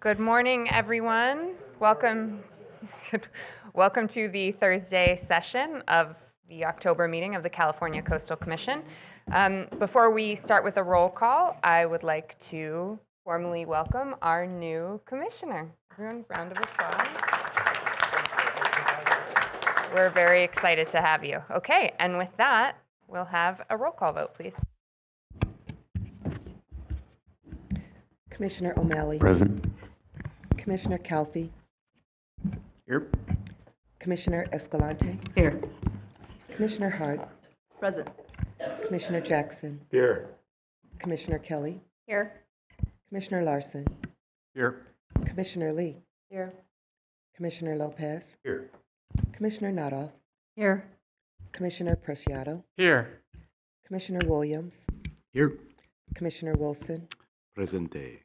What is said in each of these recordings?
Good morning, everyone. Welcome, welcome to the Thursday session of the October meeting of the California Coastal Commission. Before we start with a roll call, I would like to formally welcome our new commissioner. Everyone, round of applause. We're very excited to have you. Okay, and with that, we'll have a roll call vote, please. Commissioner O'Malley. Present. Commissioner Calfee. Here. Commissioner Escalante. Here. Commissioner Hart. Present. Commissioner Jackson. Here. Commissioner Kelly. Here. Commissioner Larson. Here. Commissioner Lee. Here. Commissioner Lopez. Here. Commissioner Nadoff. Here. Commissioner Preciado. Here. Commissioner Williams. Here. Commissioner Wilson. Presente.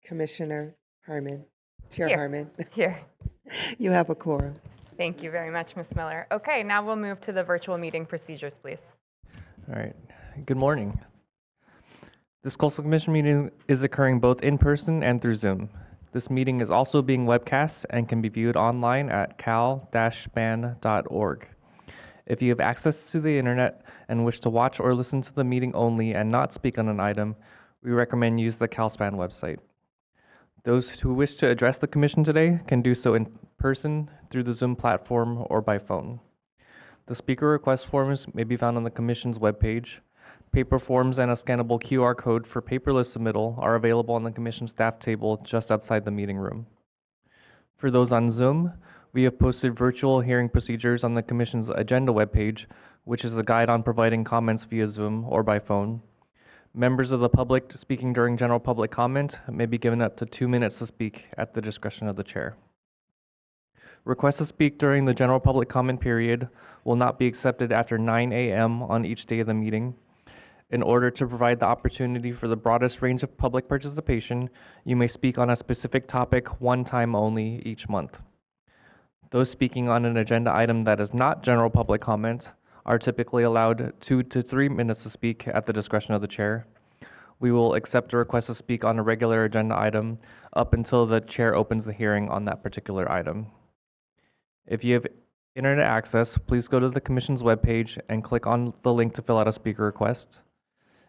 Commissioner Harmon. Chair Here. Harmon. Here. You have a quorum. Thank you very much, Ms. Miller. Okay, now we'll move to the virtual meeting procedures, please. All right. Good morning. This Coastal Commission meeting is occurring both in person and through Zoom. This meeting is also being webcast and can be viewed online at cal-span.org. If you have access to the internet and wish to watch or listen to the meeting only and not speak on an item, we recommend use the Carlsbad website. Those who wish to address the Commission today can do so in person through the Zoom platform or by phone. The speaker request forms may be found on the Commission's webpage. Paper forms and a scannable QR code for paperless submittal are available on the Commission staff table just outside the meeting room. For those on Zoom, we have posted virtual hearing procedures on the Commission's agenda webpage, which is a guide on providing comments via Zoom or by phone. Members of the public speaking during general public comment may be given up to 2 minutes to speak at the discretion of the chair. Requests to speak during the general public comment period will not be accepted after 9 a.m. on each day of the meeting. In order to provide the opportunity for the broadest range of public participation, you may speak on a specific topic one time only each month. Those speaking on an agenda item that is not general public comment are typically allowed 2 to 3 minutes to speak at the discretion of the chair. We will accept a request to speak on a regular agenda item up until the chair opens the hearing on that particular item. If you have internet access, please go to the Commission's webpage and click on the link to fill out a speaker request.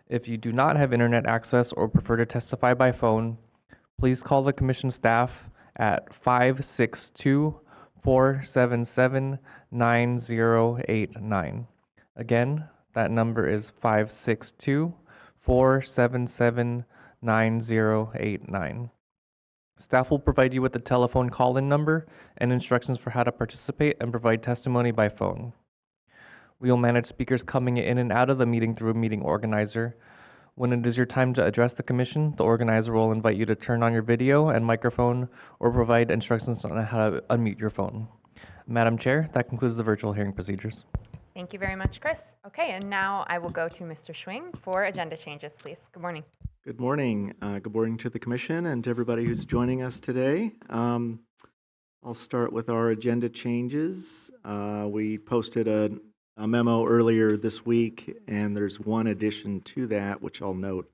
If you do not have internet access or prefer to testify by phone, please call the Commission staff at 562-477-9089. Again, that number is 562-477-9089. Staff will provide you with the telephone call-in number and instructions for how to participate and provide testimony by phone. We will manage speakers coming in and out of the meeting through a meeting organizer. When it is your time to address the Commission, the organizer will invite you to turn on your video and microphone or provide instructions on how to unmute your phone. Madam Chair, that concludes the virtual hearing procedures. Thank you very much, Chris. Okay, and now I will go to Mr. Schwing for agenda changes, please. Good morning. Good morning. Good morning to the Commission and to everybody who's joining us today. I'll start with our agenda changes. We posted a memo earlier this week, and there's one addition to that, which I'll note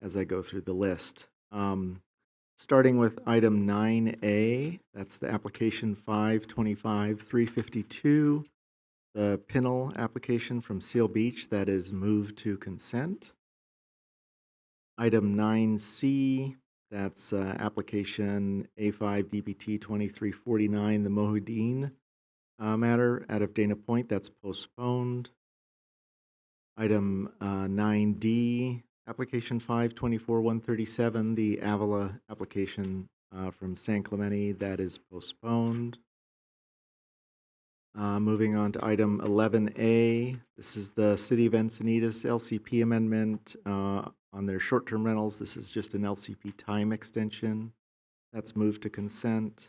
as I go through the list. Starting with item 9A, that's the application 525-352, the Pinel application from Seal Beach that is moved to consent. Item 9C, that's application A5-DBT-2349, the Mohuiddin matter out of Dana Point, that's postponed. Item 9D, application 524-137, the Avila application from San Clemente, that is postponed. Moving on to item 11A, this is the City of Encinitas LCP amendment on their short-term rentals. This is just an LCP time extension. That's moved to consent.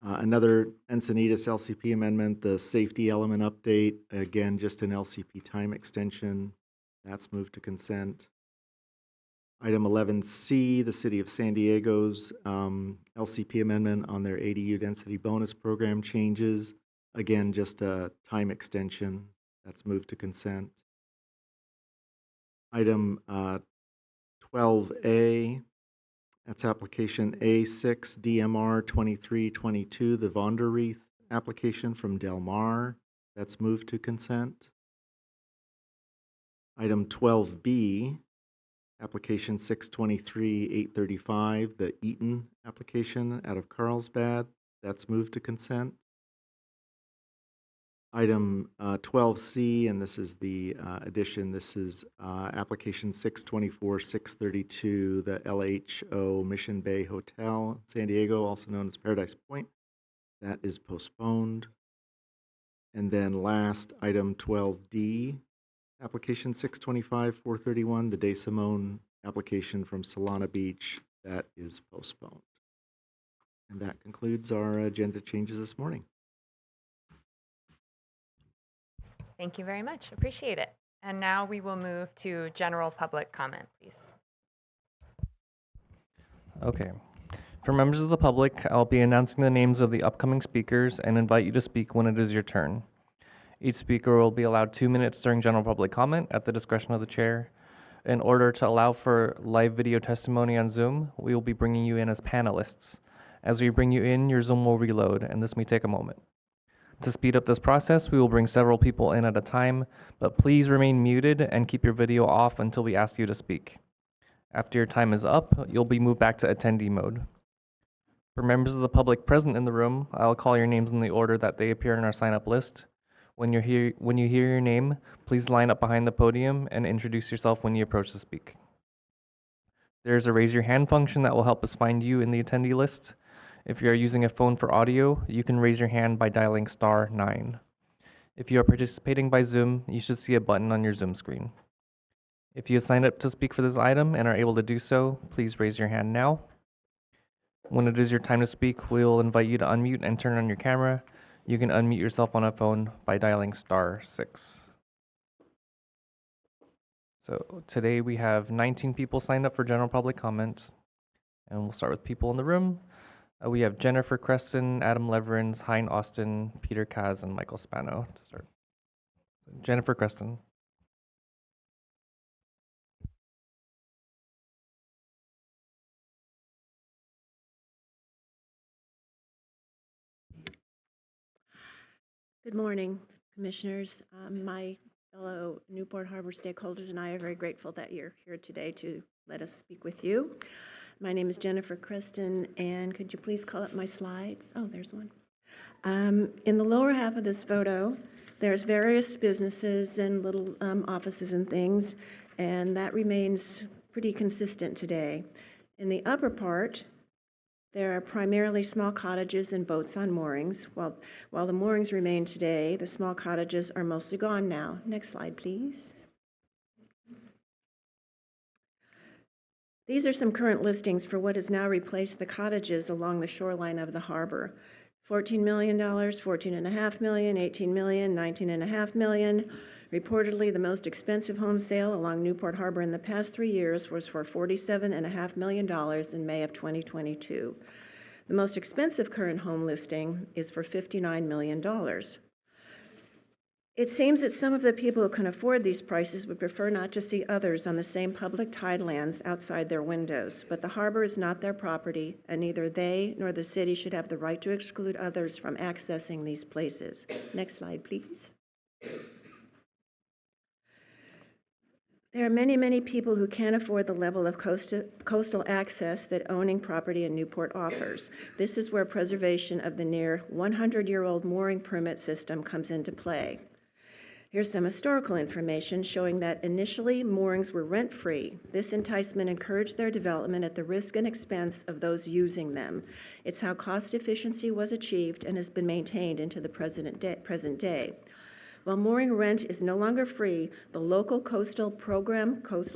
Another Encinitas LCP amendment, the safety element update, again, just an LCP time extension. That's moved to consent. Item 11C, the City of San Diego's LCP amendment on their ADU density bonus program changes. Again, just a time extension. That's moved to consent. Item 12A, That's application A6 DMR 2322, the Vonder Reith application from Del Mar. That's moved to consent. Item 12B, application 623-835, the Eaton application out of Carlsbad. That's moved to consent. Item 12C, and this is the addition, this is application 624-632, the LHO Mission Bay Hotel, San Diego, also known as Paradise Point. That is postponed. And then last, item 12D, application 625-431, the DeSimone application from Solana Beach. That is postponed. And that concludes our agenda changes this morning. Thank you very much. Appreciate it. And now we will move to general public comment, please. Okay. For members of the public, I'll be announcing the names of the upcoming speakers and invite you to speak when it is your turn. Each speaker will be allowed 2 minutes during general public comment at the discretion of the chair. In order to allow for live video testimony on Zoom, we will be bringing you in as panelists. As we bring you in, your Zoom will reload, and this may take a moment. To speed up this process, we will bring several people in at a time, but please remain muted and keep your video off until we ask you to speak. After your time is up, you'll be moved back to attendee mode. For members of the public present in the room, I'll call your names in the order that they appear in our sign-up list. When you hear your name, please line up behind the podium and introduce yourself when you approach to speak. There's a raise your hand function that will help us find you in the attendee list. If you are using a phone for audio, you can raise your hand by dialing *9. If you are participating by Zoom, you should see a button on your Zoom screen. If you have signed up to speak for this item and are able to do so, please raise your hand now. When it is your time to speak, we will invite you to unmute and turn on your camera. You can unmute yourself on a phone by dialing *6. So today we have 19 people signed up for general public comment, and we'll start with people in the room. We have Jennifer Creston, Adam Leverins, Hein Austin, Peter Kaz, and Michael Spano to start. Jennifer Creston. Good morning, Commissioners. My fellow Newport Harbor stakeholders and I are very grateful that you're here today to let us speak with you. My name is Jennifer Creston, and could you please call up my slides? Oh, there's one. In the lower half of this photo, there's various businesses and little offices and things, and that remains pretty consistent today. In the upper part, there are primarily small cottages and boats on moorings. While the moorings remain today, the small cottages are mostly gone now. Next slide, please. These are some current listings for what has now replaced the cottages along the shoreline of the harbor. $14 million, $14.5 million, $18 million, $19.5 million. Reportedly, the most expensive home sale along Newport Harbor in the past 3 years was for $47.5 million in May of 2022. The most expensive current home listing is for $59 million. It seems that some of the people who can afford these prices would prefer not to see others on the same public tidelands outside their windows, but the harbor is not their property, and neither they nor the city should have the right to exclude others from accessing these places. Next slide, please. There are many, many people who can't afford the level of coastal access that owning property in Newport offers. This is where preservation of the near 100-year-old mooring permit system comes into play. Here's some historical information showing that initially moorings were rent-free. This enticement encouraged their development at the risk and expense of those using them. It's how cost efficiency was achieved and has been maintained into the present day. While mooring rent is no longer free, the local coastal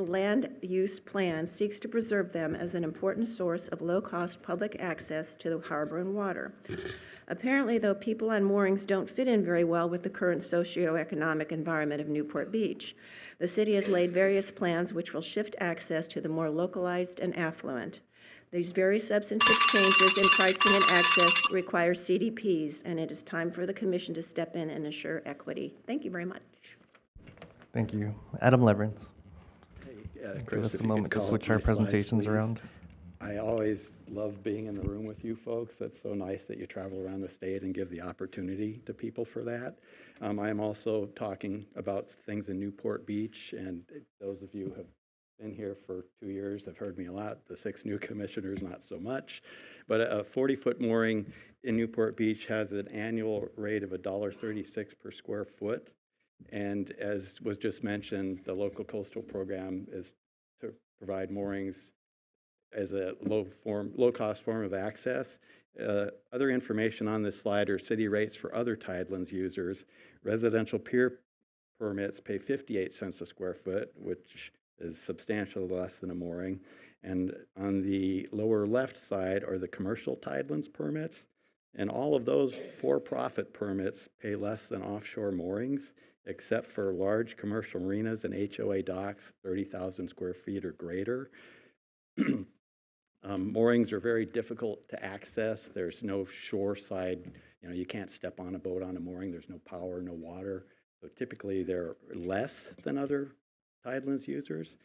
land use plan seeks to preserve them as an important source of low-cost public access to the harbor and water. Apparently, though, people on moorings don't fit in very well with the current socioeconomic environment of Newport Beach. The city has laid various plans which will shift access to the more localized and affluent. These very substantive changes in pricing and access require CDPs, and it is time for the Commission to step in and ensure equity. Thank you very much. Thank you. Adam Leverins. Hey, Give Chris, us if a you moment could to call switch up our my slides, presentations please. around. I always love being in the room with you folks. It's so nice that you travel around the state and give the opportunity to people for that. I am also talking about things in Newport Beach, and those of you who have been here for 2 years have heard me a lot. The 6 new commissioners, not so much. But a 40-foot mooring in Newport Beach has an annual rate of $1.36 per square foot. And as was just mentioned, the local coastal program is to provide moorings as a low-cost form of access. Other information on this slide are city rates for other Tidelands users. Residential pier permits pay 58 cents a square foot, which is substantially less than a mooring. And on the lower left side are the commercial Tidelands permits. And all of those for-profit permits pay less than offshore moorings, except for large commercial marinas and HOA docks, 30,000 square feet or greater. Moorings are very difficult to access. There's no shore side, you can't step on a boat on a mooring. There's no power, no water. So typically they're less than other Tidelands users.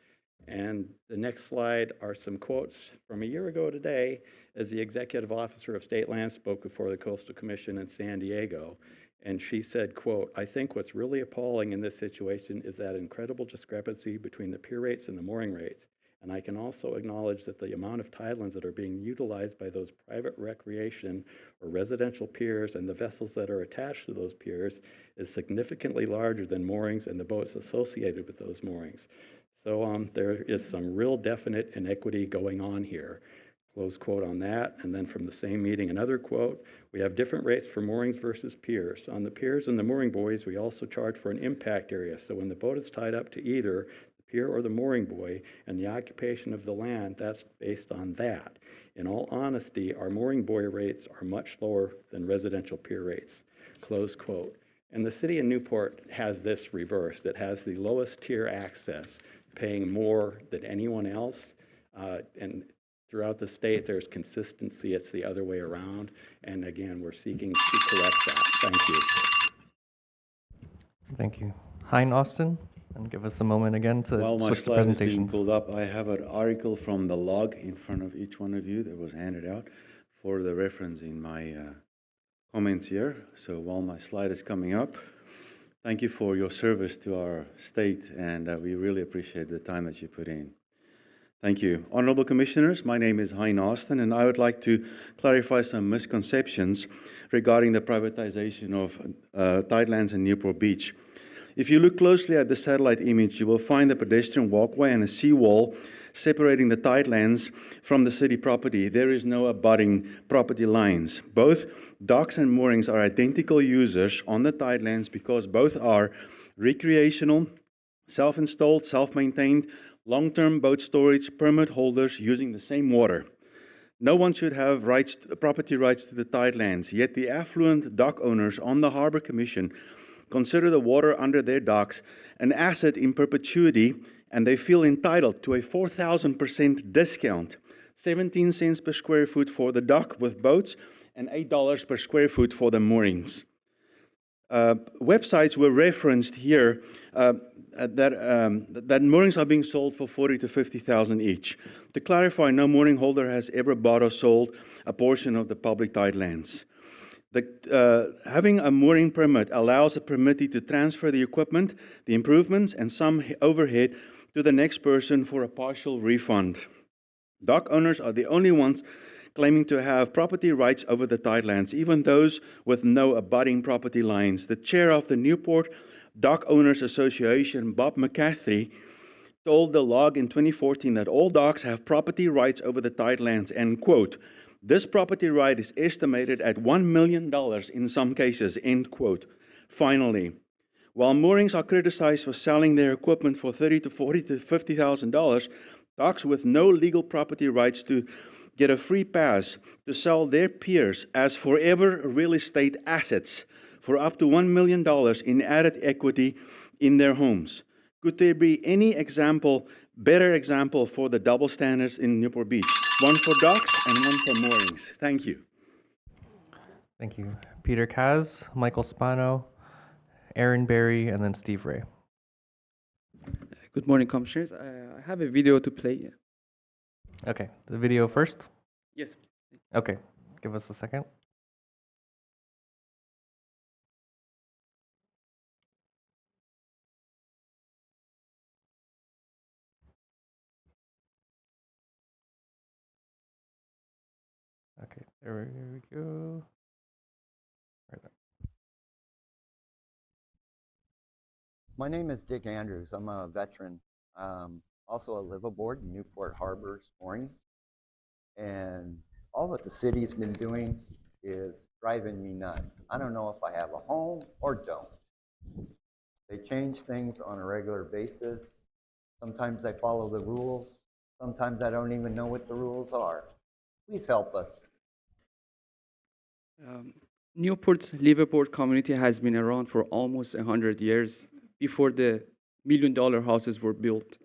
And the next slide are some quotes from a year ago today as the executive officer of State Land spoke before the Coastal Commission in San Diego. And she said, quote, "I think what's really appalling in this situation is that incredible discrepancy between the pier rates and the mooring rates. And I can also acknowledge that the amount of Tidelands that are being utilized by those private recreation or residential piers and the vessels that are attached to those piers is significantly larger than moorings and the boats associated with those moorings. So there is some real definite inequity going on here." Close quote on that. And then from the same meeting, another quote, "We have different rates for moorings versus piers. On the piers and the mooring buoys, we also charge for an impact area. So when the boat is tied up to either the pier or the mooring buoy and the occupation of the land, that's based on that. In all honesty, our mooring buoy rates are much lower than residential pier rates." Close quote. And the city of Newport has this reversed. It has the lowest tier access, paying more than anyone else. And throughout the state, there's consistency. It's the other way around. And again, we're seeking to correct that. Thank you. Thank you. Hein Austin, and give us a moment again to While my switch to slide is being presentations. pulled up, I have an article from the log in front of each one of you that was handed out for the reference in my comments here. So while my slide is coming up, thank you for your service to our state, and we really appreciate the time that you put in. Thank you. Honorable Commissioners, my name is Hein Austin, and I would like to clarify some misconceptions regarding the privatization of Tidelands in Newport Beach. If you look closely at the satellite image, you will find a pedestrian walkway and a seawall separating the Tidelands from the city property. There is no abutting property lines. Both docks and moorings are identical users on the Tidelands because both are recreational, self-installed, self-maintained, long-term boat storage permit holders using the same water. No one should have property rights to the Tidelands, yet the affluent dock owners on the Harbour Commission consider the water under their docks an asset in perpetuity, and they feel entitled to a 4,000% discount, 17 cents per square foot for the dock with boats and $8 per square foot for the moorings. Websites were referenced here that moorings are being sold for $40,000 to $50,000 each. To clarify, no mooring holder has ever bought or sold a portion of the public Tidelands. Having a mooring permit allows a permittee to transfer the equipment, the improvements, and some overhead to the next person for a partial refund. Dock owners are the only ones claiming to have property rights over the Tidelands, even those with no abutting property lines. The chair of the Newport Dock Owners Association, Bob McCaffrey, told the log in 2014 that all docks have property rights over the Tidelands, and quote, "This property right is estimated at $1 million in some cases," end quote. Finally, while moorings are criticized for selling their equipment for $30,000 to $40,000 to $50,000, docks with no legal property rights to get a free pass to sell their piers as forever real estate assets for up to $1 million in added equity in their homes. Could there be any better example for the double standards in Newport Beach? One for docks and one for moorings. Thank you. Thank you. Peter Kaz, Michael Spano, Aaron Berry, and then Steve Ray. Good morning, Commissioners. I have a video to play. Okay, the video first? Yes. Okay, give us a second. Okay, there we go. Right there. My name is Dick Andrews. I'm a veteran, also a liveaboard in Newport Harbor's mooring. And all that the city's been doing is driving me nuts. I don't know if I have a home or don't. They change things on a regular basis. Sometimes I follow the rules. Sometimes I don't even know what the rules are. Please help us. Newport liveaboard community has been around for almost 100 years before the million-dollar houses were built.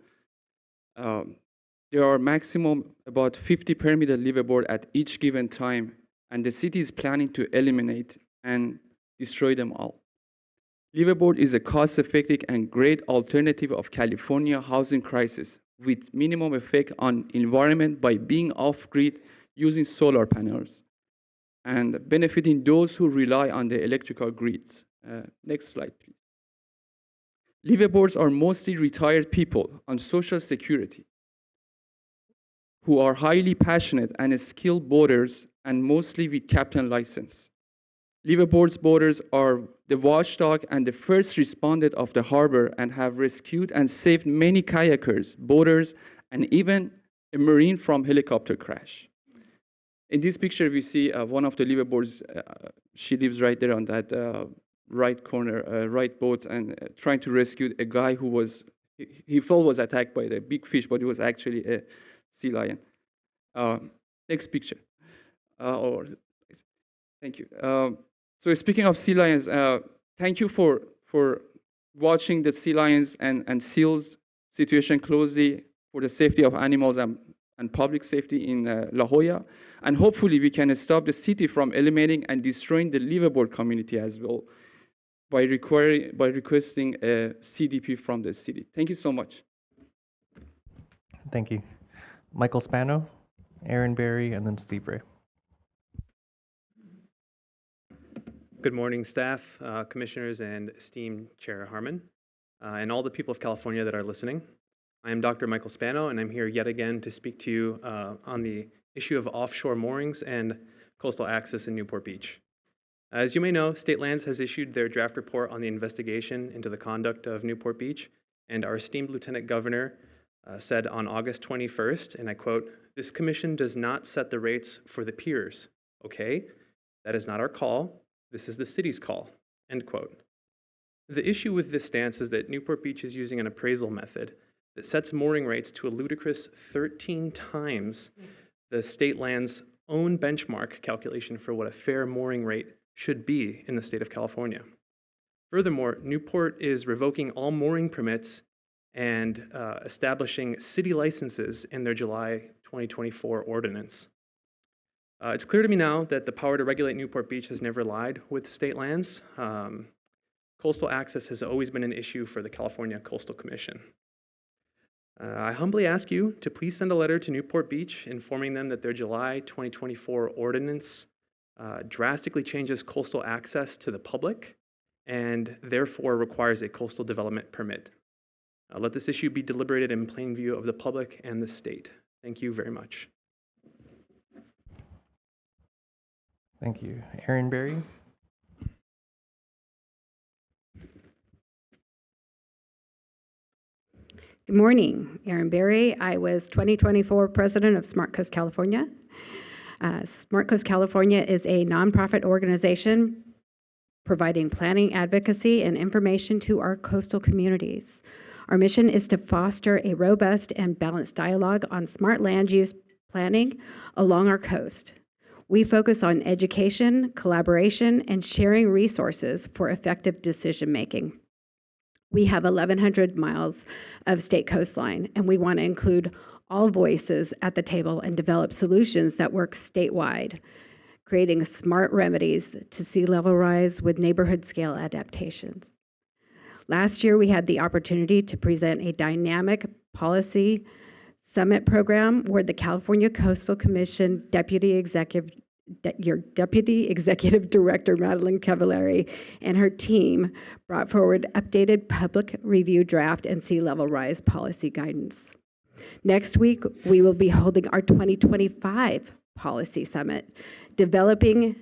There are maximum about 50 permitted liveaboard at each given time, and the city is planning to eliminate and destroy them all. Liveaboard is a cost-effective and great alternative of California housing crisis with minimum effect on environment by being off-grid using solar panels and benefiting those who rely on the electrical grids. Next slide, please. Liveaboards are mostly retired people on Social Security who are highly passionate and skilled boaters and mostly with captain license. Liveaboards boaters are the watchdog and the first responders of the harbor and have rescued and saved many kayakers, boaters, and even a Marine from helicopter crash. In this picture, we see one of the liveaboards. She lives right there on that right corner, right boat, and trying to rescue a guy who he felt was attacked by the big fish, but it was actually a sea lion. Next picture. Thank you. So speaking of sea lions, thank you for watching the sea lions and seals situation closely for the safety of animals and public safety in La Jolla. And hopefully we can stop the city from eliminating and destroying the liveaboard community as well by requesting a CDP from the city. Thank you so much. Thank you. Michael Spano, Aaron Berry, and then Steve Ray. Good morning, staff, commissioners, and esteemed Chair Harmon, and all the people of California that are listening. I am Dr. Michael Spano, and I'm here yet again to speak to you on the issue of offshore moorings and coastal access in Newport Beach. As you may know, State Lands has issued their draft report on the investigation into the conduct of Newport Beach, and our esteemed Lieutenant Governor said on August 21st, and I quote, "This commission does not set the rates for the piers, okay? That is not our call. This is the city's call," end quote. The issue with this stance is that Newport Beach is using an appraisal method that sets mooring rates to a ludicrous 13 times the State Land's own benchmark calculation for what a fair mooring rate should be in the state of California. Furthermore, Newport is revoking all mooring permits and establishing city licenses in their July 2024 ordinance. It's clear to me now that the power to regulate Newport Beach has never lied with State Lands. Coastal access has always been an issue for the California Coastal Commission. I humbly ask you to please send a letter to Newport Beach informing them that their July 2024 ordinance drastically changes coastal access to the public and therefore requires a coastal development permit. Let this issue be deliberated in plain view of the public and the state. Thank you very much. Thank you. Aaron Berry. Good morning, Erin Berry. I was 2024 president of Smart Coast California. Smart Coast California is a nonprofit organization providing planning, advocacy, and information to our coastal communities. Our mission is to foster a robust and balanced dialogue on smart land use planning along our coast. We focus on education, collaboration, and sharing resources for effective decision-making. We have 1,100 miles of state coastline, and we want to include all voices at the table and develop solutions that work statewide, creating smart remedies to sea level rise with neighborhood scale adaptations. Last year, we had the opportunity to present a dynamic policy Summit Program, where the California Coastal Commission your Deputy Executive Director, Madeline Cavallari, and her team brought forward updated public review draft and sea level rise policy guidance. Next week, we will be holding our 2025 Policy Summit, delving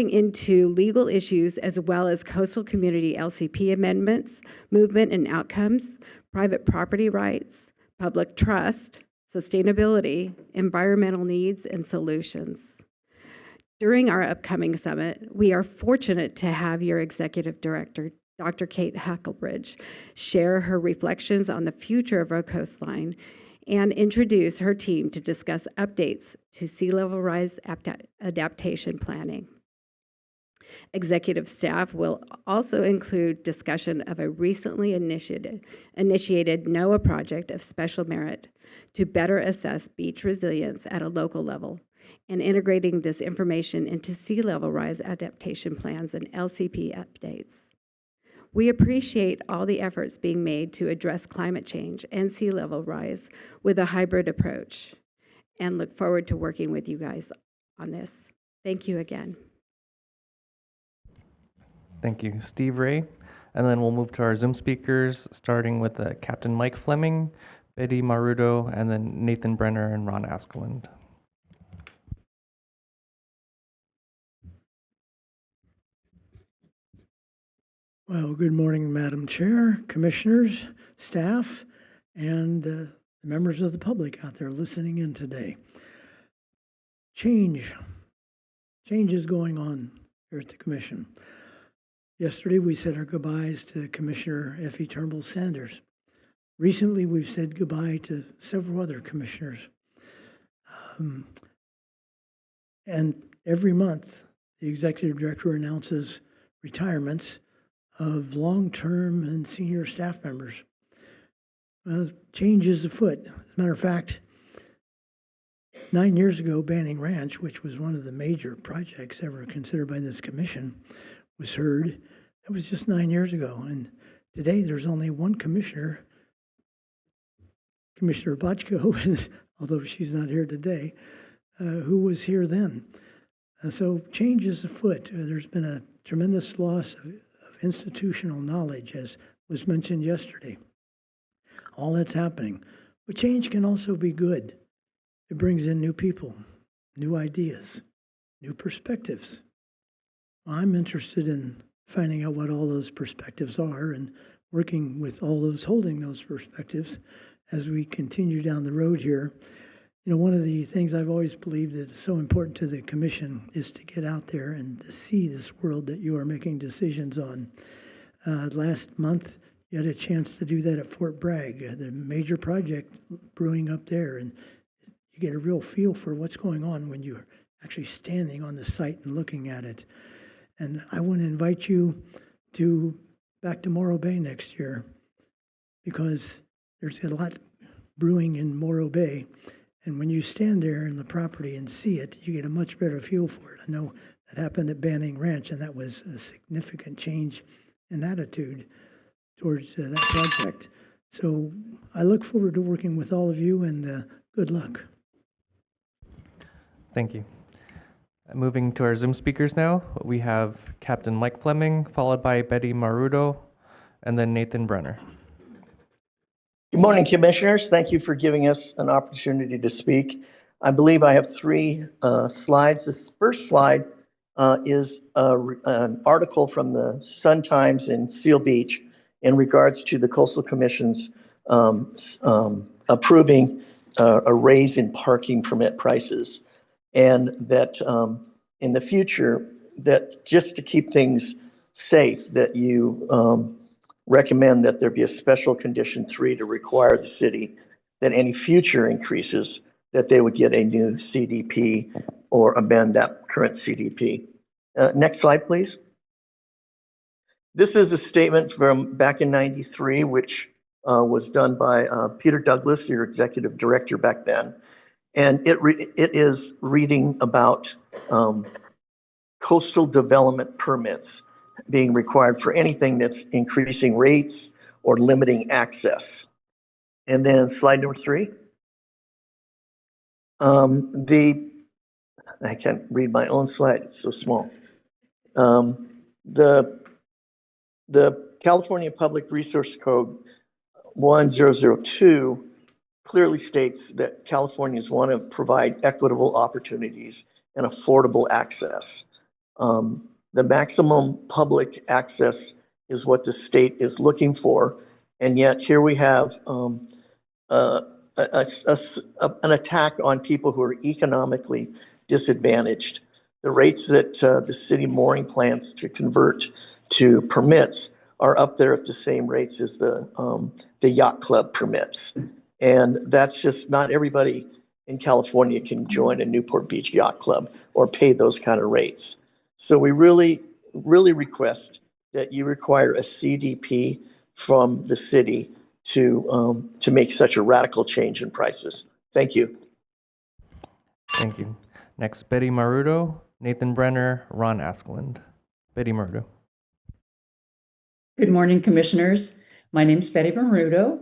into legal issues as well as coastal community LCP amendments, movement and outcomes, private property rights, public trust, sustainability, environmental needs, and solutions. During our upcoming summit, we are fortunate to have your Executive Director, Dr. Kate Huckelbridge, share her reflections on the future of our coastline and introduce her team to discuss updates to sea level rise adaptation planning. Executive staff will also include discussion of a recently initiated NOAA project of special merit to better assess beach resilience at a local level and integrating this information into sea level rise adaptation plans and LCP updates. We appreciate all the efforts being made to address climate change and sea level rise with a hybrid approach and look forward to working with you guys on this. Thank you again. Thank you, Steve Ray. And then we'll move to our Zoom speakers, starting with Captain Mike Fleming, Betty Marudo, and then Nathan Brenner and Ron Askeland. Well, good morning, Madam Chair, commissioners, staff, and the members of the public out there listening in today. Change is going on here at the Commission. Yesterday, we said our goodbyes to Commissioner Effie Turnbull Sanders. Recently, we've said goodbye to several other commissioners. And every month, the executive director announces retirements of long-term and senior staff members. Change is afoot. As a matter of fact, 9 years ago, Banning Ranch, which was one of the major projects ever considered by this commission, was heard. That was just 9 years ago. And today, there's only one commissioner, Commissioner Bochco, although she's not here today, who was here then. So change is afoot. There's been a tremendous loss of institutional knowledge, as was mentioned yesterday. All that's happening. But change can also be good. It brings in new people, new ideas, new perspectives. I'm interested in finding out what all those perspectives are and working with all those holding those perspectives as we continue down the road here. You know, one of the things I've always believed that is so important to the Commission is to get out there and to see this world that you are making decisions on. Last month, you had a chance to do that at Fort Bragg, the major project brewing up there, and you get a real feel for what's going on when you're actually standing on the site and looking at it. And I want to invite you back to Morro Bay next year, because there's a lot brewing in Morro Bay. And when you stand there in the property and see it, you get a much better feel for it. I know that happened at Banning Ranch, and that was a significant change in attitude towards that project. So I look forward to working with all of you, and good luck. Thank you. Moving to our Zoom speakers now, we have Captain Mike Fleming, followed by Betty Marudo, and then Nathan Brenner. Good morning, Commissioners. Thank you for giving us an opportunity to speak. I believe I have three slides. This first slide is an article from the Sun-Times in Seal Beach in regards to the Coastal Commission's approving a raise in parking permit prices. And that in the future, that just to keep things safe, that you recommend that there be a special condition 3 to require the city that any future increases, that they would get a new CDP or amend that current CDP. Next slide, please. This is a statement from back in '93, which was done by Peter Douglas, your executive director back then. And it is reading about coastal development permits being required for anything that's increasing rates or limiting access. And then slide number 3. I can't read my own slide, it's so small. The California Public Resource Code 1002 clearly states that Californians want to provide equitable opportunities and affordable access. The maximum public access is what the state is looking for, and yet here we have an attack on people who are economically disadvantaged. The rates that the city mooring plans to convert to permits are up there at the same rates as the yacht club permits. And that's just not everybody in California can join a Newport Beach Yacht Club or pay those kind of rates. So we really request that you require a CDP from the city to make such a radical change in prices. Thank you. Thank you. Next, Betty Marudo, Nathan Brenner, Ron Askland. Betty Marudo. Good morning, commissioners. My name's Betty Marudo.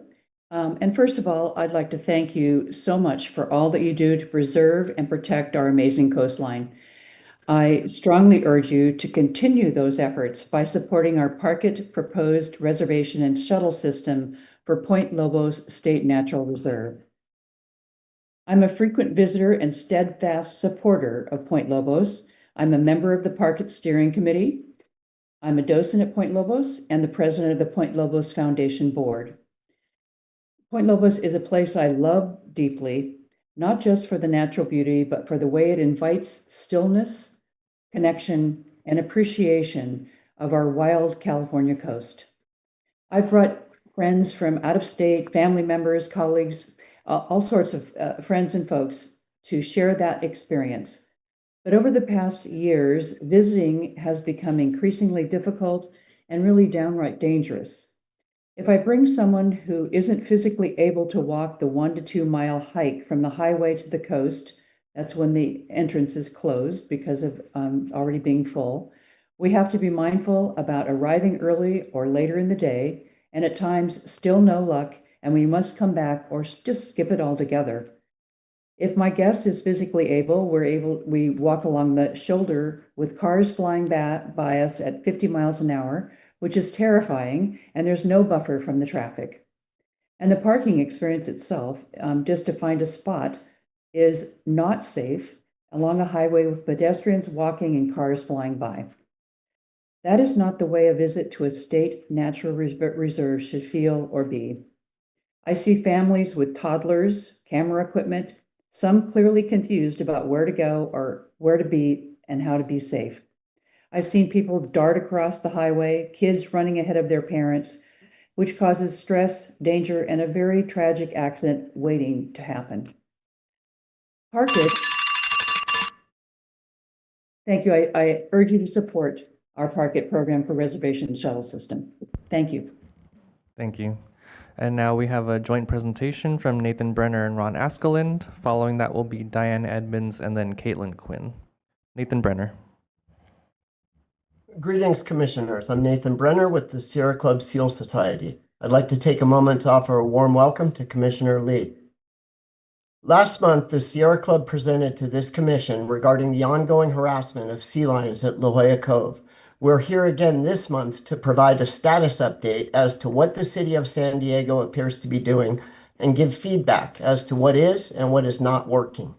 And first of all, I'd like to thank you so much for all that you do to preserve and protect our amazing coastline. I strongly urge you to continue those efforts by supporting our Parkett proposed reservation and shuttle system for Point Lobos State Natural Reserve. I'm a frequent visitor and steadfast supporter of Point Lobos. I'm a member of the Parkett Steering Committee. I'm a docent at Point Lobos and the president of the Point Lobos Foundation Board. Point Lobos is a place I love deeply, not just for the natural beauty, but for the way it invites stillness, connection, and appreciation of our wild California coast. I've brought friends from out of state, family members, colleagues, all sorts of friends and folks to share that experience. But over the past years, visiting has become increasingly difficult and really downright dangerous. If I bring someone who isn't physically able to walk the 1 to 2 mile hike from the highway to the coast, that's when the entrance is closed because of already being full, we have to be mindful about arriving early or later in the day, and at times still no luck, and we must come back or just skip it altogether. If my guest is physically able, we walk along the shoulder with cars flying by us at 50 miles an hour, which is terrifying, and there's no buffer from the traffic. And the parking experience itself, just to find a spot, is not safe along a highway with pedestrians walking and cars flying by. That is not the way a visit to a state natural reserve should feel or be. I see families with toddlers, camera equipment, some clearly confused about where to go or where to be and how to be safe. I've seen people dart across the highway, kids running ahead of their parents, which causes stress, danger, and a very tragic accident waiting to happen. Parkett, thank you. I urge you to support our Parkett program for reservation shuttle system. Thank you. Thank you. And now we have a joint presentation from Nathan Brenner and Ron Askland. Following that will be Diane Edmonds and then Caitlin Quinn. Nathan Brenner. Greetings, Commissioners. I'm Nathan Brenner with the Sierra Club Seal Society. I'd like to take a moment to offer a warm welcome to Commissioner Lee. Last month, the Sierra Club presented to this commission regarding the ongoing harassment of sea lions at La Jolla Cove. We're here again this month to provide a status update as to what the City of San Diego appears to be doing and give feedback as to what is and what is not working.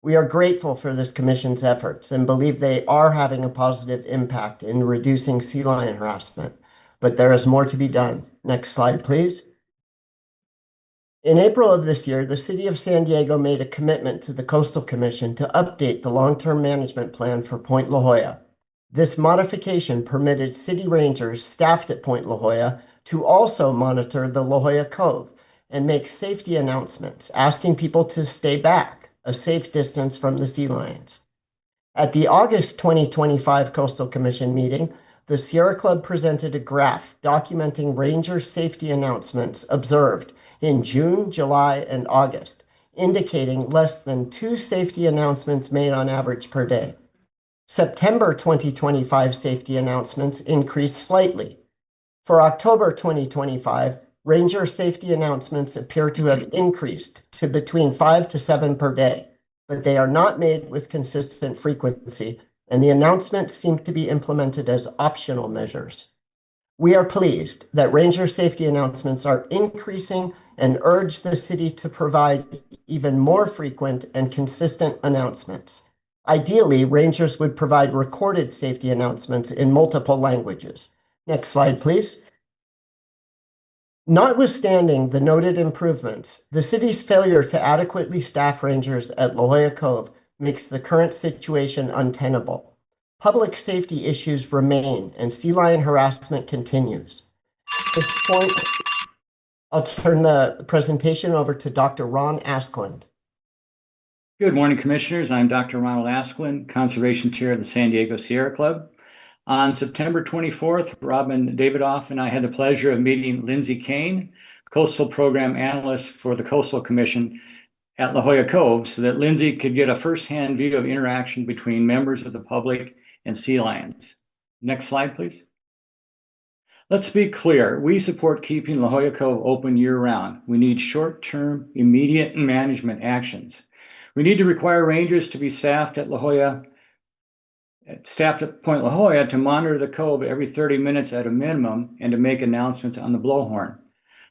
We are grateful for this commission's efforts and believe they are having a positive impact in reducing sea lion harassment, but there is more to be done. Next slide, please. In April of this year, the City of San Diego made a commitment to the Coastal Commission to update the long-term management plan for Point La Jolla. This modification permitted city rangers staffed at Point La Jolla to also monitor the La Jolla Cove and make safety announcements, asking people to stay back a safe distance from the sea lions. At the August 2025 Coastal Commission meeting, the Sierra Club presented a graph documenting ranger safety announcements observed in June, July, and August, indicating less than 2 safety announcements made on average per day. September 2025 safety announcements increased slightly. For October 2025, ranger safety announcements appear to have increased to between 5 to 7 per day, but they are not made with consistent frequency, and the announcements seem to be implemented as optional measures. We are pleased that ranger safety announcements are increasing and urge the city to provide even more frequent and consistent announcements. Ideally, rangers would provide recorded safety announcements in multiple languages. Next slide, please. Notwithstanding the noted improvements, the city's failure to adequately staff rangers at La Jolla Cove makes the current situation untenable. Public safety issues remain and sea lion harassment continues. At this point, I'll turn the presentation over to Dr. Ron Askland. Good morning, Commissioners. I'm Dr. Ronald Askland, Conservation Chair of the San Diego Sierra Club. On September 24th, Robin Davidoff and I had the pleasure of meeting Lindsay Kane, Coastal Program Analyst for the Coastal Commission at La Jolla Cove, so that Lindsay could get a firsthand view of interaction between members of the public and sea lions. Next slide, please. Let's be clear. We support keeping La Jolla Cove open year-round. We need short-term, immediate management actions. We need to require rangers to be staffed at Point La Jolla to monitor the cove every 30 minutes at a minimum and to make announcements on the blowhorn.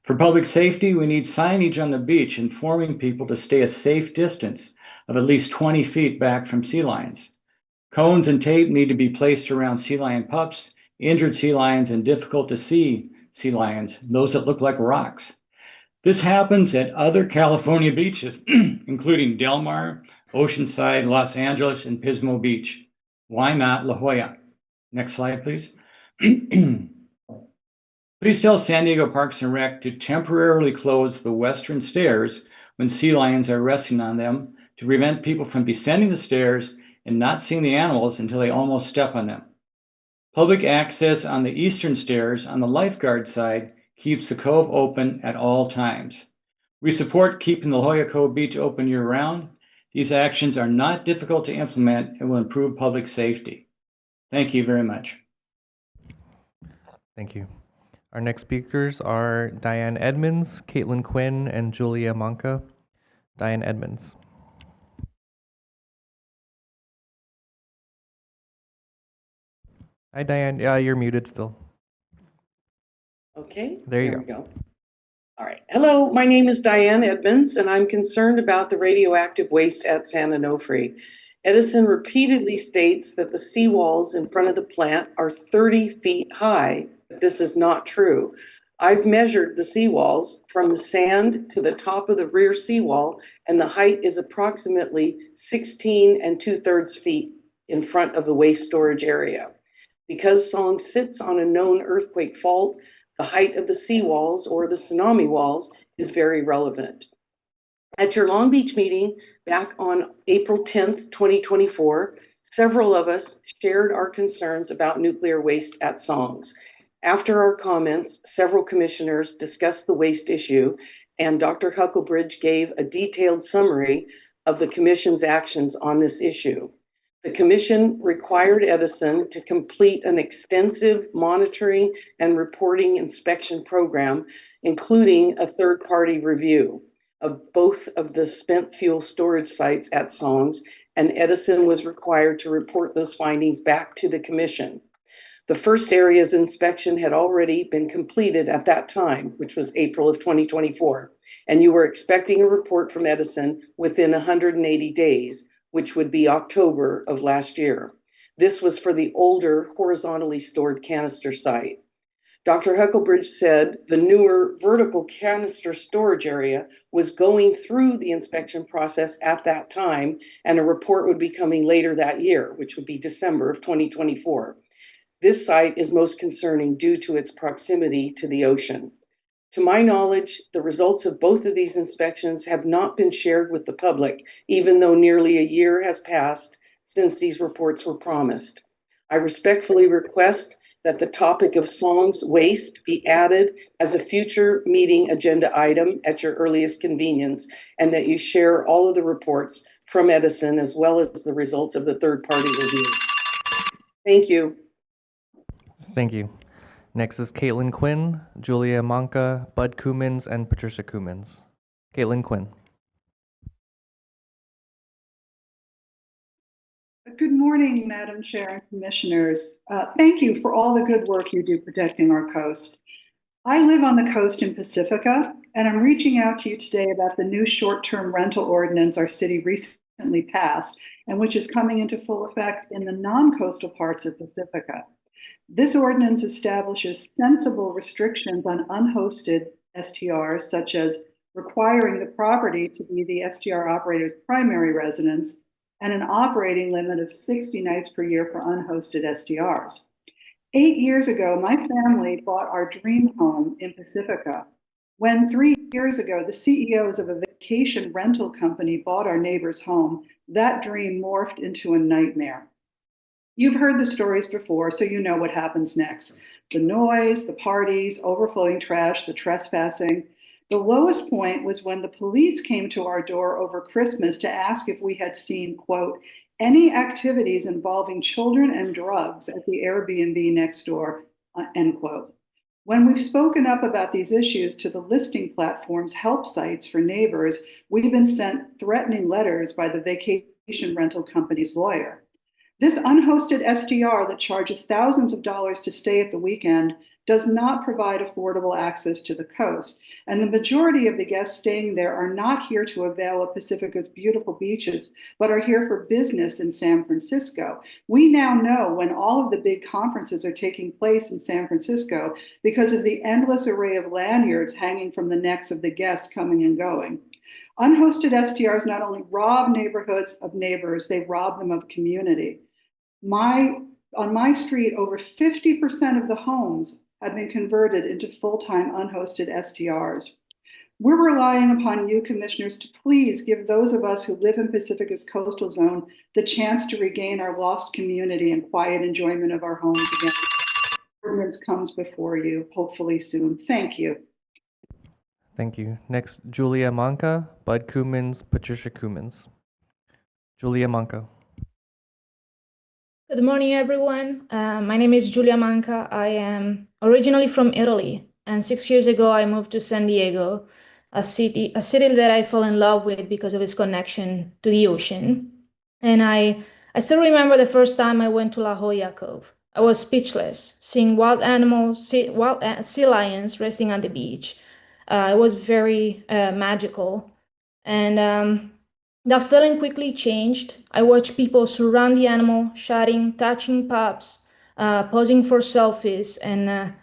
For public safety, we need signage on the beach informing people to stay a safe distance of at least 20 feet back from sea lions. Cones and tape need to be placed around sea lion pups, injured sea lions, and difficult to see sea lions, those that look like rocks. This happens at other California beaches, including Del Mar, Oceanside, Los Angeles, and Pismo Beach. Why not La Jolla? Next slide, please. Please tell San Diego Parks and Rec to temporarily close the western stairs when sea lions are resting on them to prevent people from descending the stairs and not seeing the animals until they almost step on them. Public access on the eastern stairs on the lifeguard side keeps the cove open at all times. We support keeping the La Jolla Cove Beach open year-round. These actions are not difficult to implement and will improve public safety. Thank you very much. Thank you. Our next speakers are Diane Edmonds, Caitlin Quinn, and Julia Manca. Diane Edmonds. Hi, Diane. You're muted still. Okay, There you we go. All right. Hello, my name is Diane Edmonds, and I'm concerned about the radioactive waste at San Onofre. Edison repeatedly states that the seawalls in front of the plant are 30 feet high, but this is not true. I've measured the seawalls from the sand to the top of the rear seawall, and the height is approximately 16 2/3 feet in front of the waste storage area. Because Song sits on a known earthquake fault, the height of the seawalls or the tsunami walls is very relevant. At your Long Beach meeting back on April 10th, 2024, several of us shared our concerns about nuclear waste at Songs. After our comments, several commissioners discussed the waste issue, and Dr. Hucklebridge gave a detailed summary of the commission's actions on this issue. The commission required Edison to complete an extensive monitoring and reporting inspection program, including a third-party review of both of the spent fuel storage sites at Songs, and Edison was required to report those findings back to the commission. The first area's inspection had already been completed at that time, which was April of 2024, and you were expecting a report from Edison within 180 days, which would be October of last year. This was for the older horizontally stored canister site. Dr. Hucklebridge said the newer vertical canister storage area was going through the inspection process at that time, and a report would be coming later that year, which would be December of 2024. This site is most concerning due to its proximity to the ocean. To my knowledge, the results of both of these inspections have not been shared with the public, even though nearly a year has passed since these reports were promised. I respectfully request that the topic of Songs waste be added as a future meeting agenda item at your earliest convenience, and that you share all of the reports from Edison as well as the results of the third-party review. Thank you. Thank you. Next is Caitlin Quinn, Julia Manca, Bud Coomans, and Patricia Coomans. Caitlin Quinn. Good morning, Madam Chair and Commissioners. Thank you for all the good work you do protecting our coast. I live on the coast in Pacifica, and I'm reaching out to you today about the new short-term rental ordinance our city recently passed, and which is coming into full effect in the non-coastal parts of Pacifica. This ordinance establishes sensible restrictions on unhosted STRs, such as requiring the property to be the STR operator's primary residence and an operating limit of 60 nights per year for unhosted STRs. 8 years ago, my family bought our dream home in Pacifica. When 3 years ago, the CEOs of a vacation rental company bought our neighbor's home, that dream morphed into a nightmare. You've heard the stories before, so you know what happens next. The noise, the parties, overflowing trash, the trespassing. The lowest point was when the police came to our door over Christmas to ask if we had seen, quote, any activities involving children and drugs at the Airbnb next door, end quote. When we've spoken up about these issues to the listing platforms help sites for neighbors, we've been sent threatening letters by the vacation rental company's lawyer. This unhosted STR that charges thousands of dollars to stay at the weekend does not provide affordable access to the coast, and the majority of the guests staying there are not here to avail of Pacifica's beautiful beaches, but are here for business in San Francisco. We now know when all of the big conferences are taking place in San Francisco because of the endless array of lanyards hanging from the necks of the guests coming and going. Unhosted STRs not only rob neighborhoods of neighbors, they rob them of community. On my street, over 50% of the homes have been converted into full-time unhosted STRs. We're relying upon you, commissioners, to please give those of us who live in Pacifica's coastal zone the chance to regain our lost community and quiet enjoyment of our homes again. Ordinance comes before you, hopefully soon. Thank you. Thank you. Next, Julia Manca, Bud Cummins, Patricia Cummins. Julia Manca. Good morning, everyone. My name is Julia Manca. I am originally from Italy, and 6 years ago I moved to San Diego, a city that I fell in love with because of its connection to the ocean. And I still remember the first time I went to La Jolla Cove. I was speechless, seeing wild animals, sea lions resting on the beach. It was very magical, and that feeling quickly changed. I watched people surround the animal, shouting, touching pups, posing for selfies, and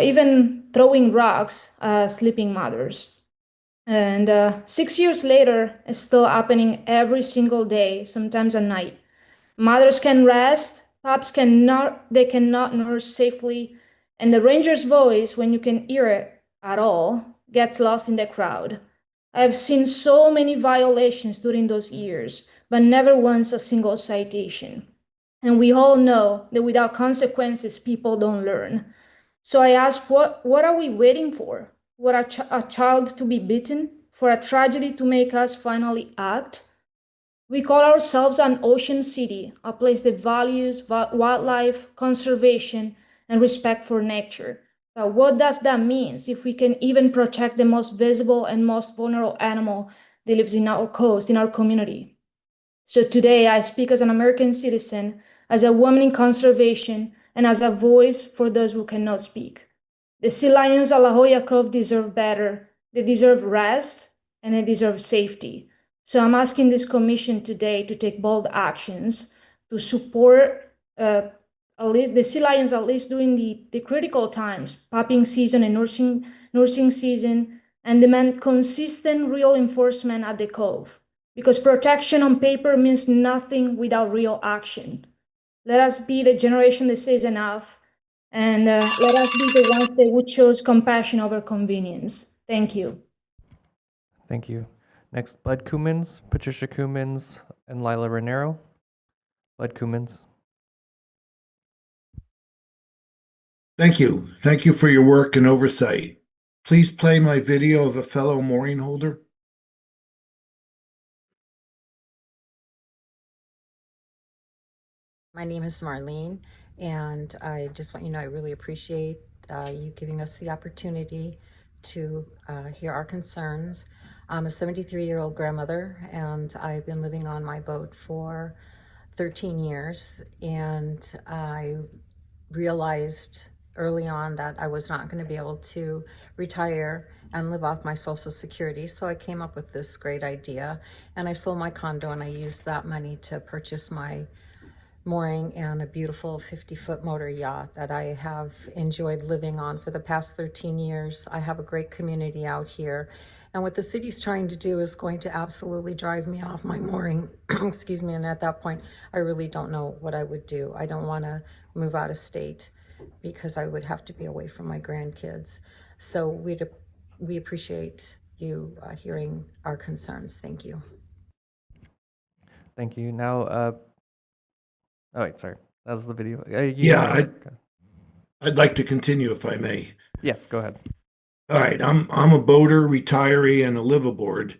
even throwing rocks at sleeping mothers. And 6 years later, it's still happening every single day, sometimes at night. Mothers can rest, pups cannot nurse safely, and the ranger's voice, when you can hear it at all, gets lost in the crowd. I've seen so many violations during those years, but never once a single citation. And we all know that without consequences, people don't learn. So I ask, what are we waiting for? For a child to be beaten? For a tragedy to make us finally act? We call ourselves an ocean city, a place that values wildlife, conservation, and respect for nature. But what does that mean if we can even protect the most visible and most vulnerable animal that lives in our coast, in our community? So today I speak as an American citizen, as a woman in conservation, and as a voice for those who cannot speak. The sea lions at La Jolla Cove deserve better. They deserve rest, and they deserve safety. So I'm asking this commission today to take bold actions to support at least the sea lions, at least during the critical times, pupping season and nursing season, and demand consistent real enforcement at the cove. Because protection on paper means nothing without real action. Let us be the generation that says enough, and let us be the ones that would choose compassion over convenience. Thank you. Thank you. Next, Bud Cummins, Patricia Cummins, and Lila Renero. Bud Cummins. Thank you. Thank you for your work and oversight. Please play my video of a fellow mooring holder. My name is Marlene, and I just want you to know I really appreciate you giving us the opportunity to hear our concerns. I'm a 73-year-old grandmother, and I've been living on my boat for 13 years, and I realized early on that I was not going to be able to retire and live off my Social Security. So I came up with this great idea, and I sold my condo and I used that money to purchase my mooring and a beautiful 50-foot motor yacht that I have enjoyed living on for the past 13 years. I have a great community out here. And what the city's trying to do is going to absolutely drive me off my mooring. Excuse me. And at that point, I really don't know what I would do. I don't want to move out of state because I would have to be away from my grandkids. So we appreciate you hearing our concerns. Thank you. Thank you. Now, oh wait, sorry. That was the video. Yeah, I'd like to continue if I may. Yes, go ahead. All right, I'm a boater, retiree, and a liveaboard.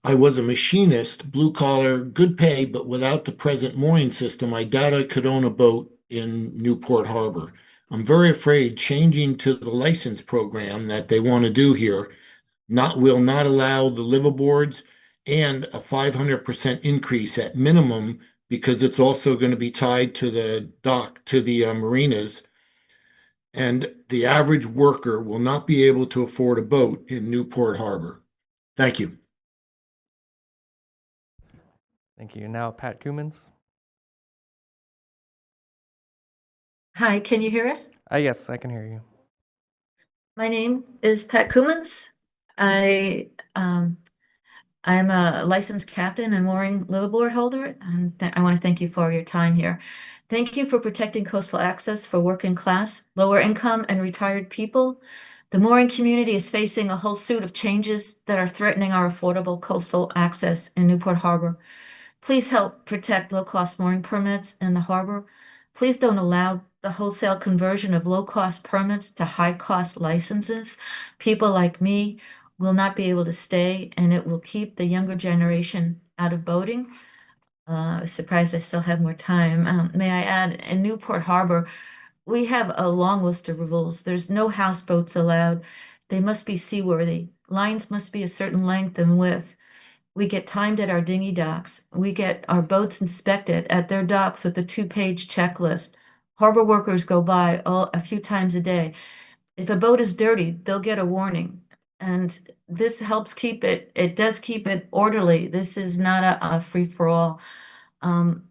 I was a machinist, blue collar, good pay, but without the present mooring system, I doubt I could own a boat in Newport Harbor. I'm very afraid changing to the license program that they want to do here will not allow the liveaboards and a 500% increase at minimum, because it's also going to be tied to the dock, to the marinas. And the average worker will not be able to afford a boat in Newport Harbor. Thank you. Thank you. Now, Pat Cummins. Hi, can you hear us? Yes, I can hear you. My name is Pat Cummins. I'm a licensed captain and mooring liveaboard holder, and I want to thank you for your time here. Thank you for protecting coastal access for working class, lower income, and retired people. The mooring community is facing a whole suite of changes that are threatening our affordable coastal access in Newport Harbor. Please help protect low-cost mooring permits in the harbor. Please don't allow the wholesale conversion of low-cost permits to high-cost licenses. People like me will not be able to stay, and it will keep the younger generation out of boating. I was surprised I still have more time. May I add, in Newport Harbor, we have a long list of rules. There's no houseboats allowed. They must be seaworthy. Lines must be a certain length and width. We get timed at our dinghy docks. We get our boats inspected at their docks with a 2-page checklist. Harbor workers go by a few times a day. If a boat is dirty, they'll get a warning. And this helps keep it does keep it orderly. This is not a free-for-all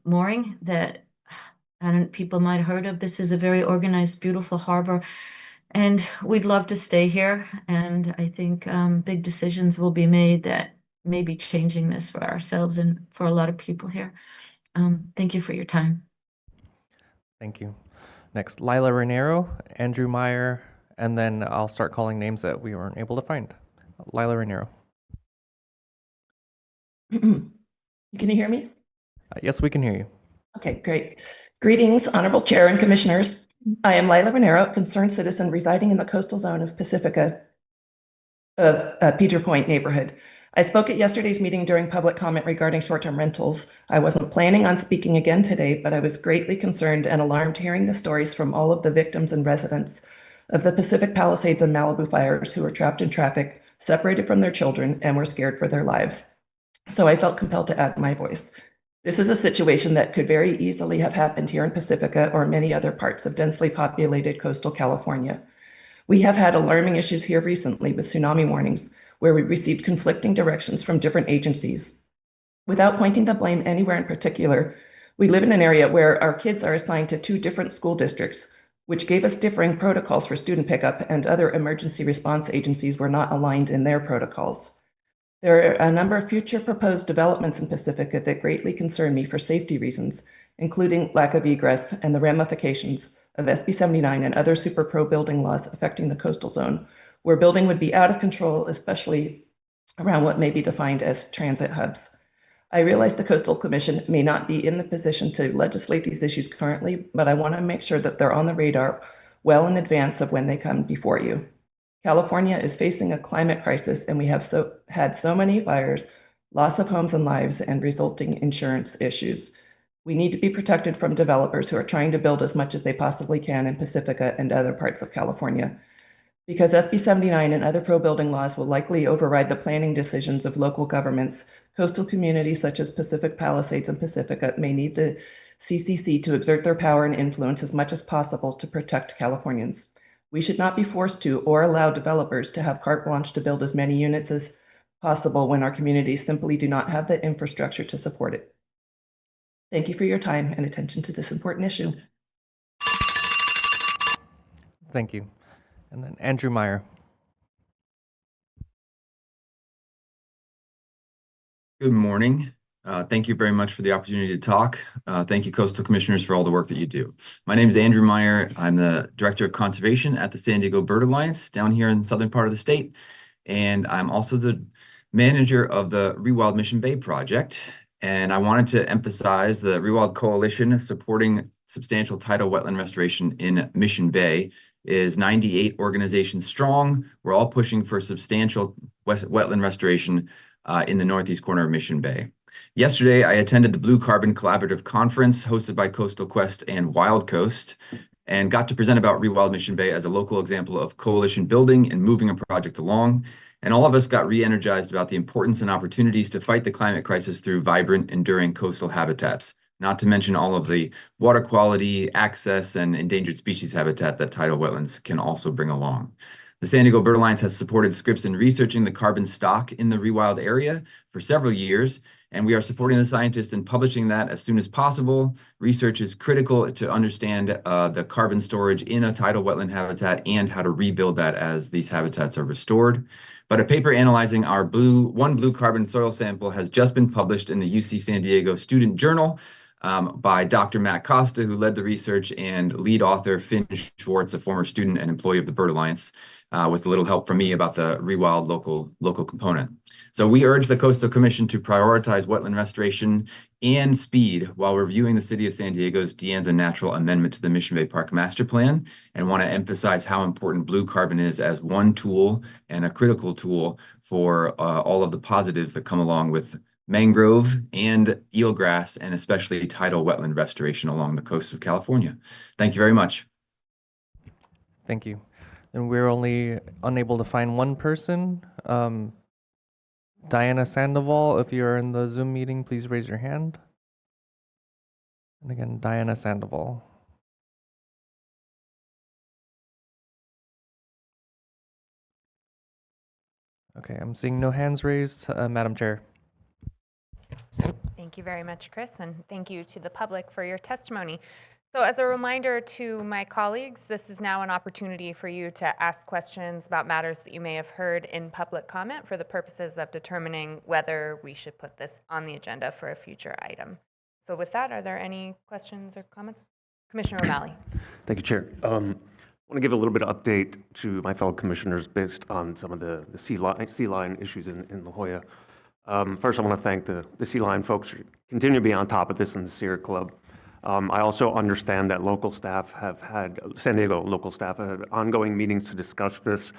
mooring that people might have heard of. This is a very organized, beautiful harbor. And we'd love to stay here. And I think big decisions will be made that may be changing this for ourselves and for a lot of people here. Thank you for your time. Thank you. Next, Lila Raniero, Andrew Meyer, and then I'll start calling names that we weren't able to find. Lila Raniero. Can you hear me? Yes, we can hear you. Okay, great. Greetings, Honorable Chair and Commissioners. I am Lila Raniero, concerned citizen residing in the coastal zone of Pacifica of Peter Point neighborhood. I spoke at yesterday's meeting during public comment regarding short-term rentals. I wasn't planning on speaking again today, but I was greatly concerned and alarmed hearing the stories from all of the victims and residents of the Pacific Palisades and Malibu fires who were trapped in traffic, separated from their children, and were scared for their lives. So I felt compelled to add my voice. This is a situation that could very easily have happened here in Pacifica or many other parts of densely populated coastal California. We have had alarming issues here recently with tsunami warnings, where we received conflicting directions from different agencies. Without pointing the blame anywhere in particular, we live in an area where our kids are assigned to 2 different school districts, which gave us differing protocols for student pickup, and other emergency response agencies were not aligned in their protocols. There are a number of future proposed developments in Pacifica that greatly concern me for safety reasons, including lack of egress and the ramifications of SB 79 and other super pro building laws affecting the coastal zone, where building would be out of control, especially around what may be defined as transit hubs. I realize the Coastal Commission may not be in the position to legislate these issues currently, but I want to make sure that they're on the radar well in advance of when they come before you. California is facing a climate crisis, and we have had so many fires, loss of homes and lives, and resulting insurance issues. We need to be protected from developers who are trying to build as much as they possibly can in Pacifica and other parts of California. Because SB 79 and other pro-building laws will likely override the planning decisions of local governments, coastal communities such as Pacific Palisades and Pacifica may need the CCC to exert their power and influence as much as possible to protect Californians. We should not be forced to or allow developers to have carte blanche to build as many units as possible when our communities simply do not have the infrastructure to support it. Thank you for your time and attention to this important issue. Thank you. And then Andrew Meyer. Good morning. Thank you very much for the opportunity to talk. Thank you, Coastal Commissioners, for all the work that you do. My name is Andrew Meyer. I'm the Director of Conservation at the San Diego Bird Alliance down here in the southern part of the state. And I'm also the manager of the Rewild Mission Bay project. And I wanted to emphasize the Rewild Coalition supporting substantial tidal wetland restoration in Mission Bay is 98 organizations strong. We're all pushing for substantial wetland restoration in the northeast corner of Mission Bay. Yesterday, I attended the Blue Carbon Collaborative Conference hosted by Coastal Quest and Wild Coast and got to present about Rewild Mission Bay as a local example of coalition building and moving a project along. And all of us got re-energized about the importance and opportunities to fight the climate crisis through vibrant, enduring coastal habitats, not to mention all of the water quality, access, and endangered species habitat that tidal wetlands can also bring along. The San Diego Bird Alliance has supported Scripps in researching the carbon stock in the rewild area for several years, and we are supporting the scientists in publishing that as soon as possible. Research is critical to understand the carbon storage in a tidal wetland habitat and how to rebuild that as these habitats are restored. But a paper analyzing our blue carbon soil sample has just been published in the UC San Diego Student Journal by Dr. Matt Costa, who led the research, and lead author Finn Schwartz, a former student and employee of the Bird Alliance, with a little help from me about the rewild local component. So we urge the Coastal Commission to prioritize wetland restoration and speed while reviewing the City of San Diego's De Anza Natural Amendment to the Mission Bay Park Master Plan, and want to emphasize how important blue carbon is as one tool and a critical tool for all of the positives that come along with mangrove and eelgrass, and especially tidal wetland restoration along the coast of California. Thank you very much. Thank you. And we're only unable to find one person. Diana Sandoval, if you're in the Zoom meeting, please raise your hand. And again, Diana Sandoval. Okay, I'm seeing no hands raised. Madam Chair. Thank you very much, Chris, and thank you to the public for your testimony. So as a reminder to my colleagues, this is now an opportunity for you to ask questions about matters that you may have heard in public comment for the purposes of determining whether we should put this on the agenda for a future item. So with that, are there any questions or comments? Commissioner O'Malley. Thank you, Chair. I want to give a little bit of update to my fellow commissioners based on some of the sea line issues in La Jolla. First, I want to thank the sea line folks who continue to be on top of this in the Sierra Club. I also understand that local staff have had, San Diego local staff have had ongoing meetings to discuss this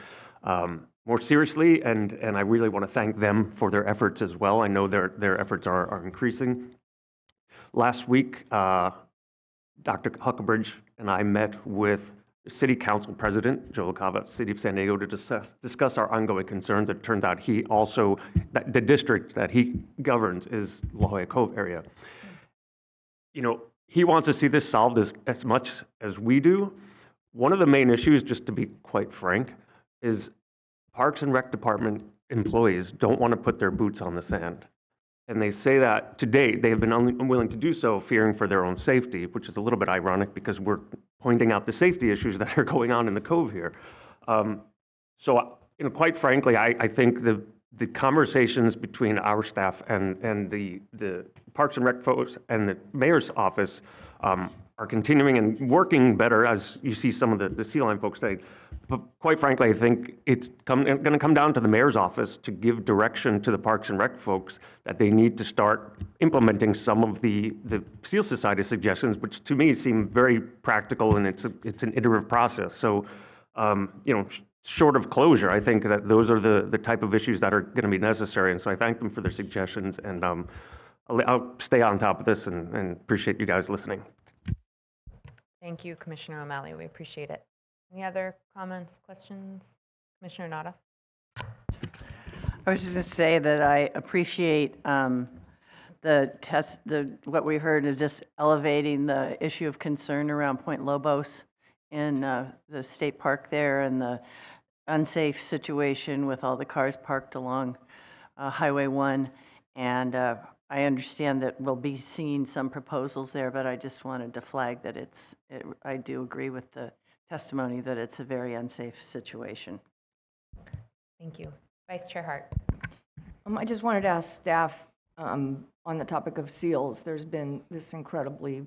more seriously, and I really want to thank them for their efforts as well. I know their efforts are increasing. Last week, Dr. Huckabridge and I met with the City Council President, Joe LaCava, City of San Diego, to discuss our ongoing concerns. It turns out he also, the district that he governs is La Jolla Cove area. You know, he wants to see this solved as much as we do. One of the main issues, just to be quite frank, is Parks and Rec Department employees don't want to put their boots on the sand. And they say that to date, they have been unwilling to do so, fearing for their own safety, which is a little bit ironic because we're pointing out the safety issues that are going on in the Cove here. So, you know, quite frankly, I think the conversations between our staff and the Parks and Rec folks and the mayor's office are continuing and working better, as you see some of the Sea Line folks say. But quite frankly, I think it's going to come down to the mayor's office to give direction to the Parks and Rec folks that they need to start implementing some of the Seal Society suggestions, which to me seem very practical, and it's an iterative process. So, you know, short of closure, I think that those are the type of issues that are going to be necessary. And so I thank them for their suggestions, and I'll stay on top of this and appreciate you guys listening. Thank you, Commissioner O'Malley. We appreciate it. Any other comments, questions? Commissioner Nada. I was just going to say that I appreciate what we heard is just elevating the issue of concern around Point Lobos in the state park there and the unsafe situation with all the cars parked along Highway 1. And I understand that we'll be seeing some proposals there, but I just wanted to flag that I do agree with the testimony that it's a very unsafe situation. Thank you. Vice Chair Hart. I just wanted to ask staff on the topic of seals. There's been this incredibly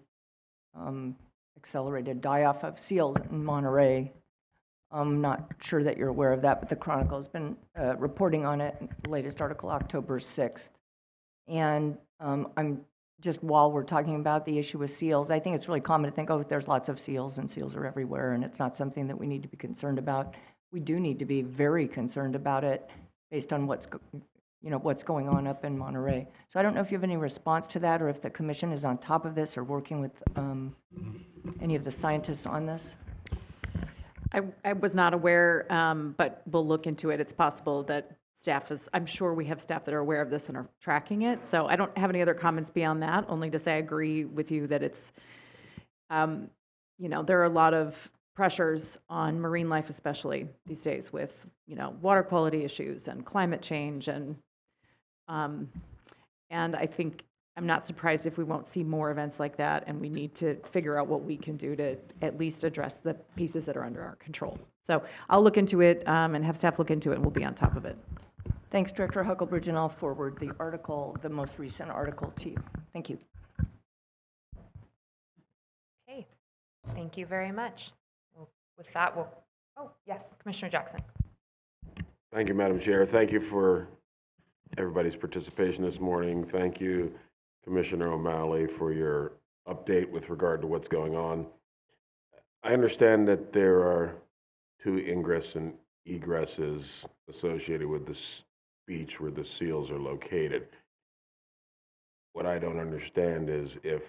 accelerated die-off of seals in Monterey. I'm not sure that you're aware of that, but the Chronicle has been reporting on it. The latest article, October 6th. And I'm just, while we're talking about the issue with seals, I think it's really common to think, oh, there's lots of seals and seals are everywhere, and it's not something that we need to be concerned about. We do need to be very concerned about it based on what's going on up in Monterey. So I don't know if you have any response to that, or if the commission is on top of this or working with any of the scientists on this. I was not aware, but we'll look into it. It's possible that I'm sure we have staff that are aware of this and are tracking it. So I don't have any other comments beyond that, only to say I agree with you that it's, there are a lot of pressures on marine life, especially these days with, water quality issues and climate change. And I think I'm not surprised if we won't see more events like that, and we need to figure out what we can do to at least address the pieces that are under our control. So I'll look into it and have staff look into it, and we'll be on top of it. Thanks, Director Huckelbridge, and I'll forward the article, the most recent article, to you. Thank you. Okay, thank you very much. With that, oh, yes, Commissioner Jackson. Thank you, Madam Chair. Thank you for everybody's participation this morning. Thank you, Commissioner O'Malley, for your update with regard to what's going on. I understand that there are 2 ingress and egresses associated with this beach where the seals are located. What I don't understand is if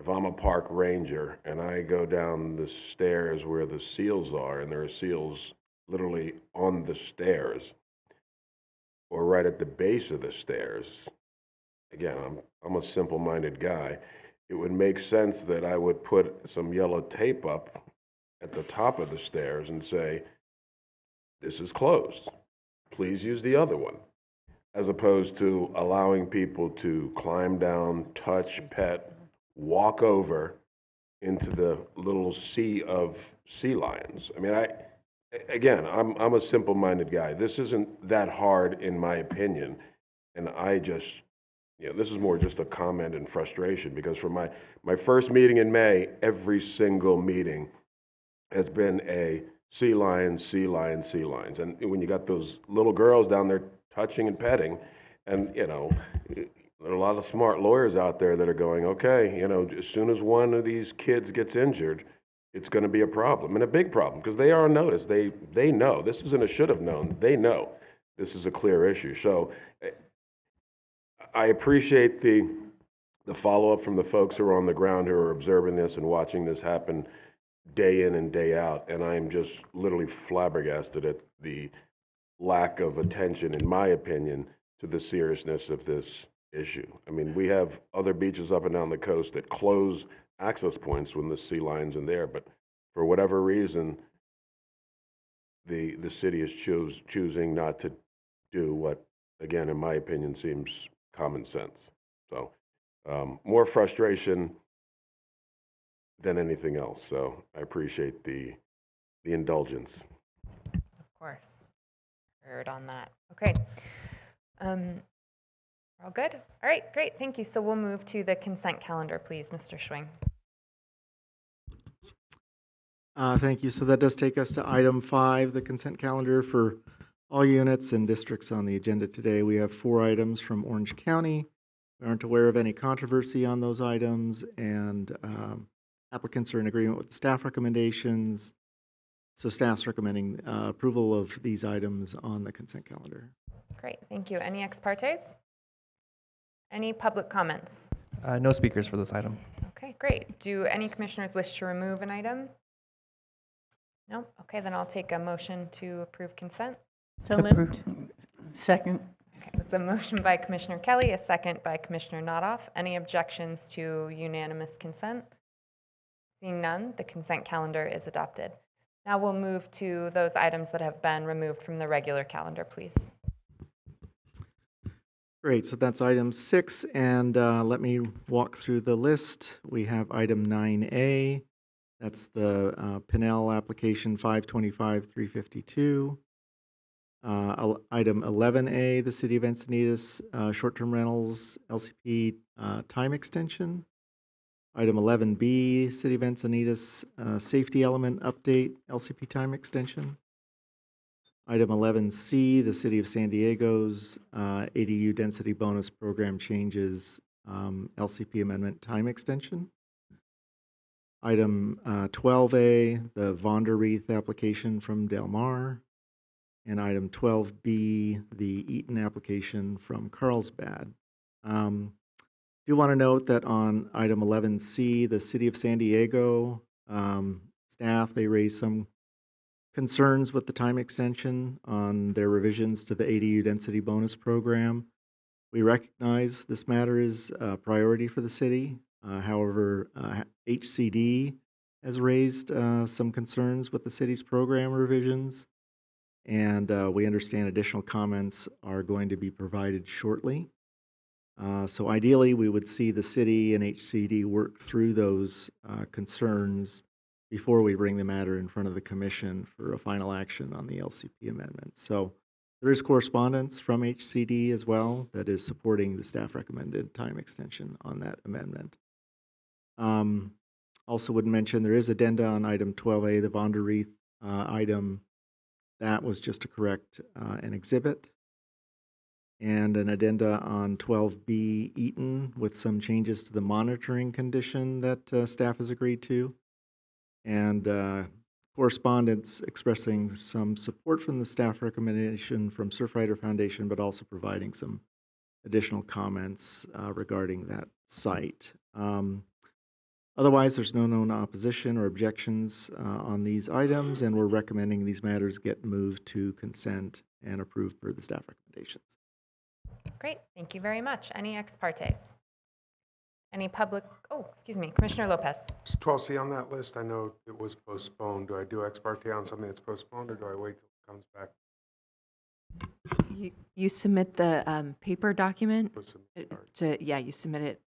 I'm a park ranger and I go down the stairs where the seals are, and there are seals literally on the stairs or right at the base of the stairs, again, I'm a simple-minded guy. It would make sense that I would put some yellow tape up at the top of the stairs and say, this is closed. Please use the other one, as opposed to allowing people to climb down, touch, pet, walk over into the little sea of sea lions. I mean, I'm a simple-minded guy. This isn't that hard in my opinion, and I just, this is more just a comment and frustration, because from my first meeting in May, every single meeting has been a sea lions, sea lions, sea lions. And when you got those little girls down there touching and petting, and, there are a lot of smart lawyers out there that are going, okay, as soon as one of these kids gets injured, it's going to be a problem, and a big problem, because they are on notice. They know. This isn't a should have known. They know this is a clear issue. So I appreciate the follow-up from the folks who are on the ground, who are observing this and watching this happen day in and day out, and I'm just literally flabbergasted at the lack of attention, in my opinion, to the seriousness of this issue. I mean, we have other beaches up and down the coast that close access points when the sea lion's in there, but for whatever reason, the city is choosing not to do what, again, in my opinion, seems common sense. So more frustration than anything else. So I appreciate the indulgence. Of course. Heard on that. Okay. All good? All right, great. Thank you. So we'll move to the consent calendar, please, Mr. Schwing. Thank you. So that does take us to item 5, the consent calendar for all units and districts on the agenda today. We have 4 items from Orange County. We aren't aware of any controversy on those items, and applicants are in agreement with staff recommendations. So staff's recommending approval of these items on the consent calendar. Great, thank you. Any ex partes? Any public comments? No speakers for this item. Okay, great. Do any commissioners wish to remove an item? No? Okay, then I'll take a motion to approve consent. So moved. Second. Okay, with It's a motion by Commissioner Kelly, a second by Commissioner Nodoff. Any objections to unanimous consent? Seeing none, the consent calendar is adopted. Now we'll move to those items that have been removed from the regular calendar, please. Great, so that's item 6, and let me walk through the list. We have item 9A, that's the Pinel application 525-352. Item 11A, the City of Encinitas short-term rentals LCP time extension. Item 11B, City of Encinitas safety element update LCP time extension. Item 11C, the City of San Diego's ADU density bonus program changes LCP amendment time extension. Item 12A, the Vonder Reith application from Del Mar. And item 12B, the Eaton application from Carlsbad. Do want to note that on item 11C, the City of San Diego staff, they raised some concerns with the time extension on their revisions to the ADU density bonus program. We recognize this matter is a priority for the city. However, HCD has raised some concerns with the city's program revisions, and we understand additional comments are going to be provided shortly. So ideally, we would see the city and HCD work through those concerns before we bring the matter in front of the commission for a final action on the LCP amendment. So there is correspondence from HCD as well that is supporting the staff recommended time extension on that amendment. Also would mention there is addenda on item 12A, the Vonder Reith item. That was just to correct an exhibit. And an addenda on 12B Eaton with some changes to the monitoring condition that staff has agreed to. And correspondence expressing some support from the staff recommendation from Surfrider Foundation, but also providing some additional comments regarding that site. Otherwise, there's no known opposition or objections on these items, and we're recommending these matters get moved to consent and approved per the staff recommendations. Great, thank you very much. Any ex partes? Any public, excuse me, Commissioner Lopez. 12C on that list, I know it was postponed. Do I do ex parte on something that's postponed, or do I wait till it comes back? You submit the paper document you submit it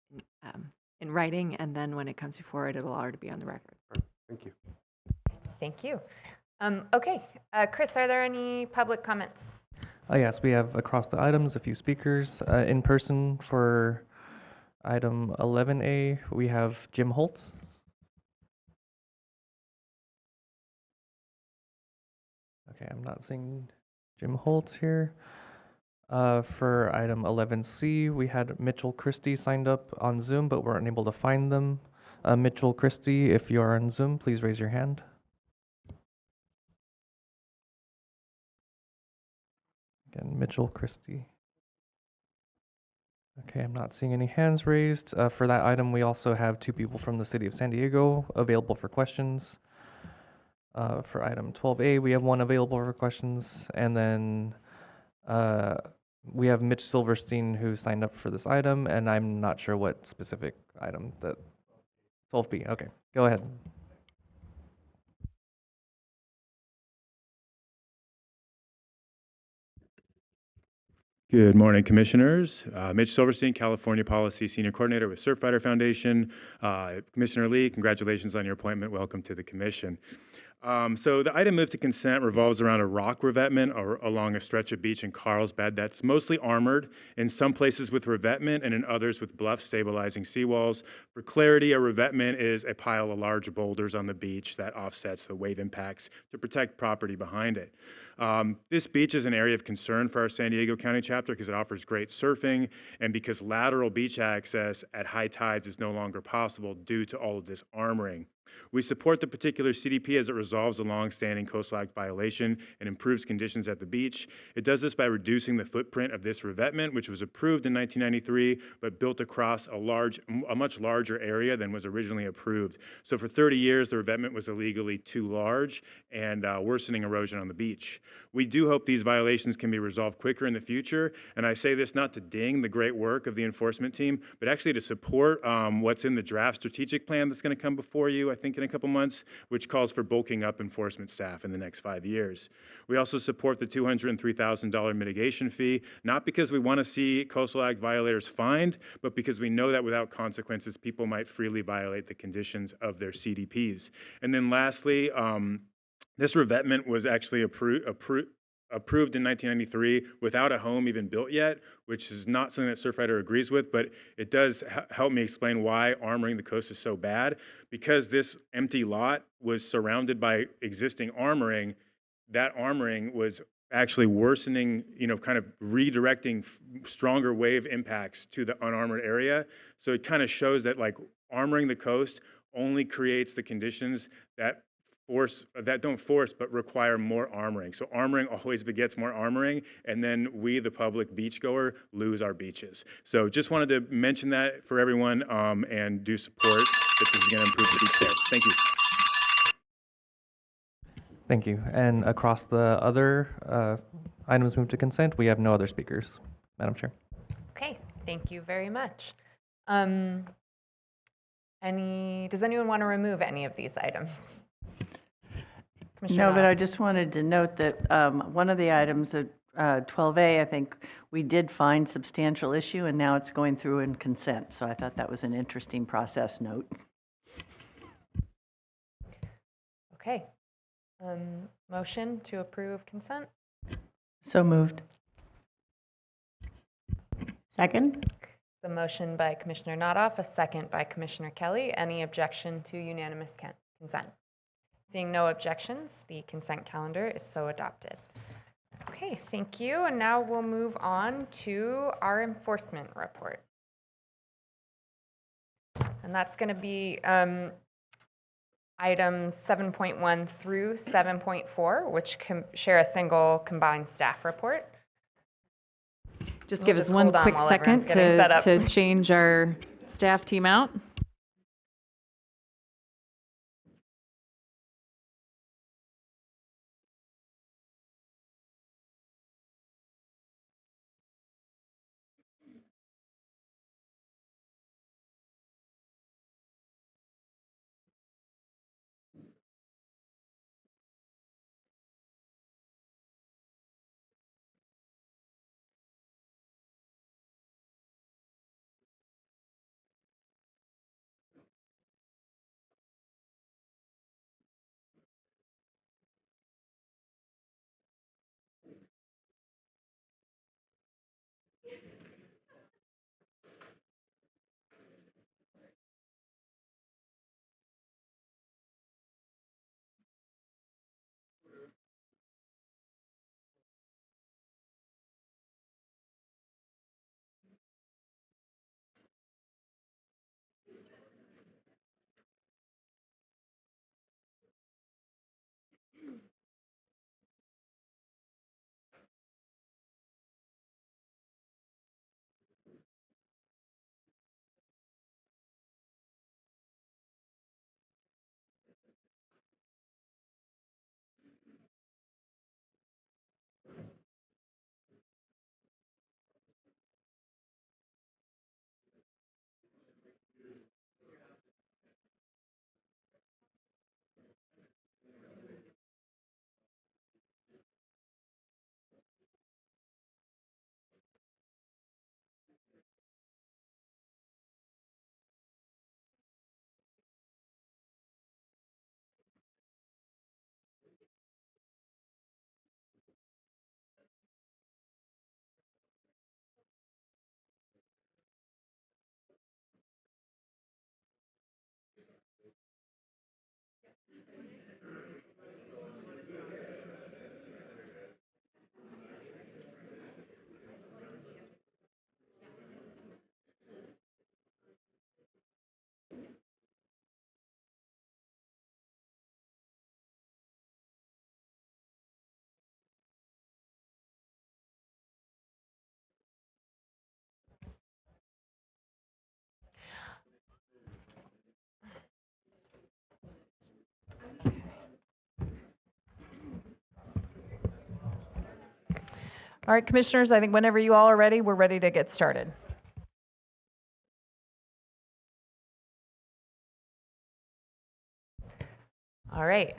in writing, and then when it comes before it, it'll already be on the record. Right, thank you. Thank you. Okay, Chris, are there any public comments? Yes, we have across the items a few speakers. In person for item 11A, we have Jim Holtz. Okay, I'm not seeing Jim Holtz here. For item 11C, we had Mitchell Christie signed up on Zoom, but we're unable to find them. Mitchell Christie, if you are on Zoom, please raise your hand. Again, Mitchell Christie. Okay, I'm not seeing any hands raised. For that item, we also have 2 people from the City of San Diego available for questions. For item 12A, we have 1 available for questions. And then we have Mitch Silverstein who signed up for this item, and I'm not sure what specific item that 12B. Okay, go ahead. Good morning, Commissioners. Mitch Silverstein, California Policy Senior Coordinator with Surfrider Foundation. Commissioner Lee, congratulations on your appointment. Welcome to the Commission. So the item moved to consent revolves around a rock revetment along a stretch of beach in Carlsbad that's mostly armored, in some places with revetment and in others with bluff stabilizing seawalls. For clarity, a revetment is a pile of large boulders on the beach that offsets the wave impacts to protect property behind it. This beach is an area of concern for our San Diego County chapter because it offers great surfing and because lateral beach access at high tides is no longer possible due to all of this armoring. We support the particular CDP as it resolves a long-standing Coastal Act violation and improves conditions at the beach. It does this by reducing the footprint of this revetment, which was approved in 1993, but built across a much larger area than was originally approved. So for 30 years, the revetment was illegally too large and worsening erosion on the beach. We do hope these violations can be resolved quicker in the future, and I say this not to ding the great work of the enforcement team, but actually to support what's in the draft strategic plan that's going to come before you, I think in a couple months, which calls for bulking up enforcement staff in the next 5 years. We also support the $203,000 mitigation fee, not because we want to see Coastal Act violators fined, but because we know that without consequences, people might freely violate the conditions of their CDPs. And then lastly, this revetment was actually approved in 1993 without a home even built yet, which is not something that Surfrider agrees with, but it does help me explain why armoring the coast is so bad. Because this empty lot was surrounded by existing armoring, that armoring was actually worsening, kind of redirecting stronger wave impacts to the unarmored area. So it kind of shows that like armoring the coast only creates the conditions that don't force but require more armoring. So armoring always begets more armoring, and then we, the public beachgoer, lose our beaches. So just wanted to mention that for everyone and do support that this is going to improve the beach there. Thank you. Thank you. And across the other items moved to consent, we have no other speakers. Madam Chair. Okay, thank you very much. Does anyone want to remove any of these items? No, but I just wanted to note that one of the items at 12A, I think we did find substantial issue, and now it's going through in consent. So I thought that was an interesting process note. Okay. Motion to approve consent? So moved. Second? The motion by Commissioner Nodoff, a second by Commissioner Kelly. Any objection to unanimous consent? Seeing no objections, the consent calendar is so adopted. Okay, thank you. And now we'll move on to our enforcement report. And that's going to be items 7.1 through 7.4, which share a single combined staff report. Just We'll give us one hold on quick while second everyone's getting set up. to change our staff team out. All right, commissioners, I think whenever you all are ready, we're ready to get started. All right,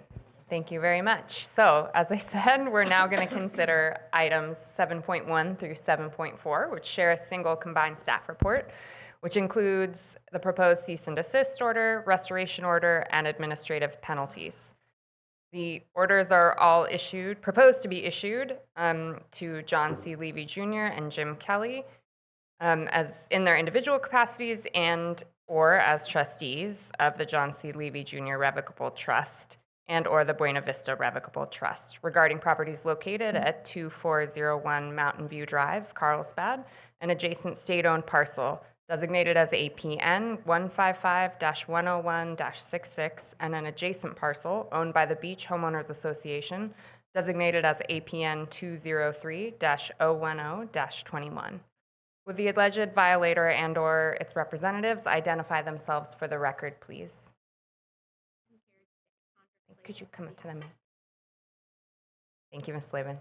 thank you very much. So as I said, we're now going to consider items 7.1 through 7.4, which share a single combined staff report, which includes the proposed cease and desist order, restoration order, and administrative penalties. The orders are all proposed to be issued to John C. Levy Jr. and Jim Kelly as in their individual capacities and or as trustees of the John C. Levy Jr. Revocable Trust and or the Buena Vista Revocable Trust regarding properties located at 2401 Mountain View Drive, Carlsbad, an adjacent state-owned parcel designated as APN 155-101-66 and an adjacent parcel owned by the Beach Homeowners Association designated as APN 203-010-21. Would the alleged violator and or its representatives identify themselves for the record, please? Could you come up to them? Thank you, Ms. Slavin.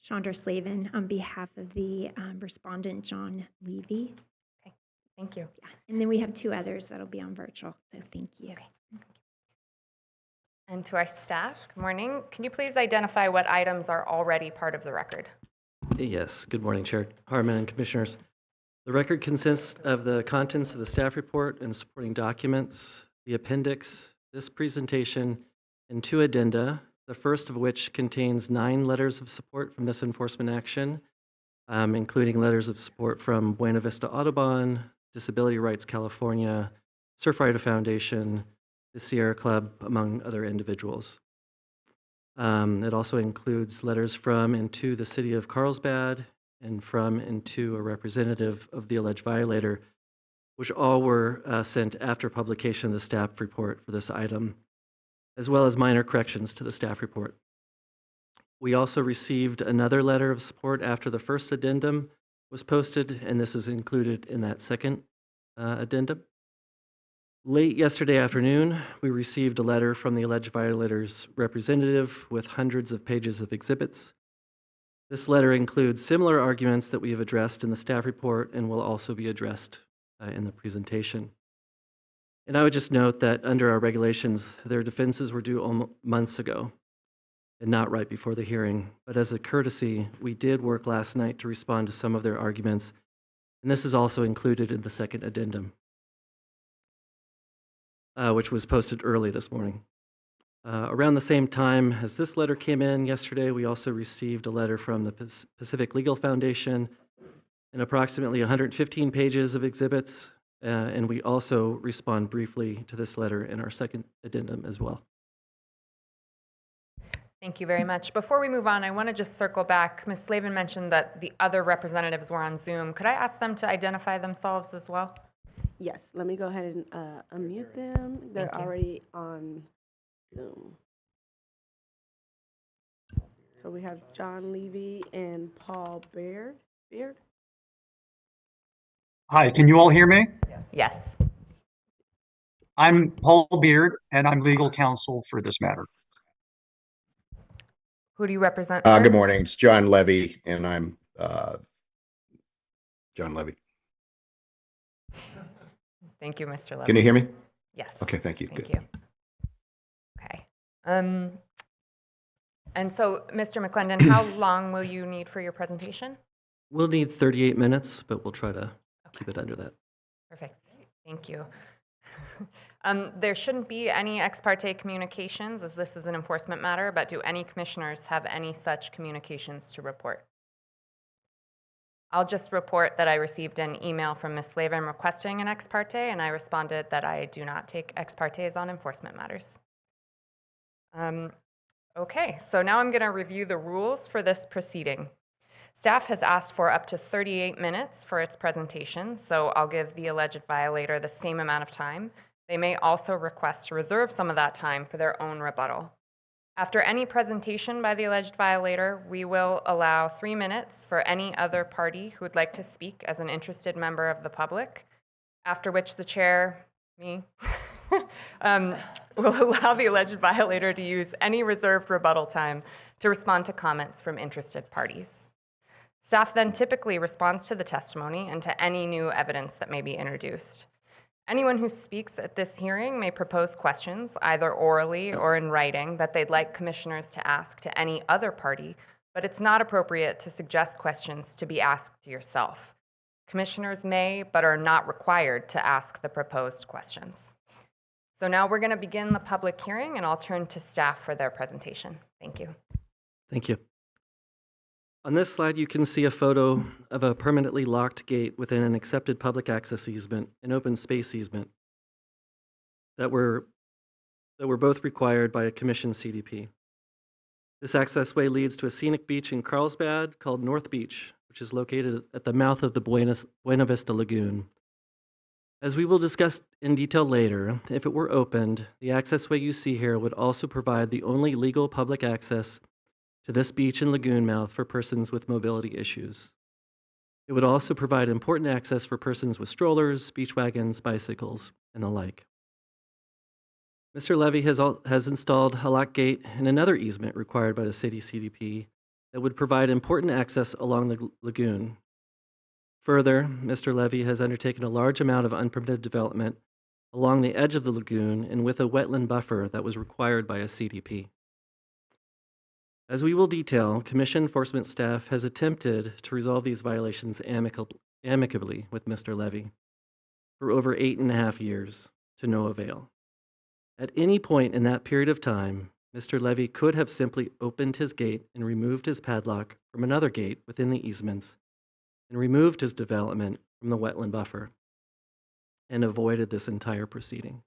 Chandra Slavin on behalf of the respondent, John Levy. Okay, thank you. Yeah. And then we have two others that'll be on virtual, so thank you. Okay. And to our staff, good morning. Can you please identify what items are already part of the record? Yes, good morning, Chair Harmon and Commissioners. The record consists of the contents of the staff report and supporting documents, the appendix, this presentation, and two addenda, the first of which contains 9 letters of support from this enforcement action, including letters of support from Buena Vista Audubon, Disability Rights California, Surfrider Foundation, the Sierra Club, among other individuals. It also includes letters from and to the city of Carlsbad and from and to a representative of the alleged violator, which all were sent after publication of the staff report for this item, as well as minor corrections to the staff report. We also received another letter of support after the first addendum was posted, and this is included in that second addendum. Late yesterday afternoon, we received a letter from the alleged violator's representative with hundreds of pages of exhibits. This letter includes similar arguments that we have addressed in the staff report and will also be addressed in the presentation. And I would just note that under our regulations, their defenses were due months ago and not right before the hearing. But as a courtesy, we did work last night to respond to some of their arguments, and this is also included in the second addendum, which was posted early this morning. Around the same time as this letter came in yesterday, we also received a letter from the Pacific Legal Foundation and approximately 115 pages of exhibits, and we also respond briefly to this letter in our second addendum as well. Thank you very much. Before we move on, I want to just circle back. Ms. Slavin mentioned that the other representatives were on Zoom. Could I ask them to identify themselves as well? Yes, let me go ahead and unmute them. They're already on Zoom. So we have John Levy and Paul Beard. Hi, can you all hear me? Yes. I'm Paul Beard, and I'm legal counsel for this matter. Who do you represent? Good morning. It's John Levy, and I'm John Levy. Thank you, Mr. Levy. Can you hear me? Yes. Okay, thank you. Thank Good. you. Okay. And so, Mr. McClendon, how long will you need for your presentation? We'll need 38 minutes, but we'll try to keep it under that. Perfect. Thank you. There shouldn't be any ex parte communications, as this is an enforcement matter, but do any commissioners have any such communications to report? I'll just report that I received an email from Ms. Slavin requesting an ex parte, and I responded that I do not take ex partes on enforcement matters. Okay, so now I'm going to review the rules for this proceeding. Staff has asked for up to 38 minutes for its presentation, so I'll give the alleged violator the same amount of time. They may also request to reserve some of that time for their own rebuttal. After any presentation by the alleged violator, we will allow 3 minutes for any other party who would like to speak as an interested member of the public, after which the chair, me, will allow the alleged violator to use any reserved rebuttal time to respond to comments from interested parties. Staff then typically responds to the testimony and to any new evidence that may be introduced. Anyone who speaks at this hearing may propose questions, either orally or in writing, that they'd like commissioners to ask to any other party, but it's not appropriate to suggest questions to be asked to yourself. Commissioners may, but are not required to ask the proposed questions. So now we're going to begin the public hearing, and I'll turn to staff for their presentation. Thank you. Thank you. On this slide, you can see a photo of a permanently locked gate within an accepted public access easement, an open space easement, that were both required by a commission CDP. This accessway leads to a scenic beach in Carlsbad called North Beach, which is located at the mouth of the Buena Vista Lagoon. As we will discuss in detail later, if it were opened, the accessway you see here would also provide the only legal public access to this beach and lagoon mouth for persons with mobility issues. It would also provide important access for persons with strollers, beach wagons, bicycles, and the like. Mr. Levy has installed a lock gate in another easement required by the city CDP that would provide important access along the lagoon. Further, Mr. Levy has undertaken a large amount of unpermitted development along the edge of the lagoon and with a wetland buffer that was required by a CDP. As we will detail, Commission enforcement staff has attempted to resolve these violations amicably with Mr. Levy for over 8.5 years, to no avail. At any point in that period of time, Mr. Levy could have simply opened his gate and removed his padlock from another gate within the easements and removed his development from the wetland buffer and avoided this entire proceeding.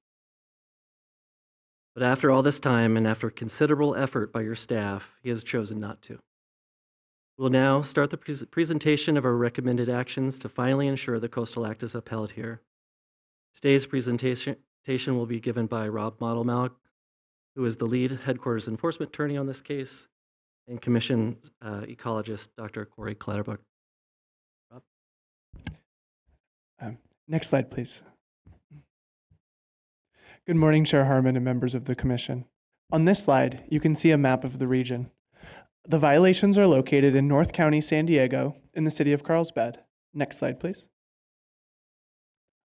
But after all this time and after considerable effort by your staff, he has chosen not to. We'll now start the presentation of our recommended actions to finally ensure the Coastal Act is upheld here. Today's presentation will be given by Rob Modelmalk, who is the lead headquarters enforcement attorney on this case, and Commission ecologist, Dr. Corey Clatterbuck. Rob? Next slide, please. Good morning, Chair Harmon and members of the Commission. On this slide, you can see a map of the region. The violations are located in North County, San Diego, in the city of Carlsbad. Next slide, please.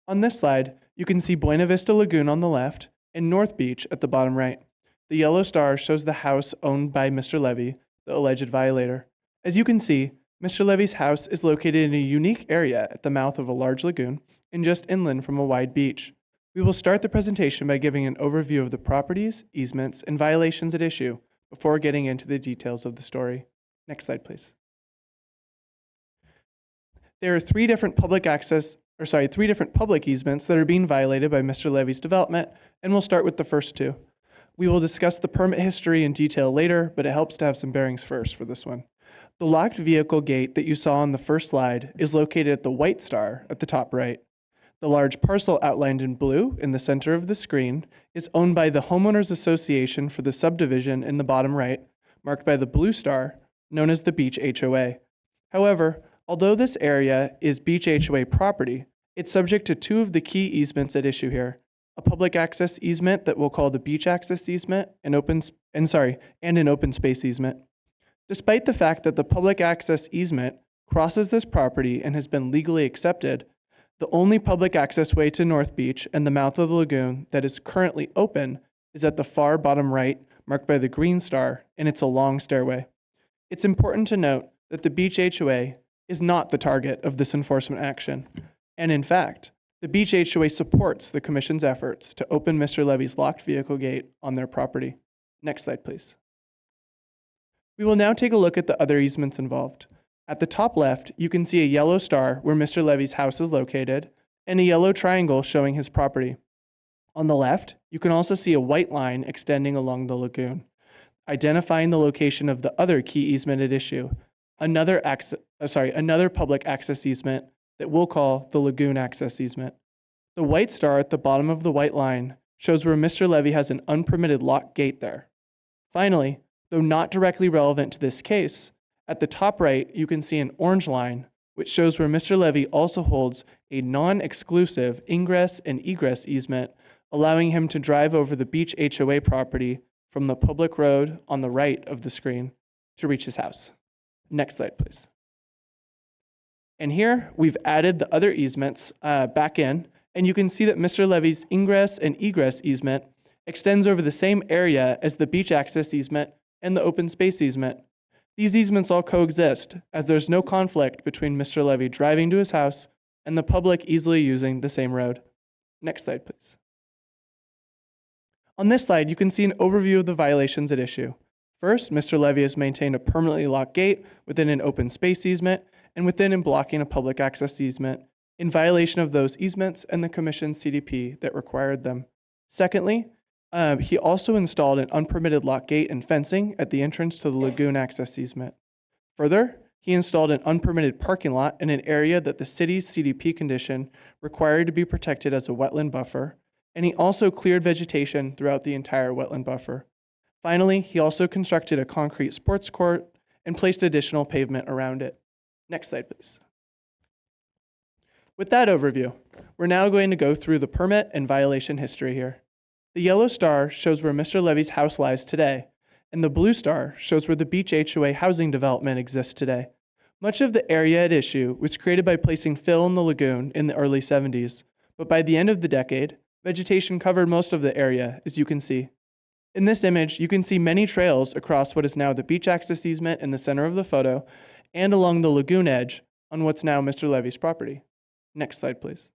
On this slide, you can see Buena Vista Lagoon on the left and North Beach at the bottom right. The yellow star shows the house owned by Mr. Levy, the alleged violator. As you can see, Mr. Levy's house is located in a unique area at the mouth of a large lagoon and just inland from a wide beach. We will start the presentation by giving an overview of the properties, easements, and violations at issue before getting into the details of the story. Next slide, please. There are three different public easements that are being violated by Mr. Levy's development, and we'll start with the first two. We will discuss the permit history in detail later, but it helps to have some bearings first for this one. The locked vehicle gate that you saw on the first slide is located at the white star at the top right. The large parcel outlined in blue in the center of the screen is owned by the Homeowners Association for the subdivision in the bottom right, marked by the blue star, known as the Beach HOA. However, although this area is Beach HOA property, it's subject to two of the key easements at issue here: a public access easement that we'll call the beach access easement and an open space easement. Despite the fact that the public access easement crosses this property and has been legally accepted, the only public access way to North Beach and the mouth of the lagoon that is currently open is at the far bottom right, marked by the green star, and it's a long stairway. It's important to note that the Beach HOA is not the target of this enforcement action, and in fact, the Beach HOA supports the Commission's efforts to open Mr. Levy's locked vehicle gate on their property. Next slide, please. We will now take a look at the other easements involved. At the top left, you can see a yellow star where Mr. Levy's house is located, and a yellow triangle showing his property. On the left, you can also see a white line extending along the lagoon, identifying the location of the other key easement at issue, another public access easement that we'll call the lagoon access easement. The white star at the bottom of the white line shows where Mr. Levy has an unpermitted locked gate there. Finally, though not directly relevant to this case, at the top right, you can see an orange line, which shows where Mr. Levy also holds a non-exclusive ingress and egress easement, allowing him to drive over the Beach HOA property from the public road on the right of the screen. to reach his house. Next slide, please. And here we've added the other easements back in, and you can see that Mr. Levy's ingress and egress easement extends over the same area as the beach access easement and the open space easement. These easements all coexist, as there's no conflict between Mr. Levy driving to his house and the public easily using the same road. Next slide, please. On this slide, you can see an overview of the violations at issue. First, Mr. Levy has maintained a permanently locked gate within an open space easement and within and blocking a public access easement in violation of those easements and the Commission's CDP that required them. Secondly, he also installed an unpermitted lock gate and fencing at the entrance to the lagoon access easement. Further, he installed an unpermitted parking lot in an area that the city's CDP condition required to be protected as a wetland buffer, and he also cleared vegetation throughout the entire wetland buffer. Finally, he also constructed a concrete sports court and placed additional pavement around it. Next slide, please. With that overview, we're now going to go through the permit and violation history here. The yellow star shows where Mr. Levy's house lies today, and the blue star shows where the Beach HOA housing development exists today. Much of the area at issue was created by placing fill in the lagoon in the early 70s, but by the end of the decade, vegetation covered most of the area, as you can see. In this image, you can see many trails across what is now the beach access easement in the center of the photo, and along the lagoon edge on what's now Mr. Levy's property. Next slide, please.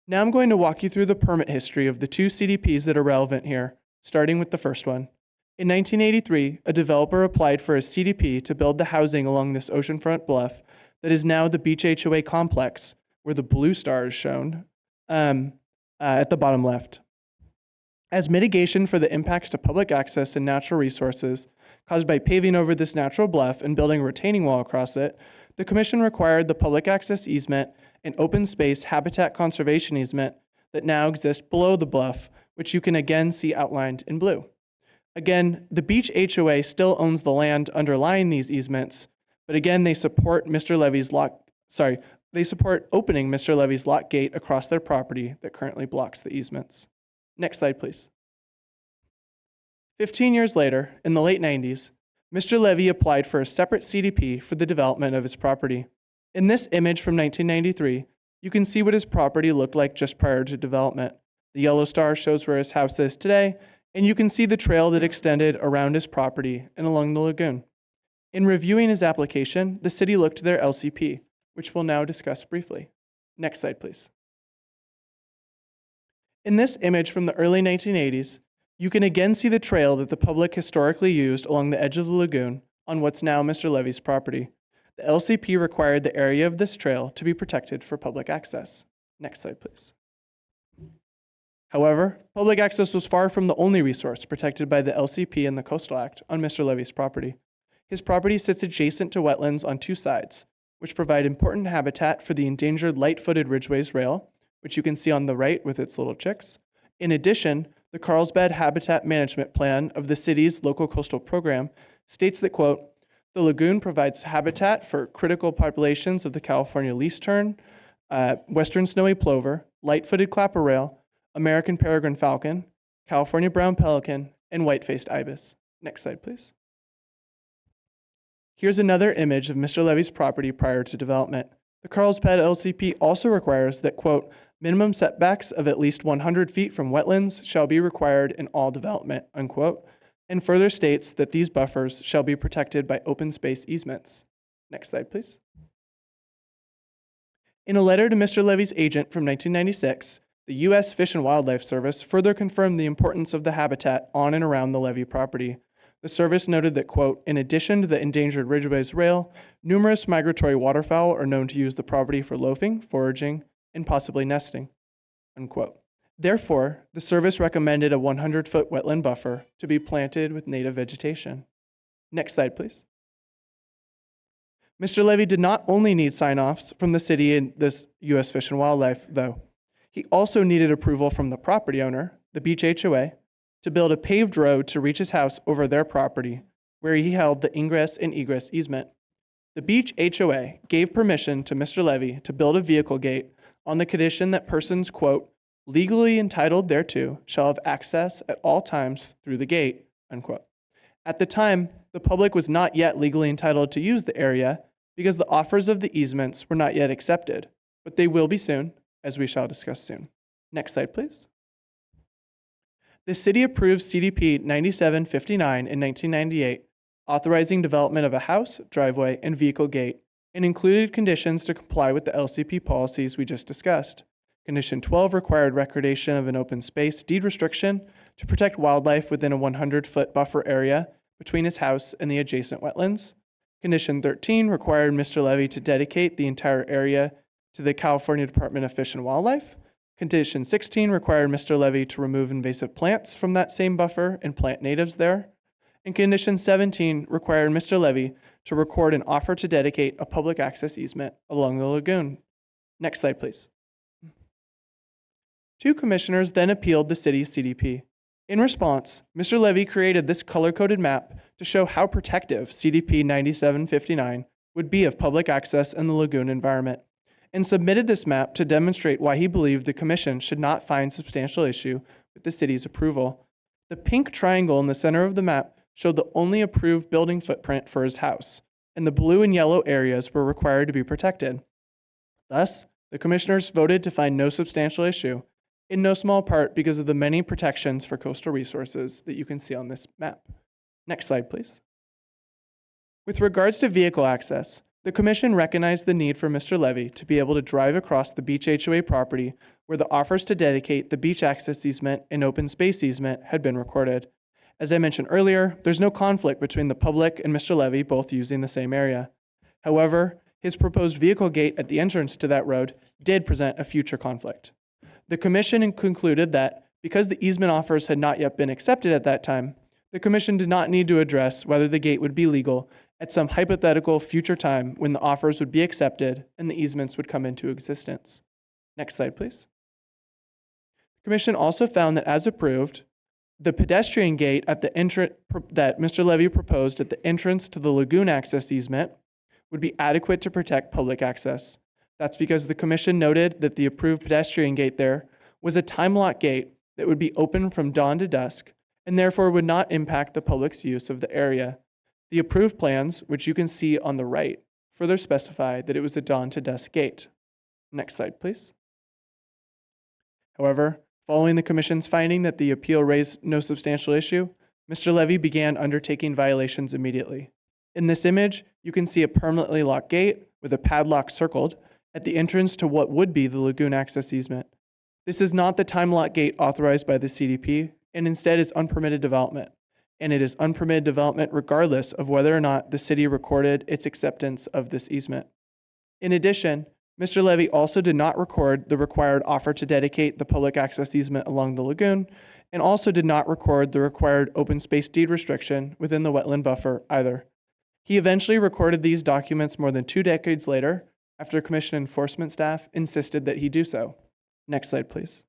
Now I'm going to walk you through the permit history of the two CDPs that are relevant here, starting with the first one. In 1983, a developer applied for a CDP to build the housing along this oceanfront bluff that is now the Beach HOA complex, where the blue star is shown at the bottom left. As mitigation for the impacts to public access and natural resources caused by paving over this natural bluff and building a retaining wall across it, the Commission required the public access easement and open space habitat conservation easement that now exist below the bluff, which you can again see outlined in blue. Again, the Beach HOA still owns the land underlying these easements, but again, they support opening Mr. Levy's lock gate across their property that currently blocks the easements. Next slide, please. 15 years later, in the late 90s, Mr. Levy applied for a separate CDP for the development of his property. In this image from 1993, you can see what his property looked like just prior to development. The yellow star shows where his house is today, and you can see the trail that extended around his property and along the lagoon. In reviewing his application, the city looked to their LCP, which we'll now discuss briefly. Next slide, please. In this image from the early 1980s, you can again see the trail that the public historically used along the edge of the lagoon on what's now Mr. Levy's property. The LCP required the area of this trail to be protected for public access. Next slide, please. However, public access was far from the only resource protected by the LCP and the Coastal Act on Mr. Levy's property. His property sits adjacent to wetlands on two sides, which provide important habitat for the endangered light-footed ridgeways rail, which you can see on the right with its little chicks. In addition, the Carlsbad Habitat Management Plan of the city's local coastal program states that, quote, the lagoon provides habitat for critical populations of the California least tern, western snowy plover, light-footed clapper rail, American peregrine falcon, California brown pelican, and white-faced ibis. Next slide, please. Here's another image of Mr. Levy's property prior to development. The Carlsbad LCP also requires that, quote, minimum setbacks of at least 100 feet from wetlands shall be required in all development, unquote, and further states that these buffers shall be protected by open space easements. Next slide, please. In a letter to Mr. Levy's agent from 1996, the U.S. Fish and Wildlife Service further confirmed the importance of the habitat on and around the Levy property. The service noted that, quote, in addition to the endangered ridgeways rail, numerous migratory waterfowl are known to use the property for loafing, foraging, and possibly nesting, unquote. Therefore, the service recommended a 100-foot wetland buffer to be planted with native vegetation. Next slide, please. Mr. Levy did not only need sign-offs from the city and this U.S. Fish and Wildlife, though. He also needed approval from the property owner, the Beach HOA, to build a paved road to reach his house over their property, where he held the ingress and egress easement. The Beach HOA gave permission to Mr. Levy to build a vehicle gate on the condition that persons, quote, legally entitled thereto shall have access at all times through the gate, unquote. At the time, the public was not yet legally entitled to use the area because the offers of the easements were not yet accepted, but they will be soon, as we shall discuss soon. Next slide, please. The city approved CDP 9759 in 1998, authorizing development of a house, driveway, and vehicle gate, and included conditions to comply with the LCP policies we just discussed. Condition 12 required recordation of an open space deed restriction to protect wildlife within a 100-foot buffer area between his house and the adjacent wetlands. Condition 13 required Mr. Levy to dedicate the entire area to the California Department of Fish and Wildlife. Condition 16 required Mr. Levy to remove invasive plants from that same buffer and plant natives there. And Condition 17 required Mr. Levy to record an offer to dedicate a public access easement along the lagoon. Next slide, please. Two commissioners then appealed the city's CDP. In response, Mr. Levy created this color-coded map to show how protective CDP 9759 would be of public access in the lagoon environment, and submitted this map to demonstrate why he believed the commission should not find substantial issue with the city's approval. The pink triangle in the center of the map showed the only approved building footprint for his house, and the blue and yellow areas were required to be protected. Thus, the commissioners voted to find no substantial issue, in no small part because of the many protections for coastal resources that you can see on this map. Next slide, please. With regards to vehicle access, the Commission recognized the need for Mr. Levy to be able to drive across the beach HOA property where the offers to dedicate the beach access easement and open space easement had been recorded. As I mentioned earlier, there's no conflict between the public and Mr. Levy both using the same area. However, his proposed vehicle gate at the entrance to that road did present a future conflict. The Commission concluded that because the easement offers had not yet been accepted at that time, the Commission did not need to address whether the gate would be legal at some hypothetical future time when the offers would be accepted and the easements would come into existence. Next slide, please. The Commission also found that as approved, the pedestrian gate at the entrance that Mr. Levy proposed at the entrance to the lagoon access easement would be adequate to protect public access. That's because the Commission noted that the approved pedestrian gate there was a time lock gate that would be open from dawn to dusk and therefore would not impact the public's use of the area. The approved plans, which you can see on the right, further specify that it was a dawn to dusk gate. Next slide, please. However, following the Commission's finding that the appeal raised no substantial issue, Mr. Levy began undertaking violations immediately. In this image, you can see a permanently locked gate with a padlock circled at the entrance to what would be the lagoon access easement. This is not the time lock gate authorized by the CDP, and instead is unpermitted development. And it is unpermitted development regardless of whether or not the city recorded its acceptance of this easement. In addition, Mr. Levy also did not record the required offer to dedicate the public access easement along the lagoon, and also did not record the required open space deed restriction within the wetland buffer either. He eventually recorded these documents more than 2 decades later, after Commission enforcement staff insisted that he do so. Next slide, please.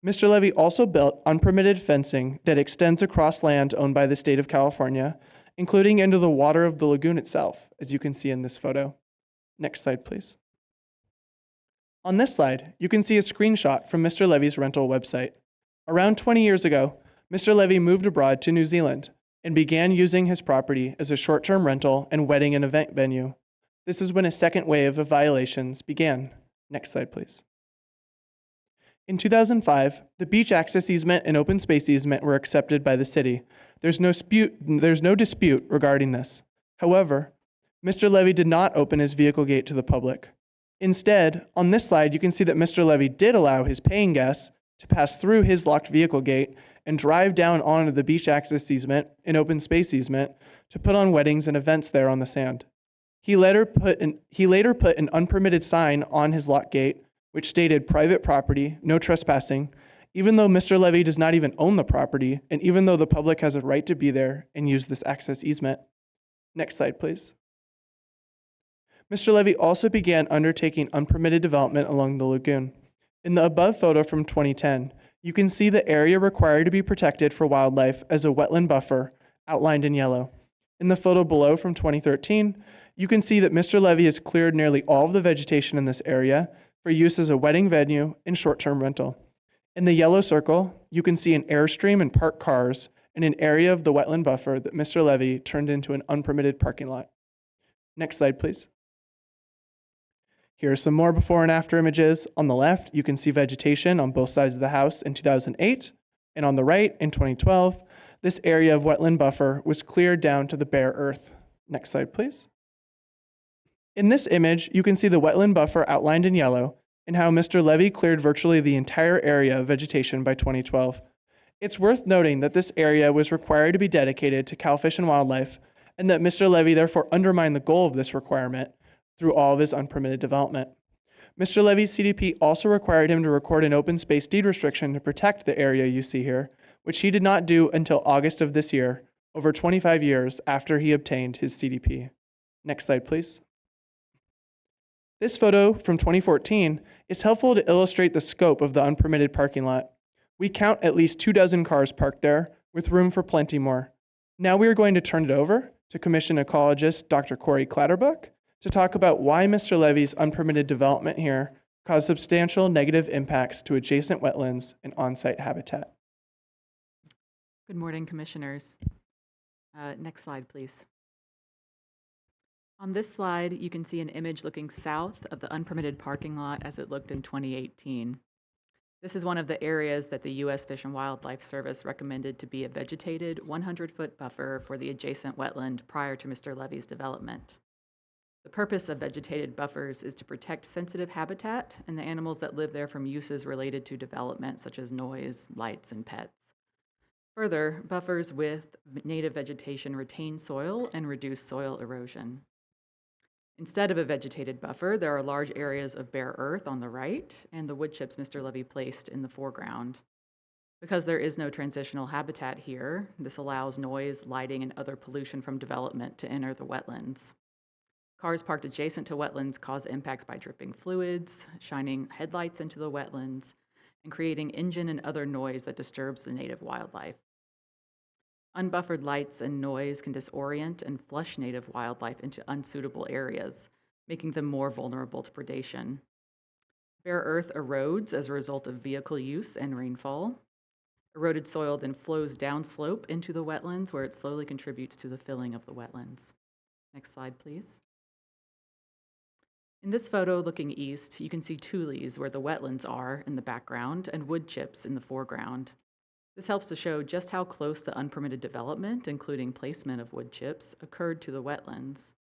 Mr. Levy also built unpermitted fencing that extends across land owned by the state of California, including into the water of the lagoon itself, as you can see in this photo. Next slide, please. On this slide, you can see a screenshot from Mr. Levy's rental website. Around 20 years ago, Mr. Levy moved abroad to New Zealand and began using his property as a short-term rental and wedding and event venue. This is when a second wave of violations began. Next slide, please. In 2005, the beach access easement and open space easement were accepted by the city. There's no dispute regarding this. However, Mr. Levy did not open his vehicle gate to the public. Instead, on this slide, you can see that Mr. Levy did allow his paying guests to pass through his locked vehicle gate and drive down onto the beach access easement and open space easement to put on weddings and events there on the sand. He later put an unpermitted sign on his lock gate, which stated private property, no trespassing, even though Mr. Levy does not even own the property, and even though the public has a right to be there and use this access easement. Next slide, please. Mr. Levy also began undertaking unpermitted development along the lagoon. In the above photo from 2010, you can see the area required to be protected for wildlife as a wetland buffer, outlined in yellow. In the photo below from 2013, you can see that Mr. Levy has cleared nearly all of the vegetation in this area for use as a wedding venue and short-term rental. In the yellow circle, you can see an airstream and parked cars in an area of the wetland buffer that Mr. Levy turned into an unpermitted parking lot. Next slide, please. Here are some more before and after images. On the left, you can see vegetation on both sides of the house in 2008, and on the right, in 2012, this area of wetland buffer was cleared down to the bare earth. Next slide, please. In this image, you can see the wetland buffer outlined in yellow and how Mr. Levy cleared virtually the entire area of vegetation by 2012. It's worth noting that this area was required to be dedicated to cowfish and wildlife, and that Mr. Levy therefore undermined the goal of this requirement through all of his unpermitted development. Mr. Levy's CDP also required him to record an open space deed restriction to protect the area you see here, which he did not do until August of this year, over 25 years after he obtained his CDP. Next slide, please. This photo from 2014 is helpful to illustrate the scope of the unpermitted parking lot. We count at least 24 cars parked there, with room for plenty more. Now we are going to turn it over to Commission Ecologist Dr. Corey Clatterbuck to talk about why Mr. Levy's unpermitted development here caused substantial negative impacts to adjacent wetlands and on-site habitat. Good morning, Commissioners. Next slide, please. On this slide, you can see an image looking south of the unpermitted parking lot as it looked in 2018. This is one of the areas that the U.S. Fish and Wildlife Service recommended to be a vegetated 100-foot buffer for the adjacent wetland prior to Mr. Levy's development. The purpose of vegetated buffers is to protect sensitive habitat and the animals that live there from uses related to development, such as noise, lights, and pets. Further, buffers with native vegetation retain soil and reduce soil erosion. Instead of a vegetated buffer, there are large areas of bare earth on the right and the wood chips Mr. Levy placed in the foreground. Because there is no transitional habitat here, this allows noise, lighting, and other pollution from development to enter the wetlands. Cars parked adjacent to wetlands cause impacts by dripping fluids, shining headlights into the wetlands, and creating engine and other noise that disturbs the native wildlife. Unbuffered lights and noise can disorient and flush native wildlife into unsuitable areas, making them more vulnerable to predation. Bare earth erodes as a result of vehicle use and rainfall. Eroded soil then flows downslope into the wetlands, where it slowly contributes to the filling of the wetlands. Next slide, please. In this photo looking east, you can see tules where the wetlands are in the background and wood chips in the foreground. This helps to show just how close the unpermitted development, including placement of wood chips, occurred to the wetlands.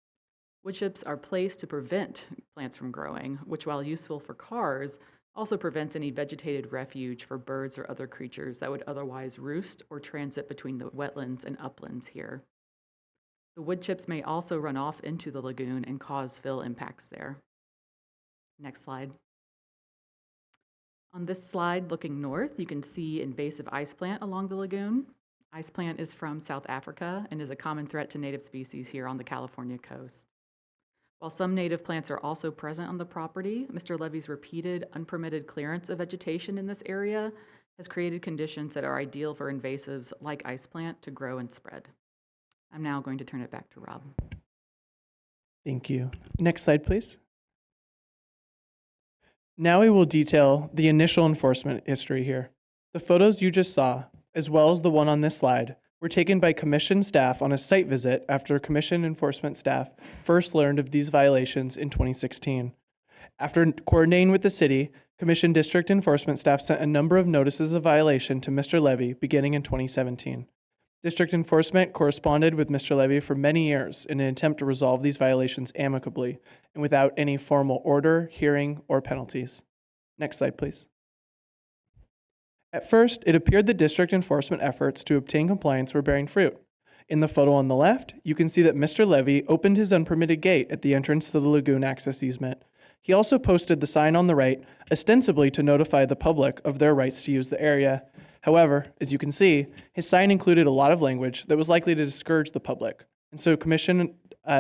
Wood chips are placed to prevent plants from growing, which, while useful for cars, also prevents any vegetated refuge for birds or other creatures that would otherwise roost or transit between the wetlands and uplands here. The wood chips may also run off into the lagoon and cause fill impacts there. Next slide. On this slide, looking north, you can see invasive ice plant along the lagoon. Ice plant is from South Africa and is a common threat to native species here on the California coast. While some native plants are also present on the property, Mr. Levy's repeated unpermitted clearance of vegetation in this area has created conditions that are ideal for invasives like ice plant to grow and spread. I'm now going to turn it back to Rob. Thank you. Next slide, please. Now we will detail the initial enforcement history here. The photos you just saw, as well as the one on this slide, were taken by Commission staff on a site visit after Commission enforcement staff first learned of these violations in 2016. After coordinating with the city, Commission district enforcement staff sent a number of notices of violation to Mr. Levy beginning in 2017. District enforcement corresponded with Mr. Levy for many years in an attempt to resolve these violations amicably and without any formal order, hearing, or penalties. Next slide, please. At first, it appeared that district enforcement efforts to obtain compliance were bearing fruit. In the photo on the left, you can see that Mr. Levy opened his unpermitted gate at the entrance to the lagoon access easement. He also posted the sign on the right, ostensibly to notify the public of their rights to use the area. However, as you can see, his sign included a lot of language that was likely to discourage the public, and so Commission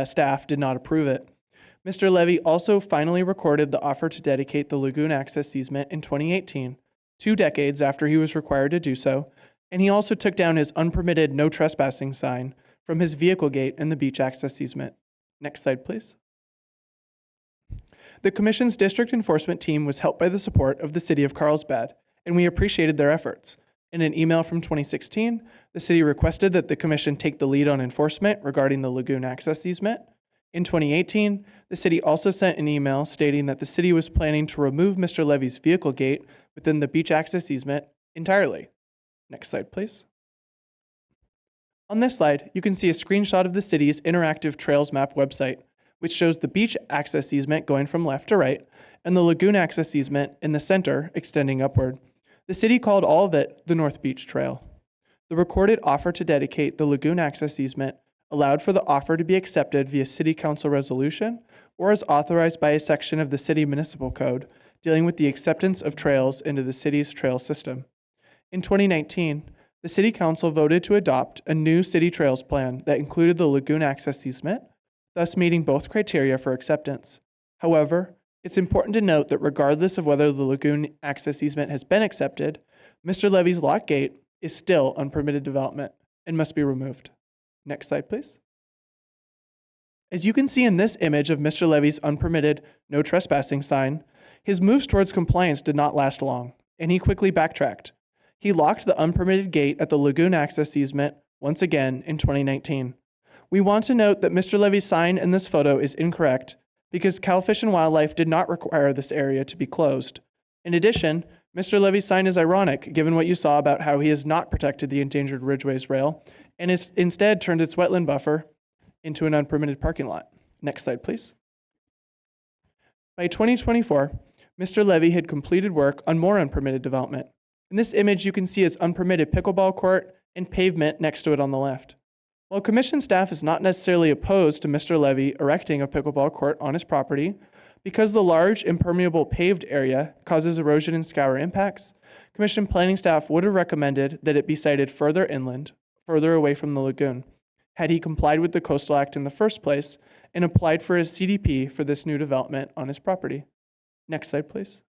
staff did not approve it. Mr. Levy also finally recorded the offer to dedicate the lagoon access easement in 2018, 2 decades after he was required to do so, and he also took down his unpermitted no trespassing sign from his vehicle gate in the beach access easement. Next slide, please. The Commission's district enforcement team was helped by the support of the City of Carlsbad, and we appreciated their efforts. In an email from 2016, the city requested that the commission take the lead on enforcement regarding the lagoon access easement. In 2018, the city also sent an email stating that the city was planning to remove Mr. Levy's vehicle gate within the beach access easement entirely. Next slide, please. On this slide, you can see a screenshot of the city's interactive Trails Map website, which shows the beach access easement going from left to right and the lagoon access easement in the center extending upward. The city called all of it the North Beach Trail. The recorded offer to dedicate the lagoon access easement allowed for the offer to be accepted via City Council resolution or as authorized by a section of the City Municipal Code dealing with the acceptance of trails into the city's trail system. In 2019, the City Council voted to adopt a new city trails plan that included the lagoon access easement, thus meeting both criteria for acceptance. However, it's important to note that regardless of whether the lagoon access easement has been accepted, Mr. Levy's lock gate is still unpermitted development and must be removed. Next slide, please. As you can see in this image of Mr. Levy's unpermitted no trespassing sign, his moves towards compliance did not last long, and he quickly backtracked. He locked the unpermitted gate at the lagoon access easement once again in 2019. We want to note that Mr. Levy's sign in this photo is incorrect because Cal Fish and Wildlife did not require this area to be closed. In addition, Mr. Levy's sign is ironic given what you saw about how he has not protected the endangered Ridgeways rail and has instead turned its wetland buffer into an unpermitted parking lot. Next slide, please. By 2024, Mr. Levy had completed work on more unpermitted development. In this image, you can see his unpermitted pickleball court and pavement next to it on the left. While commission staff is not necessarily opposed to Mr. Levy erecting a pickleball court on his property, because the large impermeable paved area causes erosion and scour impacts, commission planning staff would have recommended that it be sited further inland, further away from the lagoon, had he complied with the Coastal Act in the first place and applied for his CDP for this new development on his property. Next slide, please.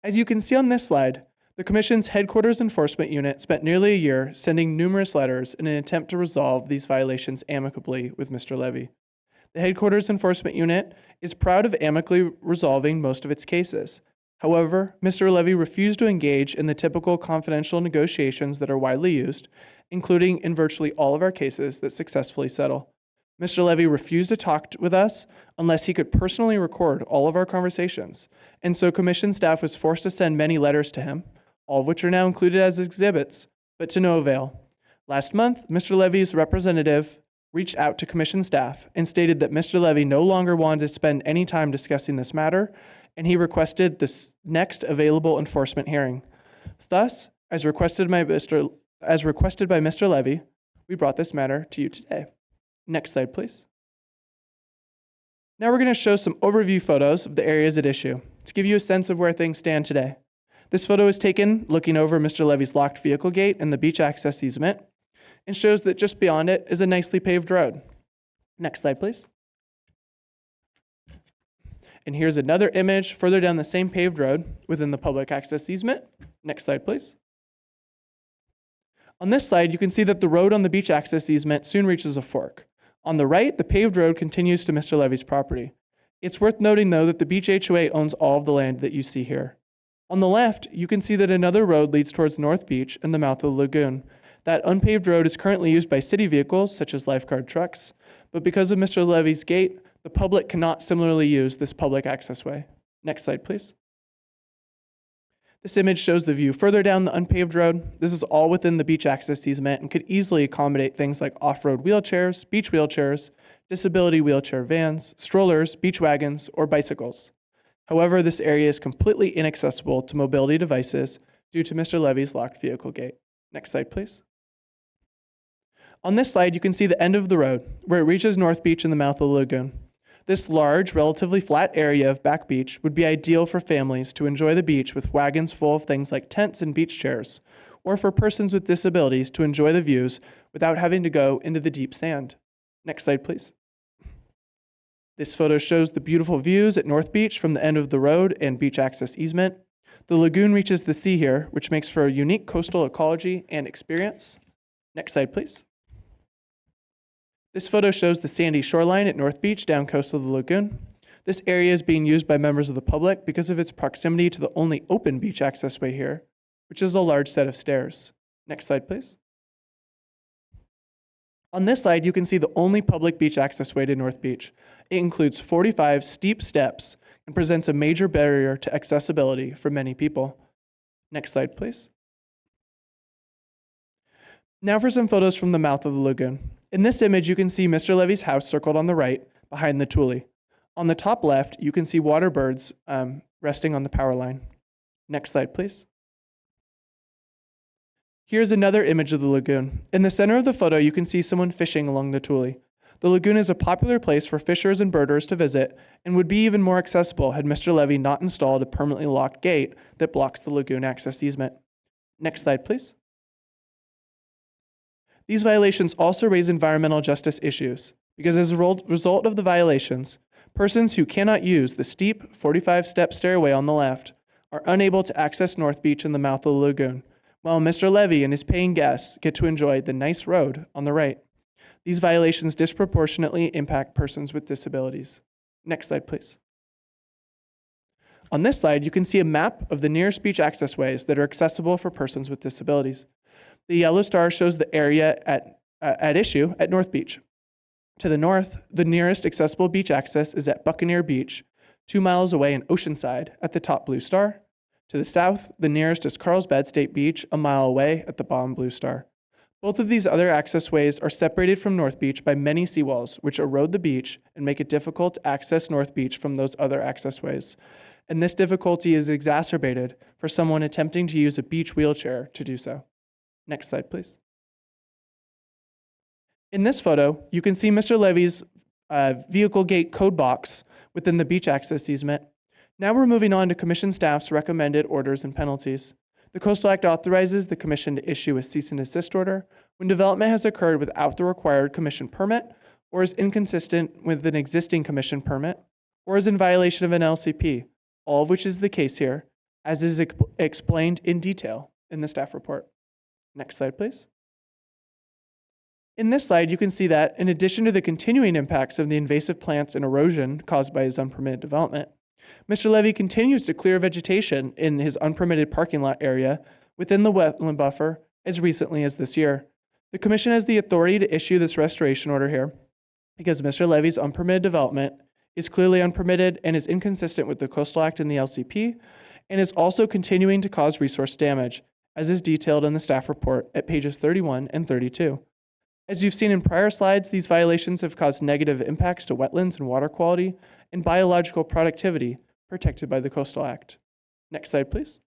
As you can see on this slide, the Commission's Headquarters Enforcement Unit spent nearly a year sending numerous letters in an attempt to resolve these violations amicably with Mr. Levy. The Headquarters Enforcement Unit is proud of amicably resolving most of its cases. However, Mr. Levy refused to engage in the typical confidential negotiations that are widely used, including in virtually all of our cases that successfully settle. Mr. Levy refused to talk with us unless he could personally record all of our conversations, and so Commission staff was forced to send many letters to him, all of which are now included as exhibits, but to no avail. Last month, Mr. Levy's representative reached out to Commission staff and stated that Mr. Levy no longer wanted to spend any time discussing this matter, and he requested this next available enforcement hearing. Thus, as requested by Mr. Levy, we brought this matter to you today. Next slide, please. Now we're going to show some overview photos of the areas at issue to give you a sense of where things stand today. This photo is taken looking over Mr. Levy's locked vehicle gate and the beach access easement and shows that just beyond it is a nicely paved road. Next slide, please. And here's another image further down the same paved road within the public access easement. Next slide, please. On this slide, you can see that the road on the beach access easement soon reaches a fork. On the right, the paved road continues to Mr. Levy's property. It's worth noting, though, that the beach HOA owns all of the land that you see here. On the left, you can see that another road leads towards North Beach and the mouth of the lagoon. That unpaved road is currently used by city vehicles, such as lifeguard trucks, but because of Mr. Levy's gate, the public cannot similarly use this public access way. Next slide, please. This image shows the view further down the unpaved road. This is all within the beach access easement and could easily accommodate things like off-road wheelchairs, beach wheelchairs, disability wheelchair vans, strollers, beach wagons, or bicycles. However, this area is completely inaccessible to mobility devices due to Mr. Levy's locked vehicle gate. Next slide, please. On this slide, you can see the end of the road, where it reaches North Beach in the mouth of the lagoon. This large, relatively flat area of back beach would be ideal for families to enjoy the beach with wagons full of things like tents and beach chairs, or for persons with disabilities to enjoy the views without having to go into the deep sand. Next slide, please. This photo shows the beautiful views at North Beach from the end of the road and beach access easement. The lagoon reaches the sea here, which makes for a unique coastal ecology and experience. Next slide, please. This photo shows the sandy shoreline at North Beach down coast of the lagoon. This area is being used by members of the public because of its proximity to the only open beach access way here, which is a large set of stairs. Next slide, please. On this slide, you can see the only public beach access way to North Beach. It includes 45 steep steps and presents a major barrier to accessibility for many people. Next slide, please. Now for some photos from the mouth of the lagoon. In this image, you can see Mr. Levy's house circled on the right behind the Thule. On the top left, you can see water birds resting on the power line. Next slide, please. Here's another image of the lagoon. In the center of the photo, you can see someone fishing along the Thule. The lagoon is a popular place for fishers and birders to visit and would be even more accessible had Mr. Levy not installed a permanently locked gate that blocks the lagoon access easement. Next slide, please. These violations also raise environmental justice issues because as a result of the violations, persons who cannot use the steep 45-step stairway on the left are unable to access North Beach in the mouth of the lagoon, while Mr. Levy and his paying guests get to enjoy the nice road on the right. These violations disproportionately impact persons with disabilities. Next slide, please. On this slide, you can see a map of the nearest beach access ways that are accessible for persons with disabilities. The yellow star shows the area at issue at North Beach. To the north, the nearest accessible beach access is at Buccaneer Beach, 2 miles away in Oceanside at the top blue star. To the south, the nearest is Carlsbad State Beach, a mile away at the bottom blue star. Both of these other access ways are separated from North Beach by many seawalls, which erode the beach and make it difficult to access North Beach from those other access ways. And this difficulty is exacerbated for someone attempting to use a beach wheelchair to do so. Next slide, please. In this photo, you can see Mr. Levy's vehicle gate code box within the beach access easement. Now we're moving on to Commission staff's recommended orders and penalties. The Coastal Act authorizes the Commission to issue a cease and desist order when development has occurred without the required Commission permit, or is inconsistent with an existing Commission permit, or is in violation of an LCP, all of which is the case here, as is explained in detail in the staff report. Next slide, please. In this slide, you can see that in addition to the continuing impacts of the invasive plants and erosion caused by his unpermitted development, Mr. Levy continues to clear vegetation in his unpermitted parking lot area within the wetland buffer as recently as this year. The Commission has the authority to issue this restoration order here because Mr. Levy's unpermitted development is clearly unpermitted and is inconsistent with the Coastal Act and the LCP, and is also continuing to cause resource damage, as is detailed in the staff report at pages 31 and 32. As you've seen in prior slides, these violations have caused negative impacts to wetlands and water quality and biological productivity protected by the Coastal Act. Next slide, please.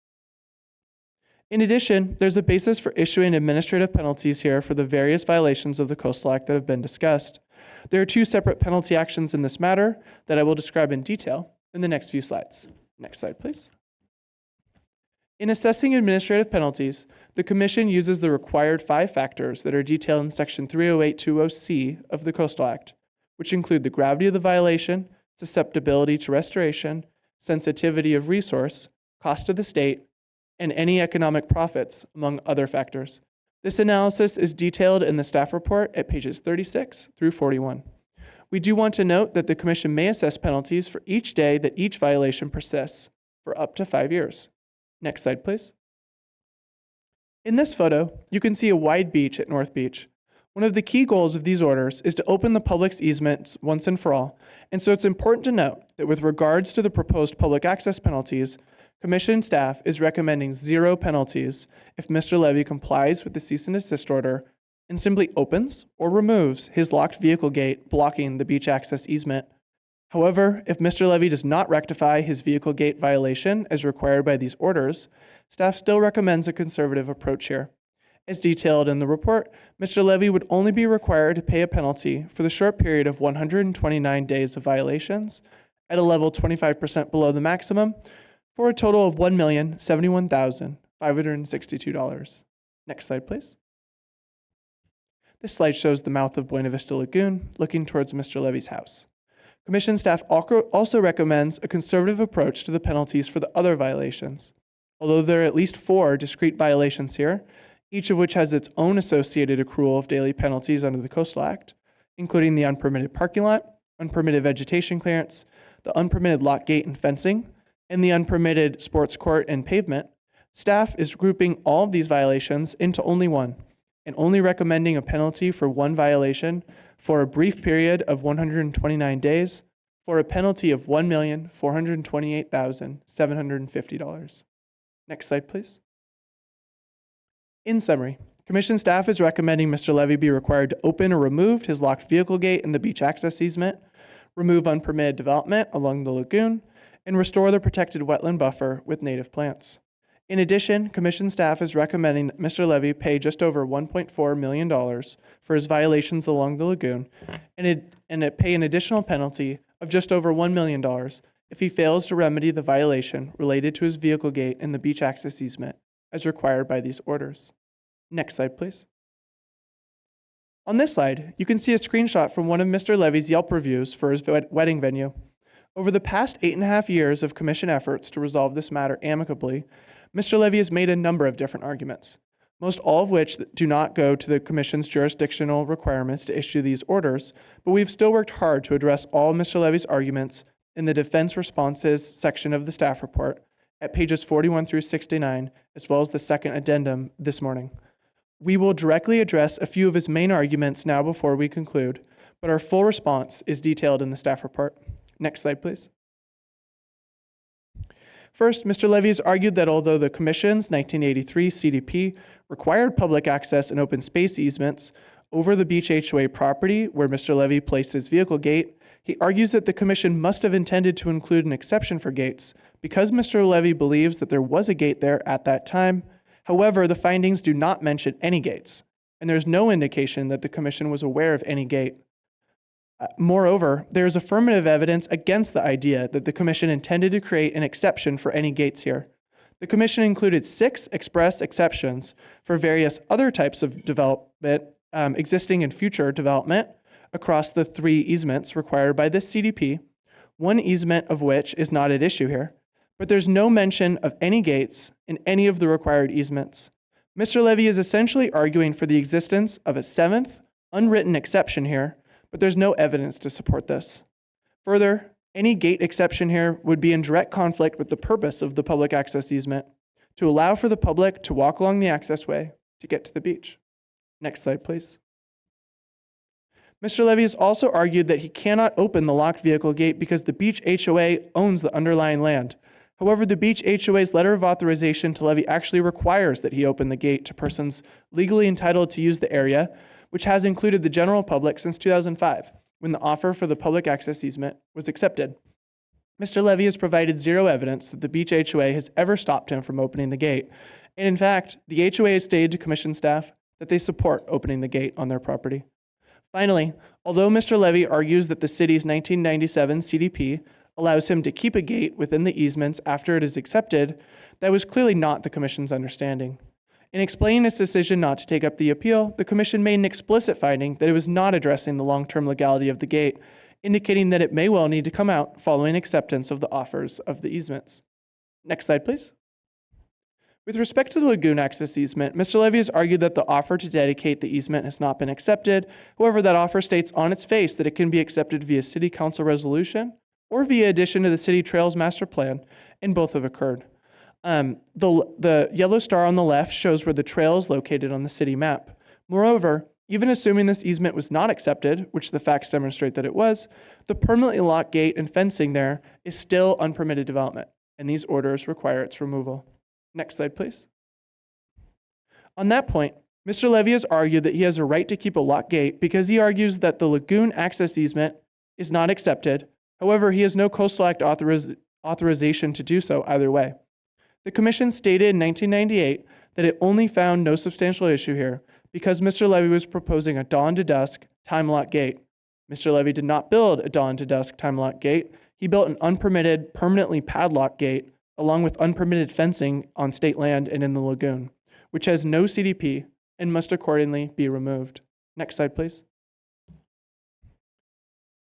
In addition, there's a basis for issuing administrative penalties here for the various violations of the Coastal Act that have been discussed. There are 2 separate penalty actions in this matter that I will describe in detail in the next few slides. Next slide, please. In assessing administrative penalties, the Commission uses the required 5 factors that are detailed in Section 30820C of the Coastal Act, which include the gravity of the violation, susceptibility to restoration, sensitivity of resource, cost to the state, and any economic profits, among other factors. This analysis is detailed in the staff report at pages 36 through 41. We do want to note that the Commission may assess penalties for each day that each violation persists for up to 5 years. Next slide, please. In this photo, you can see a wide beach at North Beach. One of the key goals of these orders is to open the public's easements once and for all, and so it's important to note that with regards to the proposed public access penalties, Commission staff is recommending 0 penalties if Mr. Levy complies with the cease and desist order and simply opens or removes his locked vehicle gate blocking the beach access easement. However, if Mr. Levy does not rectify his vehicle gate violation as required by these orders, staff still recommends a conservative approach here. As detailed in the report, Mr. Levy would only be required to pay a penalty for the short period of 129 days of violations at a level 25% below the maximum for a total of $1,071,562. Next slide, please. This slide shows the mouth of Buena Vista Lagoon looking towards Mr. Levy's house. Commission staff also recommends a conservative approach to the penalties for the other violations. Although there are at least 4 discrete violations here, each of which has its own associated accrual of daily penalties under the Coastal Act, including the unpermitted parking lot, unpermitted vegetation clearance, the unpermitted lock gate and fencing, and the unpermitted sports court and pavement, Staff is grouping all of these violations into only one and only recommending a penalty for one violation for a brief period of 129 days for a penalty of $1,428,750. Next slide, please. In summary, Commission staff is recommending Mr. Levy be required to open or remove his locked vehicle gate in the beach access easement, remove unpermitted development along the lagoon, and restore the protected wetland buffer with native plants. In addition, Commission staff is recommending that Mr. Levy pay just over $1.4 million for his violations along the lagoon and pay an additional penalty of just over $1 million if he fails to remedy the violation related to his vehicle gate in the beach access easement as required by these orders. Next slide, please. On this slide, you can see a screenshot from one of Mr. Levy's Yelp reviews for his wedding venue. Over the past 8.5 years of Commission efforts to resolve this matter amicably, Mr. Levy has made a number of different arguments, most all of which do not go to the Commission's jurisdictional requirements to issue these orders, but we've still worked hard to address all Mr. Levy's arguments in the defense responses section of the staff report at pages 41 through 69, as well as the second addendum this morning. We will directly address a few of his main arguments now before we conclude, but our full response is detailed in the staff report. Next slide, please. First, Mr. Levy has argued that although the Commission's 1983 CDP required public access and open space easements over the beach HOA property where Mr. Levy placed his vehicle gate, he argues that the Commission must have intended to include an exception for gates because Mr. Levy believes that there was a gate there at that time. However, the findings do not mention any gates, and there's no indication that the Commission was aware of any gate. Moreover, there is affirmative evidence against the idea that the Commission intended to create an exception for any gates here. The Commission included 6 express exceptions for various other types of development, existing and future development, across the 3 easements required by this CDP, one easement of which is not at issue here, but there's no mention of any gates in any of the required easements. Mr. Levy is essentially arguing for the existence of a 7th, unwritten exception here, but there's no evidence to support this. Further, any gate exception here would be in direct conflict with the purpose of the public access easement, to allow for the public to walk along the accessway to get to the beach. Next slide, please. Mr. Levy has also argued that he cannot open the locked vehicle gate because the beach HOA owns the underlying land. However, the beach HOA's letter of authorization to levy actually requires that he open the gate to persons legally entitled to use the area, which has included the general public since 2005, when the offer for the public access easement was accepted. Mr. Levy has provided zero evidence that the beach HOA has ever stopped him from opening the gate. And in fact, the HOA has stated to Commission staff that they support opening the gate on their property. Finally, although Mr. Levy argues that the city's 1997 CDP allows him to keep a gate within the easements after it is accepted, that was clearly not the Commission's understanding. In explaining its decision not to take up the appeal, the Commission made an explicit finding that it was not addressing the long-term legality of the gate, indicating that it may well need to come out following acceptance of the offers of the easements. Next slide, please. With respect to the lagoon access easement, Mr. Levy has argued that the offer to dedicate the easement has not been accepted. However, that offer states on its face that it can be accepted via City Council resolution or via addition to the City Trails Master Plan, and both have occurred. The yellow star on the left shows where the trail is located on the city map. Moreover, even assuming this easement was not accepted, which the facts demonstrate that it was, the permanently locked gate and fencing there is still unpermitted development, and these orders require its removal. Next slide, please. On that point, Mr. Levy has argued that he has a right to keep a locked gate because he argues that the lagoon access easement is not accepted. However, he has no Coastal Act authorization to do so either way. The Commission stated in 1998 that it only found no substantial issue here because Mr. Levy was proposing a dawn to dusk time lock gate. Mr. Levy did not build a dawn to dusk time lock gate. He built an unpermitted, permanently padlocked gate along with unpermitted fencing on state land and in the lagoon, which has no CDP and must accordingly be removed. Next slide, please.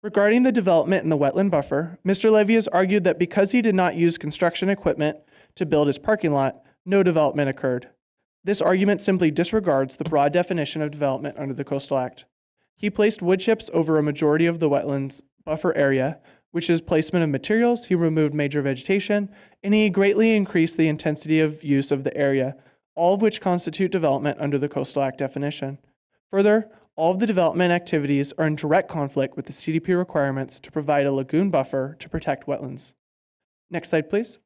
Regarding the development in the wetland buffer, Mr. Levy has argued that because he did not use construction equipment to build his parking lot, no development occurred. This argument simply disregards the broad definition of development under the Coastal Act. He placed wood chips over a majority of the wetlands buffer area, which is placement of materials. He removed major vegetation, and he greatly increased the intensity of use of the area, all of which constitute development under the Coastal Act definition. Further, all of the development activities are in direct conflict with the CDP requirements to provide a lagoon buffer to protect wetlands. Next slide, please.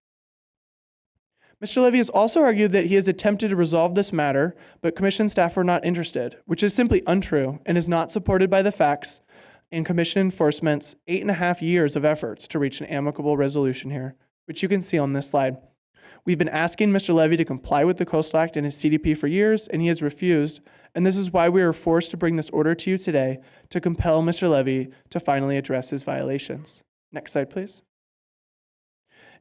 Mr. Levy has also argued that he has attempted to resolve this matter, but Commission staff were not interested, which is simply untrue and is not supported by the facts in Commission enforcement's 8.5 years of efforts to reach an amicable resolution here, which you can see on this slide. We've been asking Mr. Levy to comply with the Coastal Act and his CDP for years, and he has refused, and this is why we are forced to bring this order to you today to compel Mr. Levy to finally address his violations. Next slide, please.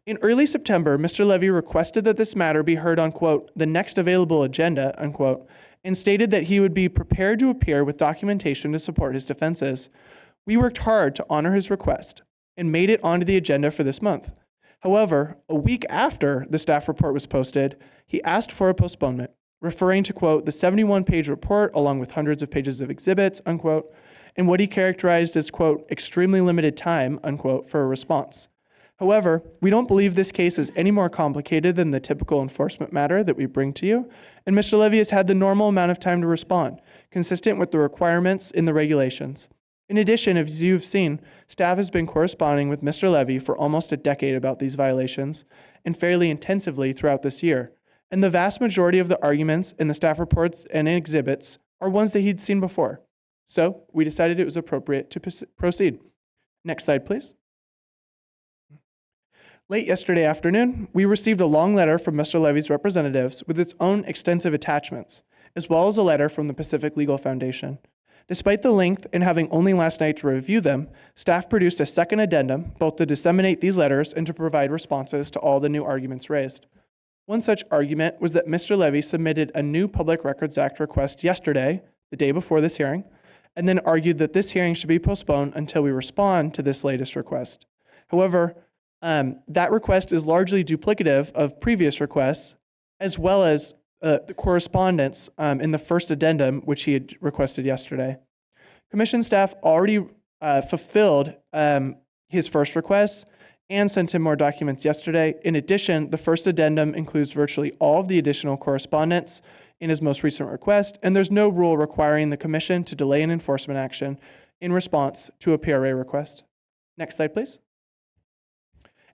In early September, Mr. Levy requested that this matter be heard on, quote, the next available agenda, unquote, and stated that he would be prepared to appear with documentation to support his defenses. We worked hard to honor his request and made it onto the agenda for this month. However, a week after the staff report was posted, he asked for a postponement, referring to, quote, the 71-page report along with hundreds of pages of exhibits, unquote, and what he characterized as, quote, extremely limited time, unquote, for a response. However, we don't believe this case is any more complicated than the typical enforcement matter that we bring to you, and Mr. Levy has had the normal amount of time to respond, consistent with the requirements in the regulations. In addition, as you've seen, staff has been corresponding with Mr. Levy for almost a decade about these violations, and fairly intensively throughout this year, and the vast majority of the arguments in the staff reports and in exhibits are ones that he'd seen before. So we decided it was appropriate to proceed. Next slide, please. Late yesterday afternoon, we received a long letter from Mr. Levy's representatives with its own extensive attachments, as well as a letter from the Pacific Legal Foundation. Despite the length and having only last night to review them, staff produced a second addendum, both to disseminate these letters and to provide responses to all the new arguments raised. One such argument was that Mr. Levy submitted a new Public Records Act request yesterday, the day before this hearing, and then argued that this hearing should be postponed until we respond to this latest request. However, that request is largely duplicative of previous requests, as well as the correspondence in the first addendum, which he had requested yesterday. Commission staff already fulfilled his first request and sent him more documents yesterday. In addition, the first addendum includes virtually all of the additional correspondence in his most recent request, and there's no rule requiring the Commission to delay an enforcement action in response to a PRA request. Next slide, please.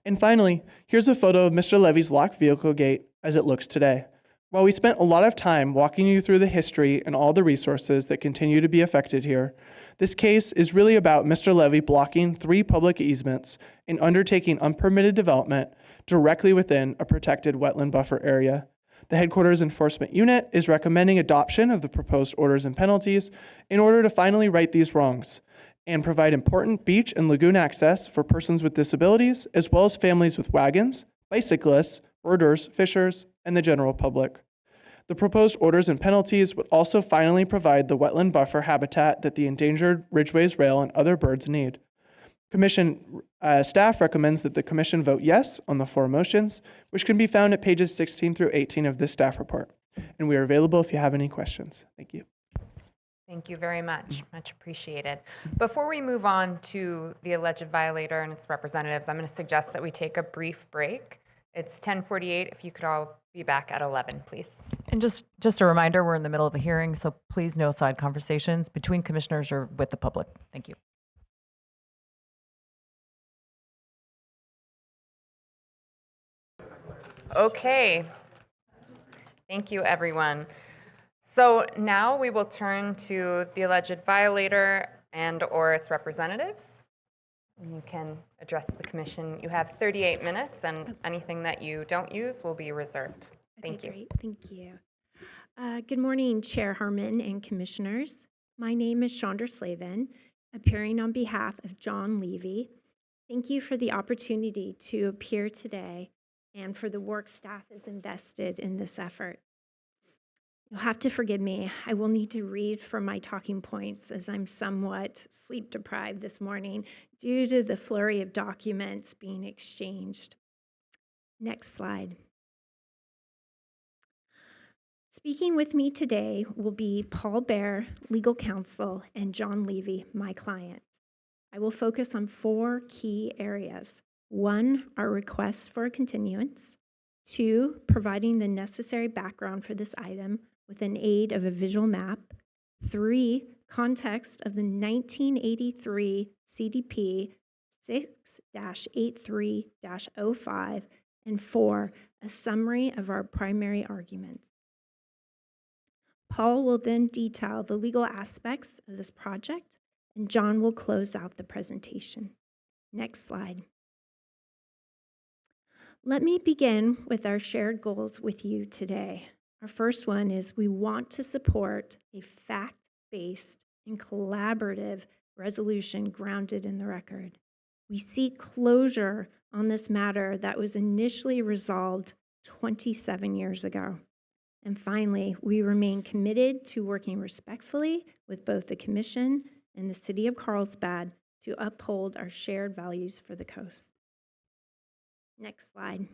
And finally, here's a photo of Mr. Levy's locked vehicle gate as it looks today. While we spent a lot of time walking you through the history and all the resources that continue to be affected here, this case is really about Mr. Levy blocking 3 public easements and undertaking unpermitted development directly within a protected wetland buffer area. The Headquarters Enforcement Unit is recommending adoption of the proposed orders and penalties in order to finally right these wrongs and provide important beach and lagoon access for persons with disabilities, as well as families with wagons, bicyclists, birders, fishers, and the general public. The proposed orders and penalties would also finally provide the wetland buffer habitat that the endangered ridgeways rail and other birds need. Commission staff recommends that the Commission vote yes on the 4 motions, which can be found at pages 16 through 18 of this staff report. And we are available if you have any questions. Thank you. Thank you very much. Much appreciated. Before we move on to the alleged violator and its representatives, I'm going to suggest that we take a brief break. It's 10:48. If you could all be back at 11, please. And just a reminder, we're in the middle of a hearing, so please no side conversations between commissioners or with the public. Thank you. Okay. Thank you, everyone. So now we will turn to the alleged violator and or its representatives. You can address the commission. You have 38 minutes, and anything that you don't use will be reserved. Thank you. Great. Thank you. Good morning, Chair Harmon and commissioners. My name is Chandra Slavin, appearing on behalf of John Levy. Thank you for the opportunity to appear today and for the work staff has invested in this effort. You'll have to forgive me. I will need to read from my talking points as I'm somewhat sleep deprived this morning due to the flurry of documents being exchanged. Next slide. Speaking with me today will be Paul Baer, legal counsel, and John Levy, my client. I will focus on 4 key areas. 1, our requests for a continuance. 2, providing the necessary background for this item with an aid of a visual map. 3, context of the 1983 CDP 6-83-05. And 4, a summary of our primary arguments. Paul will then detail the legal aspects of this project, and John will close out the presentation. Next slide. Let me begin with our shared goals with you today. Our first one is we want to support a fact-based and collaborative resolution grounded in the record. We seek closure on this matter that was initially resolved 27 years ago. And finally, we remain committed to working respectfully with both the Commission and the City of Carlsbad to uphold our shared values for the coast. Next slide.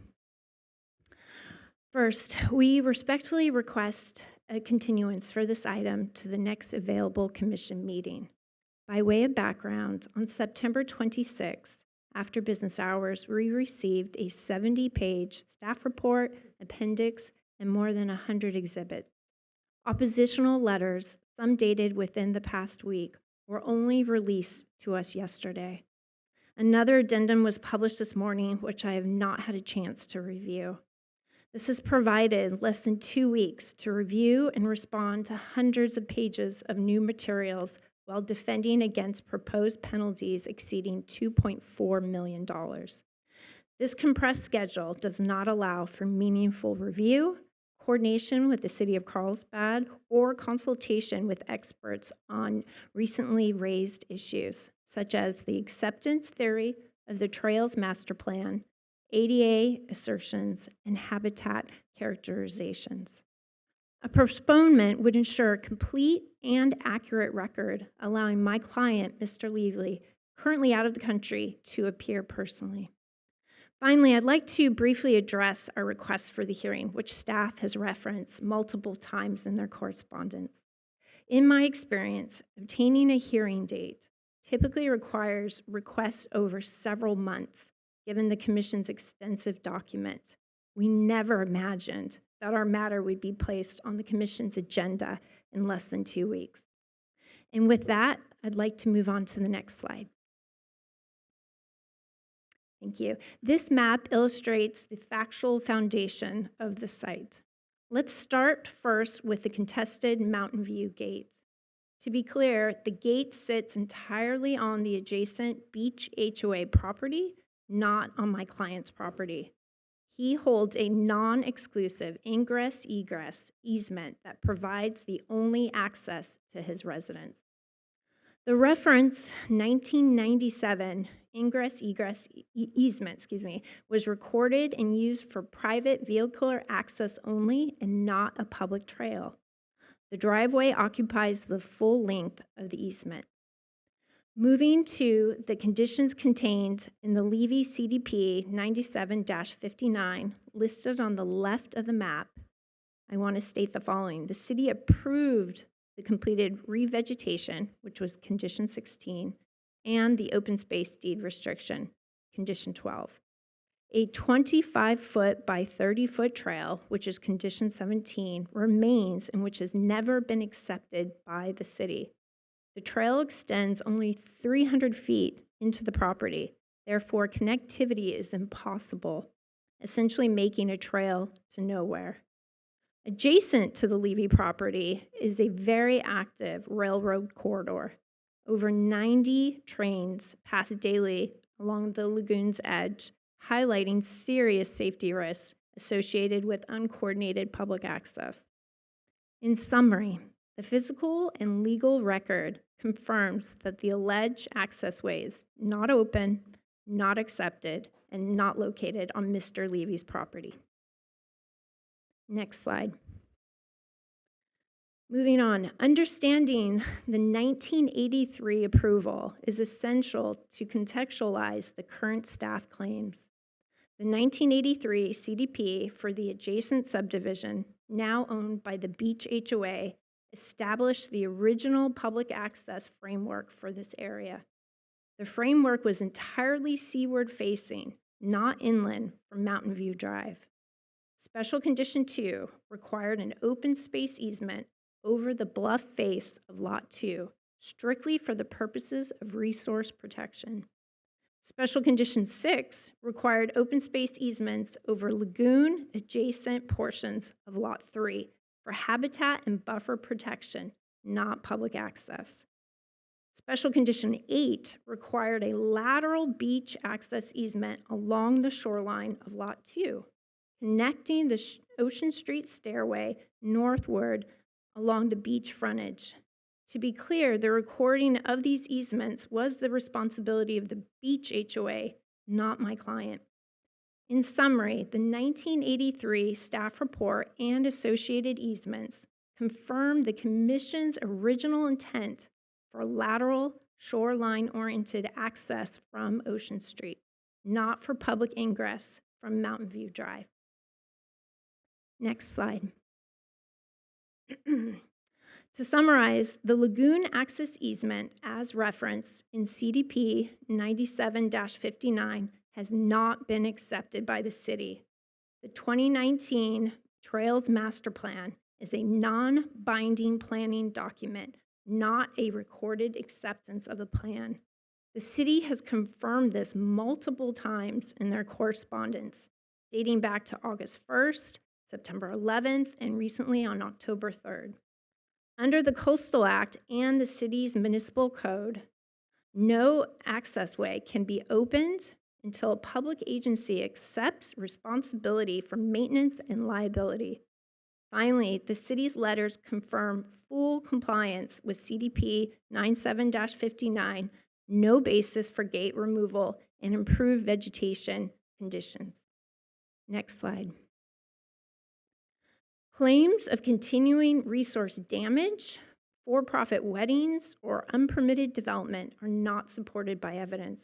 First, we respectfully request a continuance for this item to the next available Commission meeting. By way of background, on September 26th, after business hours, we received a 70-page staff report, appendix, and more than 100 exhibits. Oppositional letters, some dated within the past week, were only released to us yesterday. Another addendum was published this morning, which I have not had a chance to review. This has provided less than 2 weeks to review and respond to hundreds of pages of new materials while defending against proposed penalties exceeding $2.4 million. This compressed schedule does not allow for meaningful review, coordination with the City of Carlsbad, or consultation with experts on recently raised issues, such as the acceptance theory of the Trails Master Plan, ADA assertions, and habitat characterizations. A postponement would ensure a complete and accurate record, allowing my client, Mr. Levy, currently out of the country, to appear personally. Finally, I'd like to briefly address our request for the hearing, which staff has referenced multiple times in their correspondence. In my experience, obtaining a hearing date typically requires requests over several months, given the Commission's extensive document. We never imagined that our matter would be placed on the Commission's agenda in less than 2 weeks. And with that, I'd like to move on to the next slide. Thank you. This map illustrates the factual foundation of the site. Let's start first with the contested Mountain View Gate. To be clear, the gate sits entirely on the adjacent Beach HOA property, not on my client's property. He holds a non-exclusive ingress-egress easement that provides the only access to his residence. The reference 1997 ingress-egress easement, was recorded and used for private vehicular access only and not a public trail. The driveway occupies the full length of the easement. Moving to the conditions contained in the Levy CDP 97-59 listed on the left of the map, I want to state the following. The city approved the completed revegetation, which was condition 16, and the open space deed restriction, condition 12. A 25-foot by 30-foot trail, which is condition 17, remains and which has never been accepted by the city. The trail extends only 300 feet into the property. Therefore, connectivity is impossible, essentially making a trail to nowhere. Adjacent to the Levy property is a very active railroad corridor. Over 90 trains pass daily along the lagoon's edge, highlighting serious safety risks associated with uncoordinated public access. In summary, the physical and legal record confirms that the alleged accessway is not open, not accepted, and not located on Mr. Levy's property. Next slide. Moving on, understanding the 1983 approval is essential to contextualize the current staff claims. The 1983 CDP for the adjacent subdivision, now owned by the Beach HOA, established the original public access framework for this area. The framework was entirely seaward facing, not inland from Mountain View Drive. Special Condition 2 required an open space easement over the bluff face of Lot 2, strictly for the purposes of resource protection. Special Condition 6 required open space easements over lagoon adjacent portions of Lot 3 for habitat and buffer protection, not public access. Special Condition 8 required a lateral beach access easement along the shoreline of Lot 2, connecting the Ocean Street stairway northward along the beach frontage. To be clear, the recording of these easements was the responsibility of the beach HOA, not my client. In summary, the 1983 staff report and associated easements confirm the Commission's original intent for lateral, shoreline-oriented access from Ocean Street, not for public ingress from Mountain View Drive. Next slide. To summarize, the lagoon access easement, as referenced in CDP 97-59, has not been accepted by the city. The 2019 Trails Master Plan is a non-binding planning document, not a recorded acceptance of the plan. The city has confirmed this multiple times in their correspondence, dating back to August 1st, September 11th, and recently on October 3rd. Under the Coastal Act and the city's municipal code, no access way can be opened until a public agency accepts responsibility for maintenance and liability. Finally, the city's letters confirm full compliance with CDP 97-59, no basis for gate removal, and improved vegetation conditions. Next slide. Claims of continuing resource damage, for-profit weddings, or unpermitted development are not supported by evidence.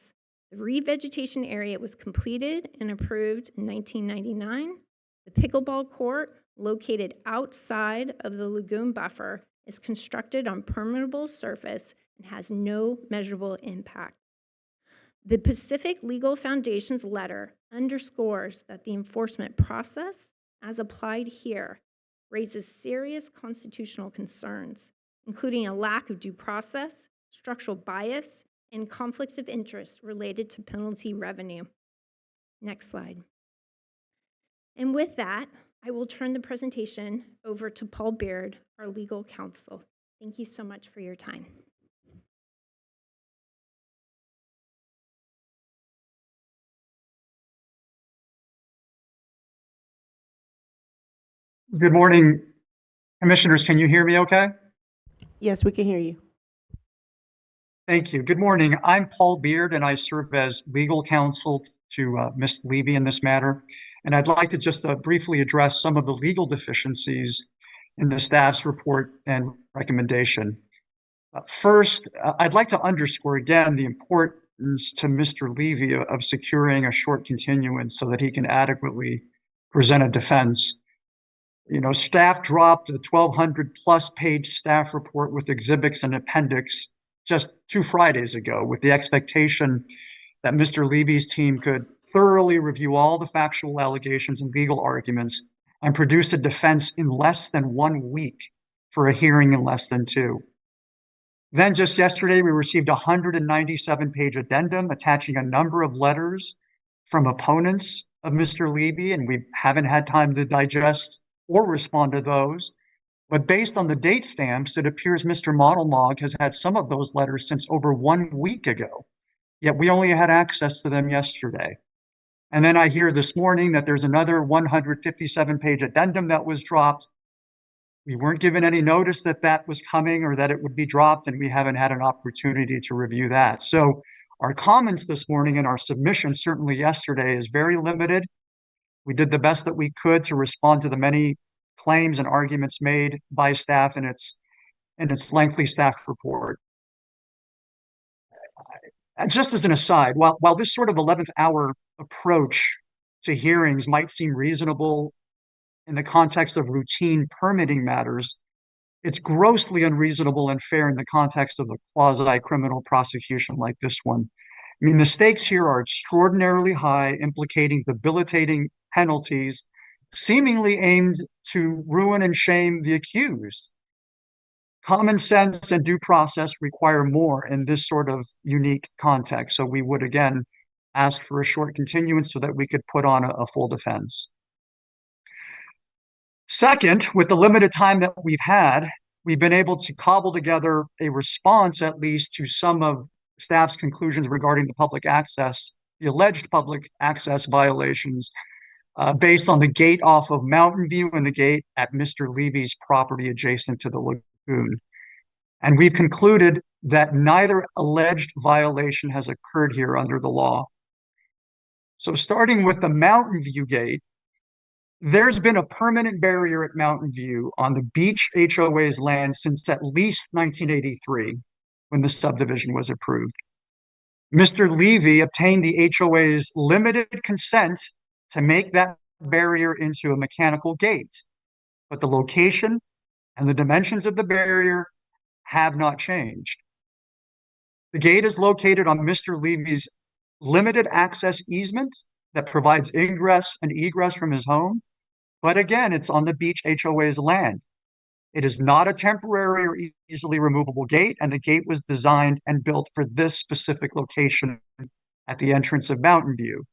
The revegetation area was completed and approved in 1999. The pickleball court, located outside of the lagoon buffer, is constructed on permeable surface and has no measurable impact. The Pacific Legal Foundation's letter underscores that the enforcement process, as applied here, raises serious constitutional concerns, including a lack of due process, structural bias, and conflicts of interest related to penalty revenue. Next slide. And with that, I will turn the presentation over to Paul Beard, our legal counsel. Thank you so much for your time. Good morning, Commissioners. Can you hear me okay? Yes, we can hear you. Thank you. Good morning. I'm Paul Beard, and I serve as legal counsel to Ms. Levy in this matter. And I'd like to just briefly address some of the legal deficiencies in the staff's report and recommendation. First, I'd like to underscore again the importance to Mr. Levy of securing a short continuance so that he can adequately present a defense. You know, staff dropped a 1,200 plus page staff report with exhibits and appendix just 2 Fridays ago with the expectation that Mr. Levy's team could thoroughly review all the factual allegations and legal arguments and produce a defense in less than 1 week for a hearing in less than 2. Then just yesterday, we received a 197-page addendum attaching a number of letters from opponents of Mr. Levy, and we haven't had time to digest or respond to those. But based on the date stamps, it appears Mr. Modelmog has had some of those letters since over 1 week ago, yet we only had access to them yesterday. And then I hear this morning that there's another 157-page addendum that was dropped. We weren't given any notice that that was coming or that it would be dropped, and we haven't had an opportunity to review that. So our comments this morning and our submission certainly yesterday is very limited. We did the best that we could to respond to the many claims and arguments made by staff in its lengthy staff report. Just as an aside, while this sort of 11th hour approach to hearings might seem reasonable in the context of routine permitting matters, It's grossly unreasonable and fair in the context of a quasi-criminal prosecution like this one. I mean, the stakes here are extraordinarily high, implicating debilitating penalties, seemingly aimed to ruin and shame the accused. Common sense and due process require more in this sort of unique context. So we would again ask for a short continuance so that we could put on a full defense. Second, with the limited time that we've had, we've been able to cobble together a response, at least, to some of staff's conclusions regarding the alleged public access violations, based on the gate off of Mountain View and the gate at Mr. Levy's property adjacent to the lagoon. And we've concluded that neither alleged violation has occurred here under the law. So starting with the Mountain View gate, there's been a permanent barrier at Mountain View on the beach HOA's land since at least 1983, when the subdivision was approved. Mr. Levy obtained the HOA's limited consent to make that barrier into a mechanical gate, but the location and the dimensions of the barrier have not changed. The gate is located on Mr. Levy's limited access easement that provides ingress and egress from his home. But again, it's on the beach HOA's land. It is not a temporary or easily removable gate, and the gate was designed and built for this specific location at the entrance of Mountain View.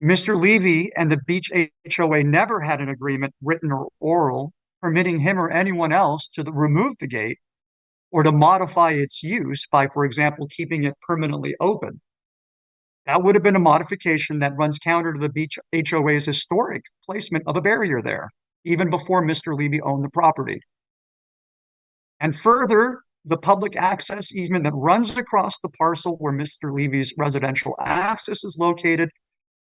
Mr. Levy and the beach HOA never had an agreement, written or oral, permitting him or anyone else to remove the gate or to modify its use by, for example, keeping it permanently open. That would have been a modification that runs counter to the beach HOA's historic placement of a barrier there, even before Mr. Levy owned the property. And further, the public access easement that runs across the parcel where Mr. Levy's residential access is located,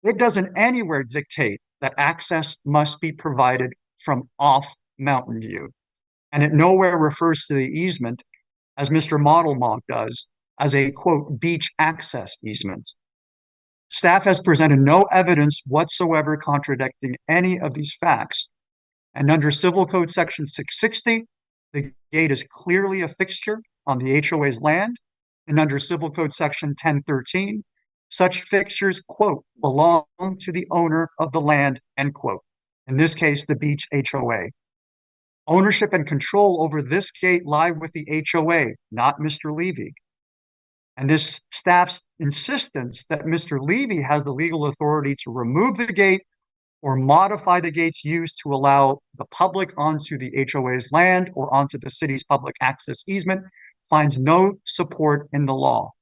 it doesn't anywhere dictate that access must be provided from off Mountain View. And it nowhere refers to the easement, as Mr. Modelmog does, as a, quote, beach access easement. Staff has presented no evidence whatsoever contradicting any of these facts. And under Civil Code Section 660, the gate is clearly a fixture on the HOA's land. And under Civil Code Section 1013, such fixtures, quote, belong to the owner of the land, end quote. In this case, the beach HOA. Ownership and control over this gate lie with the HOA, not Mr. Levy. And this staff's insistence that Mr. Levy has the legal authority to remove the gate or modify the gate's use to allow the public onto the HOA's land or onto the city's public access easement finds no support in the law.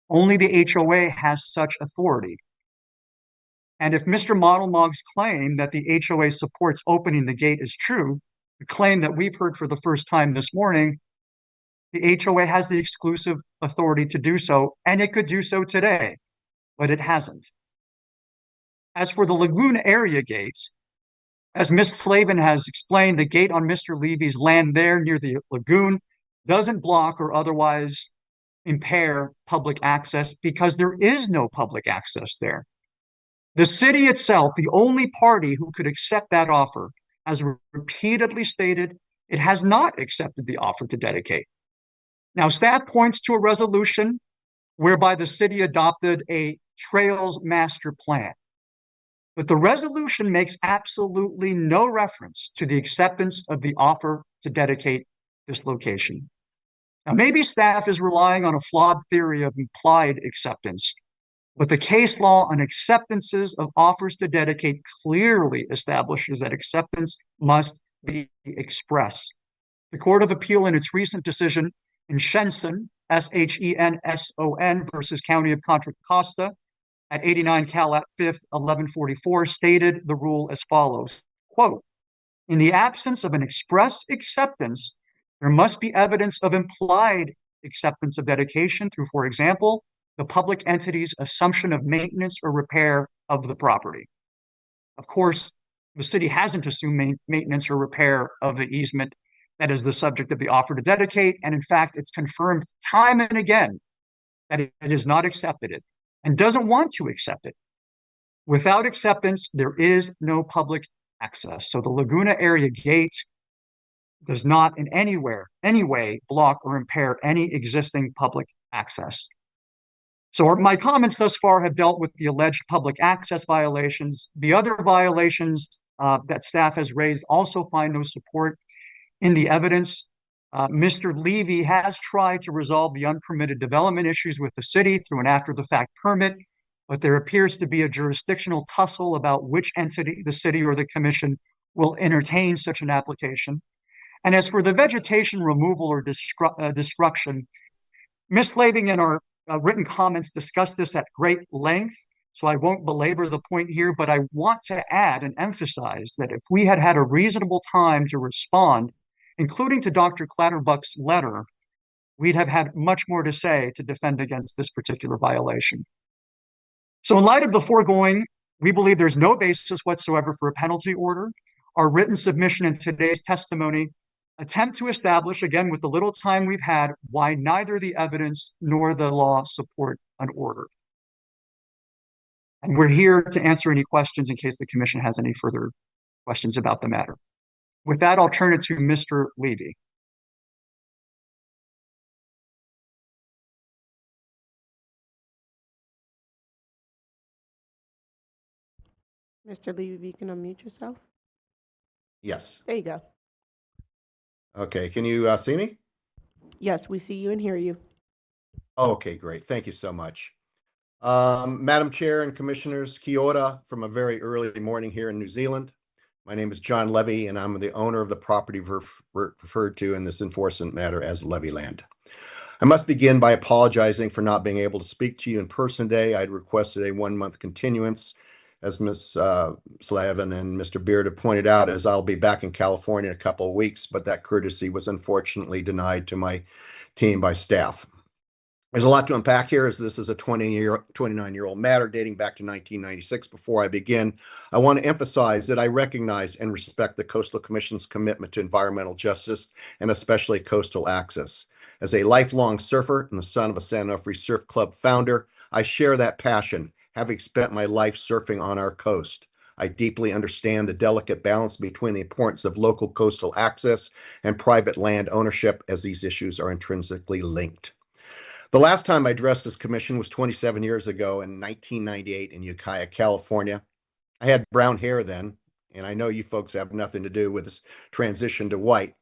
Only the HOA has such authority. And if Mr. Modelmog's claim that the HOA supports opening the gate is true, the claim that we've heard for the first time this morning, the HOA has the exclusive authority to do so, and it could do so today, but it hasn't. As for the lagoon area gates, as Ms. Slavin has explained, the gate on Mr. Levy's land there near the lagoon doesn't block or otherwise impair public access because there is no public access there. The city itself, the only party who could accept that offer, has repeatedly stated it has not accepted the offer to dedicate. Now, staff points to a resolution whereby the city adopted a trails master plan. But the resolution makes absolutely no reference to the acceptance of the offer to dedicate this location. Now, maybe staff is relying on a flawed theory of implied acceptance, but the case law on acceptances of offers to dedicate clearly establishes that acceptance must be express. The Court of Appeal, in its recent decision in Shenson, Shenson versus County of Contra Costa at 89 Calat 5th, 1144, stated the rule as follows, quote, in the absence of an express acceptance, there must be evidence of implied acceptance of dedication through, for example, the public entity's assumption of maintenance or repair of the property. Of course, the city hasn't assumed maintenance or repair of the easement that is the subject of the offer to dedicate, and in fact, it's confirmed time and again that it has not accepted it and doesn't want to accept it. Without acceptance, there is no public access. So the Laguna area gate does not in any way block or impair any existing public access. So my comments thus far have dealt with the alleged public access violations. The other violations that staff has raised also find no support in the evidence. Mr. Levy has tried to resolve the unpermitted development issues with the city through an after-the-fact permit, but there appears to be a jurisdictional tussle about which entity, the city or the commission, will entertain such an application. And as for the vegetation removal or destruction, Ms. Slaving in our written comments discussed this at great length, so I won't belabor the point here, but I want to add and emphasize that if we had had a reasonable time to respond, including to Dr. Clatterbuck's letter, we'd have had much more to say to defend against this particular violation. So in light of the foregoing, we believe there's no basis whatsoever for a penalty order. Our written submission in today's testimony attempt to establish, again, with the little time we've had, why neither the evidence nor the law support an order. And we're here to answer any questions in case the commission has any further questions about the matter. With that, I'll turn it to Mr. Levy. Mr. Levy, you can unmute yourself. Yes. There you go. Okay, can you see me? Yes, we see you and hear you. Okay, great. Thank you so much. Madam Chair and Commissioners, kia ora from a very early morning here in New Zealand. My name is John Levy, and I'm the owner of the property referred to in this enforcement matter as Levy Land. I must begin by apologizing for not being able to speak to you in person today. I'd requested a 1-month continuance, as Ms. Slavin and Mr. Beard have pointed out, as I'll be back in California in a couple of weeks, but that courtesy was unfortunately denied to my team by staff. There's a lot to unpack here, as this is a 29-year-old matter dating back to 1996. Before I begin, I want to emphasize that I recognize and respect the Coastal Commission's commitment to environmental justice and especially coastal access. As a lifelong surfer and the son of a San Onofre Surf Club founder, I share that passion, having spent my life surfing on our coast. I deeply understand the delicate balance between the importance of local coastal access and private land ownership, as these issues are intrinsically linked. The last time I addressed this commission was 27 years ago in 1998 in Ukiah, California. I had brown hair then, and I know you folks have nothing to do with this transition to white.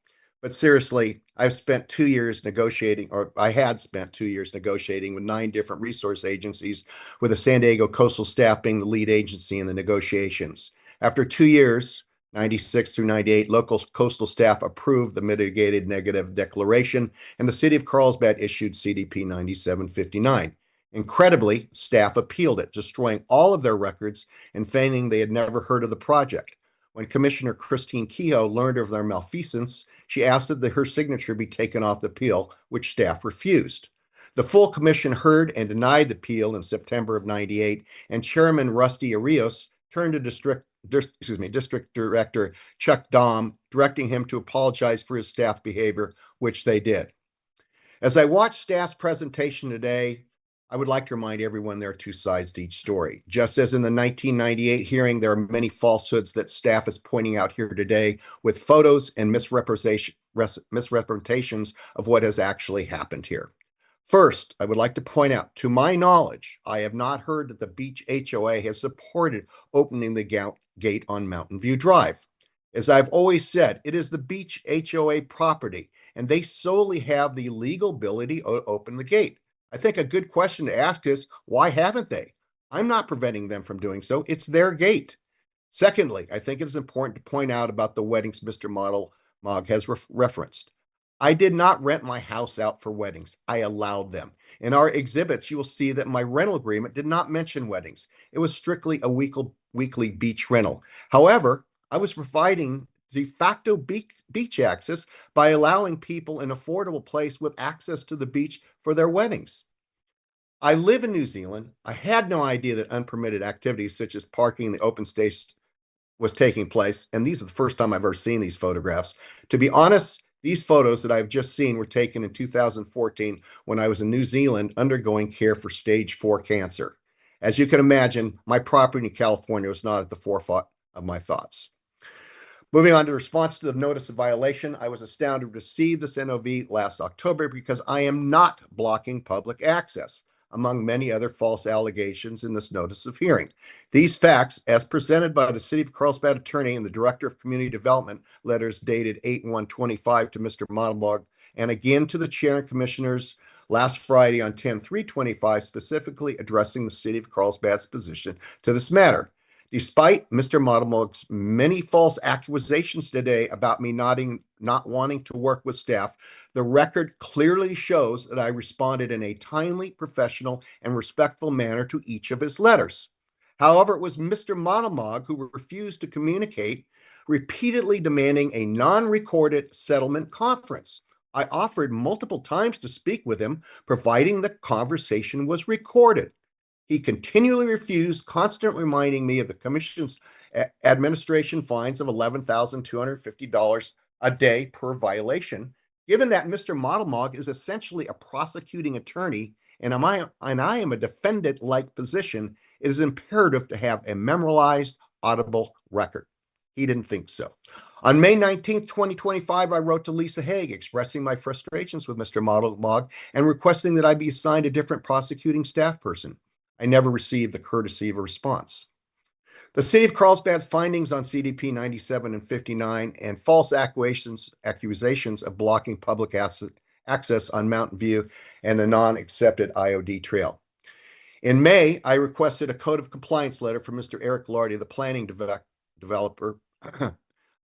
But seriously, I've spent 2 years negotiating, or I had spent 2 years negotiating with 9 different resource agencies, with the San Diego coastal staff being the lead agency in the negotiations. After 2 years, 96 through 98, local coastal staff approved the mitigated negative declaration, and the city of Carlsbad issued CDP 9759. Incredibly, staff appealed it, destroying all of their records and feigning they had never heard of the project. When Commissioner Christine Kehoe learned of their malfeasance, she asked that her signature be taken off the appeal, which staff refused. The full commission heard and denied the appeal in September of 98, and Chairman Rusty Arias turned to District Director Chuck Dahm, directing him to apologize for his staff behavior, which they did. As I watched staff's presentation today, I would like to remind everyone there are 2 sides to each story. Just as in the 1998 hearing, there are many falsehoods that staff is pointing out here today, with photos and misrepresentations of what has actually happened here. First, I would like to point out, to my knowledge, I have not heard that the Beach HOA has supported opening the gate on Mountain View Drive. As I've always said, it is the Beach HOA property, and they solely have the legal ability to open the gate. I think a good question to ask is, why haven't they? I'm not preventing them from doing so. It's their gate. Secondly, I think it is important to point out about the weddings Mr. Mogg has referenced. I did not rent my house out for weddings. I allowed them. In our exhibits, you will see that my rental agreement did not mention weddings. It was strictly a weekly beach rental. However, I was providing de facto beach access by allowing people an affordable place with access to the beach for their weddings. I live in New Zealand. I had no idea that unpermitted activities such as parking in the open space was taking place, and these are the first time I've ever seen these photographs. To be honest, these photos that I've just seen were taken in 2014 when I was in New Zealand undergoing care for stage 4 cancer. As you can imagine, my property in California was not at the forefront of my thoughts. Moving on to response to the notice of violation, I was astounded to receive this NOV last October because I am not blocking public access, among many other false allegations in this notice of hearing. These facts, as presented by the City of Carlsbad attorney and the Director of Community Development, letters dated 8/1/25 to Mr. Modelbog, and again to the Chair and Commissioners last Friday on 10/3/25, specifically addressing the City of Carlsbad's position to this matter. Despite Mr. Modelbog's many false accusations today about me not wanting to work with staff, the record clearly shows that I responded in a timely, professional, and respectful manner to each of his letters. However, it was Mr. Modelbog who refused to communicate, repeatedly demanding a non-recorded settlement conference. I offered multiple times to speak with him, providing the conversation was recorded. He continually refused, constantly reminding me of the Commission's administration fines of $11,250 a day per violation. Given that Mr. Modelbog is essentially a prosecuting attorney and I am a defendant-like position, it is imperative to have a memorialized, audible record. He didn't think so. On May 19th, 2025, I wrote to Lisa Haig expressing my frustrations with Mr. Modelbog and requesting that I be assigned a different prosecuting staff person. I never received the courtesy of a response. The City of Carlsbad's findings on CDP 97 and 59 and false accusations of blocking public access on Mountain View and the non-accepted IOD trail. In May, I requested a code of compliance letter from Mr. Eric Lardy, the planning director, for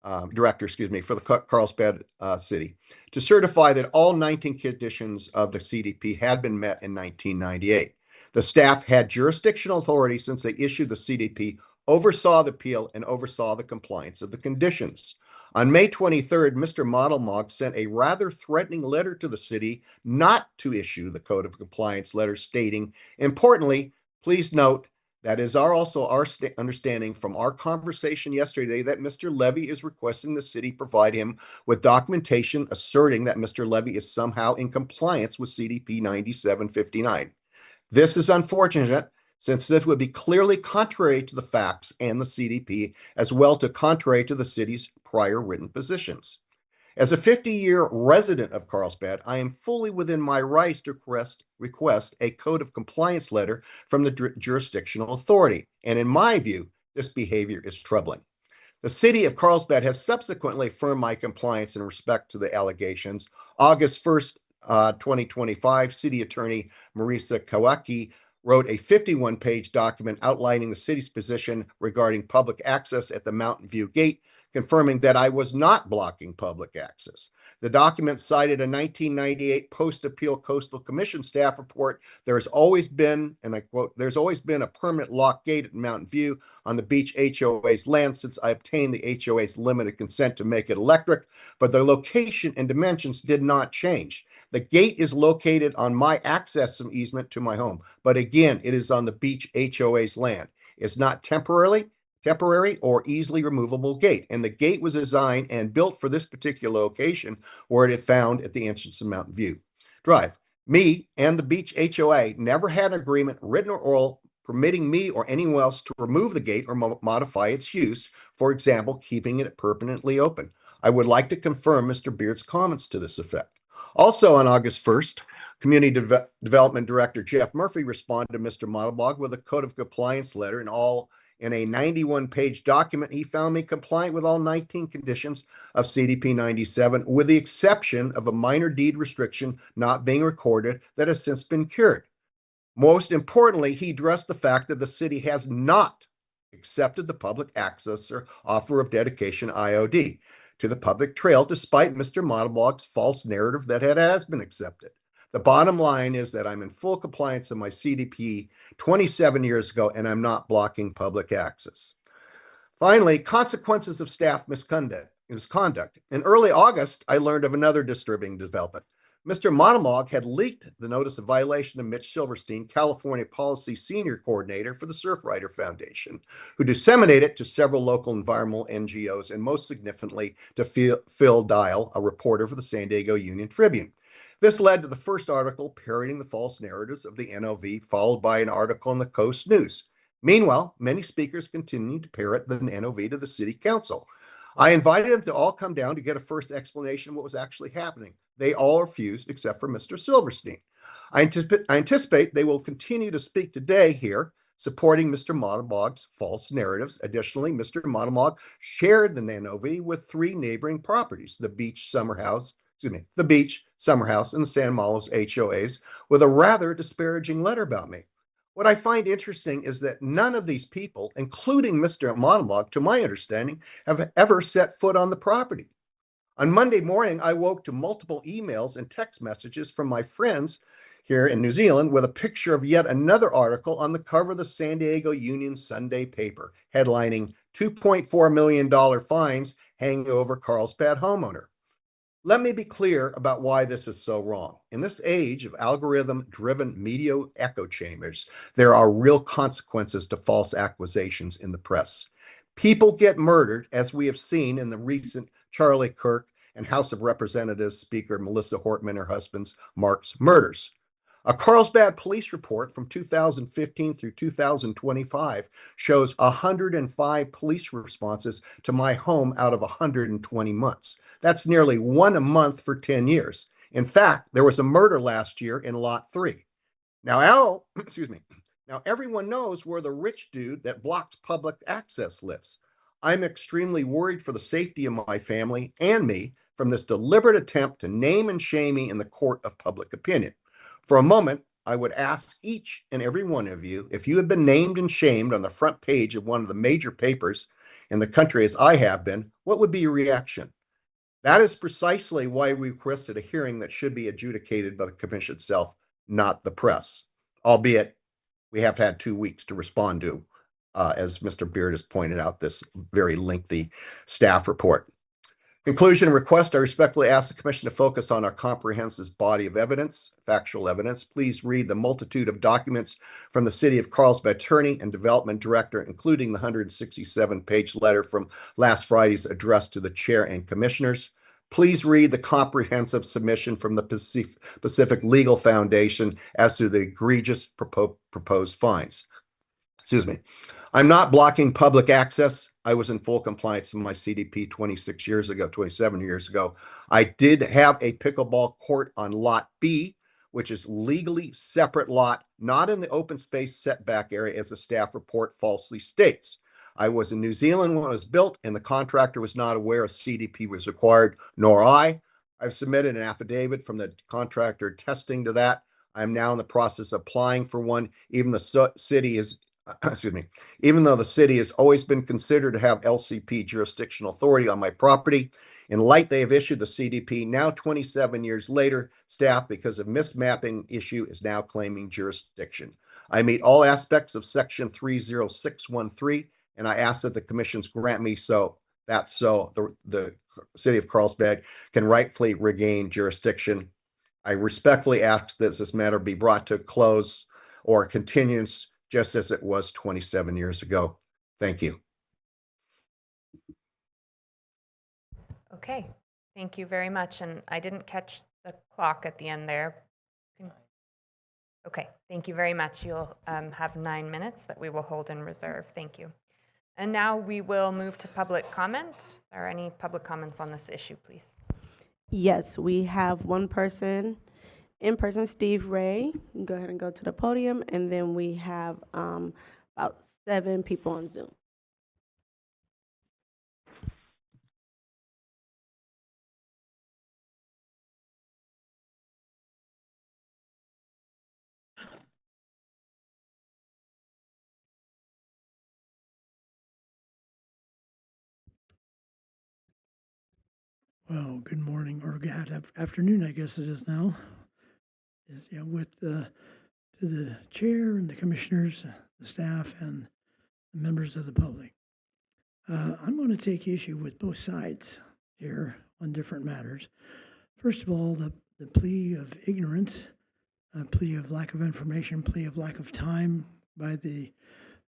the Carlsbad City, to certify that all 19 conditions of the CDP had been met in 1998. The staff had jurisdictional authority since they issued the CDP, oversaw the appeal, and oversaw the compliance of the conditions. On May 23rd, Mr. Modelbog sent a rather threatening letter to the city not to issue the Code of Compliance letter stating, importantly, please note, that is also our understanding from our conversation yesterday that Mr. Levy is requesting the city provide him with documentation asserting that Mr. Levy is somehow in compliance with CDP 9759. This is unfortunate, since this would be clearly contrary to the facts and the CDP, as well as contrary to the city's prior written positions. As a 50-year resident of Carlsbad, I am fully within my rights to request a Code of Compliance letter from the jurisdictional authority, and in my view, this behavior is troubling. The City of Carlsbad has subsequently affirmed my compliance in respect to the allegations. August 1st, 2025, City Attorney Marisa Kawaki wrote a 51-page document outlining the city's position regarding public access at the Mountain View Gate, confirming that I was not blocking public access. The document cited a 1998 post-appeal Coastal Commission staff report. There's always been, and I quote, there's always been a permanent lock gate at Mountain View on the beach HOA's land since I obtained the HOA's limited consent to make it electric, but the location and dimensions did not change. The gate is located on my access easement to my home, but again, it is on the beach HOA's land. It's not temporary or easily removable gate, and the gate was designed and built for this particular location where it had found at the entrance of Mountain View Drive. Me and the beach HOA never had an agreement, written or oral, permitting me or anyone else to remove the gate or modify its use, for example, keeping it permanently open. I would like to confirm Mr. Beard's comments to this effect. Also on August 1st, Community Development Director Jeff Murphy responded to Mr. Modelbog with a Code of Compliance letter in a 91-page document. He found me compliant with all 19 conditions of CDP 97, with the exception of a minor deed restriction not being recorded that has since been cured. Most importantly, he addressed the fact that the city has not accepted the public access or offer of dedication IOD to the public trail, despite Mr. Modelbog's false narrative that it has been accepted. The bottom line is that I'm in full compliance of my CDP 27 years ago, and I'm not blocking public access. Finally, consequences of staff misconduct. In early August, I learned of another disturbing development. Mr. Modelbog had leaked the notice of violation to Mitch Silverstein, California Policy Senior Coordinator for the Surfrider Foundation, who disseminated it to several local environmental NGOs and most significantly to Phil Dial, a reporter for the San Diego Union Tribune. This led to the first article parodying the false narratives of the NOV, followed by an article in the Coast News. Meanwhile, many speakers continued to parrot the NOV to the City Council. I invited them to all come down to get a first explanation of what was actually happening. They all refused except for Mr. Silverstein. I anticipate they will continue to speak today here, supporting Mr. Montalbog's false narratives. Additionally, Mr. Montalbog shared the Nanovi with 3 neighboring properties, the beach, summer house, and the San Malos HOAs, with a rather disparaging letter about me. What I find interesting is that none of these people, including Mr. Montalbog, to my understanding, have ever set foot on the property. On Monday morning, I woke to multiple emails and text messages from my friends here in New Zealand with a picture of yet another article on the cover of the San Diego Union Sunday paper, headlining $2.4 million fines hanging over Carlsbad homeowner. Let me be clear about why this is so wrong. In this age of algorithm-driven media echo chambers, there are real consequences to false accusations in the press. People get murdered, as we have seen in the recent Charlie Kirk and House of Representatives Speaker Melissa Hortman, her husband's Mark's murders. A Carlsbad police report from 2015 through 2025 shows 105 police responses to my home out of 120 months. That's nearly 1 a month for 10 years. In fact, there was a murder last year in Lot 3. Now, Now, everyone knows where the rich dude that blocked public access lives. I'm extremely worried for the safety of my family and me from this deliberate attempt to name and shame me in the court of public opinion. For a moment, I would ask each and every one of you, if you had been named and shamed on the front page of one of the major papers in the country as I have been, what would be your reaction? That is precisely why we requested a hearing that should be adjudicated by the commission itself, not the press, albeit we have had 2 weeks to respond to, as Mr. Beard has pointed out, this very lengthy staff report. Conclusion and request, I respectfully ask the commission to focus on our comprehensive body of evidence, factual evidence. Please read the multitude of documents from the City of Carlsbad Attorney and Development Director, including the 167-page letter from last Friday's address to the chair and commissioners. Please read the comprehensive submission from the Pacific Legal Foundation as to the egregious proposed fines. Excuse me. I'm not blocking public access. I was in full compliance with my CDP 27 years ago. I did have a pickleball court on Lot B, which is legally separate lot, not in the open space setback area as the staff report falsely states. I was in New Zealand when it was built, and the contractor was not aware a CDP was required, nor I. I've submitted an affidavit from the contractor attesting to that. I'm now in the process of applying for one, even though the city has always been considered to have LCP jurisdictional authority on my property. In light, they have issued the CDP. Now, 27 years later, staff, because of mismapping issue, is now claiming jurisdiction. I meet all aspects of Section 30613, and I ask that the commissions grant me the City of Carlsbad can rightfully regain jurisdiction. I respectfully ask that this matter be brought to a close or continuance, just as it was 27 years ago. Thank you. Okay, thank you very much. And I didn't catch the clock at the end there. Okay, thank you very much. You'll have 9 minutes that we will hold in reserve. Thank you. And now we will move to public comment. Are any public comments on this issue, please? Yes, we have one person in person, Steve Ray. You can go ahead and go to the podium, and then we have about 7 people on Zoom. Well, good morning or good afternoon, I guess it is now. To the chair and the commissioners, the staff, and the members of the public. I'm going to take issue with both sides here on different matters. First of all, the plea of ignorance, a plea of lack of information, plea of lack of time by the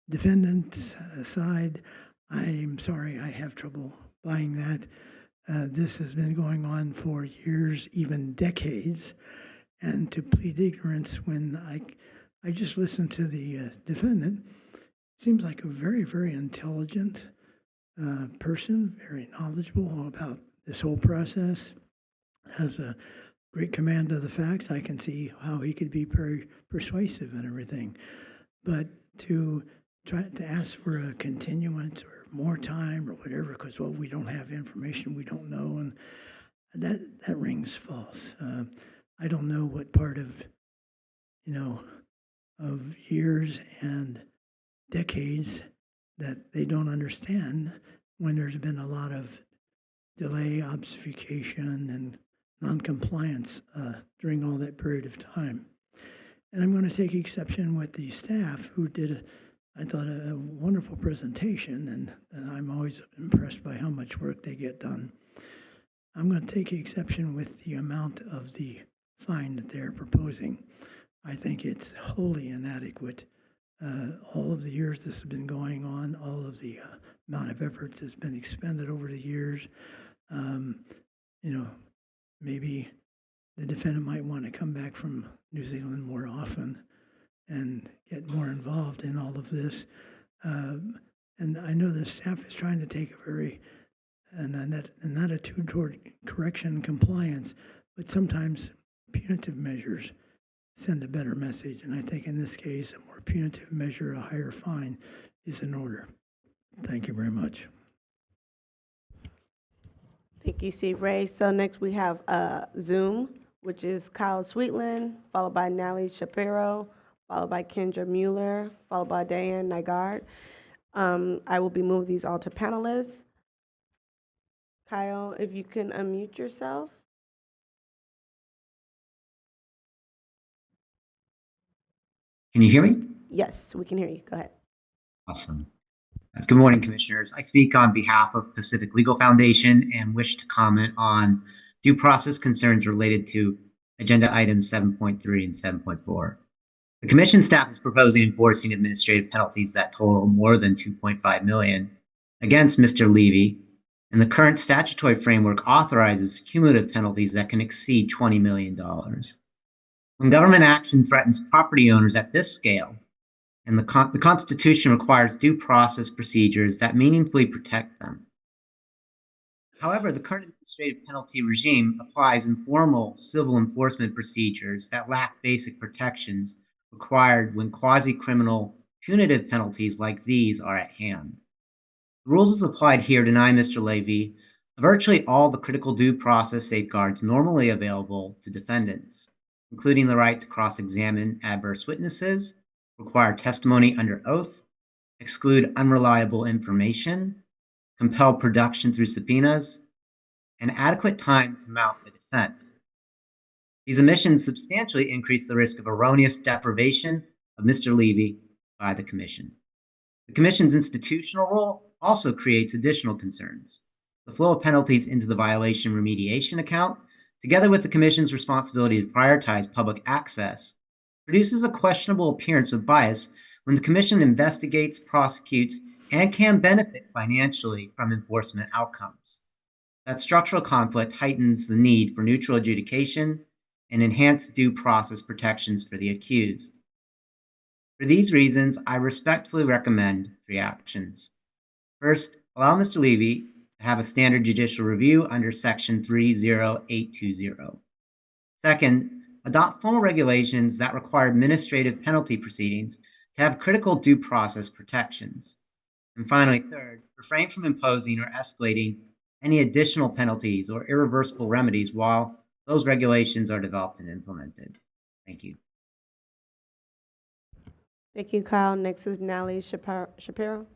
defendant's side. I'm sorry, I have trouble buying that. This has been going on for years, even decades, and to plead ignorance when I just listened to the defendant, seems like a very, very intelligent, person, very knowledgeable about this whole process, has a great command of the facts. I can see how he could be very persuasive and everything. But to try to ask for a continuance or more time or whatever, because, well, we don't have information, we don't know, and that rings false. I don't know what part of, of years and decades that they don't understand when there's been a lot of delay, obfuscation, and non-compliance during all that period of time. And I'm going to take exception with the staff who did, I thought, a wonderful presentation, and I'm always impressed by how much work they get done. I'm going to take exception with the amount of the fine that they're proposing. I think it's wholly inadequate. All of the years this has been going on, all of the amount of efforts that's been expended over the years, maybe the defendant might want to come back from New Zealand more often and get more involved in all of this. And I know the staff is trying to take an attitude toward correction and compliance, but sometimes punitive measures send a better message. And I think in this case, a more punitive measure, a higher fine, is in order. Thank you very much. Thank you, Steve Ray. So next we have Zoom, which is Kyle Sweetland, followed by Nally Shapiro, followed by Kendra Mueller, followed by Diane Nygaard. I will be moving these all to panelists. Kyle, if you can unmute yourself. Can you hear me? Yes, we can hear you. Go ahead. Awesome. Good morning, Commissioners. I speak on behalf of Pacific Legal Foundation and wish to comment on due process concerns related to Agenda Items 7.3 and 7.4. The Commission staff is proposing enforcing administrative penalties that total more than $2.5 million against Mr. Levy, and the current statutory framework authorizes cumulative penalties that can exceed $20 million. When government action threatens property owners at this scale, and the Constitution requires due process procedures that meaningfully protect them. However, the current administrative penalty regime applies informal civil enforcement procedures that lack basic protections required when quasi-criminal punitive penalties like these are at hand. The rules as applied here deny Mr. Levy virtually all the critical due process safeguards normally available to defendants, including the right to cross-examine adverse witnesses, require testimony under oath, exclude unreliable information, compel production through subpoenas, and adequate time to mount the defense. These omissions substantially increase the risk of erroneous deprivation of Mr. Levy by the Commission. The Commission's institutional role also creates additional concerns. The flow of penalties into the violation remediation account, together with the Commission's responsibility to prioritize public access, produces a questionable appearance of bias when the Commission investigates, prosecutes, and can benefit financially from enforcement outcomes. That structural conflict heightens the need for neutral adjudication and enhanced due process protections for the accused. For these reasons, I respectfully recommend 3 actions. First, allow Mr. Levy to have a standard judicial review under Section 30820. Second, adopt formal regulations that require administrative penalty proceedings to have critical due process protections. And finally, third, refrain from imposing or escalating any additional penalties or irreversible remedies while those regulations are developed and implemented. Thank you. Thank you, Kyle. Next is Nally Shapiro.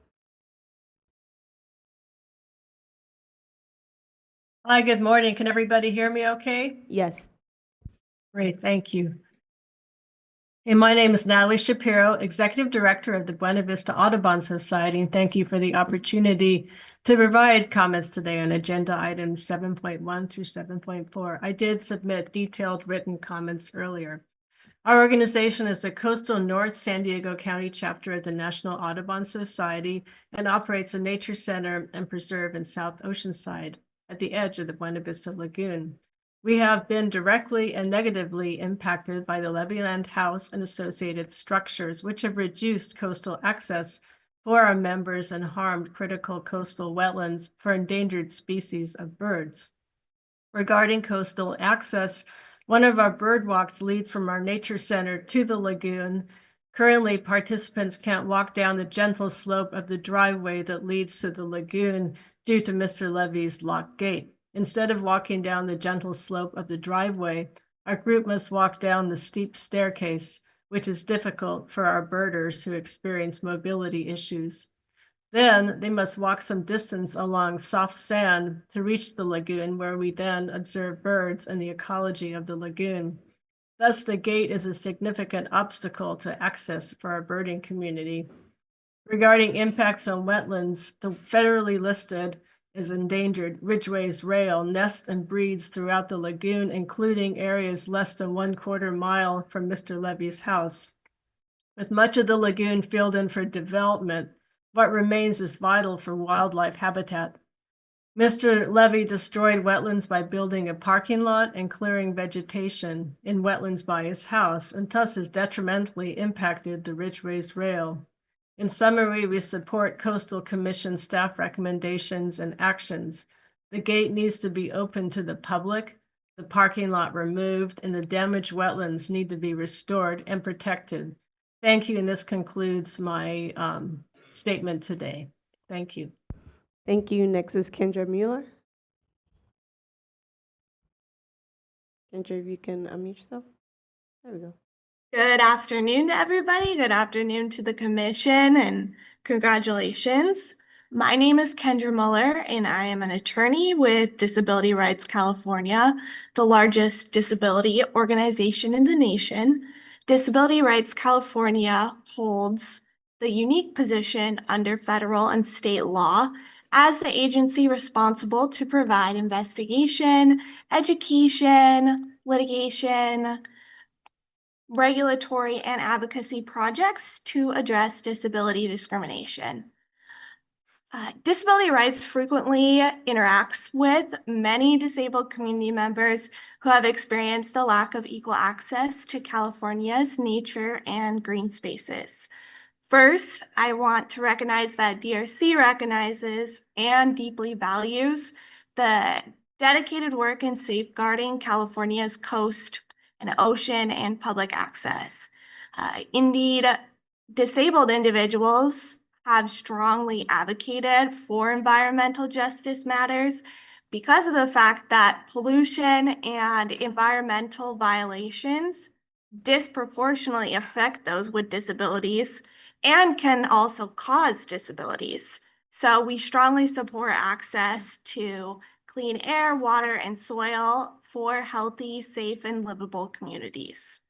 Hi, good morning. Can everybody hear me okay? Yes. Great, thank you. Hey, my name is Natalie Shapiro, Executive Director of the Buena Vista Audubon Society, and thank you for the opportunity to provide comments today on agenda items 7.1 through 7.4. I did submit detailed written comments earlier. Our organization is the Coastal North San Diego County chapter of the National Audubon Society and operates a nature center and preserve in South Oceanside at the edge of the Buena Vista Lagoon. We have been directly and negatively impacted by the Levyland House and associated structures, which have reduced coastal access for our members and harmed critical coastal wetlands for endangered species of birds. Regarding coastal access, one of our bird walks leads from our nature center to the lagoon. Currently, participants can't walk down the gentle slope of the driveway that leads to the lagoon due to Mr. Levy's locked gate. Instead of walking down the gentle slope of the driveway, our group must walk down the steep staircase, which is difficult for our birders who experience mobility issues. Then they must walk some distance along soft sand to reach the lagoon, where we then observe birds and the ecology of the lagoon. Thus, the gate is a significant obstacle to access for our birding community. Regarding impacts on wetlands, the federally listed as endangered ridge-raised rail nests and breeds throughout the lagoon, including areas less than 1/4 mile from Mr. Levy's house. With much of the lagoon filled in for development, what remains is vital for wildlife habitat. Mr. Levy destroyed wetlands by building a parking lot and clearing vegetation in wetlands by his house, and thus has detrimentally impacted the ridge-raised rail. In summary, we support Coastal Commission staff recommendations and actions. The gate needs to be open to the public, the parking lot removed, and the damaged wetlands need to be restored and protected. Thank you, and this concludes my statement today. Thank you. Thank you. Next is Kendra Mueller. Kendra, if you can unmute yourself. There we go. Good afternoon to everybody. Good afternoon to the commission, and congratulations. My name is Kendra Mueller, and I am an attorney with Disability Rights California, the largest disability organization in the nation. Disability Rights California holds the unique position under federal and state law as the agency responsible to provide investigation, education, litigation, regulatory, and advocacy projects to address disability discrimination. Disability Rights frequently interacts with many disabled community members who have experienced a lack of equal access to California's nature and green spaces. First, I want to recognize that DRC recognizes and deeply values the dedicated work in safeguarding California's coast and ocean and public access. Indeed, disabled individuals have strongly advocated for environmental justice matters because of the fact that pollution and environmental violations disproportionately affect those with disabilities and can also cause disabilities. So we strongly support access to clean air, water, and soil for healthy, safe, and livable communities.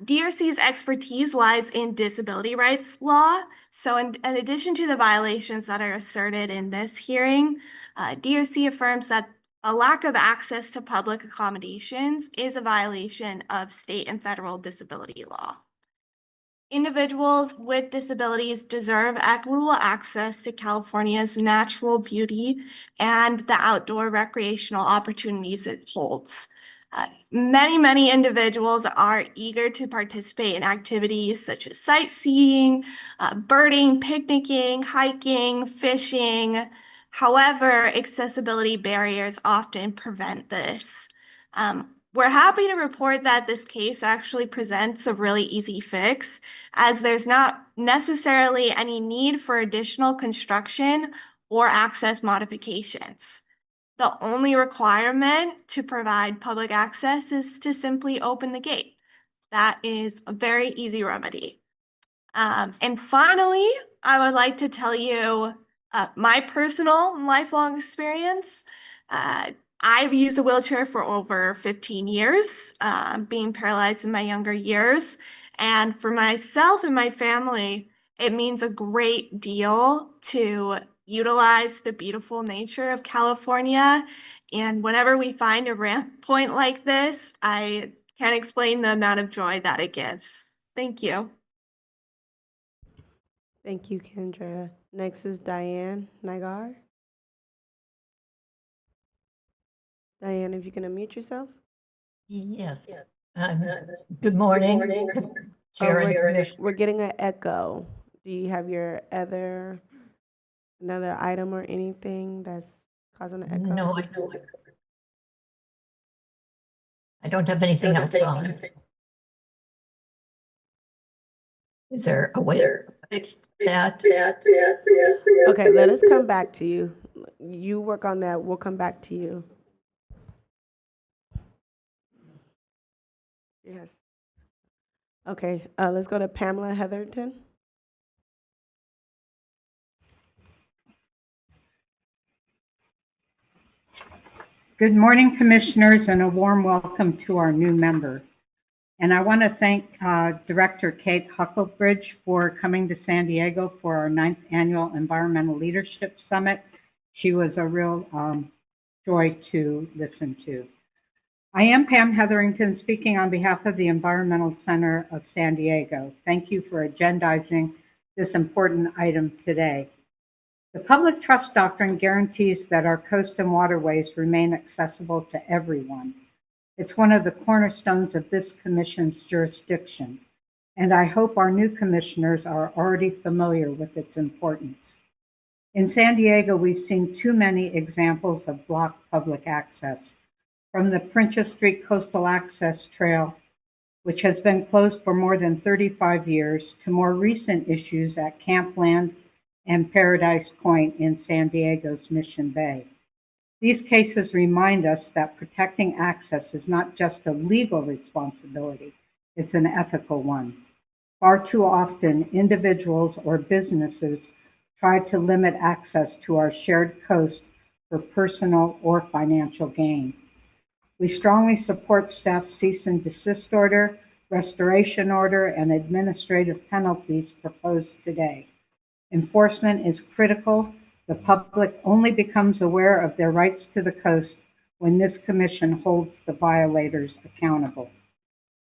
DRC's expertise lies in disability rights law. So in addition to the violations that are asserted in this hearing, DRC affirms that a lack of access to public accommodations is a violation of state and federal disability law. Individuals with disabilities deserve equitable access to California's natural beauty and the outdoor recreational opportunities it holds. Many individuals are eager to participate in activities such as sightseeing, birding, picnicking, hiking, fishing. However, accessibility barriers often prevent this. We're happy to report that this case actually presents a really easy fix, as there's not necessarily any need for additional construction or access modifications. The only requirement to provide public access is to simply open the gate. That is a very easy remedy. And finally, I would like to tell you my personal lifelong experience. I've used a wheelchair for over 15 years, being paralyzed in my younger years. And for myself and my family, it means a great deal to utilize the beautiful nature of California. And whenever we find a ramp point like this, I can't explain the amount of joy that it gives. Thank you. Thank you, Kendra. Next is Diane Nygaard. Diane, if you can unmute yourself. Yes. Good morning, Chair and Commissioner. We're getting an echo. Do you have your another item or anything that's causing an echo? No, I don't have anything else on it. Is there a way to fix that? Okay, let us come back to you. You work on that. We'll come back to you. Yes. Okay, let's go to Pamela Heatherton. Good morning, Commissioners, and a warm welcome to our new member. And I want to thank Director Kate Hucklebridge for coming to San Diego for our 9th Annual Environmental Leadership Summit. She was a real joy to listen to. I am Pam Hetherington, speaking on behalf of the Environmental Center of San Diego. Thank you for agendizing this important item today. The public trust doctrine guarantees that our coast and waterways remain accessible to everyone. It's one of the cornerstones of this commission's jurisdiction, and I hope our new commissioners are already familiar with its importance. In San Diego, we've seen too many examples of blocked public access, from the Princess Street Coastal Access Trail, which has been closed for more than 35 years, to more recent issues at Campland and Paradise Point in San Diego's Mission Bay. These cases remind us that protecting access is not just a legal responsibility, it's an ethical one. Far too often, individuals or businesses try to limit access to our shared coast for personal or financial gain. We strongly support staff's cease and desist order, restoration order, and administrative penalties proposed today. Enforcement is critical. The public only becomes aware of their rights to the coast when this commission holds the violators accountable.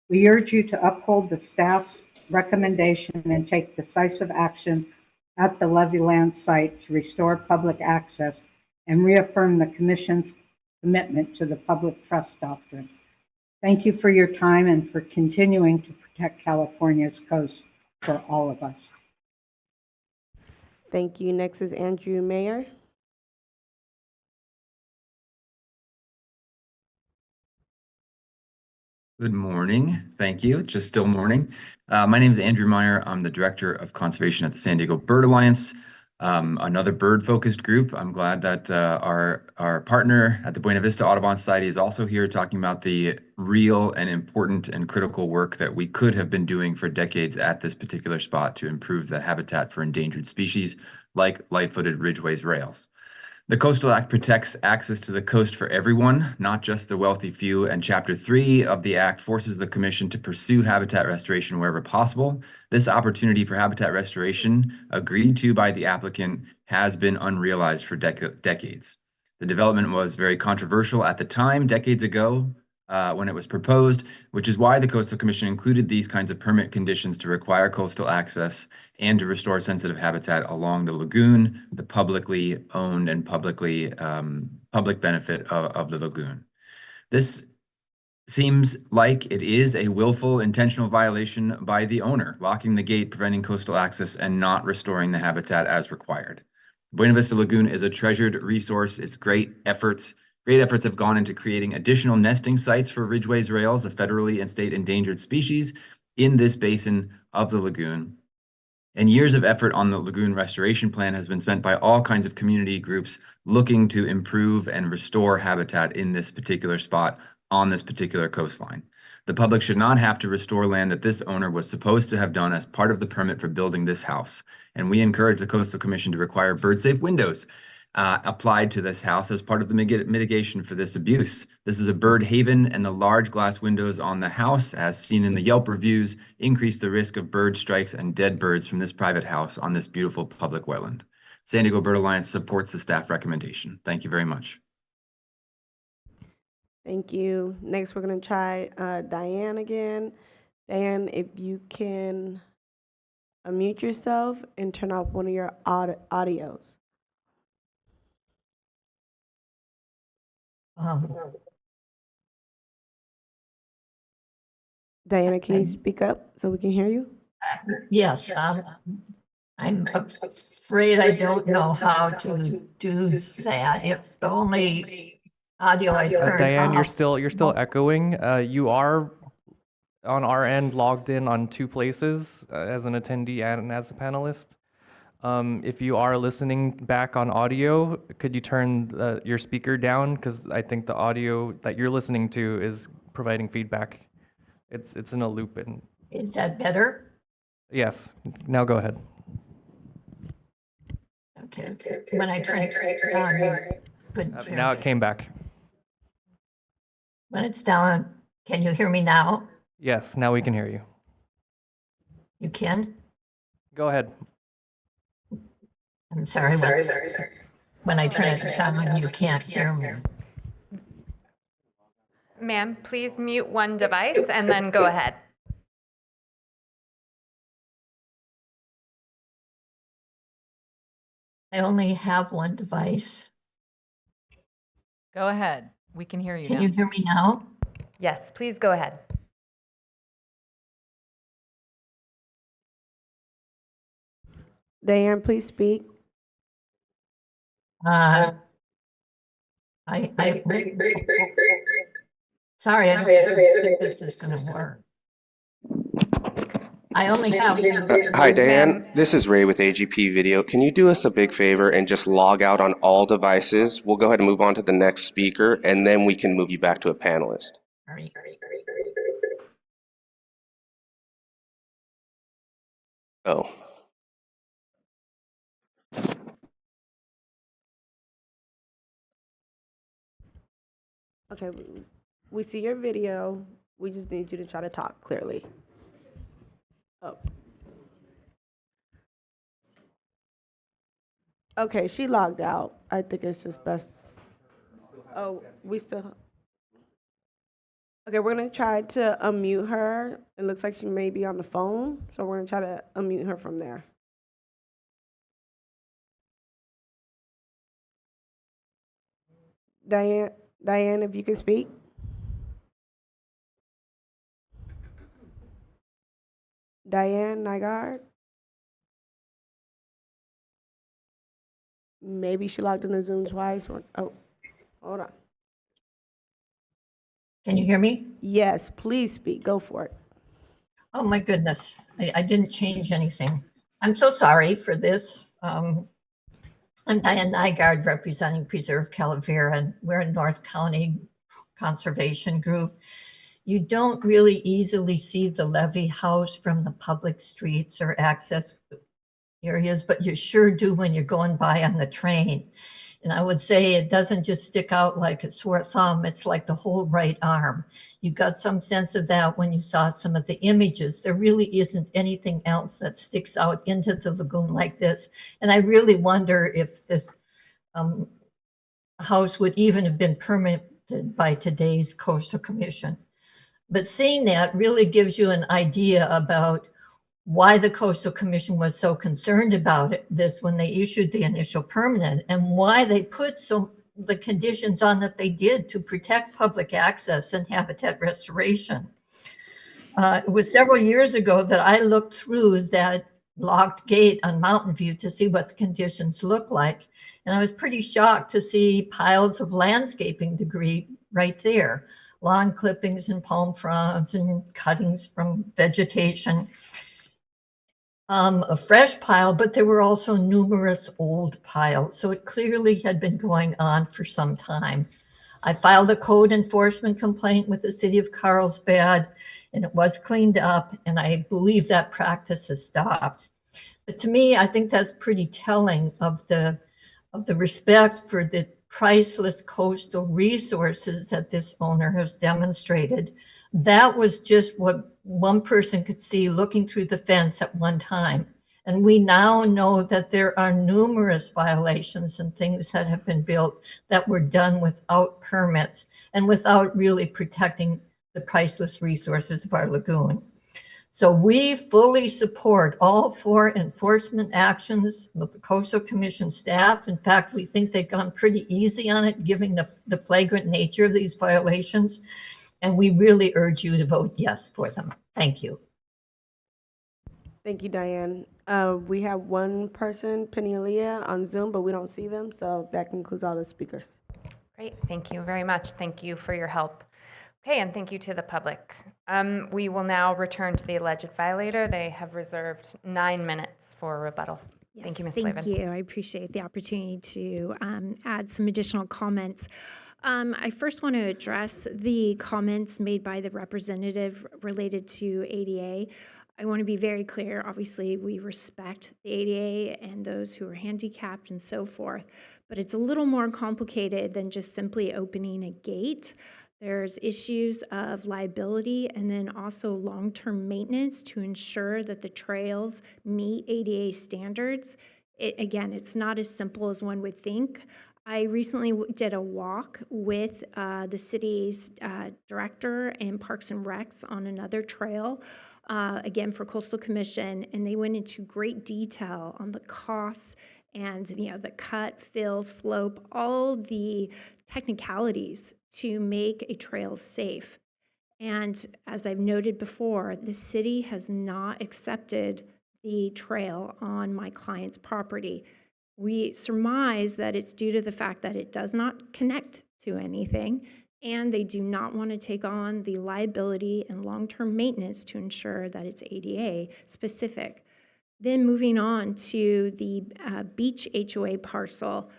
We urge you to uphold the staff's recommendation and take decisive action at the Levyland site to restore public access and reaffirm the commission's commitment to the public trust doctrine. Thank you for your time and for continuing to protect California's coast for all of us. Thank you. Next is Andrew Mayer. Good morning. Thank you. It's just still morning. My name is Andrew Meyer. I'm the Director of Conservation at the San Diego Bird Alliance, another bird-focused group. I'm glad that our partner at the Buena Vista Audubon Society is also here talking about the real and important and critical work that we could have been doing for decades at this particular spot to improve the habitat for endangered species like light-footed ridgeways rails. The Coastal Act protects access to the coast for everyone, not just the wealthy few, and Chapter 3 of the Act forces the Commission to pursue habitat restoration wherever possible. This opportunity for habitat restoration, agreed to by the applicant, has been unrealized for decades. The development was very controversial at the time, decades ago, when it was proposed, which is why the Coastal Commission included these kinds of permit conditions to require coastal access and to restore sensitive habitat along the lagoon, the publicly owned and public benefit of the lagoon. This seems like it is a willful, intentional violation by the owner, locking the gate, preventing coastal access, and not restoring the habitat as required. Buena Vista Lagoon is a treasured resource. Its great efforts have gone into creating additional nesting sites for ridgeways rails, a federally and state endangered species, in this basin of the lagoon. And years of effort on the lagoon restoration plan has been spent by all kinds of community groups looking to improve and restore habitat in this particular spot on this particular coastline. The public should not have to restore land that this owner was supposed to have done as part of the permit for building this house. And we encourage the Coastal Commission to require bird-safe windows applied to this house as part of the mitigation for this abuse. This is a bird haven, and the large glass windows on the house, as seen in the Yelp reviews, increase the risk of bird strikes and dead birds from this private house on this beautiful public wetland. San Diego Bird Alliance supports the staff recommendation. Thank you very much. Thank you. Next, we're going to try Diane again. Diane, if you can unmute yourself and turn off one of your audios. Diana, can you speak up so we can hear you? Yes, I'm afraid I don't know how to do that. If the only audio I turned Diane, you're off. still echoing. You are on our end logged in on two places as an attendee and as a panelist. If you are listening back on audio, could you turn your speaker down? Because I think the audio that you're listening to is providing feedback. It's in a loop. And Is that better? yes, now go ahead. Okay. When I turn it down, you couldn't hear Now me. it came back. When it's down, can you hear me now? Yes, now we can hear you. You can? Go ahead. I'm sorry. When I turn it down, you can't hear me. Ma'am, please mute one device and then go ahead. I only have one device. Go ahead. We can hear you Can now. you hear me now? Yes, please go ahead. Diane, please speak. Sorry, I don't think this is going to work. I only have. Hi, Diane. This is Ray with AGP Video. Can you do us a big favor and just log out on all devices? We'll go ahead and move on to the next speaker, and then we can move you back to a panelist. Oh. Okay, we see your video. We just need you to try to talk clearly. Oh. Okay, she logged out. I think it's just best. Oh, we still. Okay, we're gonna try to unmute her. It looks like she may be on the phone, so we're gonna try to unmute her from there. Diane, if you can speak. Diane Nygaard. Maybe she logged into Zoom twice. Oh, hold on. Can you hear me? Yes, please speak. Go for it. Oh my goodness, I didn't change anything. I'm so sorry for this. I'm Diane Nygaard representing Preserve Calavera, and we're a North County conservation group. You don't really easily see the levee house from the public streets or access areas, but you sure do when you're going by on the train. And I would say it doesn't just stick out like a sore thumb, it's like the whole right arm. You got some sense of that when you saw some of the images. There really isn't anything else that sticks out into the lagoon like this. And I really wonder if this house would even have been permitted by today's Coastal Commission. But seeing that really gives you an idea about why the Coastal Commission was so concerned about this when they issued the initial permit, and why they put the conditions on that they did to protect public access and habitat restoration. It was several years ago that I looked through that locked gate on Mountain View to see what the conditions look like. And I was pretty shocked to see piles of landscaping debris right there, lawn clippings and palm fronds and cuttings from vegetation. A fresh pile, but there were also numerous old piles. So it clearly had been going on for some time. I filed a code enforcement complaint with the city of Carlsbad, and it was cleaned up, and I believe that practice has stopped. But to me, I think that's pretty telling of the respect for the priceless coastal resources that this owner has demonstrated. That was just what one person could see looking through the fence at one time. And we now know that there are numerous violations and things that have been built that were done without permits and without really protecting the priceless resources of our lagoon. So we fully support all 4 enforcement actions of the Coastal Commission staff. In fact, we think they've gone pretty easy on it, given the flagrant nature of these violations. And we really urge you to vote yes for them. Thank you. Thank you, Diane. We have one person, Pinel, on Zoom, but we don't see them, so that concludes all the speakers. Great, thank you very much. Thank you for your help. Okay, and thank you to the public. We will now return to the alleged violator. They have reserved 9 minutes for rebuttal. Thank you, Ms. Thank Slavin. you. I appreciate the opportunity to add some additional comments. I first want to address the comments made by the representative related to ADA. I want to be very clear. Obviously, we respect the ADA and those who are handicapped and so forth, but it's a little more complicated than just simply opening a gate. There's issues of liability and then also long-term maintenance to ensure that the trails meet ADA standards. Again, it's not as simple as one would think. I recently did a walk with the city's director and Parks and Recs on another trail, again for Coastal Commission, and they went into great detail on the costs and the cut, fill, slope, all the technicalities to make a trail safe. And as I've noted before, the city has not accepted the trail on my client's property. We surmise that it's due to the fact that it does not connect to anything, and they do not want to take on the liability and long-term maintenance to ensure that it's ADA specific. Then moving on to the beach HOA parcel.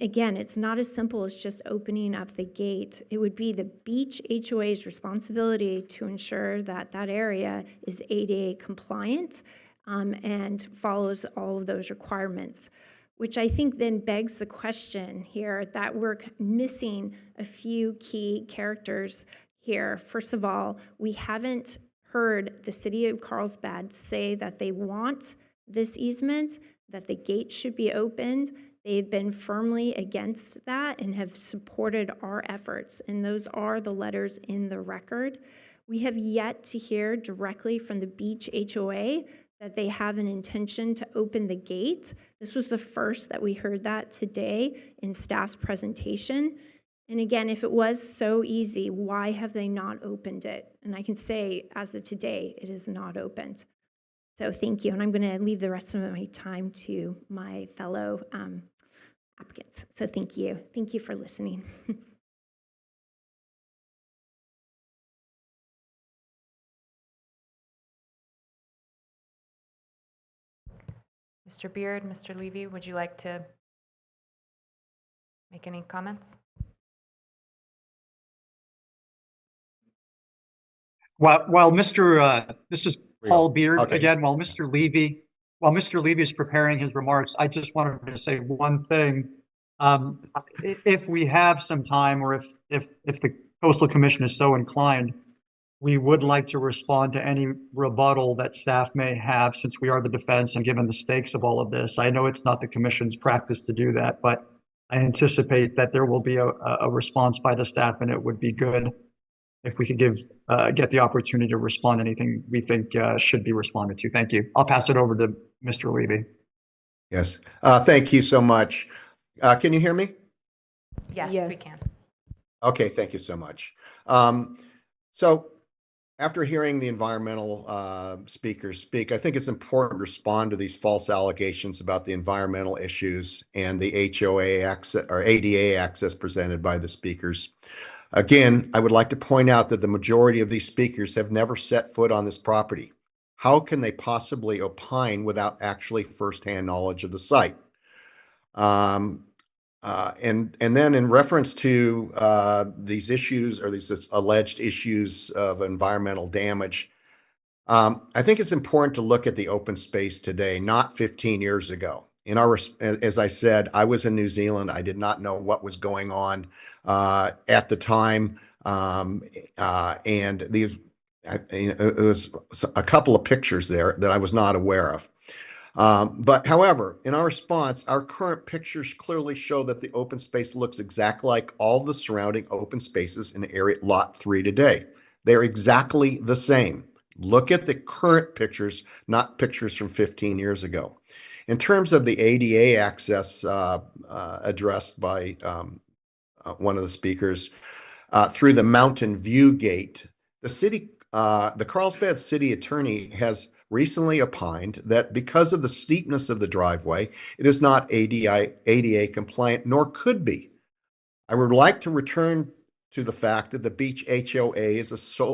Again, it's not as simple as just opening up the gate. It would be the beach HOA's responsibility to ensure that that area is ADA compliant and follows all of those requirements, which I think then begs the question here that we're missing a few key characters here. First of all, we haven't heard the city of Carlsbad say that they want this easement, that the gate should be opened. They've been firmly against that and have supported our efforts, and those are the letters in the record. We have yet to hear directly from the beach HOA that they have an intention to open the gate. This was the first that we heard that today in staff's presentation. And again, if it was so easy, why have they not opened it? And I can say, as of today, it is not opened. So thank you, and I'm going to leave the rest of my time to my fellow applicants. So thank you. Thank you for listening. Mr. Beard, Mr. Levy, would you like to make any comments? While Mr. This is Paul Beard Okay. again. While Mr. Levy is preparing his remarks, I just wanted to say one thing. If we have some time, or if the Coastal Commission is so inclined, we would like to respond to any rebuttal that staff may have, since we are the defense and given the stakes of all of this. I know it's not the commission's practice to do that, but I anticipate that there will be a response by the staff, and it would be good if we could get the opportunity to respond to anything we think should be responded to. Thank you. I'll pass it over to Mr. Levy. Yes. Thank you so much. Can you hear me? Yes, we can. Okay, thank you so much. So after hearing the environmental speakers speak, I think it's important to respond to these false allegations about the environmental issues and the HOA access or ADA access presented by the speakers. Again, I would like to point out that the majority of these speakers have never set foot on this property. How can they possibly opine without actually firsthand knowledge of the site? And then in reference to these issues, or these alleged issues of environmental damage, I think it's important to look at the open space today, not 15 years ago. As I said, I was in New Zealand. I did not know what was going on at the time, and it was a couple of pictures there that I was not aware of. But however, in our response, our current pictures clearly show that the open space looks exactly like all the surrounding open spaces in area lot 3 today. They're exactly the same. Look at the current pictures, not pictures from 15 years ago. In terms of the ADA access addressed by one of the speakers through the Mountain View Gate, the Carlsbad City Attorney has recently opined that because of the steepness of the driveway, it is not ADA compliant, nor could be. I would like to return to the fact that the beach HOA is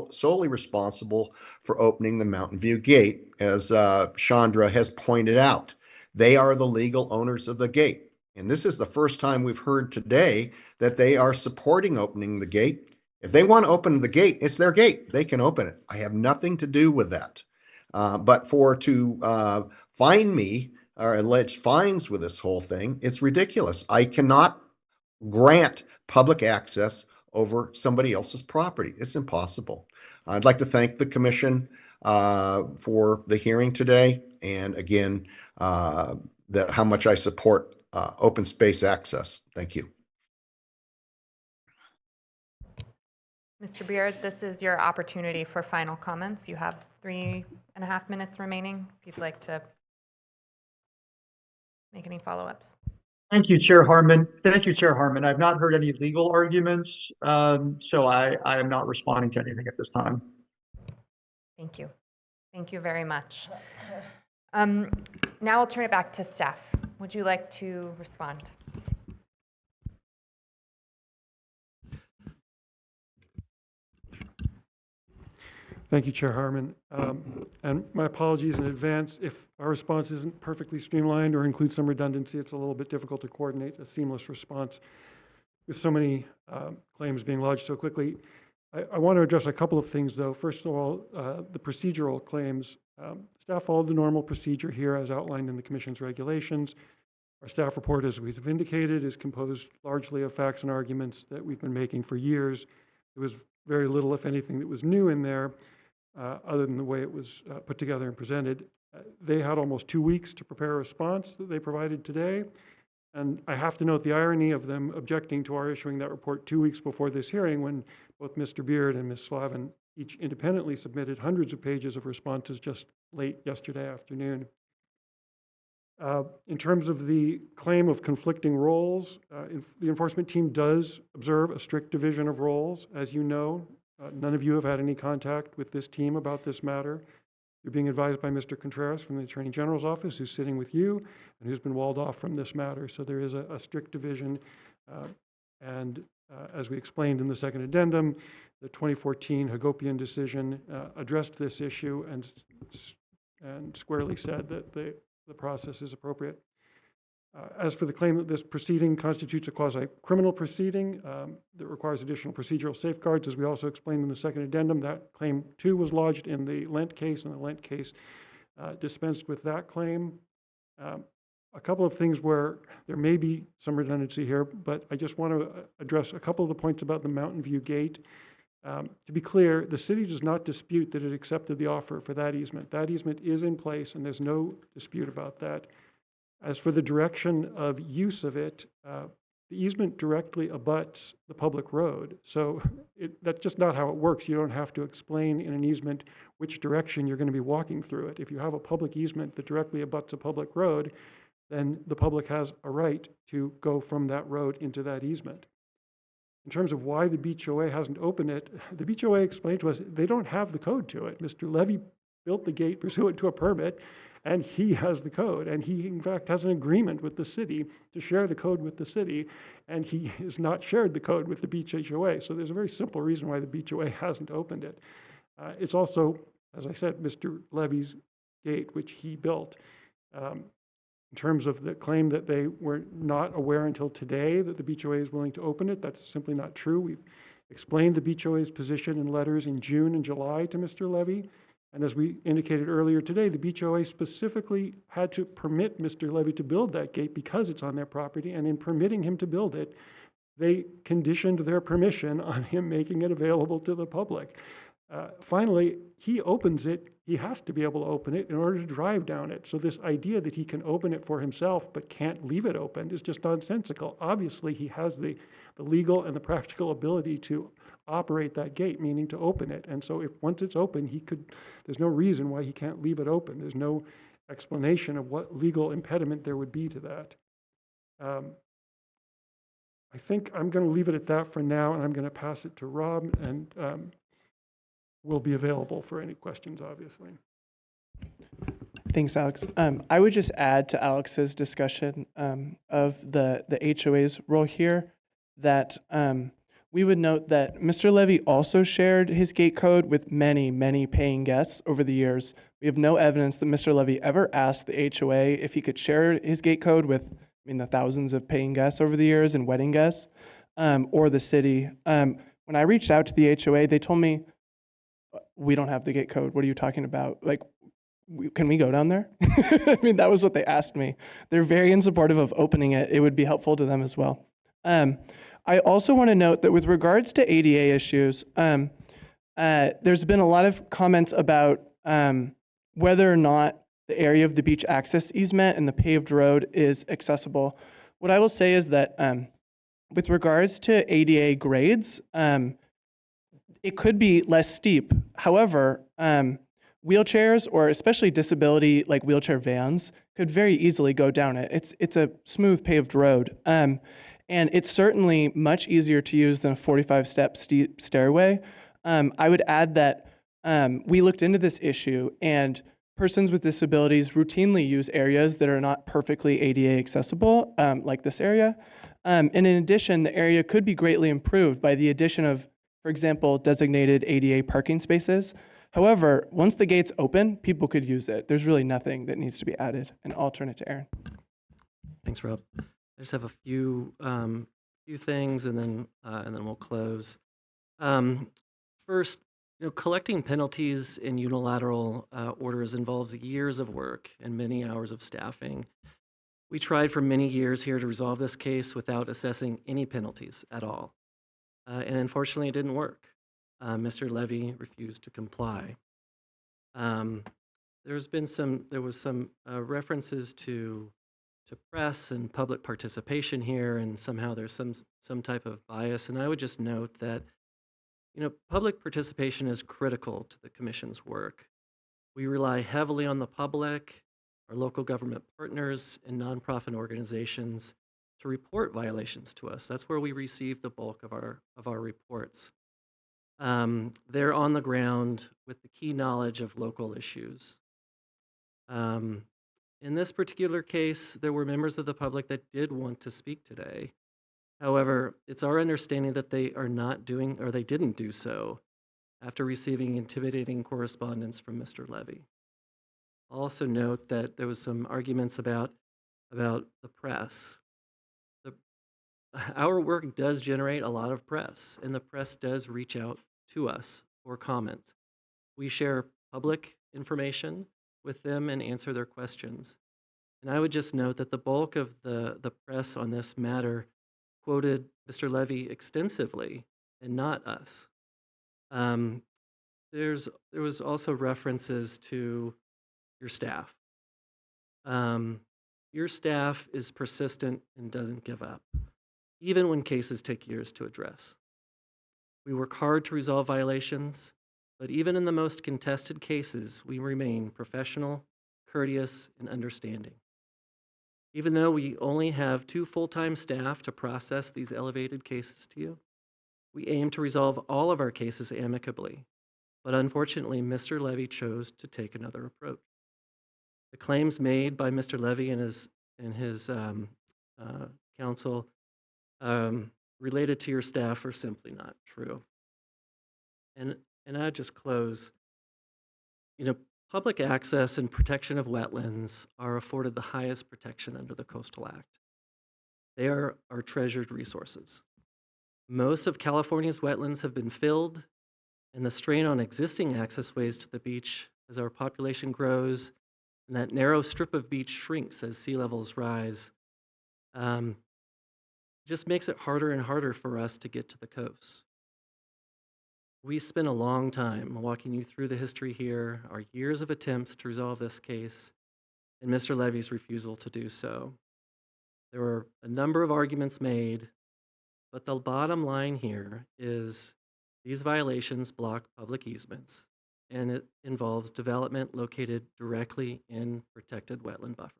solely responsible for opening the Mountain View Gate, as Chandra has pointed out. They are the legal owners of the gate. And this is the first time we've heard today that they are supporting opening the gate. If they want to open the gate, it's their gate. They can open it. I have nothing to do with that. But to fine me or allege fines with this whole thing, it's ridiculous. I cannot grant public access over somebody else's property. It's impossible. I'd like to thank the commission for the hearing today, and again, how much I support open space access. Thank you. Mr. Beard, this is your opportunity for final comments. You have 3.5 minutes remaining if you'd like to make any follow-ups. Thank you, Chair Harmon. Thank you, Chair Harmon. I've not heard any legal arguments, so I am not responding to anything at this time. Thank you. Thank you very much. Now I'll turn it back to staff. Would you like to respond? Thank you, Chair Harmon. And my apologies in advance if our response isn't perfectly streamlined or includes some redundancy. It's a little bit difficult to coordinate a seamless response with so many claims being lodged so quickly. I want to address a couple of things, though. First of all, the procedural claims. Staff followed the normal procedure here as outlined in the Commission's regulations. Our staff report, as we've indicated, is composed largely of facts and arguments that we've been making for years. There was very little, if anything, that was new in there, other than the way it was put together and presented. They had almost 2 weeks to prepare a response that they provided today. And I have to note the irony of them objecting to our issuing that report 2 weeks before this hearing, when both Mr. Beard and Ms. Slavin each independently submitted hundreds of pages of responses just late yesterday afternoon. In terms of the claim of conflicting roles, the enforcement team does observe a strict division of roles. As you know, none of you have had any contact with this team about this matter. You're being advised by Mr. Contreras from the Attorney General's office, who's sitting with you and who's been walled off from this matter. So there is a strict division. As we explained in the second addendum, the 2014 Hagopian decision addressed this issue and squarely said that the process is appropriate. As for the claim that this proceeding constitutes a quasi-criminal proceeding that requires additional procedural safeguards, as we also explained in the second addendum, that claim too was lodged in the Lent case, and the Lent case dispensed with that claim. A couple of things where there may be some redundancy here, but I just want to address a couple of the points about the Mountain View Gate. To be clear, the city does not dispute that it accepted the offer for that easement. That easement is in place, and there's no dispute about that. As for the direction of use of it, the easement directly abuts the public road. So that's just not how it works. You don't have to explain in an easement which direction you're going to be walking through it. If you have a public easement that directly abuts a public road, then the public has a right to go from that road into that easement. In terms of why the Beach OA hasn't opened it, the Beach OA explained to us they don't have the code to it. Mr. Levy built the gate pursuant to a permit, and he has the code. And he, in fact, has an agreement with the city to share the code with the city, and he has not shared the code with the Beach HOA. So there's a very simple reason why the Beach OA hasn't opened it. It's also, as I said, Mr. Levy's gate, which he built. In terms of the claim that they were not aware until today that the Beach OA is willing to open it, that's simply not true. We've explained the Beach OA's position in letters in June and July to Mr. Levy. And as we indicated earlier today, the Beach OA specifically had to permit Mr. Levy to build that gate because it's on their property. And in permitting him to build it, they conditioned their permission on him making it available to the public. Finally, he opens it. He has to be able to open it in order to drive down it. So this idea that he can open it for himself but can't leave it open is just nonsensical. Obviously, he has the legal and the practical ability to operate that gate, meaning to open it. And so if once it's open, there's no reason why he can't leave it open. There's no explanation of what legal impediment there would be to that. I think I'm going to leave it at that for now, and I'm going to pass it to Rob, and we'll be available for any questions, obviously. Thanks, Alex. I would just add to Alex's discussion of the HOA's role here that we would note that Mr. Levy also shared his gate code with many, many paying guests over the years. We have no evidence that Mr. Levy ever asked the HOA if he could share his gate code with, the thousands of paying guests over the years and wedding guests, or the city. When I reached out to the HOA, they told me, we don't have the gate code. What are you talking about? Like, can we go down there? That was what they asked me. They're very unsupportive of opening it. It would be helpful to them as well. I also want to note that with regards to ADA issues, there's been a lot of comments about whether or not the area of the beach access easement and the paved road is accessible. What I will say is that with regards to ADA grades, it could be less steep. However, wheelchairs, or especially disability like wheelchair vans, could very easily go down it. It's a smooth paved road. And it's certainly much easier to use than a 45-step steep stairway. I would add that we looked into this issue, and persons with disabilities routinely use areas that are not perfectly ADA accessible, like this area. And in addition, the area could be greatly improved by the addition of, for example, designated ADA parking spaces. However, once the gates open, people could use it. There's really nothing that needs to be added. And I'll turn it to Aaron. Thanks, Rob. I just have a few things, and then we'll close. First, collecting penalties in unilateral orders involves years of work and many hours of staffing. We tried for many years here to resolve this case without assessing any penalties at all. And unfortunately, it didn't work. Mr. Levy refused to comply. There was some references to press and public participation here, and somehow there's some type of bias. And I would just note that, public participation is critical to the Commission's work. We rely heavily on the public, our local government partners, and nonprofit organizations to report violations to us. That's where we receive the bulk of our reports. They're on the ground with the key knowledge of local issues. In this particular case, there were members of the public that did want to speak today. However, it's our understanding that they are not doing, or they didn't do so, after receiving intimidating correspondence from Mr. Levy. I'll also note that there was some arguments about the press. Our work does generate a lot of press, and the press does reach out to us for comments. We share public information with them and answer their questions. And I would just note that the bulk of the press on this matter quoted Mr. Levy extensively and not us. There was also references to your staff. Your staff is persistent and doesn't give up, even when cases take years to address. We work hard to resolve violations, but even in the most contested cases, we remain professional, courteous, and understanding. Even though we only have 2 full-time staff to process these elevated cases to you, we aim to resolve all of our cases amicably. But unfortunately, Mr. Levy chose to take another approach. The claims made by Mr. Levy and his counsel related to your staff are simply not true. And I'd just close. Public access and protection of wetlands are afforded the highest protection under the Coastal Act. They are our treasured resources. Most of California's wetlands have been filled, and the strain on existing access ways to the beach as our population grows and that narrow strip of beach shrinks as sea levels rise just makes it harder and harder for us to get to the coast. We spent a long time walking you through the history here, our years of attempts to resolve this case, and Mr. Levy's refusal to do so. There were a number of arguments made, but the bottom line here is these violations block public easements, and it involves development located directly in protected wetland buffer.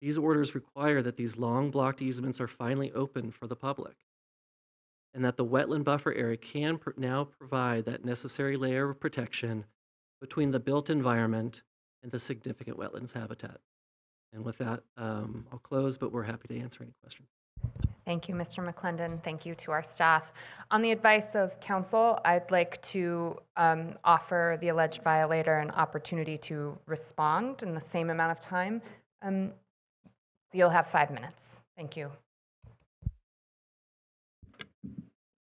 These orders require that these long blocked easements are finally open for the public, and that the wetland buffer area can now provide that necessary layer of protection between the built environment and the significant wetlands habitat. And with that, I'll close, but we're happy to answer any questions. Thank you, Mr. McClendon. Thank you to our staff. On the advice of counsel, I'd like to offer the alleged violator an opportunity to respond in the same amount of time. So you'll have 5 minutes. Thank you.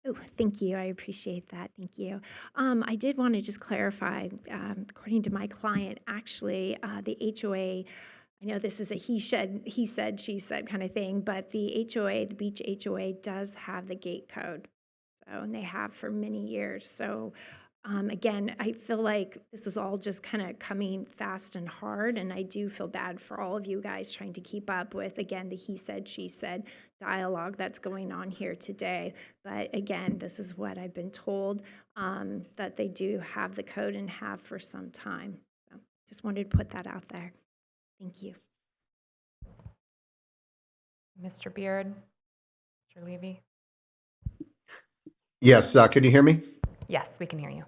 Oh, thank you. I appreciate that. Thank you. I did want to just clarify, according to my client, actually, the HOA, I know this is a he said, she said kind of thing, but the HOA, the beach HOA does have the gate code. So, and they have for many years. So, again, I feel like this is all just kind of coming fast and hard, and I do feel bad for all of you guys trying to keep up with, again, the he said, she said dialogue that's going on here today. But again, this is what I've been told, that they do have the code and have for some time. So just wanted to put that out there. Thank you. Mr. Beard, Mr. Levy. Yes, can you hear me? Yes, we can hear you.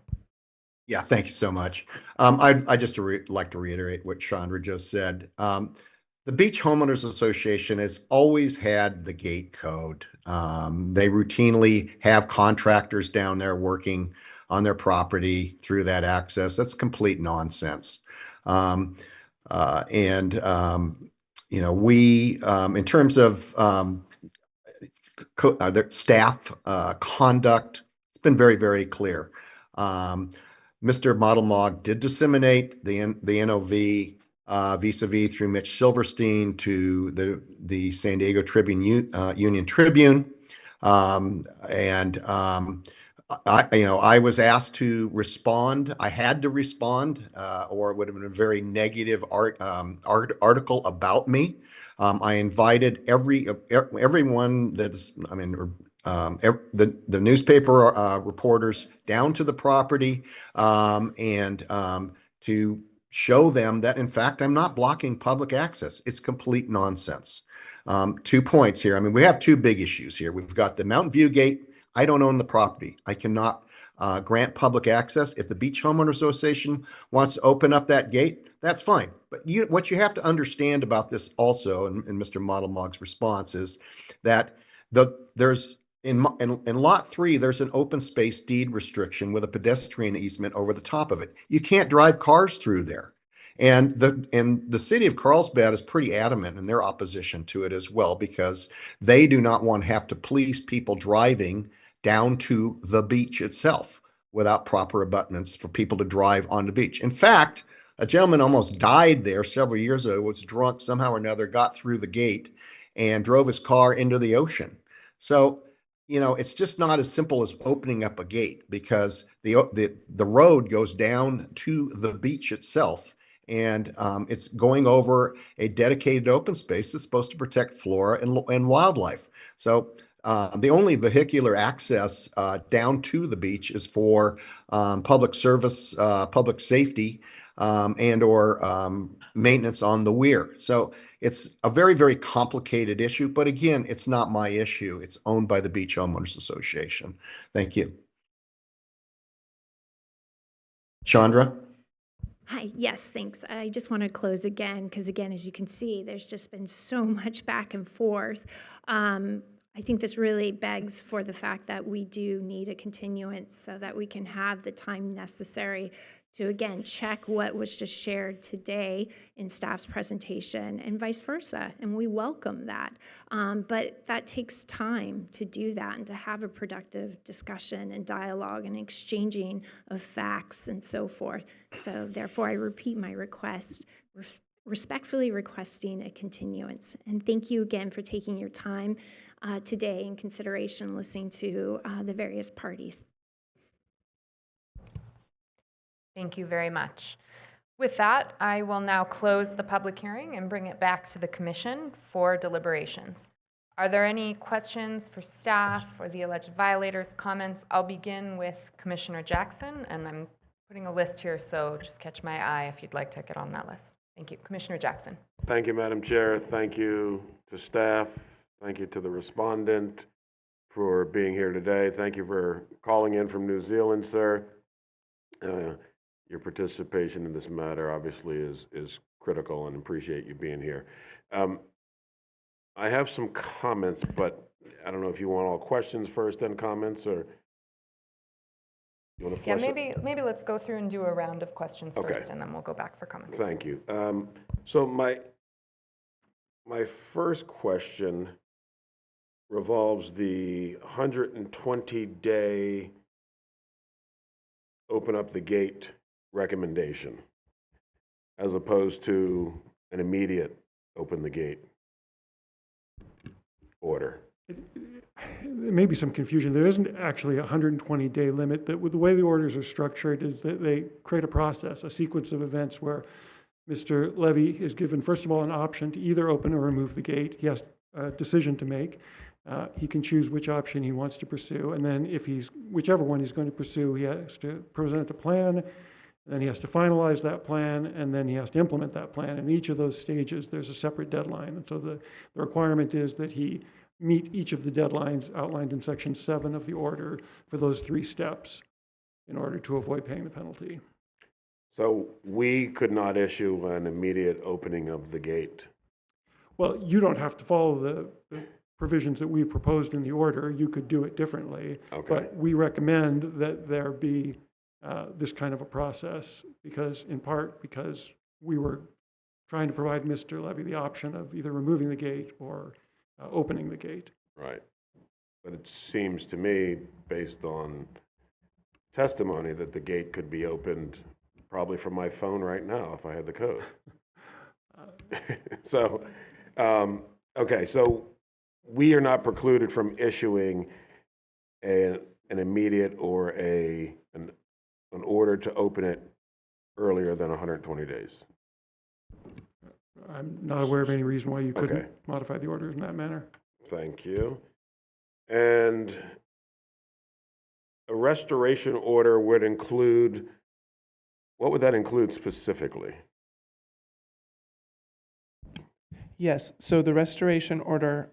Yeah, thank you so much. I just like to reiterate what Chandra just said. The Beach Homeowners Association has always had the gate code. They routinely have contractors down there working on their property through that access. That's complete nonsense. You know, we, in terms of their staff conduct, it's been very, very clear. Mr. Model Mog did disseminate the NOV vis-a-vis through Mitch Silverstein to the San Diego Tribune Union Tribune, I was asked to respond. I had to respond, or it would have been a very negative article about me. I invited everyone that's, the newspaper reporters down to the property to show them that, in fact, I'm not blocking public access. It's complete nonsense. 2 points here. We have 2 big issues here. We've got the Mountain View Gate. I don't own the property. I cannot grant public access. If the Beach Homeowners Association wants to open up that gate, that's fine. But what you have to understand about this also, and Mr. Model Mog's response is that there's in lot 3, there's an open space deed restriction with a pedestrian easement over the top of it. You can't drive cars through there. And the city of Carlsbad is pretty adamant in their opposition to it as well, because they do not want to have to police people driving down to the beach itself without proper abutments for people to drive on the beach. In fact, a gentleman almost died there several years ago, was drunk somehow or another, got through the gate and drove his car into the ocean. So, you know, it's just not as simple as opening up a gate, because the road goes down to the beach itself, and it's going over a dedicated open space that's supposed to protect flora and wildlife. So the only vehicular access down to the beach is for public service, public safety, and/or maintenance on the weir. So it's a very, very complicated issue. But again, it's not my issue. It's owned by the Beach Homeowners Association. Thank you. Chandra? Hi, yes, thanks. I just want to close again, because again, as you can see, there's just been so much back and forth. I think this really begs for the fact that we do need a continuance so that we can have the time necessary to, again, check what was just shared today in staff's presentation and vice versa. And we welcome that. But that takes time to do that and to have a productive discussion and dialogue and exchanging of facts and so forth. So therefore, I repeat my request, respectfully requesting a continuance. And thank you again for taking your time today in consideration, listening to the various parties. Thank you very much. With that, I will now close the public hearing and bring it back to the commission for deliberations. Are there any questions for staff or the alleged violators' comments? I'll begin with Commissioner Jackson, and I'm putting a list here, so just catch my eye if you'd like to get on that list. Thank you. Commissioner Jackson. Thank you, Madam Chair. Thank you to staff. Thank you to the respondent for being here today. Thank you for calling in from New Zealand, sir. Your participation in this matter obviously is critical, and appreciate you being here. I have some comments, but I don't know if you want all questions first, then comments, or you want to Yeah, flesh it? maybe let's go through and do a round of questions Okay. first, and then we'll go back for comments. Thank you. So my first question revolves the 120-day open up the gate recommendation, as opposed to an immediate open the gate order. There may be some confusion. There isn't actually a 120-day limit. The way the orders are structured is that they create a process, a sequence of events where Mr. Levy is given, first of all, an option to either open or remove the gate. He has a decision to make. He can choose which option he wants to pursue, and then whichever one he's going to pursue, he has to present a plan, then he has to finalize that plan, and then he has to implement that plan. In each of those stages, there's a separate deadline, and so the requirement is that he meet each of the deadlines outlined in Section 7 of the order for those 3 steps in order to avoid paying the penalty. So we could not issue an immediate opening of the gate. Well, you don't have to follow the provisions that we've proposed in the order. You could do it differently. Okay. But we recommend that there be this kind of a process in part because we were trying to provide Mr. Levy the option of either removing the gate or opening the gate. Right. But it seems to me, based on testimony, that the gate could be opened probably from my phone right now if I had the code. So, okay, so we are not precluded from issuing an immediate or an order to open it earlier than 120 days. I'm not aware of any reason why you couldn't Okay. modify the order in that manner. Thank you. And a restoration order would include, what would that include specifically? Yes, so the restoration order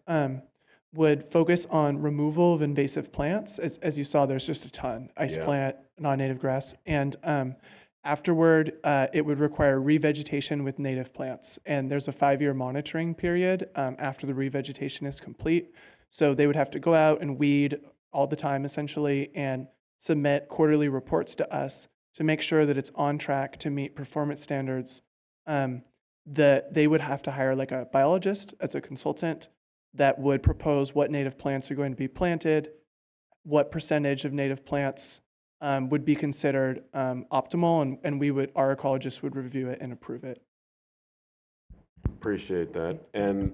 would focus on removal of invasive plants. As you saw, there's just a ton, ice Yeah. plant, non-native grass, and afterward, it would require revegetation with native plants. And there's a 5-year monitoring period after the revegetation is complete. So they would have to go out and weed all the time, essentially, and submit quarterly reports to us to make sure that it's on track to meet performance standards. That they would have to hire like a biologist as a consultant that would propose what native plants are going to be planted, what percentage of native plants would be considered optimal, and our ecologists would review it and approve it. Appreciate that. And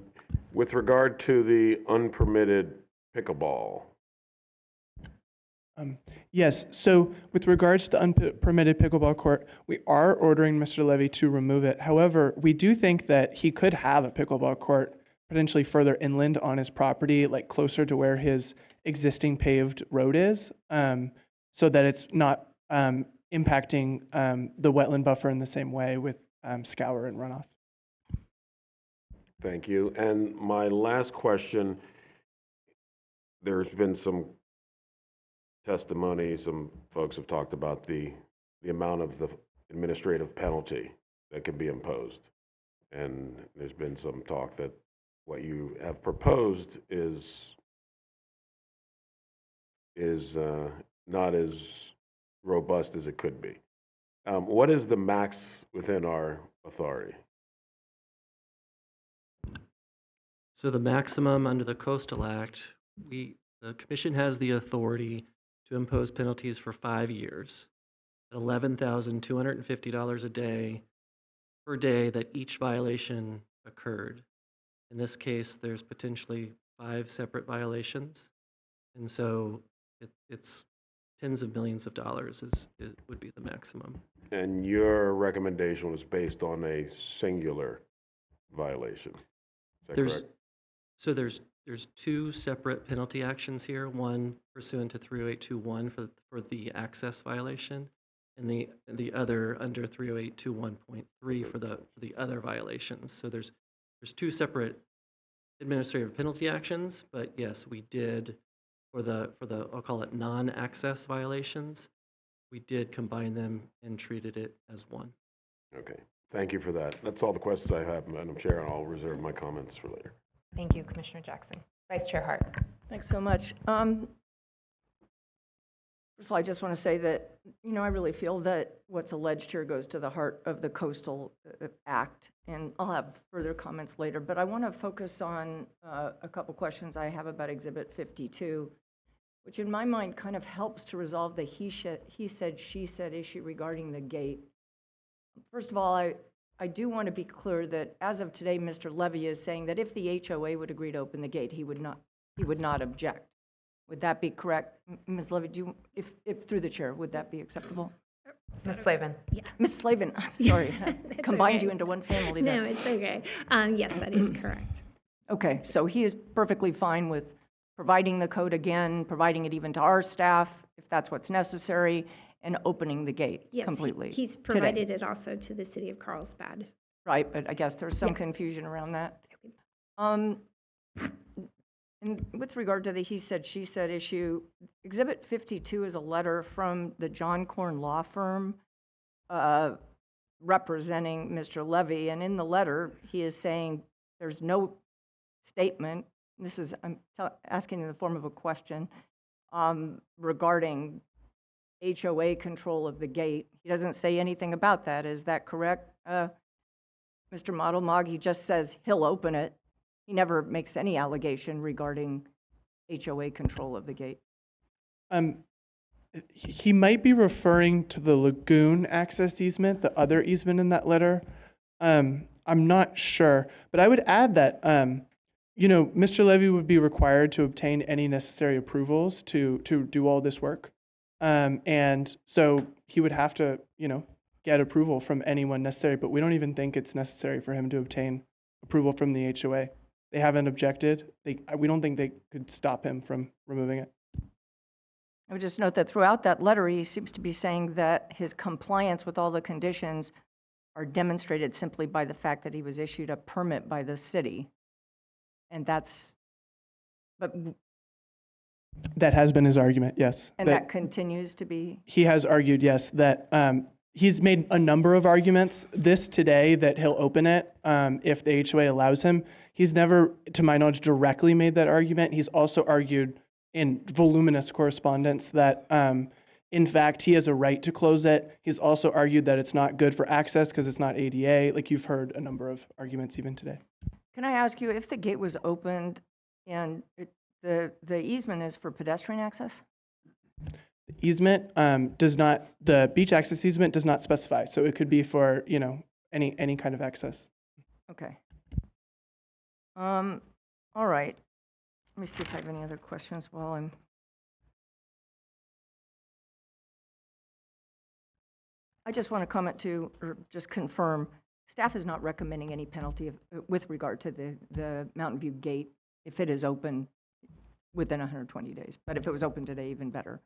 with regard to the unpermitted pickleball, Yes, so with regards to the unpermitted pickleball court, we are ordering Mr. Levy to remove it. However, we do think that he could have a pickleball court potentially further inland on his property, like closer to where his existing paved road is, so that it's not impacting the wetland buffer in the same way with scour and runoff. thank you. And my last question, there's been some testimony, some folks have talked about the amount of the administrative penalty that can be imposed. And there's been some talk that what you have proposed is not as robust as it could be. What is the max within our authority? So the maximum under the Coastal Act, the commission has the authority to impose penalties for 5 years at $11,250 a day per day that each violation occurred. In this case, there's potentially 5 separate violations, and so it's tens of millions of dollars would be the maximum. And your recommendation was based on a singular violation. Is that correct? So there's 2 separate penalty actions here, one pursuant to 30821 for the access violation, and the other under 30821.3 for the other violations. So there's 2 separate administrative penalty actions, but yes, we did for the I'll call it non-access violations, we did combine them and treated it as one. Okay, thank you for that. That's all the questions I have, Madam Chair, and I'll reserve my comments for later. Thank you, Commissioner Jackson. Vice Chair Hart. Thanks so much. First of all, I just want to say that, I really feel that what's alleged here goes to the heart of the Coastal Act, and I'll have further comments later, but I want to focus on a couple questions I have about Exhibit 52, which in my mind kind of helps to resolve the he said, she said issue regarding the gate. First of all, I do want to be clear that as of today, Mr. Levy is saying that if the HOA would agree to open the gate, he would not object. Would that be correct? Ms. Levy, if through the chair, would that be acceptable? Ms. Slavin. Yeah. Ms. Slavin, I'm sorry, I It's combined okay. you into one family there. No, it's okay. Yes, that is correct. Okay, so he is perfectly fine with providing the code again, providing it even to our staff, if that's what's necessary, and opening the gate Yes, completely. he's today. provided it also to the city of Carlsbad. Right, but I guess there's some Yeah. confusion around that. And with regard to the he said, she said issue, Exhibit 52 is a letter from the John Corn Law Firm representing Mr. Levy. And in the letter, he is saying there's no statement. This is, I'm asking in the form of a question regarding HOA control of the gate. He doesn't say anything about that. Is that correct, Mr. Modelmog? He just says he'll open it. He never makes any allegation regarding HOA control of the gate. He might be referring to the lagoon access easement, the other easement in that letter. I'm not sure, but I would add that, Mr. Levy would be required to obtain any necessary approvals to do all this work. And so he would have to, get approval from anyone necessary, but we don't even think it's necessary for him to obtain approval from the HOA. They haven't objected. We don't think they could stop him from removing it. I would just note that throughout that letter, he seems to be saying that his compliance with all the conditions are demonstrated simply by the fact that he was issued a permit by the city. And That has been his argument, yes. and that continues to be. He has argued, yes, that he's made a number of arguments. This today, that he'll open it if the HOA allows him. He's never, to my knowledge, directly made that argument. He's also argued in voluminous correspondence that, in fact, he has a right to close it. He's also argued that it's not good for access because it's not ADA. Like, you've heard a number of arguments even today. Can I ask you, if the gate was opened and the easement is for pedestrian access? The easement the beach access easement does not specify. So it could be for, any kind of access. Okay. All right. Let me see if I have any other questions while I'm. I just want to comment to, or just confirm, staff is not recommending any penalty with regard to the Mountain View gate if it is open within 120 days. But if it was open today, even better.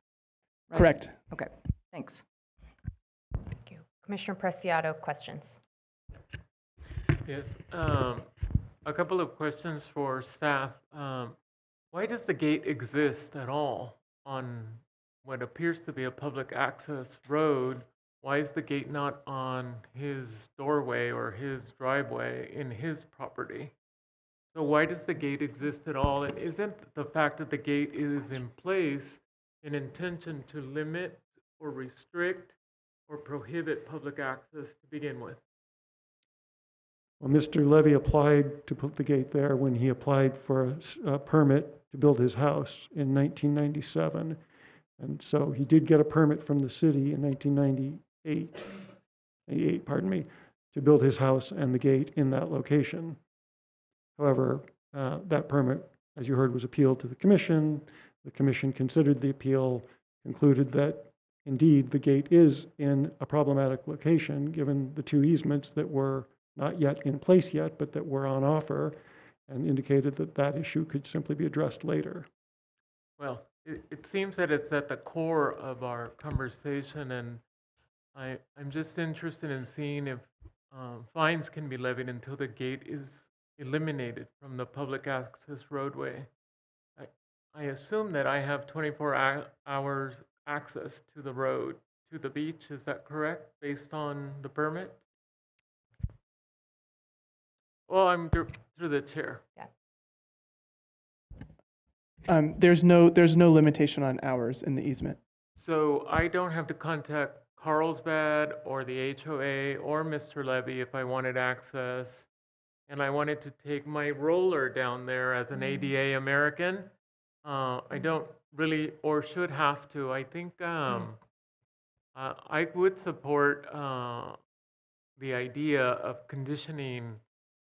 Right? Correct. Okay, thanks. Thank you. Commissioner Preciado, questions? Yes, a couple of questions for staff. Why does the gate exist at all on what appears to be a public access road? Why is the gate not on his doorway or his driveway in his property? So why does the gate exist at all? And isn't the fact that the gate is in place an intention to limit or restrict or prohibit public access to begin with? Well, Mr. Levy applied to put the gate there when he applied for a permit to build his house in 1997. And so he did get a permit from the city in 1998, pardon me, to build his house and the gate in that location. However, that permit, as you heard, was appealed to the commission. The commission considered the appeal, concluded that indeed the gate is in a problematic location given the two easements that were not yet in place yet, but that were on offer, and indicated that that issue could simply be addressed later. Well, it seems that it's at the core of our conversation, and I'm just interested in seeing if fines can be levied until the gate is eliminated from the public access roadway. I assume that I have 24 hours access to the road to the beach. Is that correct, based on the permit? Well, I'm through the chair. Yeah. There's no limitation on hours in the easement. So I don't have to contact Carlsbad or the HOA or Mr. Levy if I wanted access, and I wanted to take my roller down there as an ADA American. I don't really or should have to. I think I would support the idea of conditioning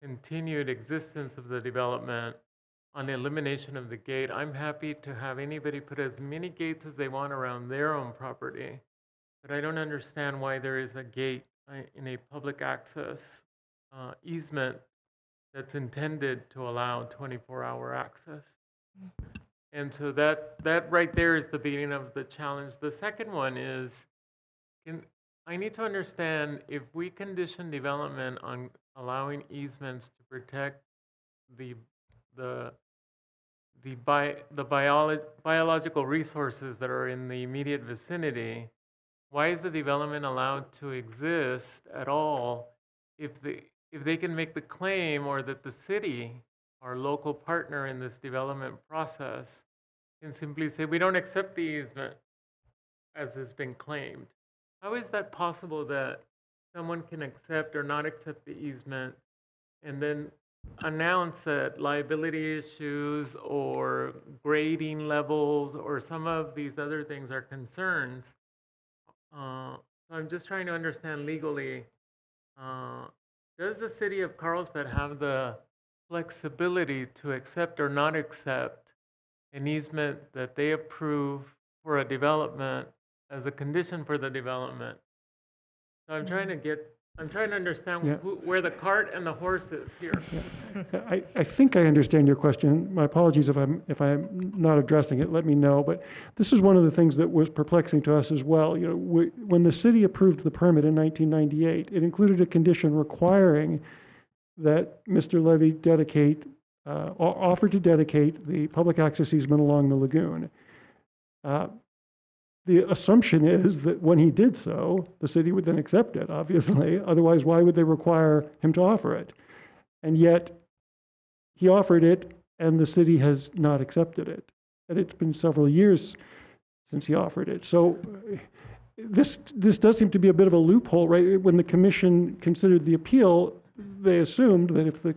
continued existence of the development on the elimination of the gate. I'm happy to have anybody put as many gates as they want around their own property, but I don't understand why there is a gate in a public access easement that's intended to allow 24-hour access. And so that right there is the beginning of the challenge. The second one is, I need to understand if we condition development on allowing easements to protect the biological resources that are in the immediate vicinity, why is the development allowed to exist at all if they can make the claim, or that the city, our local partner in this development process, can simply say, we don't accept the easement as has been claimed? How is that possible that someone can accept or not accept the easement and then announce that liability issues or grading levels or some of these other things are concerns? So I'm just trying to understand legally, does the city of Carlsbad have the flexibility to accept or not accept an easement that they approve for a development as a condition for the development? So I'm trying to understand Yeah. where the cart and the horse is here. I think I understand your question. My apologies if I'm not addressing it. Let me know. But this is one of the things that was perplexing to us as well. You know, when the city approved the permit in 1998, it included a condition requiring that Mr. Levy offer to dedicate the public access easement along the lagoon. The assumption is that when he did so, the city would then accept it, obviously. Otherwise, why would they require him to offer it? And yet, he offered it, and the city has not accepted it. And it's been several years since he offered it. So this does seem to be a bit of a loophole, right? When the commission considered the appeal, they assumed that if the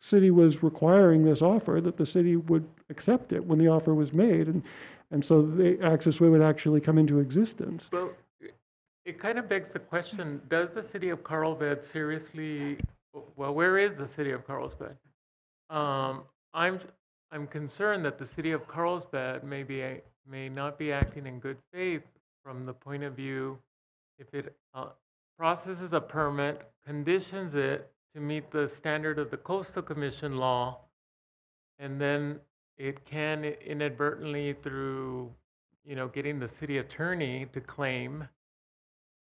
city was requiring this offer, that the city would accept it when the offer was made. And so the access way would actually come into existence. Well, it kind of begs the question, does the city of Carlsbad seriously, well, where is the city of Carlsbad? I'm concerned that the city of Carlsbad may not be acting in good faith from the point of view, if it processes a permit, conditions it to meet the standard of the Coastal Commission law, and then it can inadvertently, through getting the city attorney to claim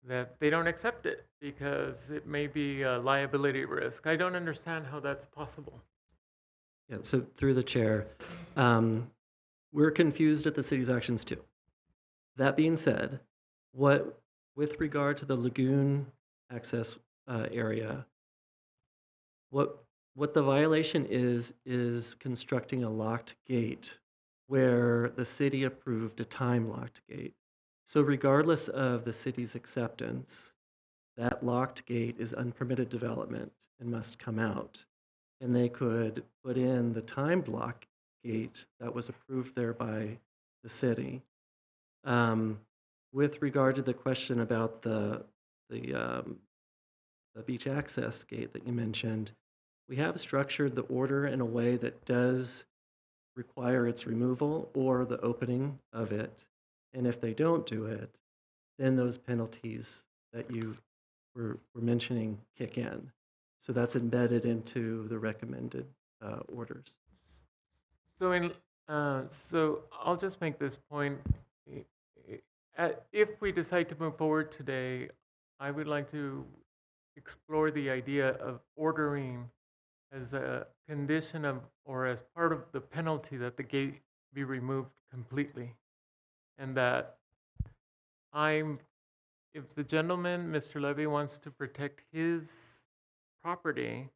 that they don't accept it because it may be a liability risk. I don't understand how that's possible. Yeah, so through the chair, we're confused at the city's actions too. That being said, with regard to the lagoon access area, what the violation is constructing a locked gate where the city approved a time-locked gate. So regardless of the city's acceptance, that locked gate is unpermitted development and must come out. And they could put in the timed lock gate that was approved there by the city. With regard to the question about the beach access gate that you mentioned, we have structured the order in a way that does require its removal or the opening of it. And if they don't do it, then those penalties that you were mentioning kick in. So that's embedded into the recommended orders. So so I'll just make this point. If we decide to move forward today, I would like to explore the idea of ordering as a condition of, or as part of the penalty, that the gate be removed completely. And that I'm if the gentleman, Mr. Levy, wants to protect his property,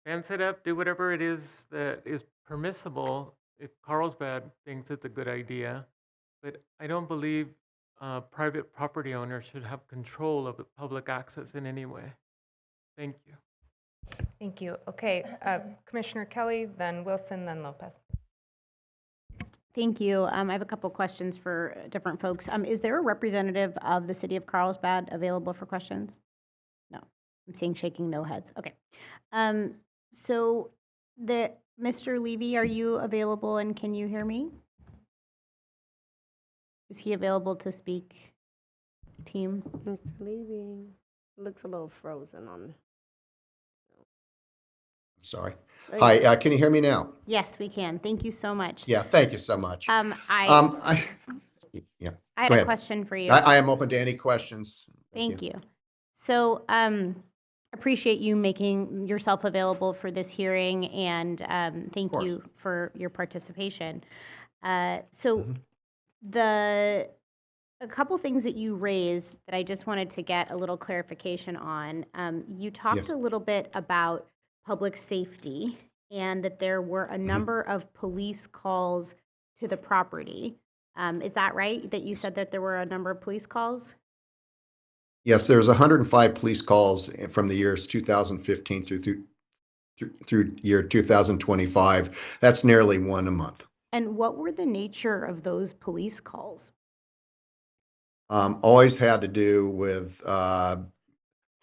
fence it up, do whatever it is that is permissible if Carlsbad thinks it's a good idea. But I don't believe private property owners should have control of the public access in any way. Thank you. Thank you. Okay, Commissioner Kelly, then Wilson, then Lopez. Thank you. I have a couple questions for different folks. Is there a representative of the city of Carlsbad available for questions? No. I'm seeing shaking no heads. Okay. So Mr. Levy, are you available and can you hear me? Is he available to speak, team? Mr. Levy looks a little frozen on. Sorry. There Hi, you go. can you hear me now? Yes, we can. Thank you so much. Yeah, thank you so much. I Yeah, had go a ahead. question for you. I am open to any questions. Thank you. So, appreciate you making yourself available for this hearing, and thank you for your participation. A couple things that you raised that I just wanted to get a little clarification on. You talked Yes. a little bit about public safety and that there were a number of police calls to the property. Is that right? That you said that there were a number of police calls? Yes, there's 105 police calls from the years 2015 through year 2025. That's nearly one a month. And what were the nature of those police calls? Always had to do with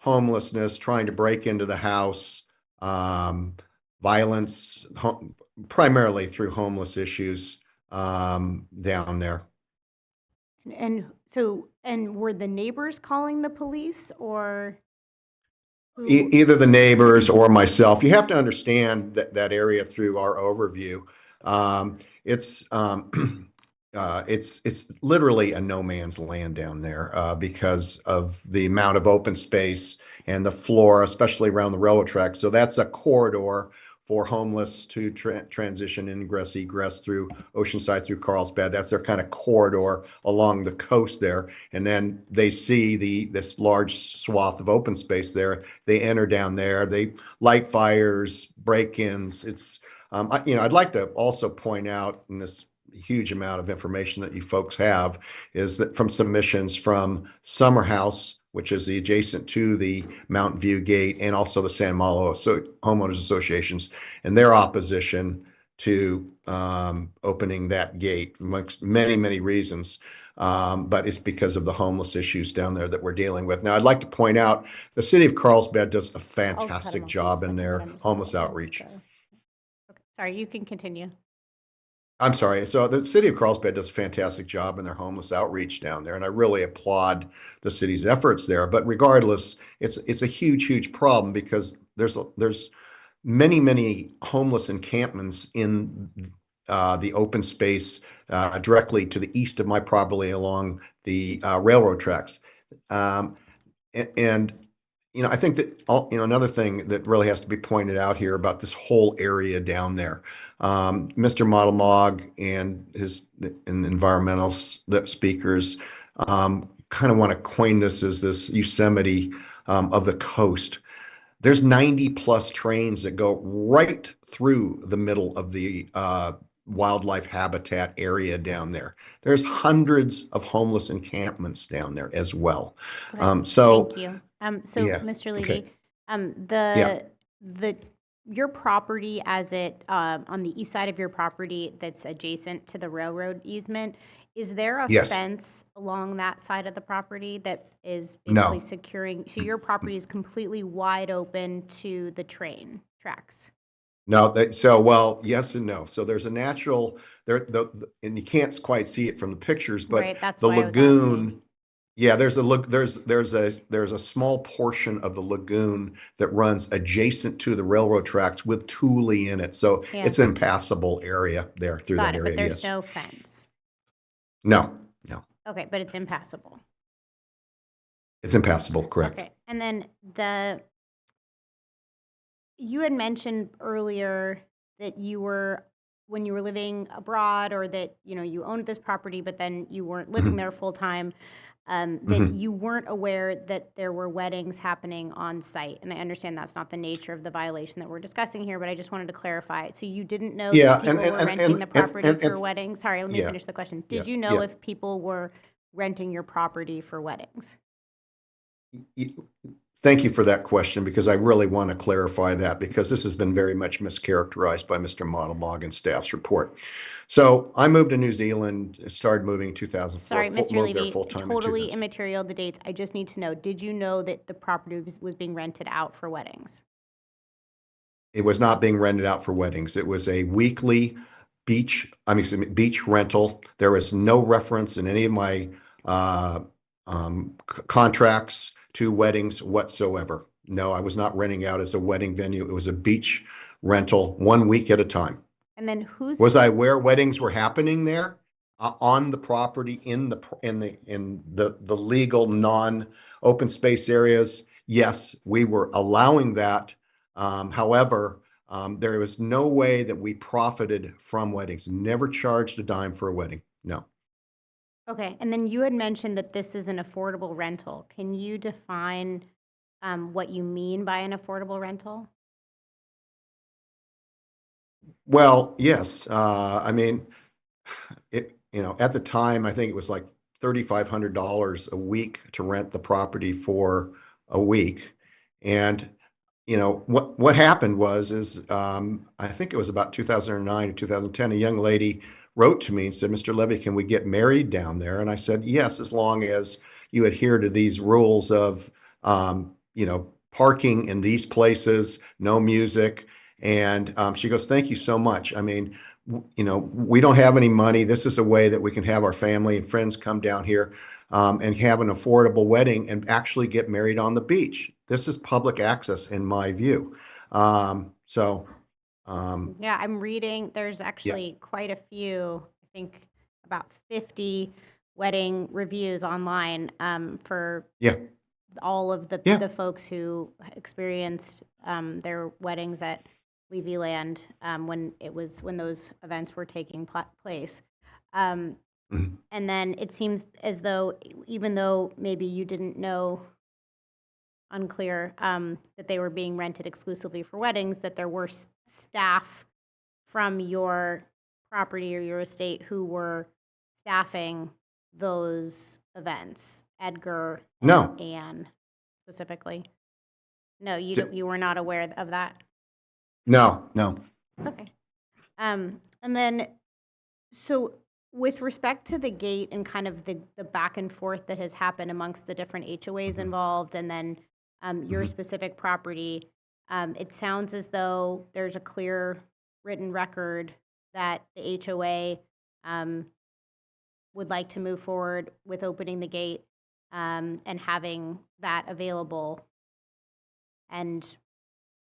homelessness, trying to break into the house, violence, primarily through homeless issues down there. And were the neighbors calling the police or? Either the neighbors or myself. You have to understand that area through our overview. It's literally a no man's land down there because of the amount of open space and the flora, especially around the railroad tracks. So that's a corridor for homeless to transition ingress, egress through Oceanside, through Carlsbad. That's their kind of corridor along the coast there. And then they see this large swath of open space there. They enter down there. They light fires, break-ins. It's, I'd like to also point out in this huge amount of information that you folks have is that from submissions from Summer House, which is the adjacent to the Mountain View Gate, and also the San Malo homeowners associations, and their opposition to opening that gate, amongst many, many reasons. But it's because of the homeless issues down there that we're dealing with. Now, I'd like to point out the city of Carlsbad does a fantastic job in their homeless outreach. Okay. Sorry, you can continue. I'm sorry. So the city of Carlsbad does a fantastic job in their homeless outreach down there, and I really applaud the city's efforts there. But regardless, it's a huge, huge problem because there's many, many homeless encampments in the open space directly to the east of my property along the railroad tracks. I think that another thing that really has to be pointed out here about this whole area down there, Mr. Modelmog and environmental speakers kind of want to coin this as this Yosemite of the coast. There's 90 plus trains that go right through the middle of the wildlife habitat area down there. There's hundreds of homeless encampments down there as well. Thank you. Mr. Levy, your property as it on the east side of your property that's adjacent to the railroad easement, is there a fence along that side of the property that is basically securing? So your property is completely wide open to the train tracks. No, yes and no. So there's a natural and you can't quite see it from the pictures, but the lagoon. Yeah, there's a small portion of the lagoon that runs adjacent to the railroad tracks with Thule in it. So it's an impassable area there through that area. But there's no fence. No. Okay, but it's impassable. It's impassable, correct. Okay, and then you had mentioned earlier that when you were living abroad, or that you owned this property, but then you weren't living there full time. that you weren't aware that there were weddings happening on site. And I understand that's not the nature of the violation that we're discussing here, but I just wanted to clarify. So you didn't know Yeah, that people were renting the property for weddings? Sorry, let me yeah, finish the question. yeah, Did you know yeah. if people were renting your property for weddings? Thank you for that question, because I really want to clarify that, because this has been very much mischaracterized by Mr. Modelmog and staff's report. So I moved to New Zealand, started moving in 2004, Sorry, Mr. moved there Levy, full-time in totally 2000. immaterial, the dates. I just need to know, did you know that the property was being rented out for weddings? It was not being rented out for weddings. It was a weekly beach rental. There was no reference in any of my contracts to weddings whatsoever. No, I was not renting out as a wedding venue. It was a beach rental, 1 week at a time. And then who's Was I aware weddings were happening there on the property in the legal non-open space areas? Yes, we were allowing that. However, there was no way that we profited from weddings. Never charged a dime for a wedding. No. Okay, and then you had mentioned that this is an affordable rental. Can you define what you mean by an affordable rental? Well, yes. I mean, at the time, I think it was like $3,500 a week to rent the property for a week. And, what happened was I think it was about 2009 or 2010, a young lady wrote to me and said, "Mr. Levy, can we get married down there?" And I said, "Yes, as long as you adhere to these rules of, parking in these places, no music." And she goes, "Thank you so much. I mean, we don't have any money. This is a way that we can have our family and friends come down here and have an affordable wedding and actually get married on the beach. This is public access in my view." Yeah, I'm reading, there's actually quite a few, I think about 50 wedding reviews online for all of the folks who experienced their weddings at Levy Land when those events were taking place. And then it seems as though, even though maybe you didn't know, unclear, that they were being rented exclusively for weddings, that there were staff from your property or your estate who were staffing those events. Edgar and Anne specifically. No, you were not aware of that? No. Okay. And then, so with respect to the gate and kind of the back and forth that has happened amongst the different HOAs involved, and then your specific property, it sounds as though there's a clear written record that the HOA would like to move forward with opening the gate and having that available, and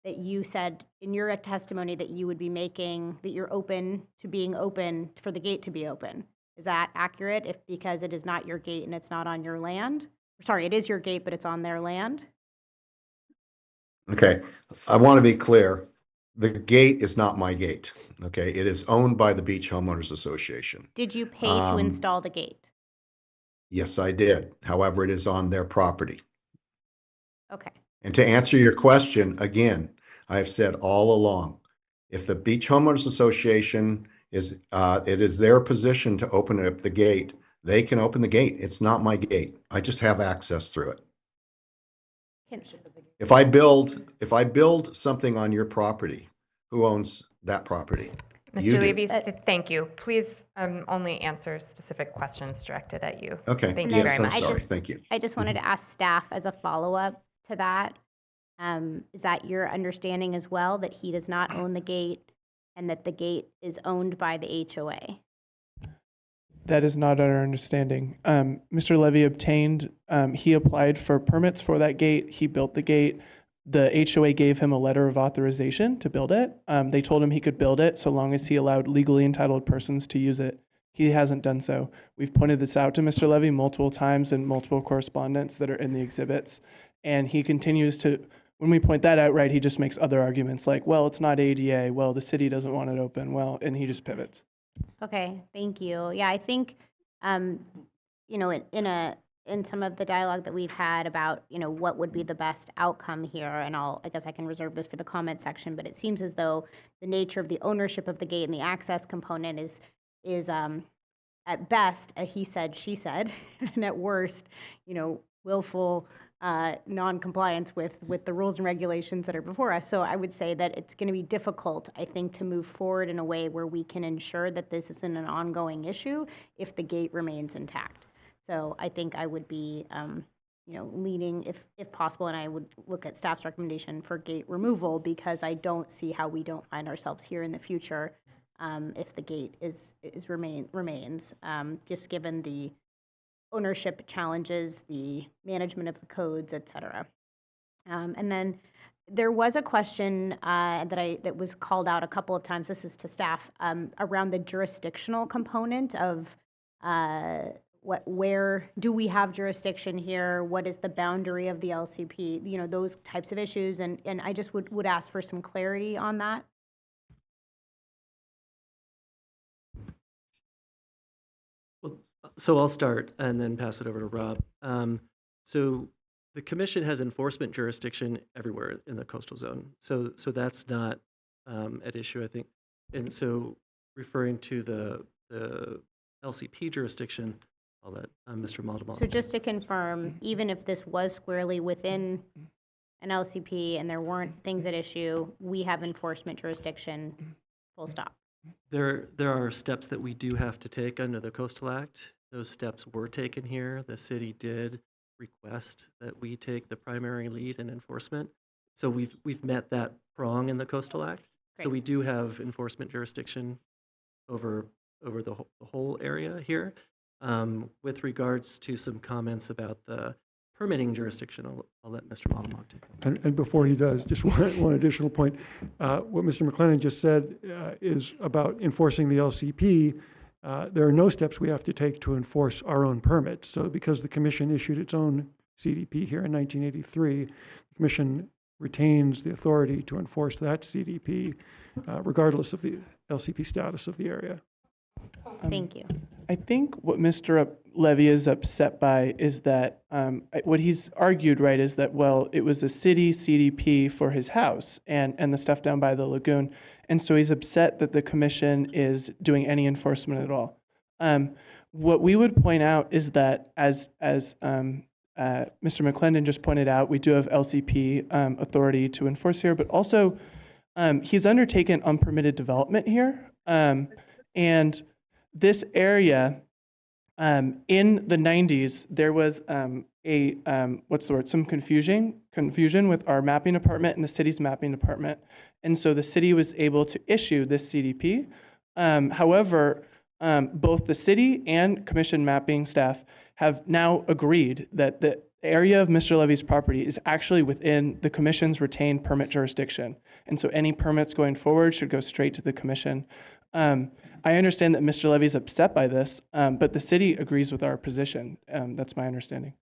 that you said in your testimony that you would be that you're open to being open for the gate to be open. Is that accurate? Because it is not your gate and it's not on your land? Sorry, it is your gate, but it's on their land? Okay. I want to be clear. The gate is not my gate. Okay. It is owned by the Beach Homeowners Association. Did you pay to install the gate? Yes, I did. However, it is on their property. Okay. And to answer your question, again, I have said all along, if the Beach Homeowners Association it is their position to open up the gate, they can open the gate. It's not my gate. I just have access through it. If I build something on your property, who owns that property? You Mr. do. Levy, thank you. Please only answer specific questions directed at you. Okay. Thank you Yes, very I'm much. sorry. Thank you. I just wanted to ask staff as a follow-up to that. Is that your understanding as well, that he does not own the gate and that the gate is owned by the HOA? That is not our understanding. Mr. Levy he applied for permits for that gate. He built the gate. The HOA gave him a letter of authorization to build it. They told him he could build it so long as he allowed legally entitled persons to use it. He hasn't done so. We've pointed this out to Mr. Levy multiple times in multiple correspondence that are in the exhibits. And he continues to, when we point that out, right, he just makes other arguments like, well, it's not ADA. Well, the city doesn't want it open. Well, and he just pivots. Okay, thank you. Yeah, I think, in a in some of the dialogue that we've had about, what would be the best outcome here, and I guess I can reserve this for the comment section, but it seems as though the nature of the ownership of the gate and the access component is at best a he said, she said, and at worst, willful non-compliance with the rules and regulations that are before us. So I would say that it's going to be difficult, I think, to move forward in a way where we can ensure that this isn't an ongoing issue if the gate remains intact. So I think I would be, leaning, if possible, and I would look at staff's recommendation for gate removal, because I don't see how we don't find ourselves here in the future if the gate remains, just given the ownership challenges, the management of the codes, et cetera. And then there was a question that was called out a couple of times, this is to staff, around the jurisdictional component of where do we have jurisdiction here? What is the boundary of the LCP? Those types of issues. And I just would ask for some clarity on that. Well, so I'll start and then pass it over to Rob. So the commission has enforcement jurisdiction everywhere in the coastal zone. So that's not at issue, I think. And so referring to the LCP jurisdiction, I'll let Mr. Maldonado. So just to confirm, even if this was squarely within an LCP and there weren't things at issue, we have enforcement jurisdiction, full stop. There are steps that we do have to take under the Coastal Act. Those steps were taken here. The city did request that we take the primary lead in enforcement. So we've met that prong in the Coastal Act. Great. So we do have enforcement jurisdiction over the whole area here. With regards to some comments about the permitting jurisdiction, I'll let Mr. Maldonado take it. And before he does, just one additional point. What Mr. McLennan just said is about enforcing the LCP. There are no steps we have to take to enforce our own permits. So because the commission issued its own CDP here in 1983, the commission retains the authority to enforce that CDP regardless of the LCP status of the area. Thank you. I think what Mr. Levy is upset by is that what he's argued, right, is that, well, it was a city CDP for his house and the stuff down by the lagoon. And so he's upset that the commission is doing any enforcement at all. What we would point out is that, as Mr. McClendon just pointed out, we do have LCP authority to enforce here, but also he's undertaken unpermitted development here. And this area, in the 90s, there was some confusion with our mapping department and the city's mapping department. And so the city was able to issue this CDP. However, both the city and commission mapping staff have now agreed that the area of Mr. Levy's property is actually within the commission's retained permit jurisdiction. And so any permits going forward should go straight to the commission. I understand that Mr. Levy's upset by this, but the city agrees with our position. That's my understanding.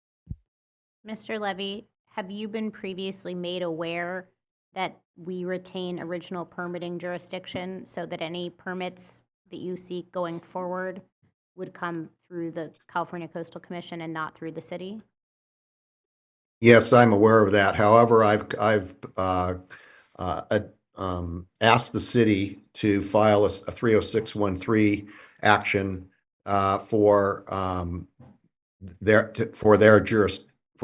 Mr. Levy, have you been previously made aware that we retain original permitting jurisdiction so that any permits that you seek going forward would come through the California Coastal Commission and not through the city? Yes, I'm aware of that. However, I've asked the city to file a 30613 action for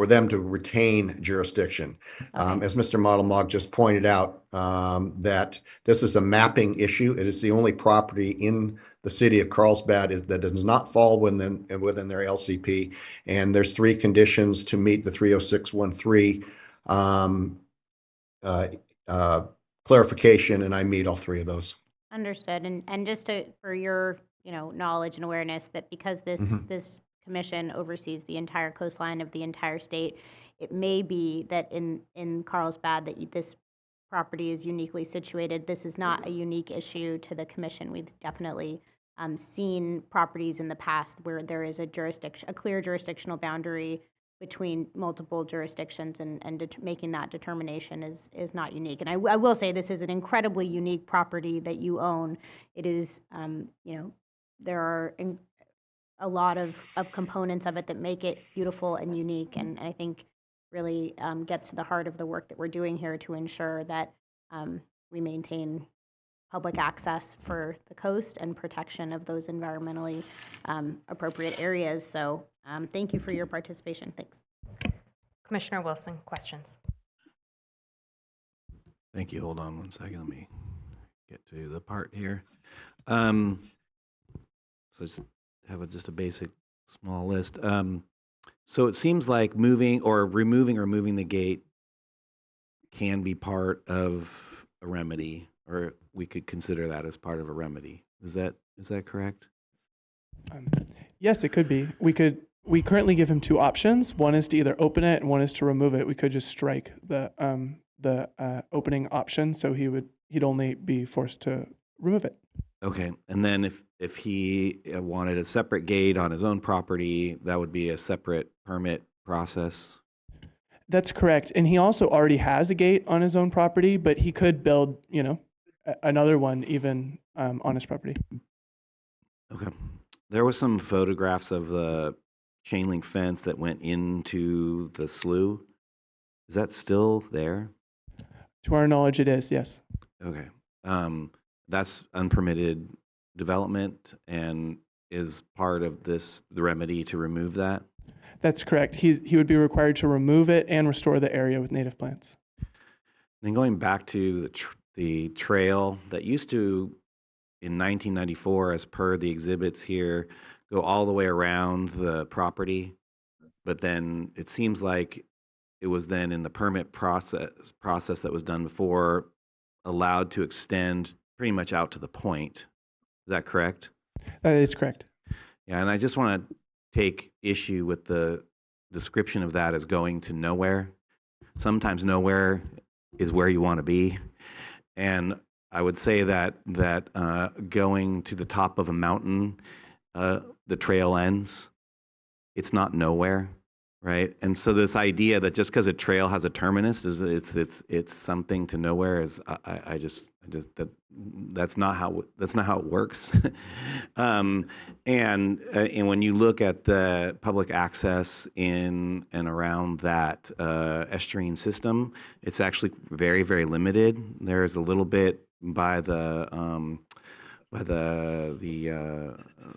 them to retain jurisdiction. As Mr. Modelmog just pointed out, that this is a mapping issue. It is the only property in the city of Carlsbad that does not fall within their LCP. And there's 3 conditions to meet the 30613 clarification, and I meet all 3 of those. Understood. And just for your knowledge and awareness that because this commission oversees the entire coastline of the entire state, it may be that in Carlsbad that this property is uniquely situated. This is not a unique issue to the commission. We've definitely seen properties in the past where there is a clear jurisdictional boundary between multiple jurisdictions, and making that determination is not unique. And I will say this is an incredibly unique property that you own. It is, there are a lot of components of it that make it beautiful and unique, and I think really gets to the heart of the work that we're doing here to ensure that we maintain public access for the coast and protection of those environmentally appropriate areas. So thank you for your participation. Thanks. Commissioner Wilson, questions? Thank you. Hold on one second. Let me get to the part here. So just have just a basic small list. So it seems like moving or moving the gate can be part of a remedy, or we could consider that as part of a remedy. Is that correct? Yes, it could be. We currently give him two options. One is to either open it and one is to remove it. We could just strike the opening option, so he'd only be forced to remove it. Okay. And then if he wanted a separate gate on his own property, that would be a separate permit process. That's correct. And he also already has a gate on his own property, but he could build, another one even on his property. Okay. There was some photographs of the chain link fence that went into the slough. Is that still there? To our knowledge, it is, yes. Okay. That's unpermitted development and is part of the remedy to remove that? That's correct. He would be required to remove it and restore the area with native plants. Then going back to the trail that used to, in 1994, as per the exhibits here, go all the way around the property, but then it seems like it was then in the permit process that was done before allowed to extend pretty much out to the point. Is that correct? That is correct. Yeah, and I just want to take issue with the description of that as going to nowhere. Sometimes nowhere is where you want to be. And I would say that going to the top of a mountain, the trail ends. It's not nowhere, right? And so this idea that just because a trail has a terminus is it's something to nowhere is that's not how it works. And when you look at the public access in and around that estuarine system, it's actually very, very limited. There's a little bit by the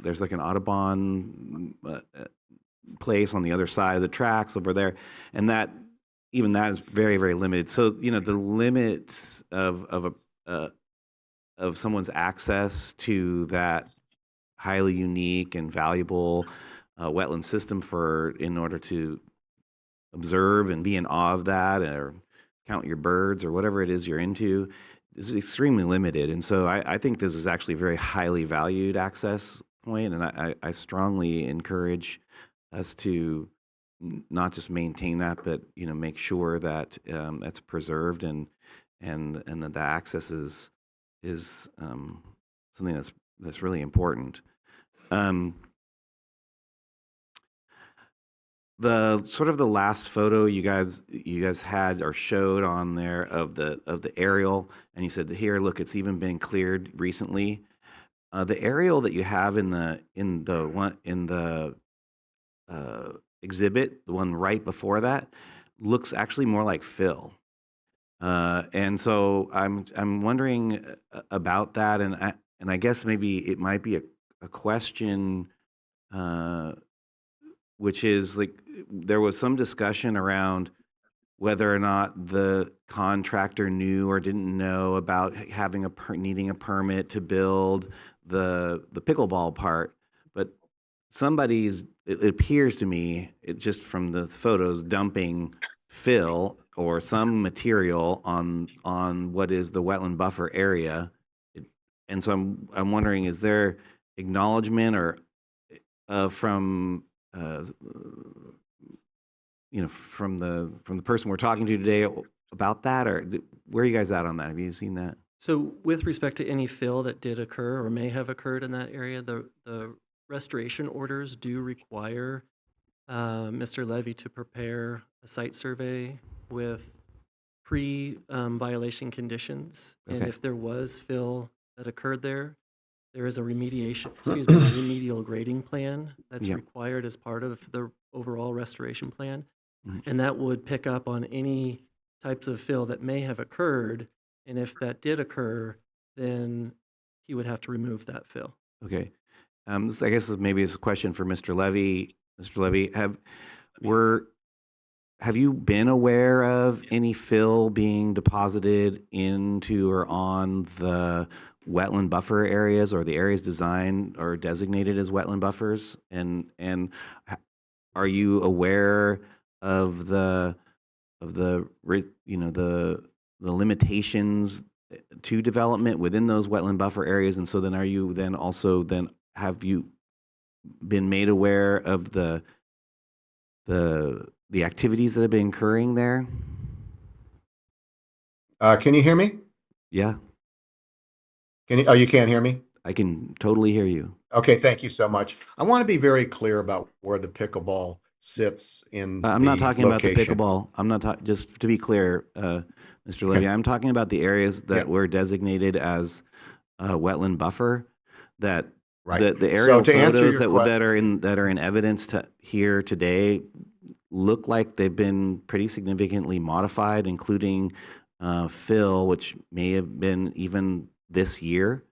there's like an Audubon place on the other side of the tracks over there, and that is very, very limited. So the limits of someone's access to that highly unique and valuable wetland system in order to observe and be in awe of that, or count your birds or whatever it is you're into, is extremely limited. And so I think this is actually a very highly valued access point, and I strongly encourage us to not just maintain that, but make sure that that's preserved and that the access is something that's really important. The sort of the last photo you guys had or showed on there of the aerial, and you said, here, look, it's even been cleared recently. The aerial that you have in the exhibit, the one right before that, looks actually more like fill. And so I'm wondering about that, and I guess maybe it might be a question, which is like there was some discussion around whether or not the contractor knew or didn't know about needing a permit to build the pickleball part, but it appears to me, just from the photos, dumping fill or some material on what is the wetland buffer area. And so I'm wondering, is there acknowledgement or from the person we're talking to today about that, or where are you guys at on that? Have you seen that? So with respect to any fill that did occur or may have occurred in that area, the restoration orders do require Mr. Levy to prepare a site survey with pre-violation conditions. And Okay. if there was fill that occurred there, there is a remedial grading plan that's Yep. required as part of the overall restoration plan. Mhm. And that would pick up on any types of fill that may have occurred. And if that did occur, then he would have to remove that fill. Okay. I guess maybe it's a question for Mr. Levy. Mr. Levy, have you been aware of any fill being deposited into or on the wetland buffer areas or the areas designed or designated as wetland buffers? And are you aware of the limitations to development within those wetland buffer areas? And so then have you been made aware of the activities that have been occurring there? Can you hear me? Yeah, Oh, you can't hear me? I can totally hear you. Okay, thank you so much. I want to be very clear about where the pickleball sits in I'm not talking location. about the pickleball. I'm not talking, just to be clear, Mr. Levy, I'm talking about the areas that were designated as wetland buffer, that Right. the aerial to answer photos your that are in evidence here today look like they've been pretty significantly modified, including fill, which may have been even this year.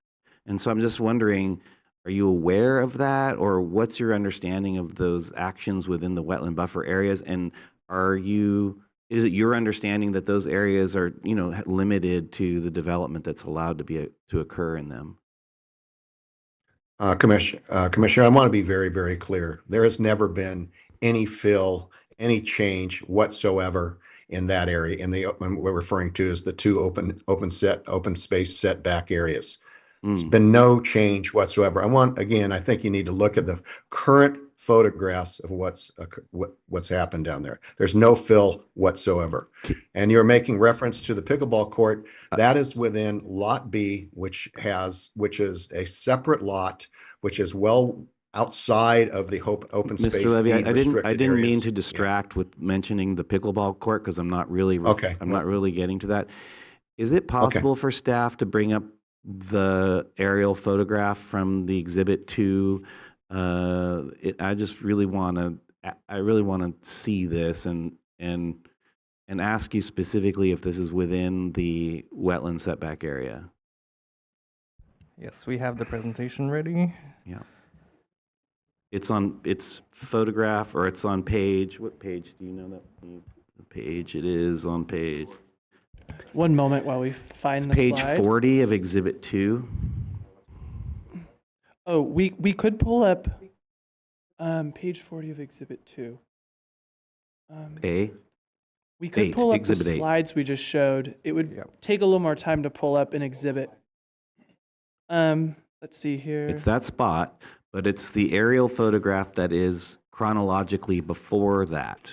And so I'm just wondering, are you aware of that, or what's your understanding of those actions within the wetland buffer areas? And is it your understanding that those areas are, limited to the development that's allowed to occur in them? Commissioner, I want to be very, very clear. There has never been any fill, any change whatsoever in that area. And what we're referring to is the two open space setback areas. There's been no change whatsoever. I think you need to look at the current photographs of what's happened down there. There's no fill whatsoever. And you're making reference to the pickleball court. That is within Lot B, which is a separate lot, which is well outside of the open space. Mr. Levy, deed I restricted didn't mean areas. to distract with mentioning the pickleball court, because I'm not really getting to that. Is it possible for staff to bring up the aerial photograph from the Exhibit 2? I just really want to see this and ask you specifically if this is within the wetland setback area. Yes, we have the presentation ready. Yeah. It's photograph, or it's on page. What page do you know that the page? It is on page. One moment while we find the Page slide. 40 of Exhibit 2. Oh, we could pull up page 40 of Exhibit 2. We could pull up the Exhibit 8. slides we just showed. It would take a little more time to pull up an exhibit. Let's see here. It's that spot, but it's the aerial photograph that is chronologically before that.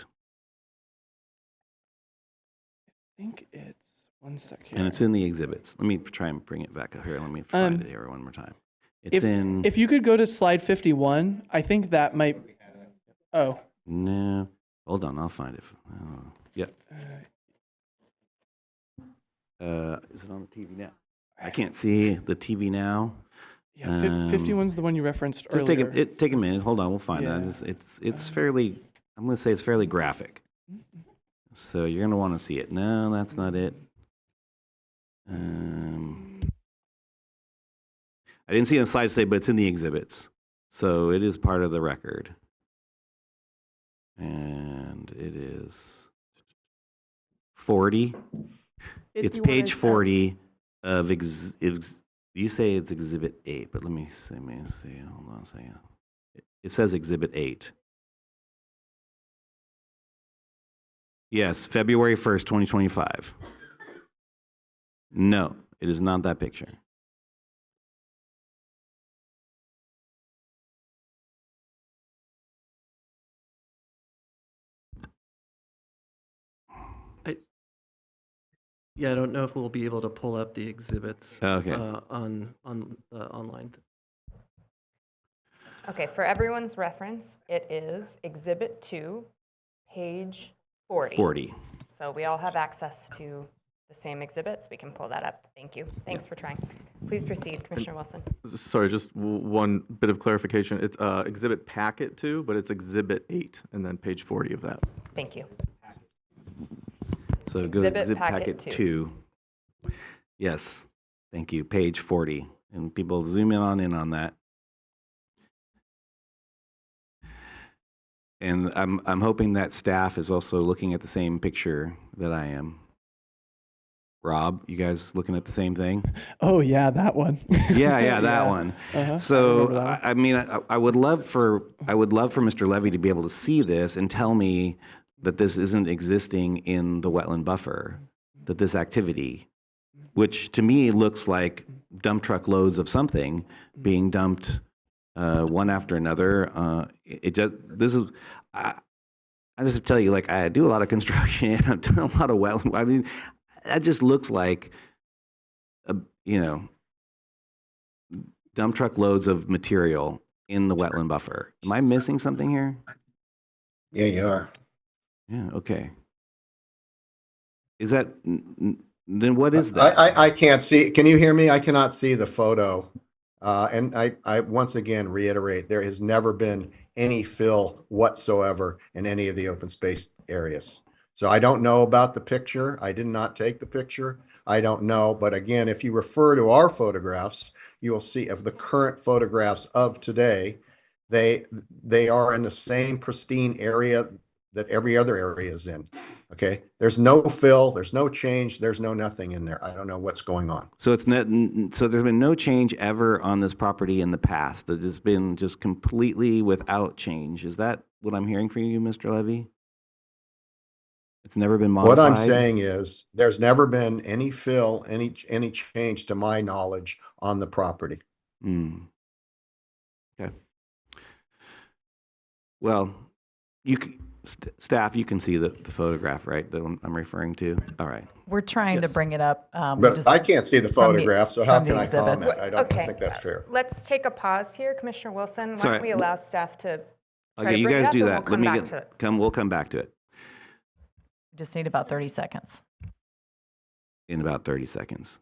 I think it's one second. And it's in the exhibits. Let me try and bring it back here. Let me find it here one more time. If you could go to slide 51, I think that might. Oh. No, hold on. I'll find it. Yep. Is it on the TV now? I can't see the TV now. Yeah, 51's the one you referenced just earlier. Take a minute. Hold on. We'll find it. It's fairly. I'm going to say it's fairly graphic. So you're going to want to see it. No, that's not it. I didn't see it on the slide today, but it's in the exhibits. So it is part of the record. And it is 40. It's page 40 of you say it's Exhibit 8, but let me see. Hold on a second. It says Exhibit 8. Yes, February 1st, 2025. No, it is not that picture. I don't know if we'll be able to pull up the exhibits on the online. Okay, for everyone's reference, it is Exhibit 2, page 40. 40. So we all have access to the same exhibits, we can pull that up. Thank you. Thanks for trying. Please proceed, Commissioner Wilson. Sorry, just one bit of clarification. It's exhibit packet 2, but it's exhibit 8, and then page 40 of that. Thank you. So go to exhibit packet 2. Yes, thank you, page 40. And people zoom in on that. And I'm hoping that staff is also looking at the same picture that I am. Rob, you guys looking at the same thing? Oh yeah, that one. Yeah, that one. Uh-huh. So I mean, I would love for Mr. Levy to be able to see this and tell me that this isn't existing in the wetland buffer, that this activity, which to me looks like dump truck loads of something being dumped one after another. I just have to tell you, like, I do a lot of construction. I've done a lot of wetland. I mean, that just looks like, dump truck loads of material in the wetland buffer. Am I missing something here? Yeah, you are. Yeah, okay. Is that, then what is that? I can't see. Can you hear me? I cannot see the photo. And I once again reiterate, there has never been any fill whatsoever in any of the open space areas. So I don't know about the picture. I did not take the picture. I don't know. But again, if you refer to our photographs, you will see of the current photographs of today, they are in the same pristine area that every other area is in. Okay, there's no fill, there's no change, there's no nothing in there. I don't know what's going on. So it's not, so there's been no change ever on this property in the past. That has been just completely without change. Is that what I'm hearing from you, Mr. Levy? It's never been modified? What I'm saying is there's never been any fill, any change to my knowledge on the property. Okay. Well, staff, you can see the photograph, right, that I'm referring to? All right. We're trying to bring it up. But I can't see the photograph, so how can I exhibit. comment? I don't think that's fair. Let's take a pause here, Commissioner Wilson. Why don't we allow staff to try Okay, to you bring it guys up, do and that. we'll Let me come back to it. we'll come back to it Just need about 30 seconds. in about 30 seconds.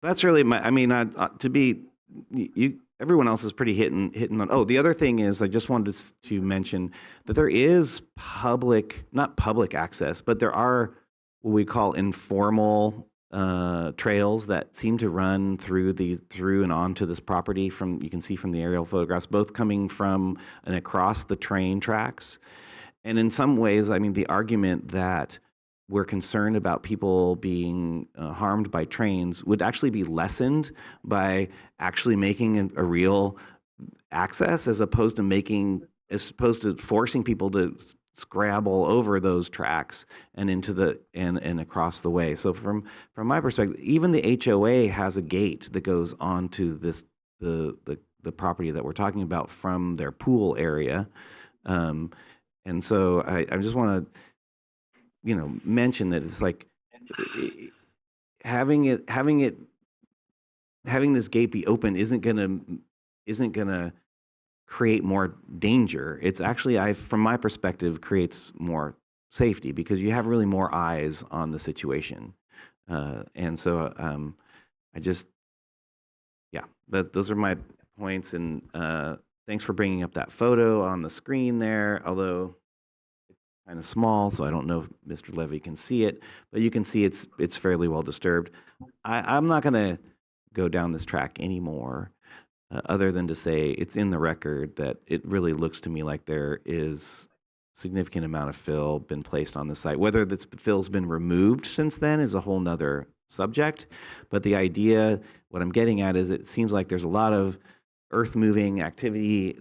That's really to be, everyone else is pretty hitting on. Oh, the other thing is, I just wanted to mention that there is not public access, but there are what we call informal trails that seem to run through and onto this property. You can see from the aerial photographs, both coming from and across the train tracks. And in some ways, I mean, the argument that we're concerned about people being harmed by trains would actually be lessened by actually making a real access, as opposed to forcing people to scrabble over those tracks and into and across the way. So from my perspective, even the HOA has a gate that goes onto the property that we're talking about from their pool area, and so I just want to mention that it's like having this gate be open isn't gonna create more danger. It's actually, from my perspective, creates more safety, because you have really more eyes on the situation. And so but those are my points. And thanks for bringing up that photo on the screen there, although kind of small, so I don't know if Mr. Levy can see it, but you can see it's fairly well disturbed. I'm not going to go down this track anymore, other than to say it's in the record that it really looks to me like there is significant amount of fill been placed on the site. Whether this fill's been removed since then is a whole nother subject, but the idea, what I'm getting at, is it seems like there's a lot of earth-moving activity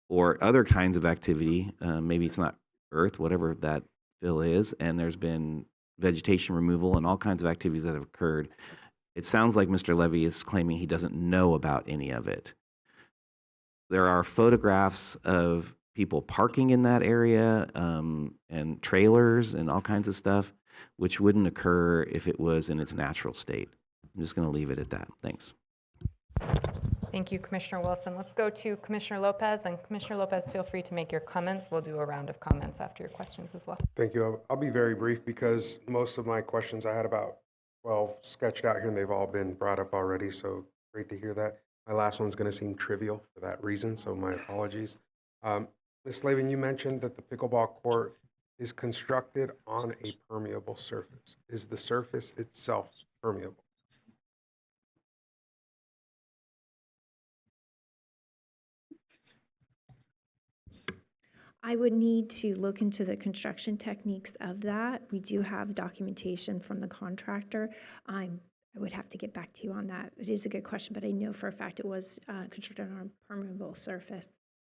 or other kinds of activity, maybe it's not earth, whatever that fill is, and there's been vegetation removal and all kinds of activities that have occurred. It sounds like Mr. Levy is claiming he doesn't know about any of it. There are photographs of people parking in that area, and trailers and all kinds of stuff, which wouldn't occur if it was in its natural state. I'm just going to leave it at that. Thanks. Thank you, Commissioner Wilson. Let's go to Commissioner Lopez, and Commissioner Lopez, feel free to make your comments. We'll do a round of comments after your questions as well. Thank you. I'll be very brief because most of my questions, I had about 12 sketched out here and they've all been brought up already. So great to hear that. My last one's going to seem trivial for that reason, so my apologies. Ms. Slavin, you mentioned that the pickleball court is constructed on a permeable surface. Is the surface itself permeable? I would need to look into the construction techniques of that. We do have documentation from the contractor. I would have to get back to you on that. It is a good question, but I know for a fact it was constructed on a permeable surface.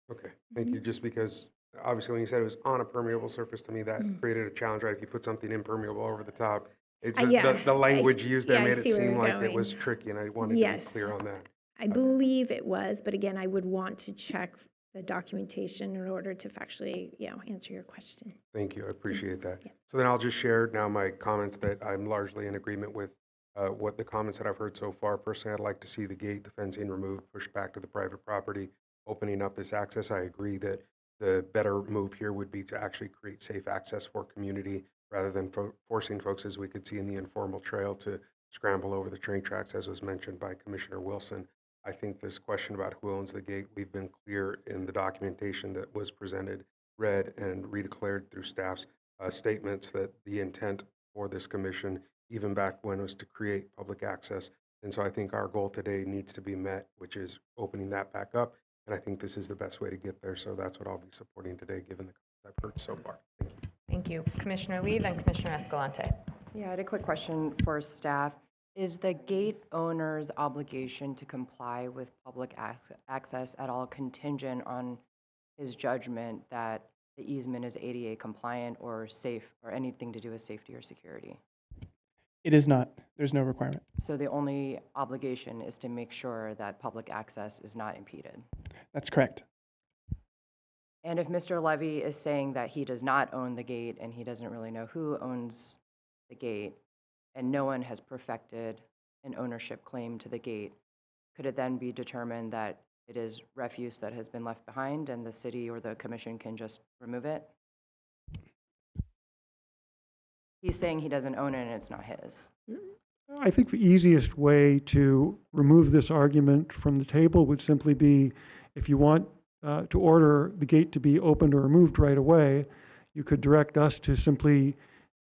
Okay, thank you. Just because obviously when you said it was on a permeable surface, to me that created a challenge, right? If you put something impermeable over the top, it's the language used there made it seem like it was tricky, and I wanted to be clear on that. I believe it was, but again, I would want to check the documentation in order to factually, answer your question. Thank you. I appreciate that. So then I'll just share now my comments that I'm largely in agreement with what the comments that I've heard so far. Personally, I'd like to see the gate, the fencing removed, pushed back to the private property, opening up this access. I agree that the better move here would be to actually create safe access for community rather than forcing folks, as we could see in the informal trail, to scramble over the train tracks, as was mentioned by Commissioner Wilson. I think this question about who owns the gate, we've been clear in the documentation that was presented, read, and redeclared through staff's statements that the intent for this commission, even back when, was to create public access. And so I think our goal today needs to be met, which is opening that back up. And I think this is the best way to get there. So that's what I'll be supporting today, given the comments I've heard so far. Thank you. Thank you. Commissioner Lee, then Commissioner Escalante. Yeah, I had a quick question for staff. Is the gate owner's obligation to comply with public access at all contingent on his judgment that the easement is ADA compliant or safe or anything to do with safety or security? It is not. There's no requirement. So the only obligation is to make sure that public access is not impeded. That's correct. And if Mr. Levy is saying that he does not own the gate and he doesn't really know who owns the gate, and no one has perfected an ownership claim to the gate, could it then be determined that it is refuse that has been left behind and the city or the commission can just remove it? He's saying he doesn't own it and it's not his. I think the easiest way to remove this argument from the table would simply be, if you want to order the gate to be opened or removed right away, you could direct us to simply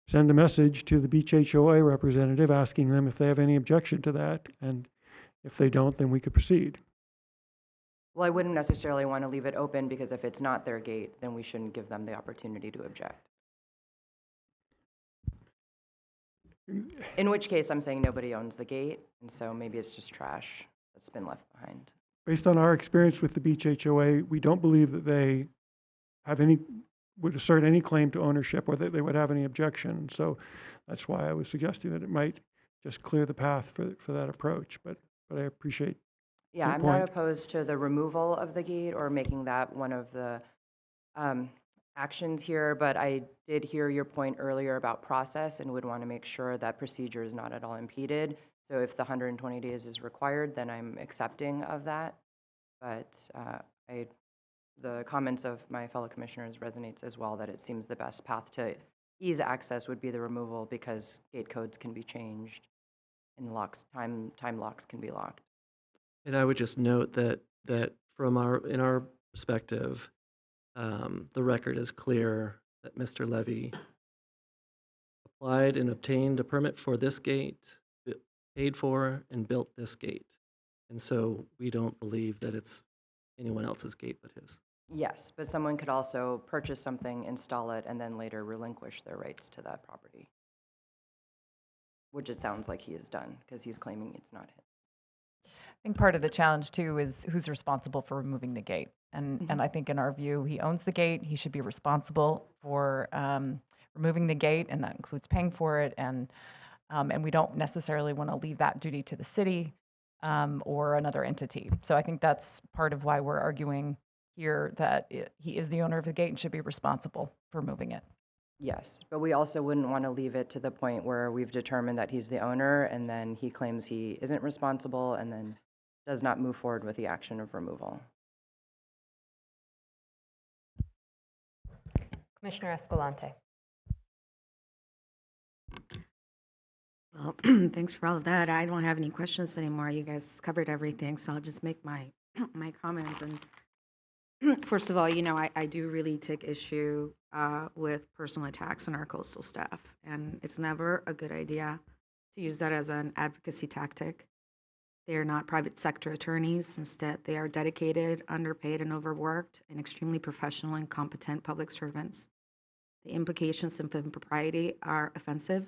send a message to the Beach HOA representative asking them if they have any objection to that. And if they don't, then we could proceed. Well, I wouldn't necessarily want to leave it open because if it's not their gate, then we shouldn't give them the opportunity to object. In which case, I'm saying nobody owns the gate, and so maybe it's just trash that's been left behind. Based on our experience with the Beach HOA, we don't believe that they would assert any claim to ownership or that they would have any objection. So that's why I was suggesting that it might just clear the path for that approach. But I appreciate Yeah, your I'm point. not opposed to the removal of the gate or making that one of the actions here, but I did hear your point earlier about process and would want to make sure that procedure is not at all impeded. So if the 120 days is required, then I'm accepting of that. But the comments of my fellow commissioners resonates as well, that it seems the best path to ease access would be the removal because gate codes can be changed and time locks can be locked. And I would just note that from in our perspective, the record is clear that Mr. Levy applied and obtained a permit for this gate, paid for and built this gate. And so we don't believe that it's anyone else's gate but his. Yes, but someone could also purchase something, install it, and then later relinquish their rights to that property, which it sounds like he has done because he's claiming it's not his. I think part of the challenge too is who's responsible for removing the gate. And I think in our view, he owns the gate. He should be responsible for removing the gate, and that includes paying for it. And we don't necessarily want to leave that duty to the city or another entity. So I think that's part of why we're arguing here that he is the owner of the gate and should be responsible for moving it. Yes, but we also wouldn't want to leave it to the point where we've determined that he's the owner and then he claims he isn't responsible and then does not move forward with the action of removal. Commissioner Escalante. Well, thanks for all of that. I don't have any questions anymore. You guys covered everything, so I'll just make my my comments. And first of all, I do really take issue with personal attacks on our coastal staff, and it's never a good idea to use that as an advocacy tactic. They are not private sector attorneys. Instead, they are dedicated, underpaid, and overworked, and extremely professional and competent public servants. The implications of impropriety are offensive.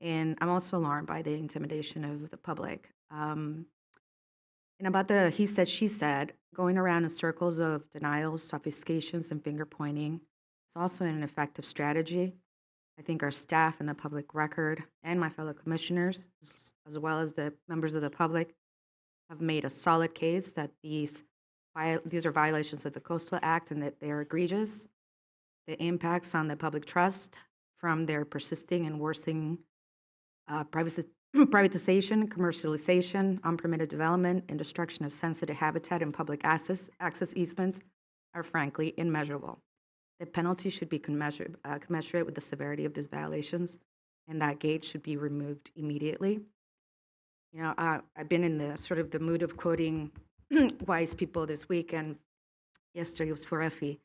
And I'm also alarmed by the intimidation of the public. And about the he said, she said, going around in circles of denials, obfuscations, and finger pointing, it's also an effective strategy. I think our staff and the public record and my fellow commissioners, as well as the members of the public, have made a solid case that these are violations of the Coastal Act and that they are egregious. The impacts on the public trust from their persisting and worsening privatization, commercialization, unpermitted development, and destruction of sensitive habitat and public access easements are frankly immeasurable. The penalty should be commensurate with the severity of these violations, and that gate should be removed immediately. I've been in the mood of quoting wise people this week, and yesterday was for Effie.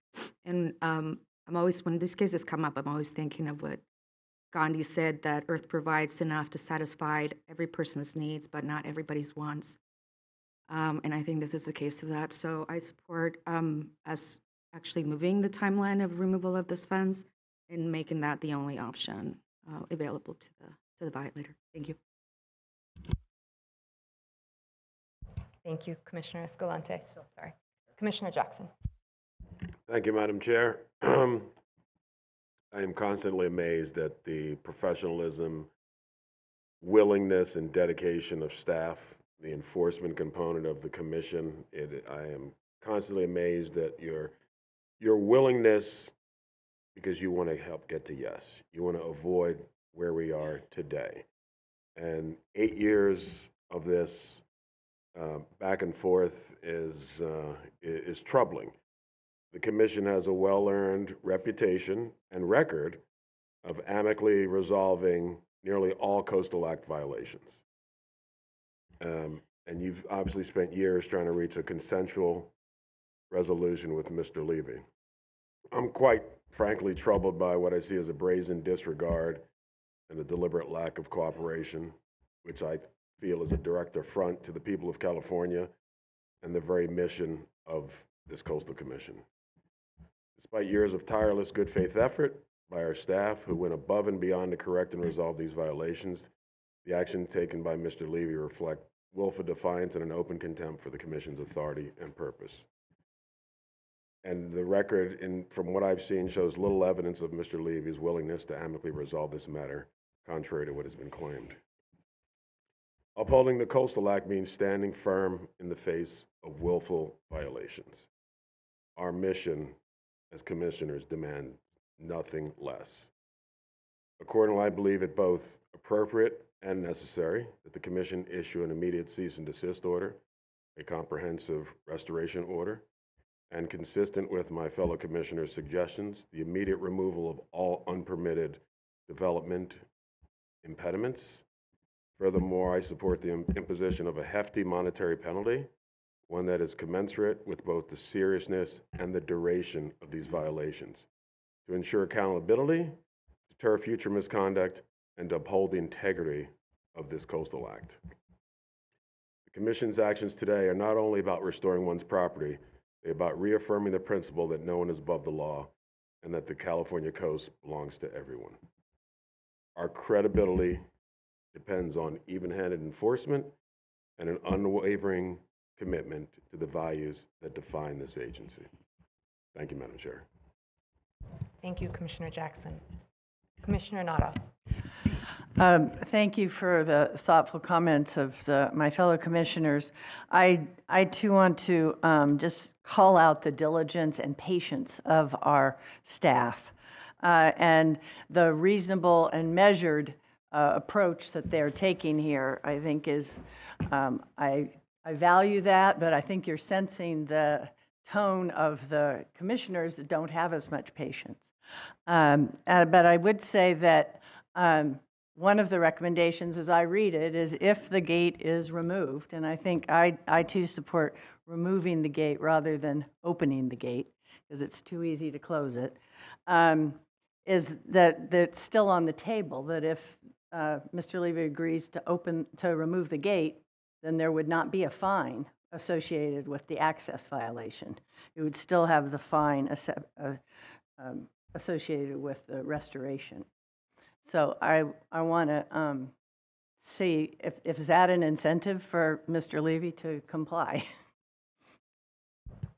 And I'm always, when these cases come up, I'm always thinking of what Gandhi said, that Earth provides enough to satisfy every person's needs, but not everybody's wants. And I think this is a case of that. So I support us actually moving the timeline of removal of this funds and making that the only option available to the violator. Thank you. Thank you, Commissioner Escalante. Sorry. Commissioner Jackson. Thank you, Madam Chair. I am constantly amazed at the professionalism, willingness, and dedication of staff, the enforcement component of the commission. I am constantly amazed at your willingness, because you want to help get to yes. You want to avoid where we are today. And 8 years of this back and forth is troubling. The commission has a well-earned reputation and record of amicably resolving nearly all Coastal Act violations. And you've obviously spent years trying to reach a consensual resolution with Mr. Levy. I'm quite frankly troubled by what I see as a brazen disregard and a deliberate lack of cooperation, which I feel is a direct affront to the people of California and the very mission of this Coastal Commission. Despite years of tireless good faith effort by our staff who went above and beyond to correct and resolve these violations, the action taken by Mr. Levy reflect willful defiance and an open contempt for the Commission's authority and purpose. And the record, from what I've seen, shows little evidence of Mr. Levy's willingness to amicably resolve this matter, contrary to what has been claimed. Upholding the Coastal Act means standing firm in the face of willful violations. Our mission as commissioners demands nothing less. Accordingly, I believe it both appropriate and necessary that the Commission issue an immediate cease and desist order, a comprehensive restoration order, and consistent with my fellow commissioners' suggestions, the immediate removal of all unpermitted development impediments. Furthermore, I support the imposition of a hefty monetary penalty, one that is commensurate with both the seriousness and the duration of these violations, to ensure accountability, deter future misconduct, and to uphold the integrity of this Coastal Act. The Commission's actions today are not only about restoring one's property, they're about reaffirming the principle that no one is above the law and that the California coast belongs to everyone. Our credibility depends on even-handed enforcement and an unwavering commitment to the values that define this agency. Thank you, Madam Chair. Thank you, Commissioner Jackson. Commissioner Nada. Thank you for the thoughtful comments of my fellow commissioners. I too want to just call out the diligence and patience of our staff and the reasonable and measured approach that they're taking here. I think is I I value that, but I think you're sensing the tone of the commissioners that don't have as much patience. But I would say that one of the recommendations, as I read it, is if the gate is removed, and I think I too support removing the gate rather than opening the gate, because it's too easy to close it, is that it's still on the table, that if Mr. Levy agrees to remove the gate, then there would not be a fine associated with the access violation. It would still have the fine associated with the restoration. So I want to see if is that an incentive for Mr. Levy to comply.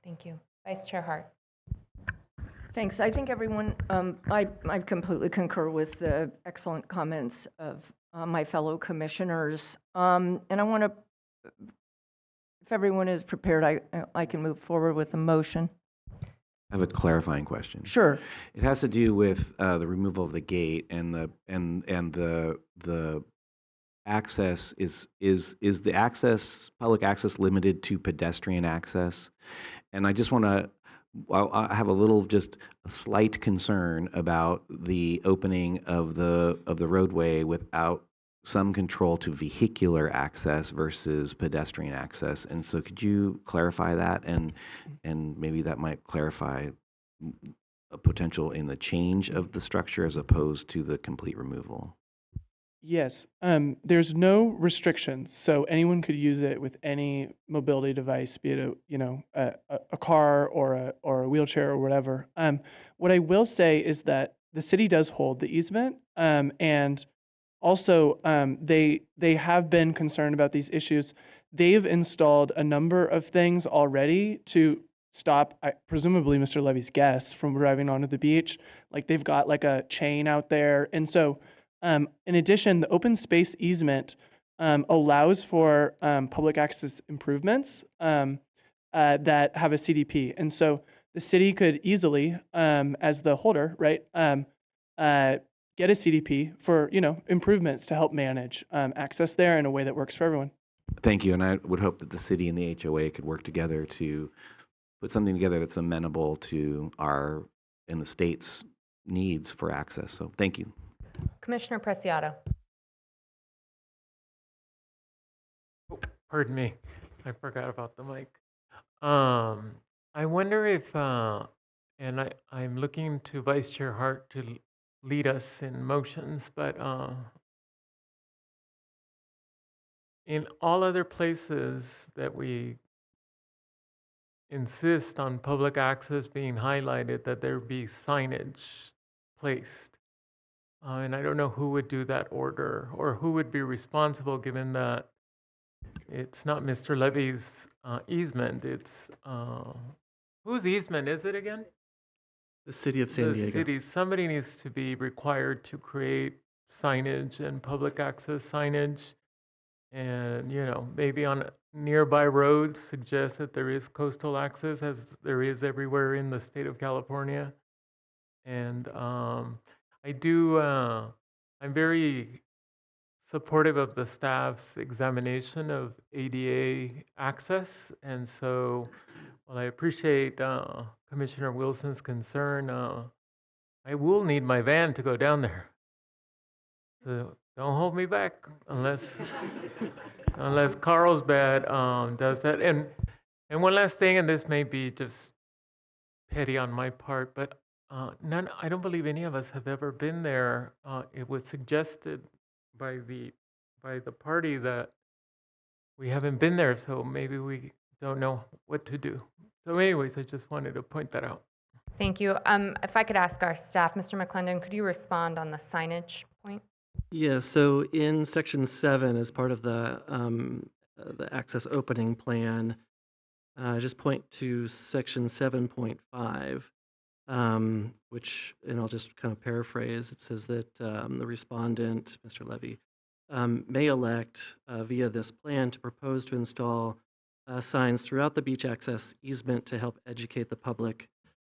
Thank you. Vice Chair Hart. Thanks. I think everyone, I completely concur with the excellent comments of my fellow commissioners. And I want to, if everyone is prepared, I can move forward with a motion. I have a clarifying question. Sure. It has to do with the removal of the gate and the access is the access, public access, limited to pedestrian access? And I just want to, I have a little, just a slight concern about the opening of the roadway without some control to vehicular access versus pedestrian access. And so could you clarify that, and maybe that might clarify a potential in the change of the structure as opposed to the complete removal? Yes, there's no restrictions, so anyone could use it with any mobility device, be it a car or a wheelchair or whatever. What I will say is that the city does hold the easement, and also they have been concerned about these issues. They've installed a number of things already to stop, presumably Mr. Levy's guests from driving onto the beach. Like they've got like a chain out there, and so. In addition, the open space easement allows for public access improvements that have a CDP. And so the city could easily, as the holder, right, get a CDP for, improvements to help manage access there in a way that works for everyone. Thank you. And I would hope that the city and the HOA could work together to put something together that's amenable to our and the state's needs for access. So thank you. Commissioner Preciado. Oh, pardon me, I forgot about the mic. I wonder if, and I'm looking to Vice Chair Hart to lead us in motions, but in all other places that we insist on public access being highlighted, that there be signage placed. And I don't know who would do that order or who would be responsible, given that it's not Mr. Levy's easement. It's whose easement is it again? The city of San Diego. The city. Somebody needs to be required to create signage and public access signage, and maybe on nearby roads suggest that there is coastal access, as there is everywhere in the state of California. And I'm very supportive of the staff's examination of ADA access. And so, while I appreciate Commissioner Wilson's concern, I will need my van to go down there. So don't hold me back unless Carlsbad does that. And one last thing, and this may be just petty on my part, but I don't believe any of us have ever been there. It was suggested by the party that we haven't been there, so maybe we don't know what to do. So anyways, I just wanted to point that out. Thank you. If I could ask our staff, Mr. McClendon, could you respond on the signage point? Yeah, so in section 7, as part of the access opening plan, just point to section 7.5. Which, and I'll just kind of paraphrase, it says that the respondent, Mr. Levy, may elect via this plan to propose to install signs throughout the beach access easement to help educate the public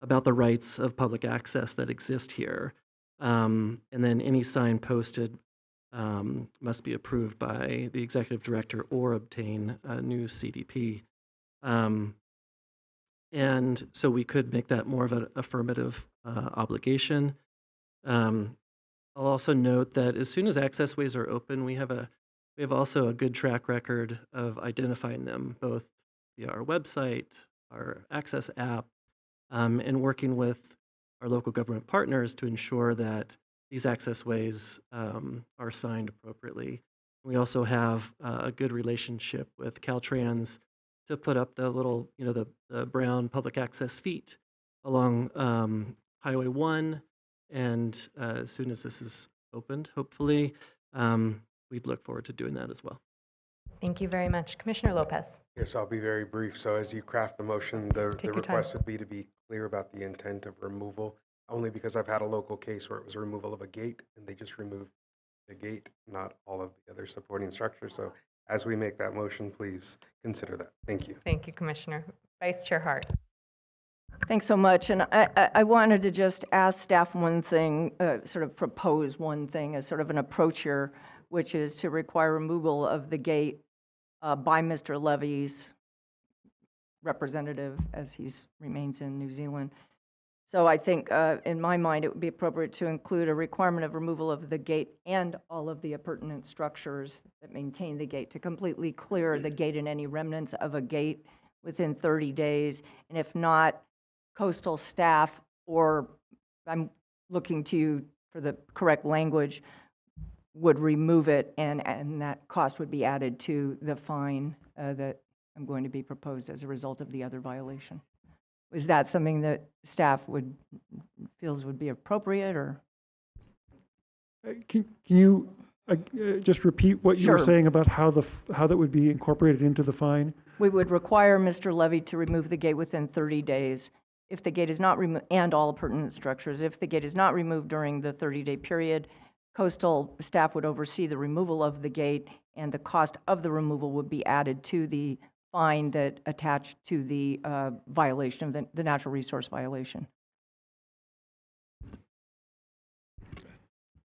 about the rights of public access that exist here. And then any sign posted must be approved by the executive director or obtain a new CDP. And so we could make that more of an affirmative obligation. I'll also note that as soon as access ways are open, we have also a good track record of identifying them, both via our website, our access app, and working with our local government partners to ensure that these access ways are signed appropriately. We also have a good relationship with Caltrans to put up the little, the brown public access feet along Highway 1. And as soon as this is opened, hopefully, we'd look forward to doing that as well. Thank you very much. Commissioner Lopez. Yes, I'll be very brief. So as you craft the motion, the your request would be to be clear about the intent of removal, only because I've had a local case where it was a removal of a gate and they just removed the gate, not all of the other supporting structures. So as we make that motion, please consider that. Thank you. Thank you, Commissioner. Vice Chair Hart. Thanks so much. And I wanted to just ask staff one thing, sort of propose one thing as sort of an approach here, which is to require removal of the gate by Mr. Levy's representative as he remains in New Zealand. So I think in my mind, it would be appropriate to include a requirement of removal of the gate and all of the appurtenant structures that maintain the gate to completely clear the gate and any remnants of a gate within 30 days. And if not, coastal staff, or I'm looking to you for the correct language, would remove it, and that cost would be added to the fine that I'm going to be proposed as a result of the other violation. Is that something that staff feels would be appropriate, or? Can you just repeat what you were Sure. saying about how that would be incorporated into the fine? We would require Mr. Levy to remove the gate within 30 days. If the gate is not removed, and all pertinent structures, if the gate is not removed during the 30-day period, coastal staff would oversee the removal of the gate, and the cost of the removal would be added to the fine that attached to the violation of the natural resource violation.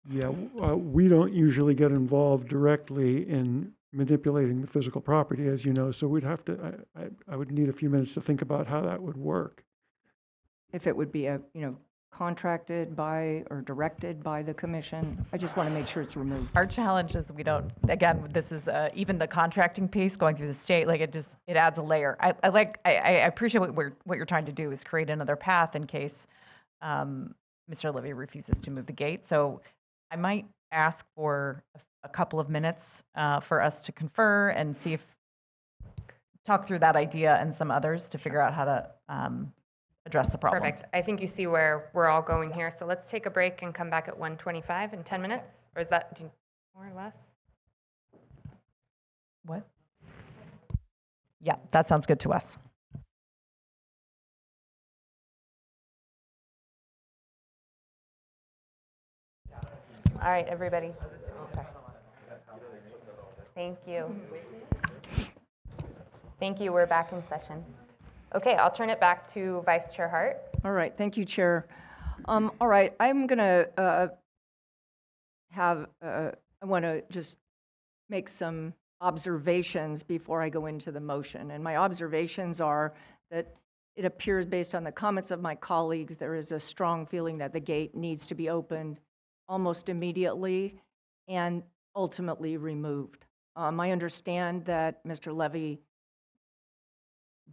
Yeah, we don't usually get involved directly in manipulating the physical property, as you know, so we'd have to, I would need a few minutes to think about how that would work. If it would be contracted by or directed by the commission, I just want to make sure it's removed. Our challenge is we don't, again, this is even the contracting piece going through the state, like it adds a layer. I appreciate what you're trying to do is create another path in case Mr. Levy refuses to move the gate. So I might ask for a couple of minutes for us to confer and talk through that idea and some others to figure out how to address the problem. Perfect. I think you see where we're all going here. So let's take a break and come back at 1:25 in 10 minutes. Or is that more or less? What? Yeah, that sounds good to us. All right, everybody. Okay. Thank you. Thank you. We're back in session. Okay, I'll turn it back to Vice Chair Hart. All right, thank you, Chair. All right, I'm going to I want to just make some observations before I go into the motion. And my observations are that it appears, based on the comments of my colleagues, there is a strong feeling that the gate needs to be opened almost immediately and ultimately removed. I understand that Mr. Levy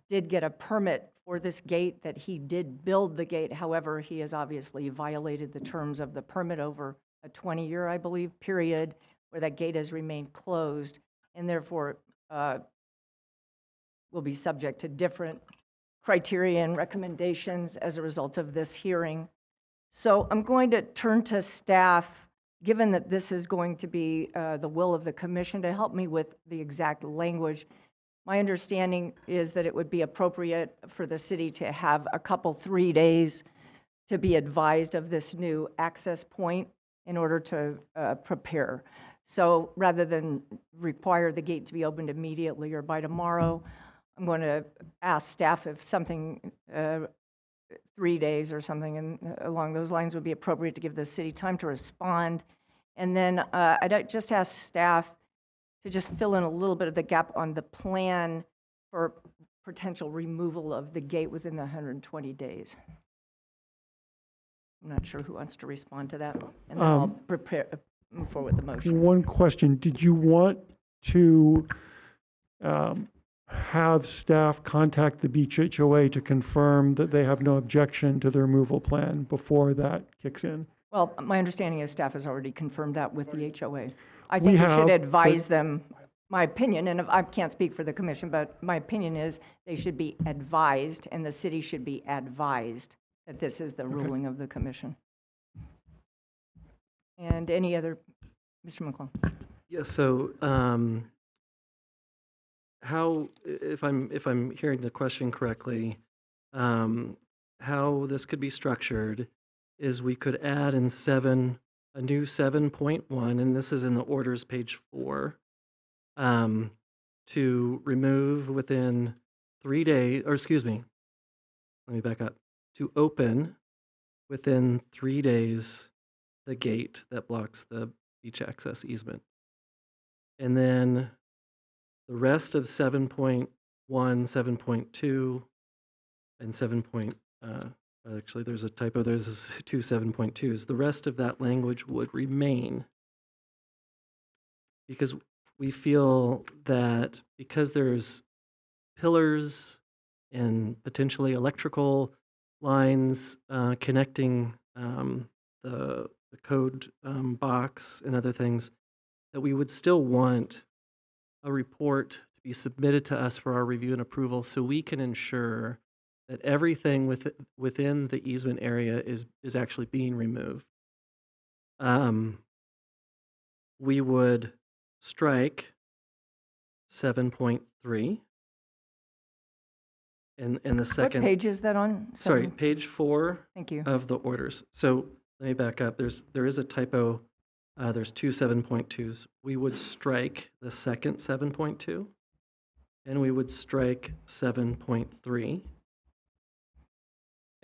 did get a permit for this gate, that he did build the gate. However, he has obviously violated the terms of the permit over a 20-year, I believe, period where that gate has remained closed, and therefore will be subject to different criteria and recommendations as a result of this hearing. So I'm going to turn to staff, given that this is going to be the will of the commission, to help me with the exact language. My understanding is that it would be appropriate for the city to have a couple, 3 days to be advised of this new access point in order to prepare. So rather than require the gate to be opened immediately or by tomorrow, I'm going to ask staff if something, 3 days or something along those lines would be appropriate to give the city time to respond And then I'd just ask staff to just fill in a little bit of the gap on the plan for potential removal of the gate within the 120 days. I'm not sure who wants to respond to that, and then I'll move forward with the motion. One question, did you want to have staff contact the beach HOA to confirm that they have no objection to the removal plan before that kicks in? Well, my understanding is staff has already confirmed that with the HOA. I We think we have, should but- advise them, my opinion, and I can't speak for the commission, but my opinion is they should be advised, and the city should be advised that this is the ruling of the commission. And any other, Mr. McClung? Yeah, so how, if I'm hearing the question correctly, how this could be structured is we could add in a new 7.1, and this is in the orders page 4, to remove within 3 days, or excuse me, let me back up, to open within 3 days the gate that blocks the beach access easement. And then the rest of 7.1, 7.2, and actually there's a typo, there's 2 7.2s. The rest of that language would remain because we feel that because there's pillars and potentially electrical lines connecting the code box and other things, that we would still want a report to be submitted to us for our review and approval so we can ensure that everything within the easement area is actually being removed. We would strike 7.3 and the second. What page is that on? Sorry, page 4. Thank you. Of the orders. So let me back up. There is a typo. There's 2 7.2s. We would strike the second 7.2, and we would strike 7.3.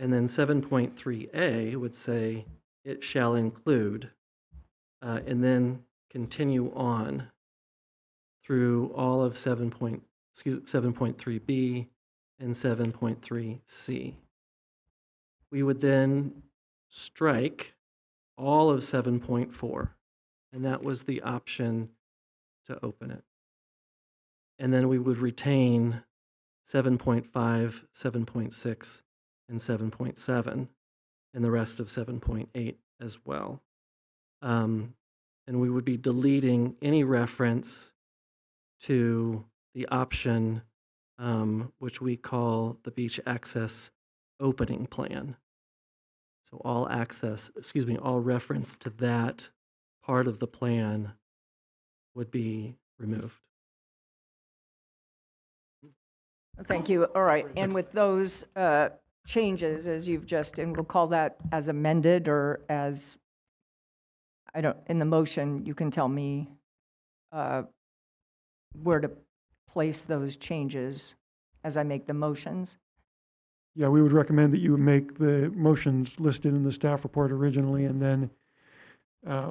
And then 7.3a would say it shall include, and then continue on through all of 7.3b and 7.3c. We would then strike all of 7.4, and that was the option to open it. And then we would retain 7.5, 7.6, and 7.7, and the rest of 7.8 as well. And we would be deleting any reference to the option which we call the beach access opening plan. So all reference to that part of the plan would be removed. Thank you. All right. And with those changes, as you've just, and we'll call that as amended or as, in the motion, you can tell me where to place those changes as I make the motions. Yeah, we would recommend that you make the motions listed in the staff report originally, and then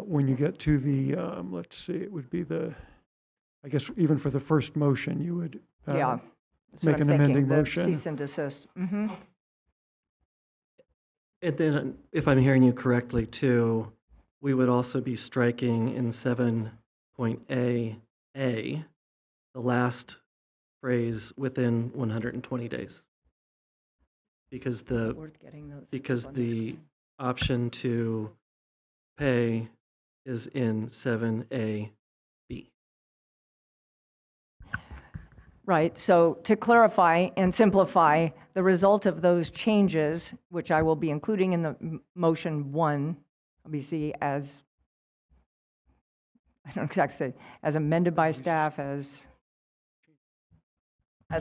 when you get to the, let's see, it would be I guess even for the first motion, you would Yeah. That's make what I'm an amending thinking, the motion. cease and desist. Mm-hmm. And then, if I'm hearing you correctly too, we would also be striking in 7.a, the last phrase within 120 days. Because the option to pay is in 7a, b. Right. So to clarify and simplify, the result of those changes, which I will be including in the motion 1, obviously as, I don't know exactly say, as amended by staff, as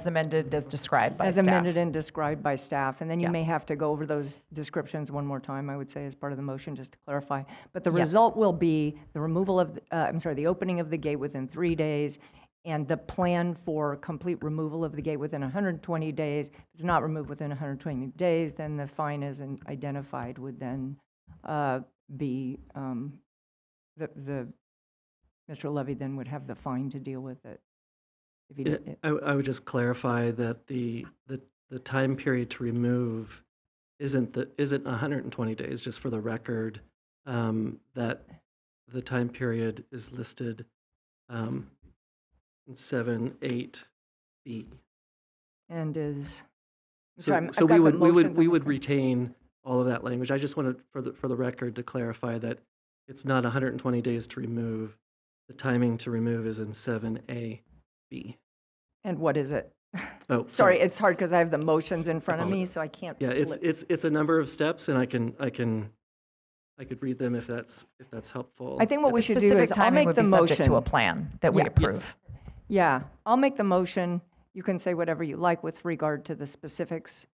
amended as described by as staff. amended and described by staff. And then you Yeah. may have to go over those descriptions one more time, I would say, as part of the motion, just to clarify. But the Yeah. result will be the removal of, the opening of the gate within 3 days, and the plan for complete removal of the gate within 120 days. If it's not removed within 120 days, then the fine as identified would then be Mr. Levy then would have the fine to deal with it. If he Yeah, did, I would just clarify that the time period to remove isn't 120 days, just for the record, that the time period is listed in 7(8)(b). and is, So, sorry, so I've we got the would, we would, motions we on my would screen. retain all of that language. I just wanted for the record to clarify that it's not 120 days to remove. The timing to remove is in 7(a)(b). And what is it? Oh, Sorry, it's hard because I have the motions in front of me, so I can't. Yeah, flip. it's a number of steps, and I could read them if that's helpful. I think what we It's- should do is, Specific I'll timing make would the be subject motion. to a plan that we Yeah. approve. Yeah, I'll make the motion. You can say whatever you like with regard to the specifics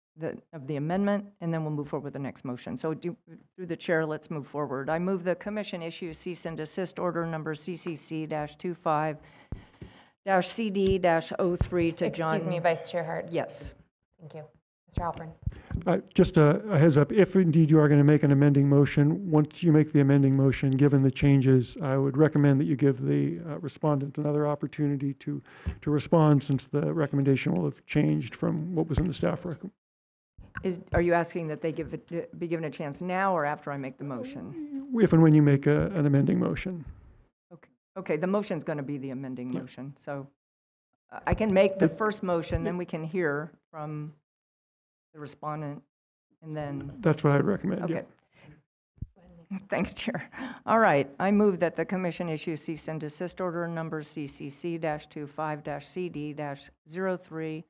of the amendment, and then we'll move forward with the next motion. So through the chair, let's move forward. I move the commission issue cease and desist order number CCC-25-CD-03 to John. Excuse me, Vice Chair Hart. Yes. Thank you. Mr. Halpern. Just a heads up, if indeed you are going to make an amending motion, once you make the amending motion, given the changes, I would recommend that you give the respondent another opportunity to respond, since the recommendation will have changed from what was in the staff recommendation. Are you asking that they be given a chance now or after I make the motion? If and when you make an amending motion. Okay, the motion's going to be the amending motion, so I can make the first motion, then we can hear from the respondent, and then. That's what I'd recommend, yeah. Okay. Thanks, Chair. All right, I move that the commission issue cease and desist order number CCC-25-CD-03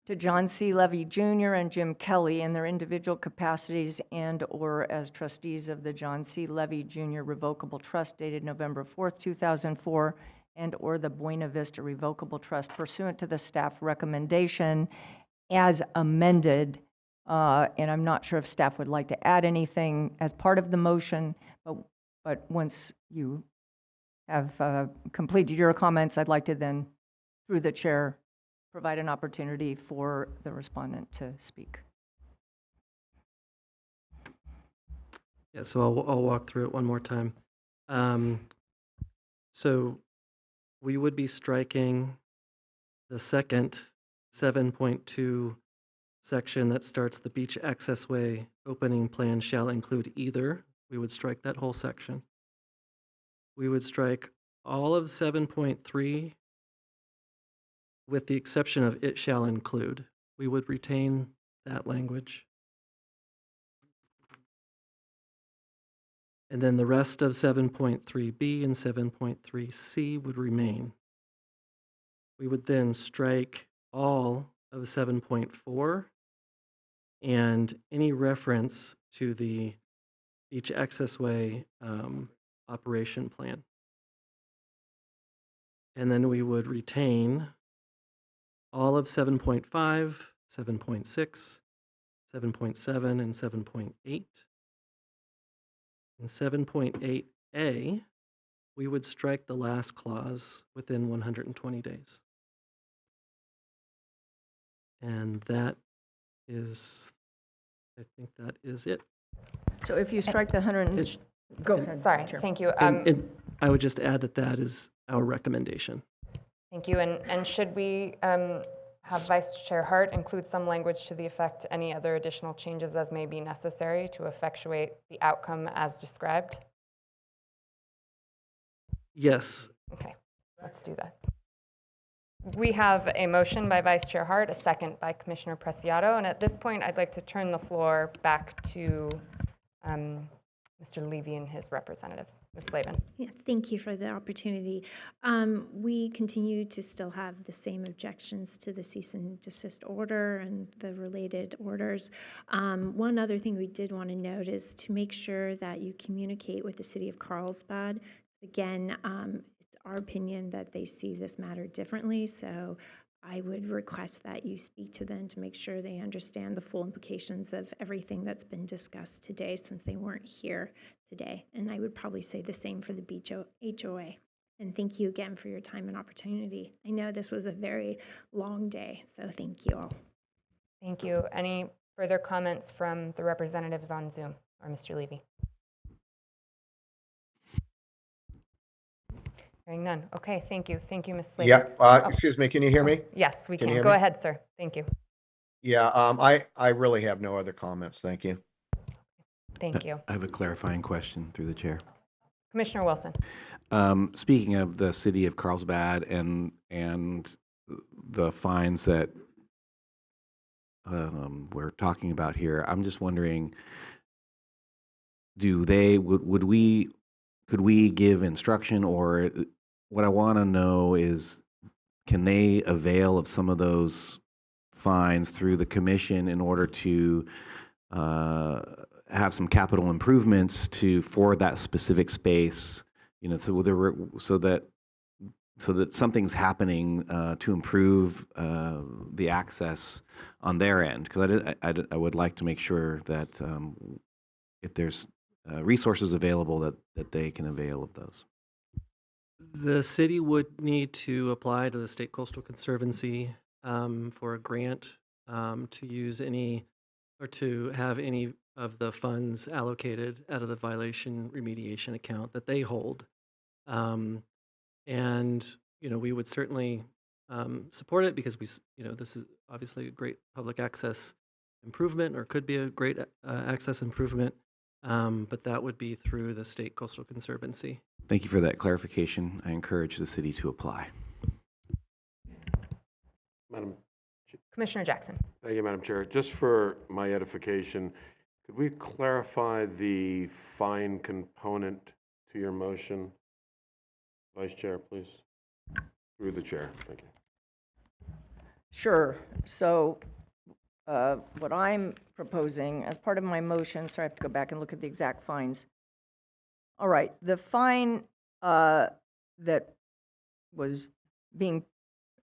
to John C. Levy Jr. and Jim Kelly in their individual capacities and/or as trustees of the John C. Levy Jr. Revocable Trust dated November 4th, 2004, and/or the Buena Vista Revocable Trust pursuant to the staff recommendation as amended. And I'm not sure if staff would like to add anything as part of the motion, but once you have completed your comments, I'd like to then, through the chair, provide an opportunity for the respondent to speak. Yeah, so I'll walk through it one more time. So we would be striking the second 7.2 section that starts the beach access way opening plan shall include either. We would strike that whole section. We would strike all of 7.3 with the exception of it shall include. We would retain that language. And then the rest of 7.3b and 7.3c would remain. We would then strike all of 7.4 and any reference to the beach accessway operation plan. And then we would retain all of 7.5, 7.6, 7.7, and 7.8. In 7.8a, we would strike the last clause within 120 days. And that is, I think that is it. So if you strike the 100, go ahead. Sorry, Chair. thank you. And I would just add that that is our recommendation. Thank you. And should we have Vice Chair Hart include some language to the effect any other additional changes as may be necessary to effectuate the outcome as described? Yes. Okay, let's do that. We have a motion by Vice Chair Hart, a second by Commissioner Preciado, and at this point, I'd like to turn the floor back to Mr. Levy and his representatives. Ms. Slavin. Yeah, thank you for the opportunity. We continue to still have the same objections to the cease and desist order and the related orders. One other thing we did want to note is to make sure that you communicate with the City of Carlsbad. Again, it's our opinion that they see this matter differently, so I would request that you speak to them to make sure they understand the full implications of everything that's been discussed today, since they weren't here today. And I would probably say the same for the Beach HOA. And thank you again for your time and opportunity. I know this was a very long day, so thank you all. Thank you. Any further comments from the representatives on Zoom or Mr. Levy? Hearing none. Okay, thank you. Thank you, Ms. Slavin. Yeah, Oh, excuse me, can you hear me? yes, we Can you can. hear Go me? ahead, sir. Thank you. Yeah, I really have no other comments. Thank you. Thank you. I have a clarifying question through the chair. Commissioner Wilson. Speaking of the city of Carlsbad and the fines that we're talking about here, I'm just wondering, could we give instruction, or what I want to know is, can they avail of some of those fines through the commission in order to have some capital improvements for that specific space, so that something's happening to improve the access on their end? Because I would like to make sure that if there's resources available, that they can avail of those. The city would need to apply to the State Coastal Conservancy for a grant to use any, or to have any of the funds allocated out of the violation remediation account that they hold. And, we would certainly support it, because this is obviously a great public access improvement, or could be a great access improvement. But that would be through the State Coastal Conservancy. Thank you for that clarification. I encourage the city to apply. Madam, Commissioner Jackson. thank you, Madam Chair. Just for my edification, could we clarify the fine component to your motion? Vice Chair, please. Through the chair. Thank you. Sure. So what I'm proposing as part of my motion, so I have to go back and look at the exact fines. All right, the fine that was being,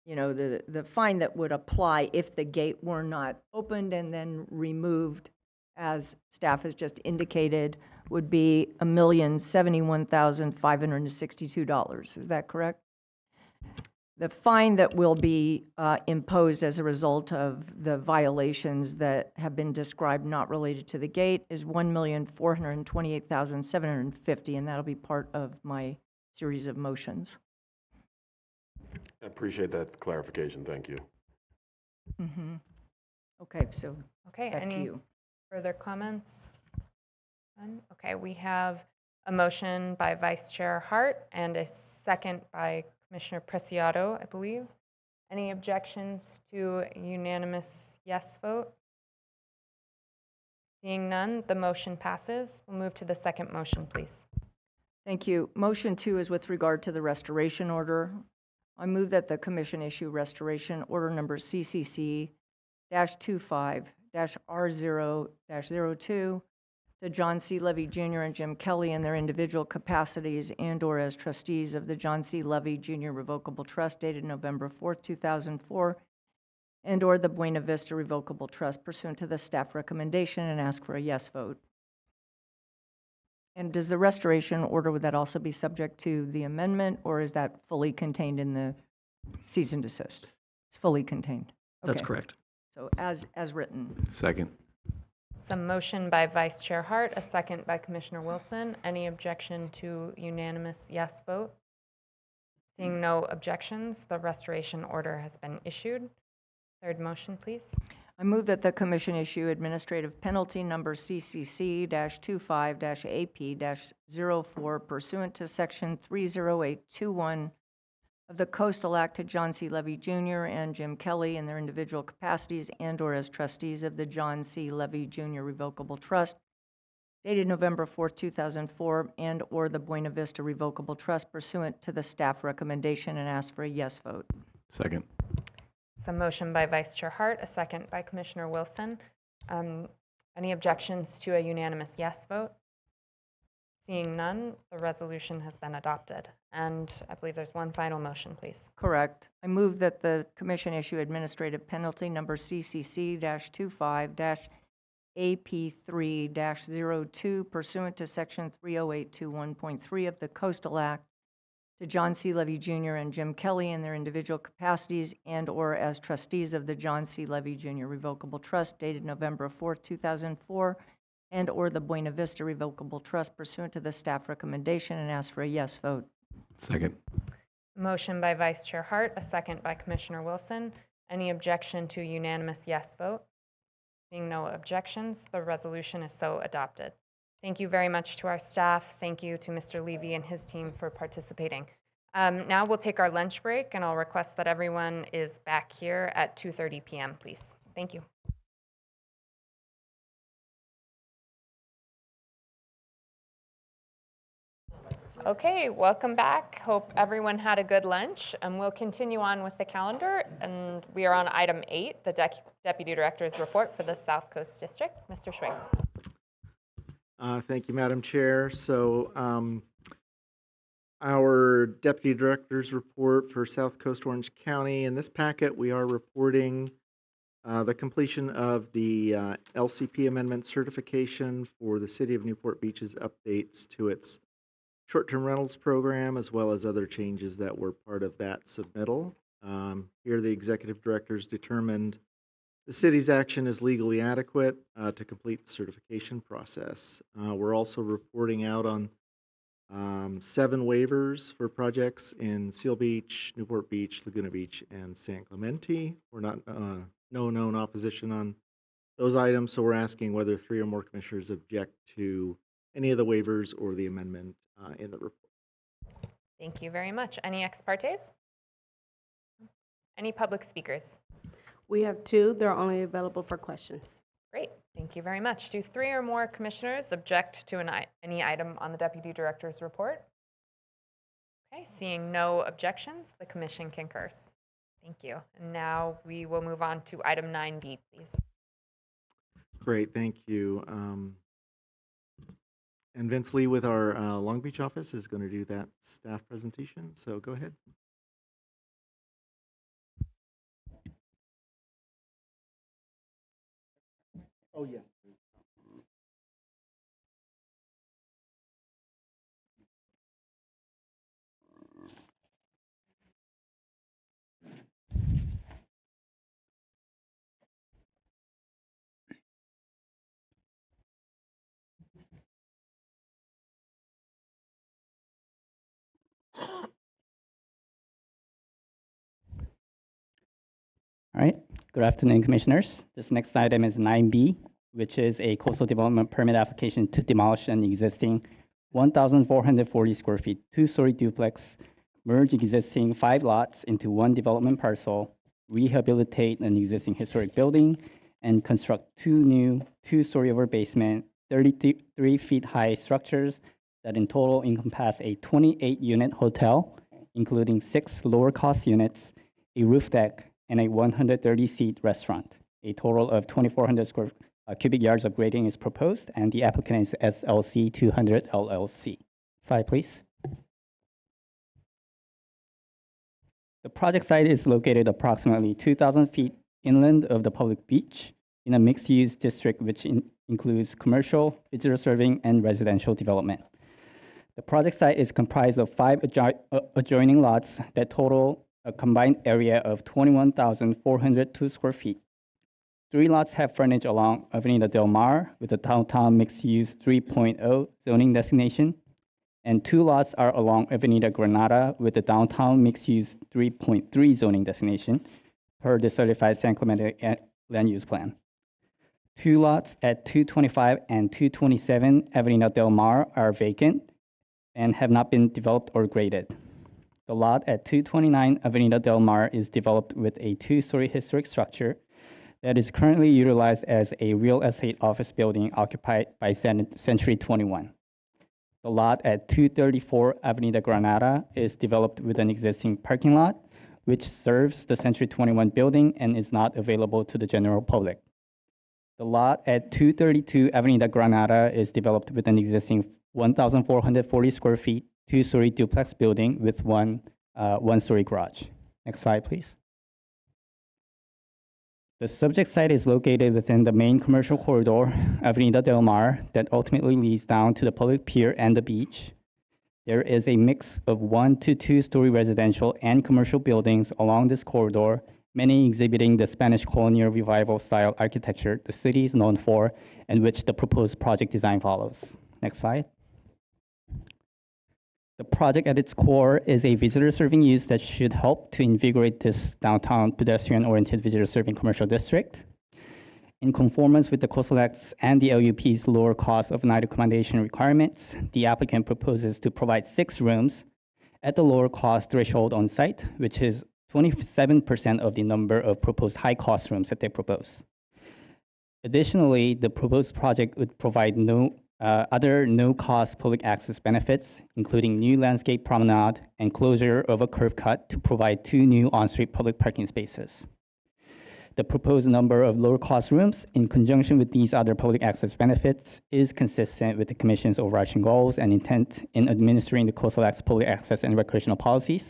the fine that would apply if the gate were not opened and then removed, as staff has just indicated, would be $1,071,562. Is that correct? The fine that will be imposed as a result of the violations that have been described not related to the gate is $1,428,750, and that'll be part of my series of motions. I appreciate that clarification. Thank you. Mm-hmm. Okay, so Okay, back to any you. further comments? None? Okay, we have a motion by Vice Chair Hart and a second by Commissioner Preciado, I believe. Any objections to a unanimous yes vote? Seeing none, the motion passes. We'll move to the second motion, please. Thank you. Motion 2 is with regard to the restoration order. I move that the commission issue restoration order number CCC-25-R0-02 to John C. Levy Jr. and Jim Kelly in their individual capacities and/or as trustees of the John C. Levy Jr. Revocable Trust dated November 4th, 2004, and/or the Buena Vista Revocable Trust pursuant to the staff recommendation, and ask for a yes vote. And does the restoration order, would that also be subject to the amendment, or is that fully contained in the cease and desist? It's fully contained. That's Okay. correct. So as written. Second. Some motion by Vice Chair Hart, a second by Commissioner Wilson. Any objection to unanimous yes vote? Seeing no objections, the restoration order has been issued. Third motion, please. I move that the commission issue administrative penalty number CCC-25-AP-04 pursuant to section 30821 of the Coastal Act to John C. Levy Jr. and Jim Kelly in their individual capacities and/or as trustees of the John C. Levy Jr. Revocable Trust dated November 4th, 2004, and/or the Buena Vista Revocable Trust pursuant to the staff recommendation, and ask for a yes vote. Second. Some motion by Vice Chair Hart, a second by Commissioner Wilson. Any objections to a unanimous yes vote? Seeing none, the resolution has been adopted. And I believe there's one final motion, please. Correct. I move that the commission issue administrative penalty number CCC-25-AP3-02 pursuant to section 30821.3 of the Coastal Act to John C. Levy Jr. and Jim Kelly in their individual capacities and/or as trustees of the John C. Levy Jr. Revocable Trust dated November 4th, 2004, and/or the Buena Vista Revocable Trust pursuant to the staff recommendation, and ask for a yes vote. Second. Motion by Vice Chair Hart, a second by Commissioner Wilson. Any objection to a unanimous yes vote? Seeing no objections, the resolution is so adopted. Thank you very much to our staff. Thank you to Mr. Levy and his team for participating. Now we'll take our lunch break, and I'll request that everyone is back here at 2:30 p.m., please. Thank you. Okay, welcome back. Hope everyone had a good lunch, and we'll continue on with the calendar. And we are on item 8, the Deputy Director's report for the South Coast District. Mr. Schwing. Thank you, Madam Chair. So our Deputy Director's report for South Coast Orange County. In this packet, we are reporting the completion of the LCP amendment certification for the City of Newport Beach's updates to its short-term rentals program, as well as other changes that were part of that submittal. Here, the executive directors determined the city's action is legally adequate to complete the certification process. We're also reporting out on 7 waivers for projects in Seal Beach, Newport Beach, Laguna Beach, and San Clemente. We're not no known opposition on those items, so we're asking whether 3 or more commissioners object to any of the waivers or the amendment in the report. Thank you very much. Any ex partes? Any public speakers? We have 2. They're only available for questions. Great. Thank you very much. Do 3 or more commissioners object to any item on the Deputy Director's report? Okay, seeing no objections, the commission concurs. Thank you. And now we will move on to item 9B, please. Great, thank you. And Vince Lee with our Long Beach office is going to do that staff presentation, so go ahead. Oh, yes. All right, good afternoon, Commissioners. This next item is 9B, which is a coastal development permit application to demolish an existing 1,440 square feet, 2-story duplex, merge existing 5 lots into 1 development parcel, rehabilitate an existing historic building, and construct 2 new 2-story over basement, 33 feet high structures that in total encompass a 28-unit hotel, including 6 lower cost units, a roof deck, and a 130-seat restaurant. A total of 2,400 cubic yards of grading is proposed, and the applicant is SLC 200 LLC. Slide, please. The project site is located approximately 2,000 feet inland of the public beach in a mixed-use district which includes commercial, visitor serving, and residential development. The project site is comprised of 5 adjoining lots that total a combined area of 21,402 square feet. 3 lots have frontage along Avenida Del Mar with a downtown mixed-use 3.0 zoning designation, and 2 lots are along Avenida Granada with a downtown mixed-use 3.3 zoning designation per the certified San Clemente land use plan. 2 lots at 225 and 227 Avenida Del Mar are vacant and have not been developed or graded. The lot at 229 Avenida Del Mar is developed with a 2-story historic structure that is currently utilized as a real estate office building occupied by Century 21. The lot at 234 Avenida Granada is developed with an existing parking lot, which serves the Century 21 building and is not available to the general public. The lot at 232 Avenida Granada is developed with an existing 1,440 square feet, 2-story duplex building with one 1-story garage. Next slide, please. The subject site is located within the main commercial corridor, Avenida Del Mar, that ultimately leads down to the public pier and the beach. There is a mix of 1 to 2-story residential and commercial buildings along this corridor, many exhibiting the Spanish colonial revival style architecture the city is known for and which the proposed project design follows. Next slide. The project at its core is a visitor-serving use that should help to invigorate this downtown pedestrian-oriented visitor-serving commercial district. In conformance with the Coastal Act's and the LUP's lower cost of night accommodation requirements, the applicant proposes to provide 6 rooms at the lower cost threshold on site, which is 27% of the number of proposed high-cost rooms that they propose. Additionally, the proposed project would provide other no-cost public access benefits, including new landscape promenade and closure of a curb cut to provide 2 new on-street public parking spaces. The proposed number of lower-cost rooms, in conjunction with these other public access benefits, is consistent with the Commission's overarching goals and intent in administering the Coastal Act's public access and recreational policies,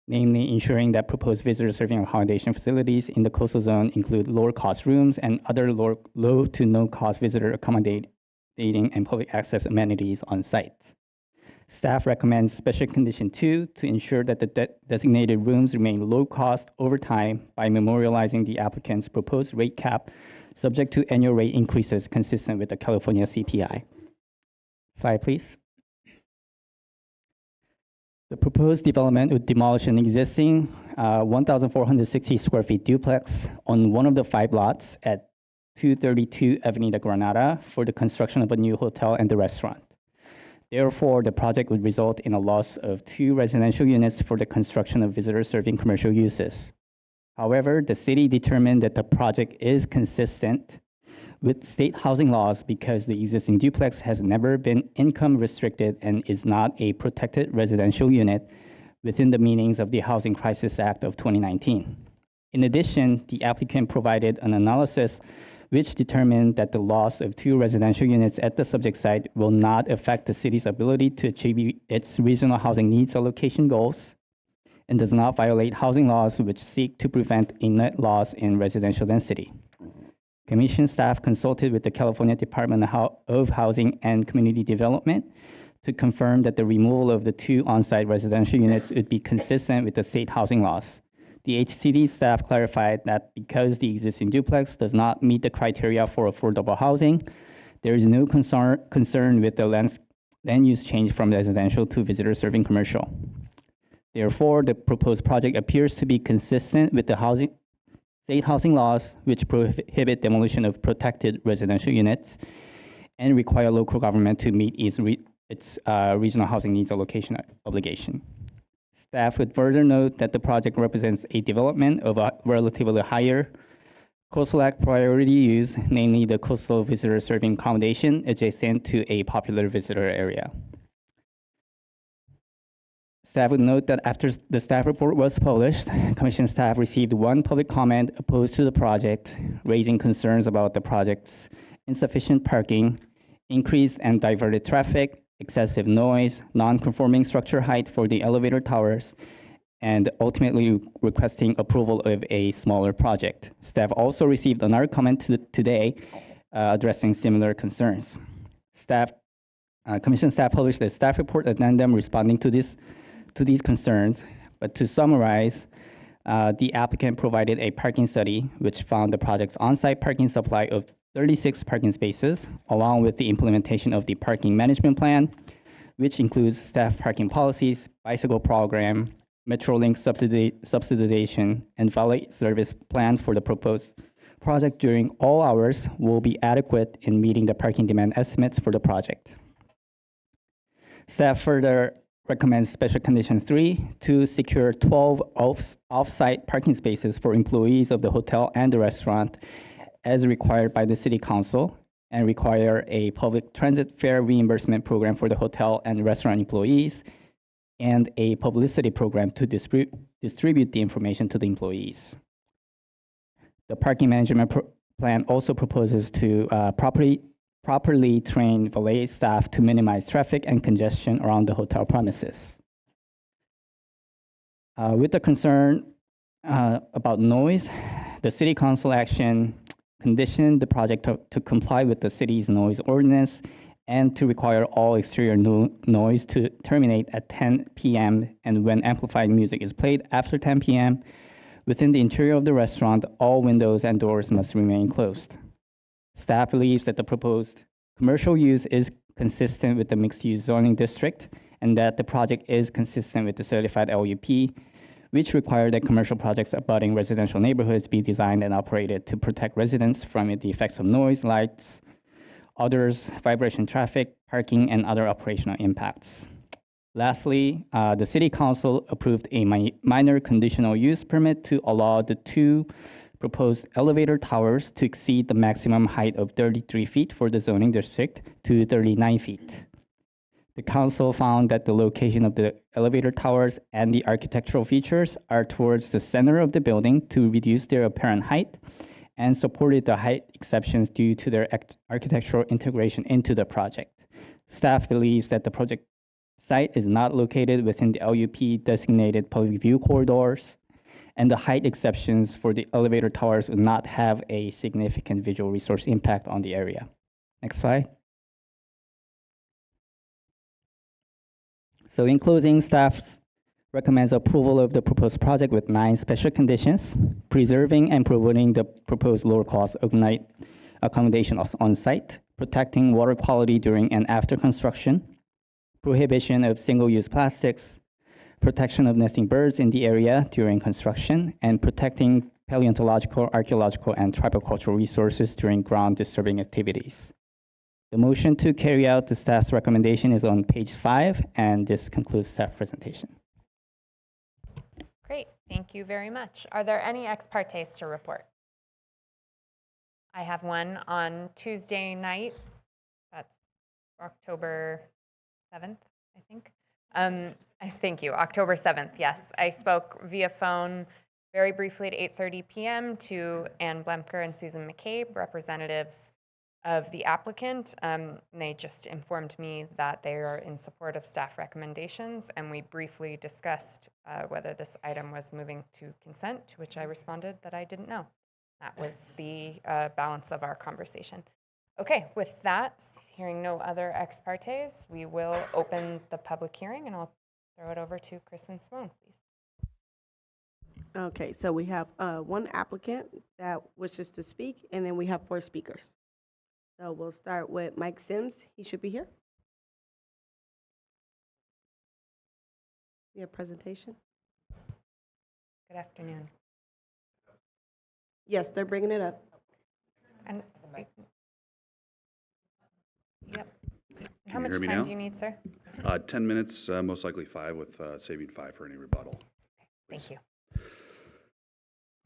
namely ensuring that proposed visitor-serving accommodation facilities in the coastal zone include lower-cost rooms and other low to no-cost visitor accommodating and public access amenities on site. Staff recommends Special Condition 2 to ensure that the designated rooms remain low cost over time by memorializing the applicant's proposed rate cap subject to annual rate increases consistent with the California CPI. Slide, please. The proposed development would demolish an existing 1,460 square feet duplex on one of the 5 lots at 232 Avenida Granada for the construction of a new hotel and a restaurant. Therefore, the project would result in a loss of 2 residential units for the construction of visitor-serving commercial uses. However, the city determined that the project is consistent with state housing laws because the existing duplex has never been income restricted and is not a protected residential unit within the meanings of the Housing Crisis Act of 2019. In addition, the applicant provided an analysis which determined that the loss of 2 residential units at the subject site will not affect the city's ability to achieve its regional housing needs allocation goals and does not violate housing laws which seek to prevent a net loss in residential density. Commission staff consulted with the California Department of Housing and Community Development to confirm that the removal of the 2 on-site residential units would be consistent with the state housing laws. The HCD staff clarified that because the existing duplex does not meet the criteria for affordable housing, there is no concern with the land use change from residential to visitor-serving commercial. Therefore, the proposed project appears to be consistent with the state housing laws, which prohibit demolition of protected residential units and require local government to meet its regional housing needs allocation obligation. Staff would further note that the project represents a development of a relatively higher Coastal Act priority use, namely the coastal visitor serving accommodation adjacent to a popular visitor area. Staff would note that after the staff report was published, Commission staff received 1 public comment opposed to the project, raising concerns about the project's insufficient parking, increased and diverted traffic, excessive noise, non-conforming structure height for the elevator towers, and ultimately requesting approval of a smaller project. Staff also received another comment today addressing similar concerns. Commission staff published a staff report addendum responding to these concerns, but to summarize, the applicant provided a parking study which found the project's on-site parking supply of 36 parking spaces, along with the implementation of the parking management plan, which includes staff parking policies, bicycle program, Metrolink subsidization, and valet service plan for the proposed project during all hours will be adequate in meeting the parking demand estimates for the project. Staff further recommends Special Condition 3 to secure 12 off-site parking spaces for employees of the hotel and the restaurant as required by the City Council, and require a public transit fare reimbursement program for the hotel and restaurant employees, and a publicity program to distribute the information to the employees. The parking management plan also proposes to properly train valet staff to minimize traffic and congestion around the hotel premises. With the concern about noise, the City Council action conditioned the project to comply with the city's noise ordinance and to require all exterior noise to terminate at 10 p.m. and when amplified music is played after 10 p.m. Within the interior of the restaurant, all windows and doors must remain closed. Staff believes that the proposed commercial use is consistent with the mixed-use zoning district and that the project is consistent with the certified LUP, which require that commercial projects abutting residential neighborhoods be designed and operated to protect residents from the effects of noise, lights, odors, vibration, traffic, parking, and other operational impacts. Lastly, the City Council approved a minor conditional use permit to allow the 2 proposed elevator towers to exceed the maximum height of 33 feet for the zoning district to 39 feet. The council found that the location of the elevator towers and the architectural features are towards the center of the building to reduce their apparent height, and supported the height exceptions due to their architectural integration into the project. Staff believes that the project site is not located within the LUP designated public view corridors, and the height exceptions for the elevator towers would not have a significant visual resource impact on the area. Next slide. So in closing, staff recommends approval of the proposed project with 9 special conditions, preserving and promoting the proposed lower cost overnight accommodation on site, protecting water quality during and after construction, prohibition of single-use plastics, protection of nesting birds in the area during construction, and protecting paleontological, archaeological, and tribal cultural resources during ground disturbing activities. The motion to carry out the staff's recommendation is on page 5, and this concludes staff presentation. Great, thank you very much. Are there any ex partes to report? I have one on Tuesday night. That's October 7th, I think. Thank you, October 7th, yes. I spoke via phone very briefly at 8:30 p.m. to Ann Blemker and Susan McCabe, representatives of the applicant. They just informed me that they are in support of staff recommendations, and we briefly discussed whether this item was moving to consent, to which I responded that I didn't know. That was the balance of our conversation. Okay, with that, hearing no other ex partes, we will open the public hearing, and I'll throw it over to Chris and Simone, please. Okay, so we have 1 applicant that wishes to speak, and then we have 4 speakers. So we'll start with Mike Sims. He should be here. Your presentation? Good afternoon. Yes, they're bringing it up. And yep. How Can you much hear me time now? do you need, sir? 10 minutes, most likely 5, with saving 5 for any rebuttal. Thank you.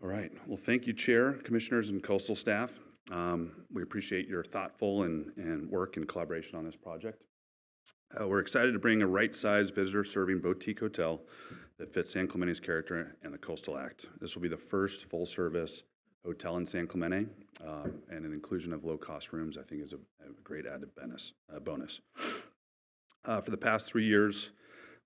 All right. Well, thank you, Chair, Commissioners, and Coastal staff. We appreciate your thoughtful and work and collaboration on this project. We're excited to bring a right-sized visitor-serving boutique hotel that fits San Clemente's character and the Coastal Act. This will be the first full-service hotel in San Clemente, and an inclusion of low-cost rooms, I think, is a great added bonus. For the past 3 years,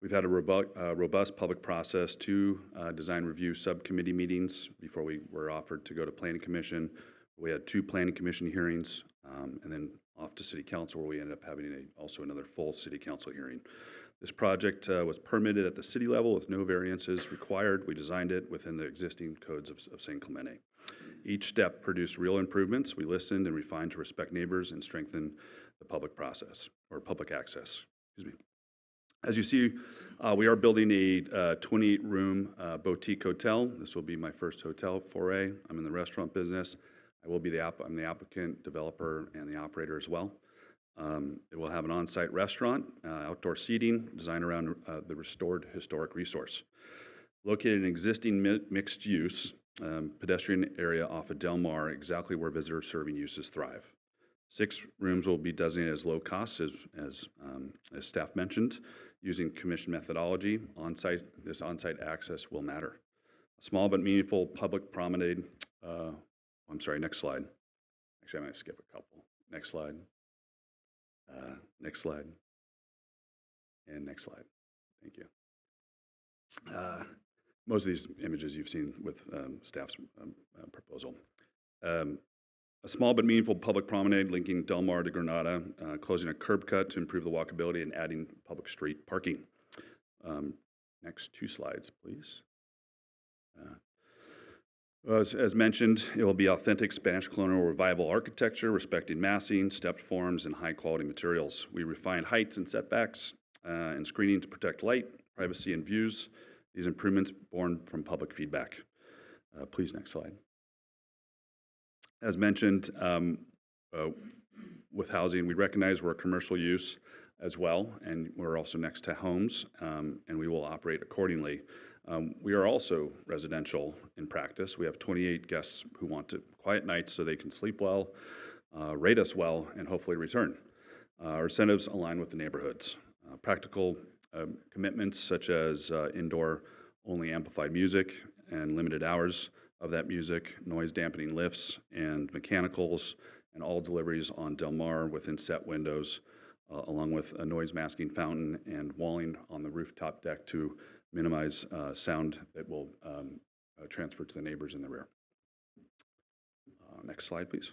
we've had a robust public process, 2 design review subcommittee meetings before we were offered to go to Planning Commission. We had 2 Planning Commission hearings, and then off to City Council, where we ended up having also another full City Council hearing. This project was permitted at the city level with no variances required. We designed it within the existing codes of San Clemente. Each step produced real improvements. We listened and refined to respect neighbors and strengthen the public process, or public access, excuse me. As you see, we are building a 28-room boutique hotel. This will be my first hotel foray. I'm in the restaurant business. I'm the applicant, developer, and the operator as well. It will have an on-site restaurant, outdoor seating, designed around the restored historic resource. Located in existing mixed use pedestrian area off of Del Mar, exactly where visitor serving uses thrive. 6 rooms will be designated as low cost, as staff mentioned, using commission methodology. This on-site access will matter. A small but meaningful public promenade. I'm sorry, next slide. Actually, I'm going to skip a couple. Next slide. Next slide. And next slide. Thank you. Most of these images you've seen with staff's proposal. A small but meaningful public promenade linking Del Mar to Granada, closing a curb cut to improve the walkability and adding public street parking. Next 2 slides, please. As mentioned, it will be authentic Spanish colonial revival architecture, respecting massing, stepped forms, and high-quality materials. We refined heights and setbacks, and screening to protect light, privacy, and views. These improvements born from public feedback. Please, next slide. As mentioned, with housing, we recognize we're a commercial use as well, and we're also next to homes, and we will operate accordingly. We are also residential in practice. We have 28 guests who want to quiet nights so they can sleep well, rate us well, and hopefully return. Our incentives align with the neighborhoods. Practical commitments such as indoor-only amplified music and limited hours of that music, noise dampening lifts and mechanicals, and all deliveries on Del Mar within set windows, along with a noise masking fountain and walling on the rooftop deck to minimize sound that will transfer to the neighbors in the rear. Next slide, please.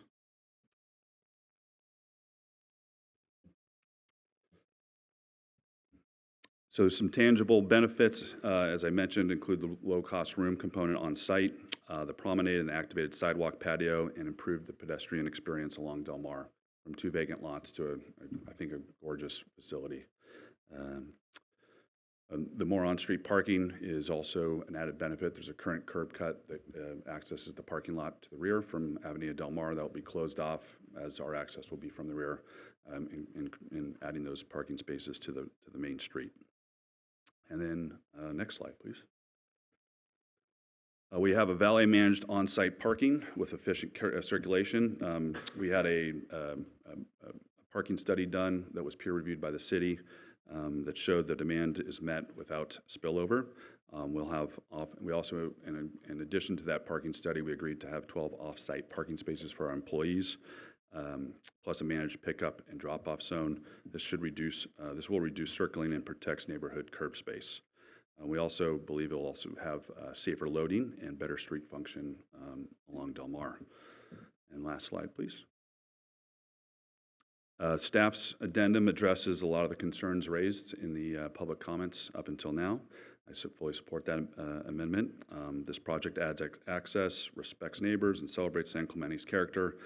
So some tangible benefits, as I mentioned, include the low-cost room component on site, the promenade and activated sidewalk patio, and improve the pedestrian experience along Del Mar from 2 vacant lots to, I think, a gorgeous facility. The more on-street parking is also an added benefit. There's a current curb cut that accesses the parking lot to the rear from Avenida Del Mar. That will be closed off, as our access will be from the rear, in adding those parking spaces to the main street. And then next slide, please. We have a valet-managed on-site parking with efficient circulation. We had a parking study done that was peer-reviewed by the city that showed the demand is met without spillover. We also, in addition to that parking study, we agreed to have 12 off-site parking spaces for our employees, plus a managed pickup and drop-off zone. This will reduce circling and protects neighborhood curb space. We also believe it will also have safer loading and better street function along Del Mar. And last slide, please. Staff's addendum addresses a lot of the concerns raised in the public comments up until now. I fully support that amendment. This project adds access, respects neighbors, and celebrates San Clemente's character.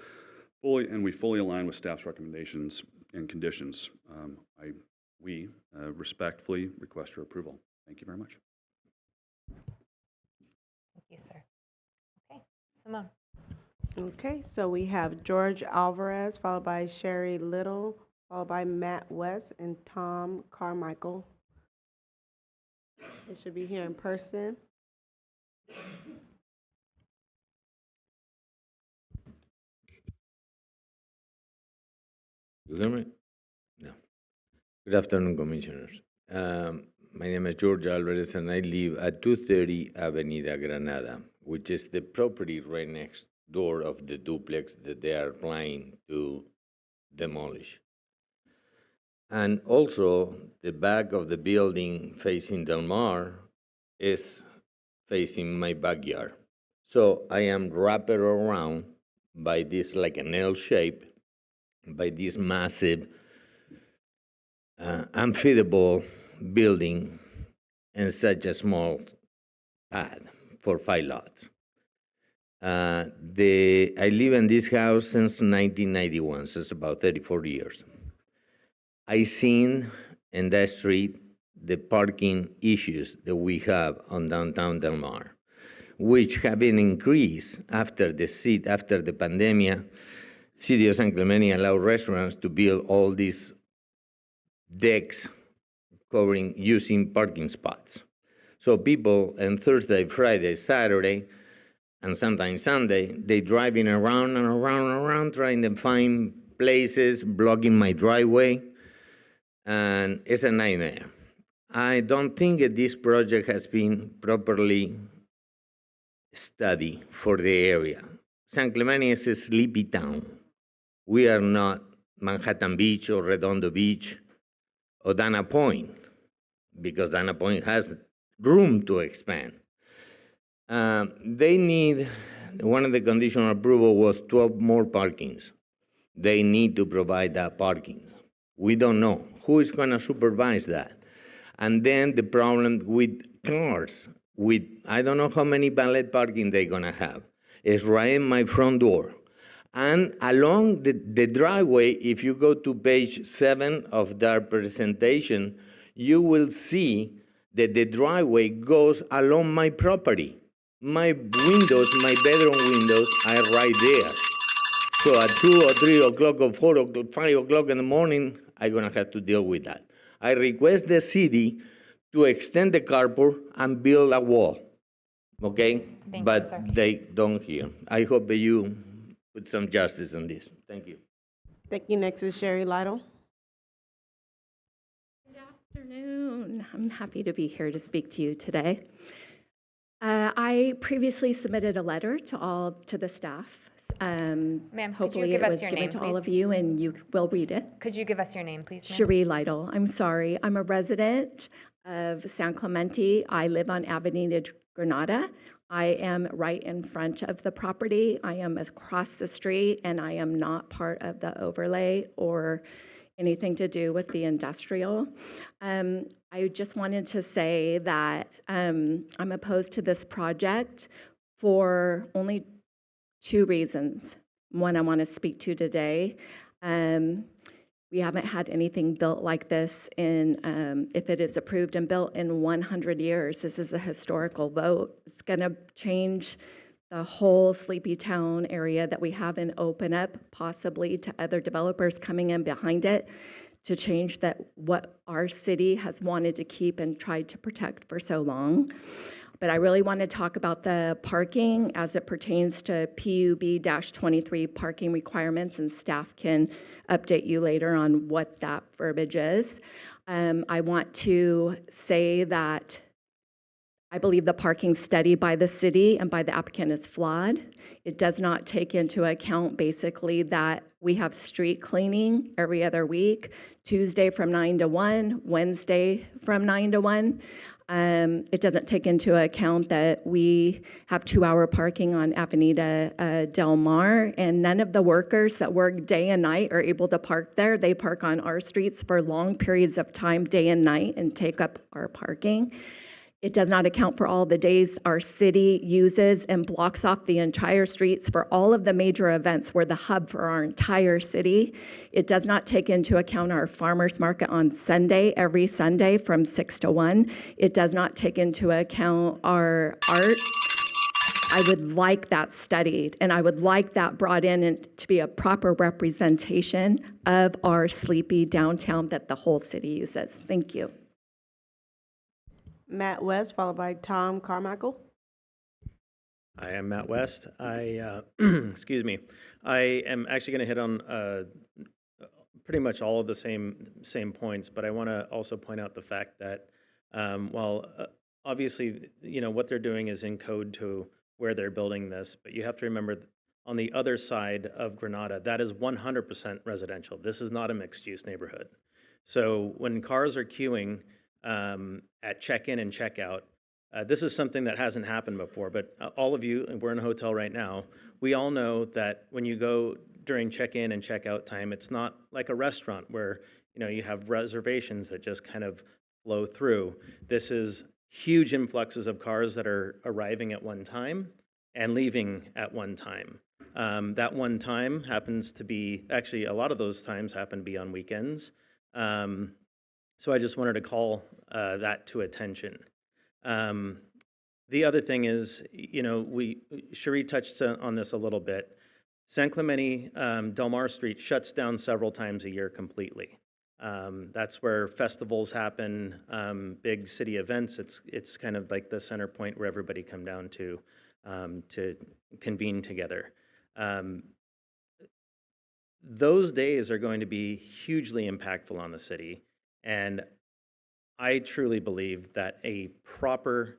And we fully align with staff's recommendations and conditions. We respectfully request your approval. Thank you very much. Thank you, sir. Okay, Simone. Okay, so we have George Alvarez, followed by Sherry Little, followed by Matt West and Tom Carmichael. They should be here in person. You hear me? No. Good afternoon, Commissioners. My name is George Alvarez, and I live at 230 Avenida Granada, which is the property right next door of the duplex that they are planning to demolish. And also, the back of the building facing Del Mar is facing my backyard. So I am wrapped around by this, like an L shape, by this massive unfeasible building in such a small pad for 5 lots. I live in this house since 1991, so it's about 34 years. I seen in that street the parking issues that we have on downtown Del Mar, which have been increased after the pandemic. City of San Clemente allowed restaurants to build all these decks using parking spots. So people on Thursday, Friday, Saturday, and sometimes Sunday, they driving around and around and around trying to find places, blocking my driveway, and it's a nightmare. I don't think that this project has been properly studied for the area. San Clemente is a sleepy town. We are not Manhattan Beach or Redondo Beach or Dana Point, because Dana Point has room to expand. They need, one of the conditional approval was 12 more parkings. They need to provide that parking. We don't know who is going to supervise that. And then the problem with cars, I don't know how many valet parking they're going to have. It's right in my front door. And along the driveway, if you go to page 7 of their presentation, you will see that the driveway goes along my property. My windows, my bedroom windows are right there. So at 2 or 3 o'clock or 4 o'clock, 5 o'clock in the morning, I'm gonna have to deal with that. I request the city to extend the carport and build a wall, okay? Thank you, But sir. they don't hear. I hope that you put some justice on this. Thank you. Thank you. Next is Sherry Lytle. Good afternoon. I'm happy to be here to speak to you today. I previously submitted a letter to the staff. Ma'am, could you Hopefully give it us was your given name, to all please? of you and you will read it. Could you give us your name, please, ma'am? Cherie Lytle. I'm sorry. I'm a resident of San Clemente. I live on Avenida Granada. I am right in front of the property. I am across the street, and I am not part of the overlay or anything to do with the industrial. I just wanted to say that I'm opposed to this project for only 2 reasons. One I want to speak to today. We haven't had anything built like this in, if it is approved and built, in 100 years. This is a historical vote. It's going to change the whole Sleepy Town area that we have and open up possibly to other developers coming in behind it to change that what our city has wanted to keep and tried to protect for so long. But I really want to talk about the parking as it pertains to PUB-23 parking requirements, and staff can update you later on what that verbiage is. I want to say that I believe the parking study by the city and by the applicant is flawed. It does not take into account basically that we have street cleaning every other week, Tuesday from 9 to 1, Wednesday from 9 to 1. It doesn't take into account that we have 2-hour parking on Avenida Del Mar, and none of the workers that work day and night are able to park there. They park on our streets for long periods of time, day and night, and take up our parking. It does not account for all the days our city uses and blocks off the entire streets for all of the major events. We're the hub for our entire city. It does not take into account our farmers market on Sunday, every Sunday from 6 to 1. It does not take into account our art. I would like that studied, and I would like that brought in and to be a proper representation of our sleepy downtown that the whole city uses. Thank you. Matt West, followed by Tom Carmichael. I am Matt West. Excuse me. I am actually going to hit on pretty much all of the same points, but I want to also point out the fact that while obviously, what they're doing is in code to where they're building this, but you have to remember on the other side of Granada, that is 100% residential. This is not a mixed-use neighborhood. So when cars are queuing at check-in and check-out, this is something that hasn't happened before, but all of you, and we're in a hotel right now, we all know that when you go during check-in and check-out time, it's not like a restaurant where you have reservations that just kind of flow through. This is huge influxes of cars that are arriving at one time and leaving at one time. That one time happens to be, actually a lot of those times happen to be on weekends. So I just wanted to call that to attention. The other thing is, Cherie touched on this a little bit. San Clemente, Del Mar Street shuts down several times a year completely. That's where festivals happen, big city events. It's kind of like the center point where everybody come down to convene together. Those days are going to be hugely impactful on the city. And I truly believe that a proper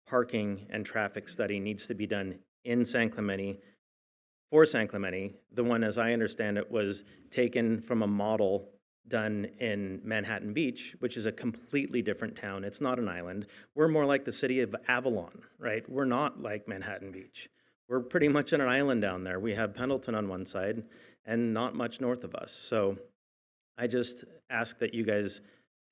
parking and traffic study needs to be done in San Clemente, for San Clemente. The one, as I understand it, was taken from a model done in Manhattan Beach, which is a completely different town. It's not an island. We're more like the city of Avalon, right? We're not like Manhattan Beach. We're pretty much on an island down there. We have Pendleton on one side and not much north of us. So I just ask that you guys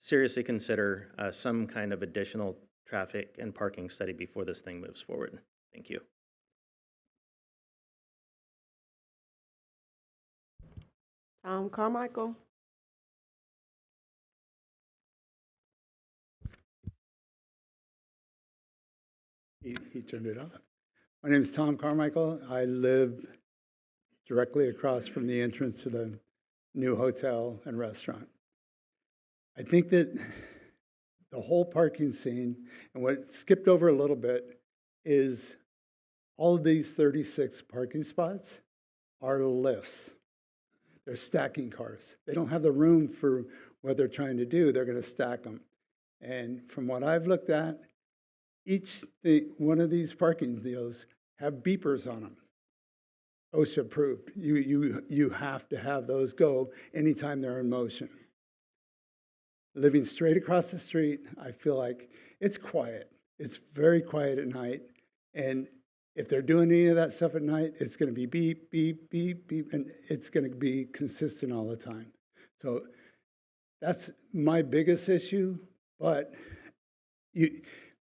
seriously consider some kind of additional traffic and parking study before this thing moves forward. Thank you. Tom Carmichael. He turned it off. My name is Tom Carmichael. I live directly across from the entrance to the new hotel and restaurant. I think that the whole parking scene, and what skipped over a little bit, is all of these 36 parking spots are lifts. They're stacking cars. They don't have the room for what they're trying to do. They're going to stack them. And from what I've looked at, one of these parking deals have beepers on them. OSHA approved. You have to have those go anytime they're in motion. Living straight across the street, I feel like it's quiet. It's very quiet at night. And if they're doing any of that stuff at night, it's going to be beep, beep, beep, beep, and it's going to be consistent all the time. So that's my biggest issue. But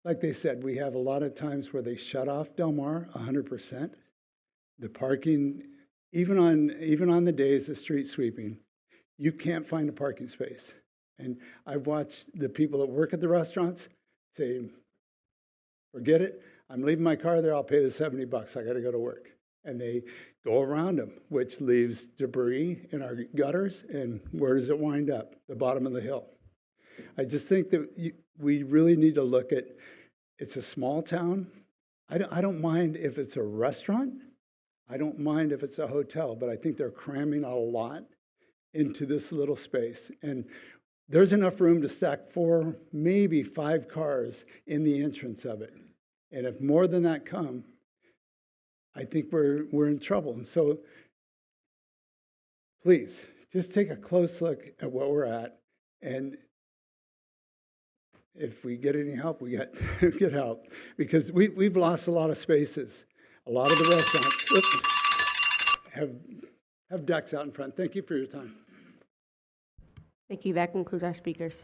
like they said, we have a lot of times where they shut off Del Mar 100%. The parking, even on the days of street sweeping, you can't find a parking space. And I've watched the people that work at the restaurants say, forget it. I'm leaving my car there. I'll pay the $70. I got to go to work. And they go around them, which leaves debris in our gutters. And where does it wind up? The bottom of the hill. I just think that we really need to look at, it's a small town. I don't mind if it's a restaurant. I don't mind if it's a hotel, but I think they're cramming a lot into this little space. And there's enough room to stack 4, maybe 5 cars in the entrance of it. And if more than that come, I think we're in trouble. And so please, just take a close look at what we're at. And if we get any help, we get help. Because we've lost a lot of spaces. A lot of the restaurants have decks out in front. Thank you for your time. Thank you. That concludes our speakers.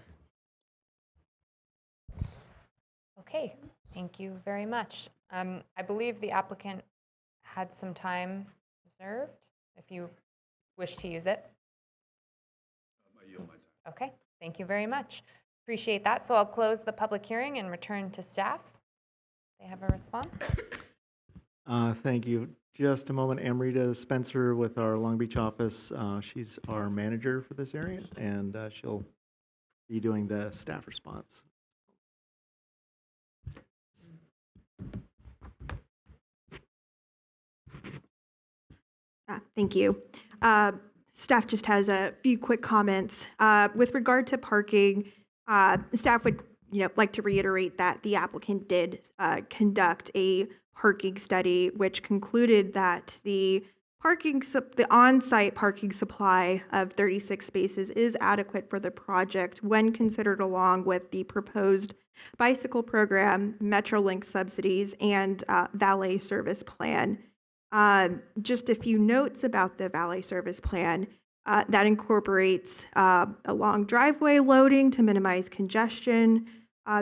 Okay, thank you very much. I believe the applicant had some time reserved, if you wish to use it. Okay, thank you very much. Appreciate that. So I'll close the public hearing and return to staff. They have a response. Thank you. Just a moment. Amrita Spencer with our Long Beach office. She's our manager for this area, and she'll be doing the staff response. Thank you. Staff just has a few quick comments. With regard to parking, staff would like to reiterate that the applicant did conduct a parking study, which concluded that the on-site parking supply of 36 spaces is adequate for the project when considered along with the proposed bicycle program, Metrolink subsidies, and valet service plan. Just a few notes about the valet service plan. That incorporates a long driveway loading to minimize congestion.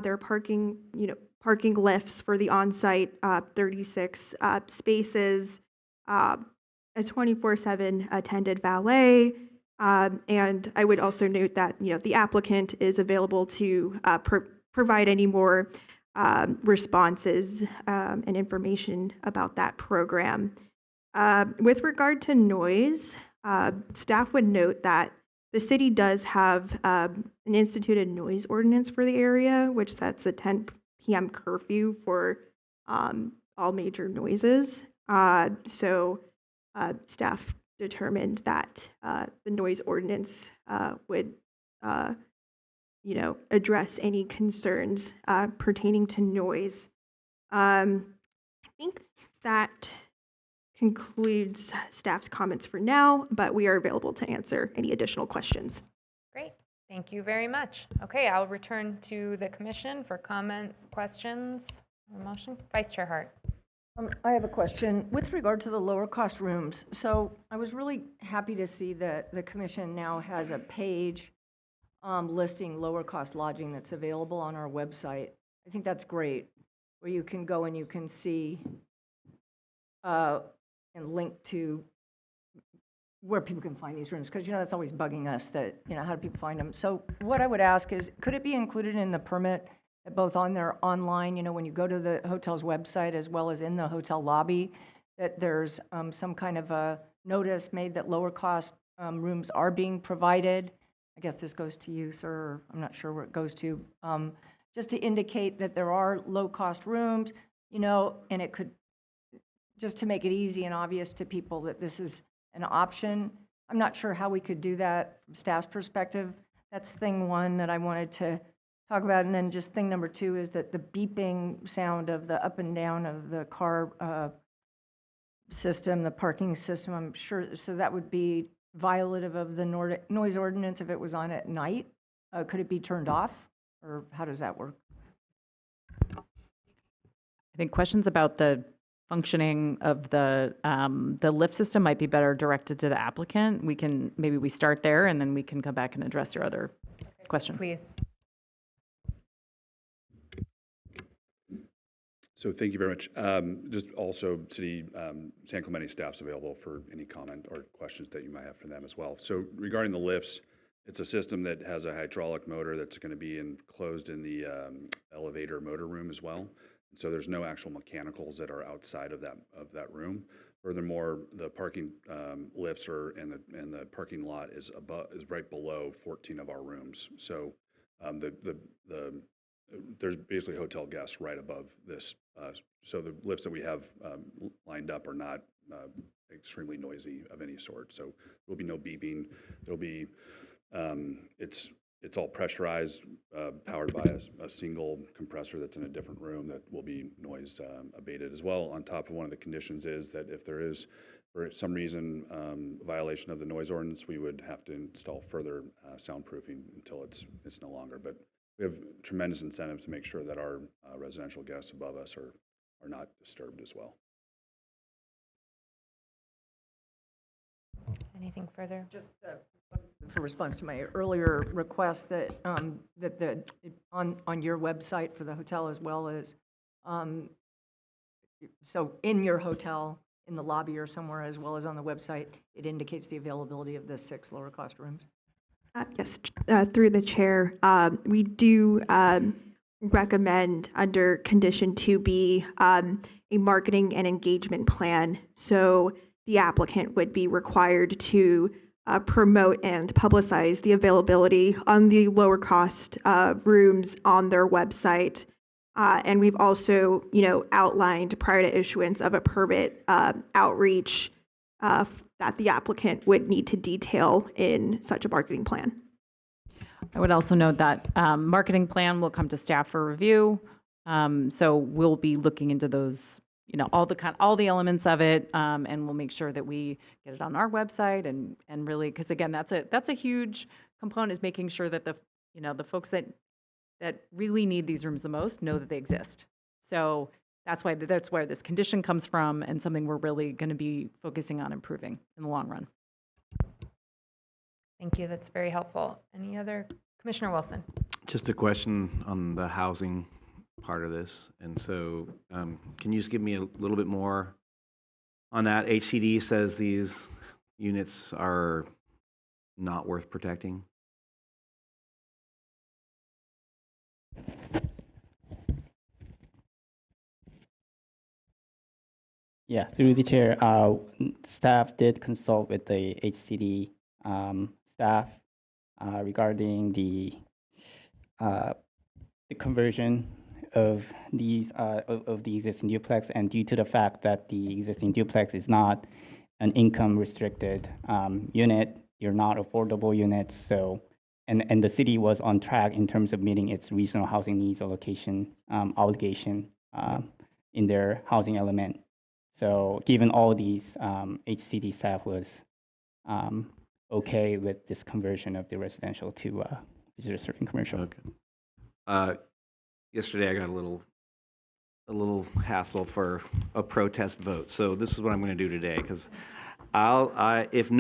There are parking lifts for the on-site 36 spaces, a 24/7 attended valet, and I would also note that the applicant is available to provide any more responses and information about that program. With regard to noise, staff would note that the city does have an instituted noise ordinance for the area, which sets a 10 p.m. curfew for all major noises. So staff determined that the noise ordinance would address any concerns pertaining to noise. I think that concludes staff's comments for now, but we are available to answer any additional questions. Great. Thank you very much. Okay, I'll return to the commission for comments, questions, or motion. Vice Chair Hart. I have a question with regard to the lower cost rooms. So I was really happy to see that the commission now has a page listing lower cost lodging that's available on our website. I think that's great, where you can go and you can see and link to where people can find these rooms, because that's always bugging us, that how do people find them. So what I would ask is, could it be included in the permit that both on their online, when you go to the hotel's website as well as in the hotel lobby, that there's some kind of a notice made that lower cost rooms are being provided. I guess this goes to you, sir, or I'm not sure where it goes to, just to indicate that there are low-cost rooms, and it could, just to make it easy and obvious to people that this is an option. I'm not sure how we could do that from staff's perspective. That's thing one that I wanted to talk about. And then just thing number two is that the beeping sound of the up and down of the car system, the parking system, I'm sure, so that would be violative of the noise ordinance if it was on at night. Could it be turned off, or how does that work? I think questions about the functioning of the lift system might be better directed to the applicant. Maybe we start there, and then we can come back and address your other question. Please. So thank you very much. Just also, City San Clemente staff's available for any comment or questions that you might have for them as well. So regarding the lifts, it's a system that has a hydraulic motor that's going to be enclosed in the elevator motor room as well. And so there's no actual mechanicals that are outside of that room. Furthermore, the parking lifts and the parking lot is right below 14 of our rooms. So there's basically hotel guests right above this. So the lifts that we have lined up are not extremely noisy of any sort. So there'll be no beeping. There'll be, it's all pressurized, powered by a single compressor that's in a different room that will be noise abated as well. On top of one of the conditions is that if there is, for some reason, violation of the noise ordinance, we would have to install further soundproofing until it's no longer. But we have tremendous incentives to make sure that our residential guests above us are not disturbed as well. Anything further? Just for response to my earlier request that on your website for the hotel as well as so in your hotel, in the lobby or somewhere, as well as on the website, it indicates the availability of the 6 lower cost rooms. Yes, through the chair, we do recommend under condition 2B a marketing and engagement plan. So the applicant would be required to promote and publicize the availability on the lower cost rooms on their website. And we've also, outlined prior to issuance of a permit outreach that the applicant would need to detail in such a marketing plan. I would also note that marketing plan will come to staff for review. So we'll be looking into those, all the elements of it, and we'll make sure that we get it on our website and really, because again, that's a huge component, is making sure that the folks that really need these rooms the most know that they exist. So that's where this condition comes from, and something we're really going to be focusing on improving in the long run. Thank you. That's very helpful. Any other? Commissioner Wilson. Just a question on the housing part of this. And so can you just give me a little bit more on that? HCD says these units are not worth protecting. Yeah, through the chair, staff did consult with the HCD staff regarding the conversion of these of the existing duplex, and due to the fact that the existing duplex is not an income restricted unit, they're not affordable units. So, and the city was on track in terms of meeting its regional housing needs allocation obligation in their housing element. So given all these, HCD staff was okay with this conversion of the residential to visitor serving commercial. Okay. Yesterday I got a little hassle for a protest vote. So this is what I'm going to do today, because if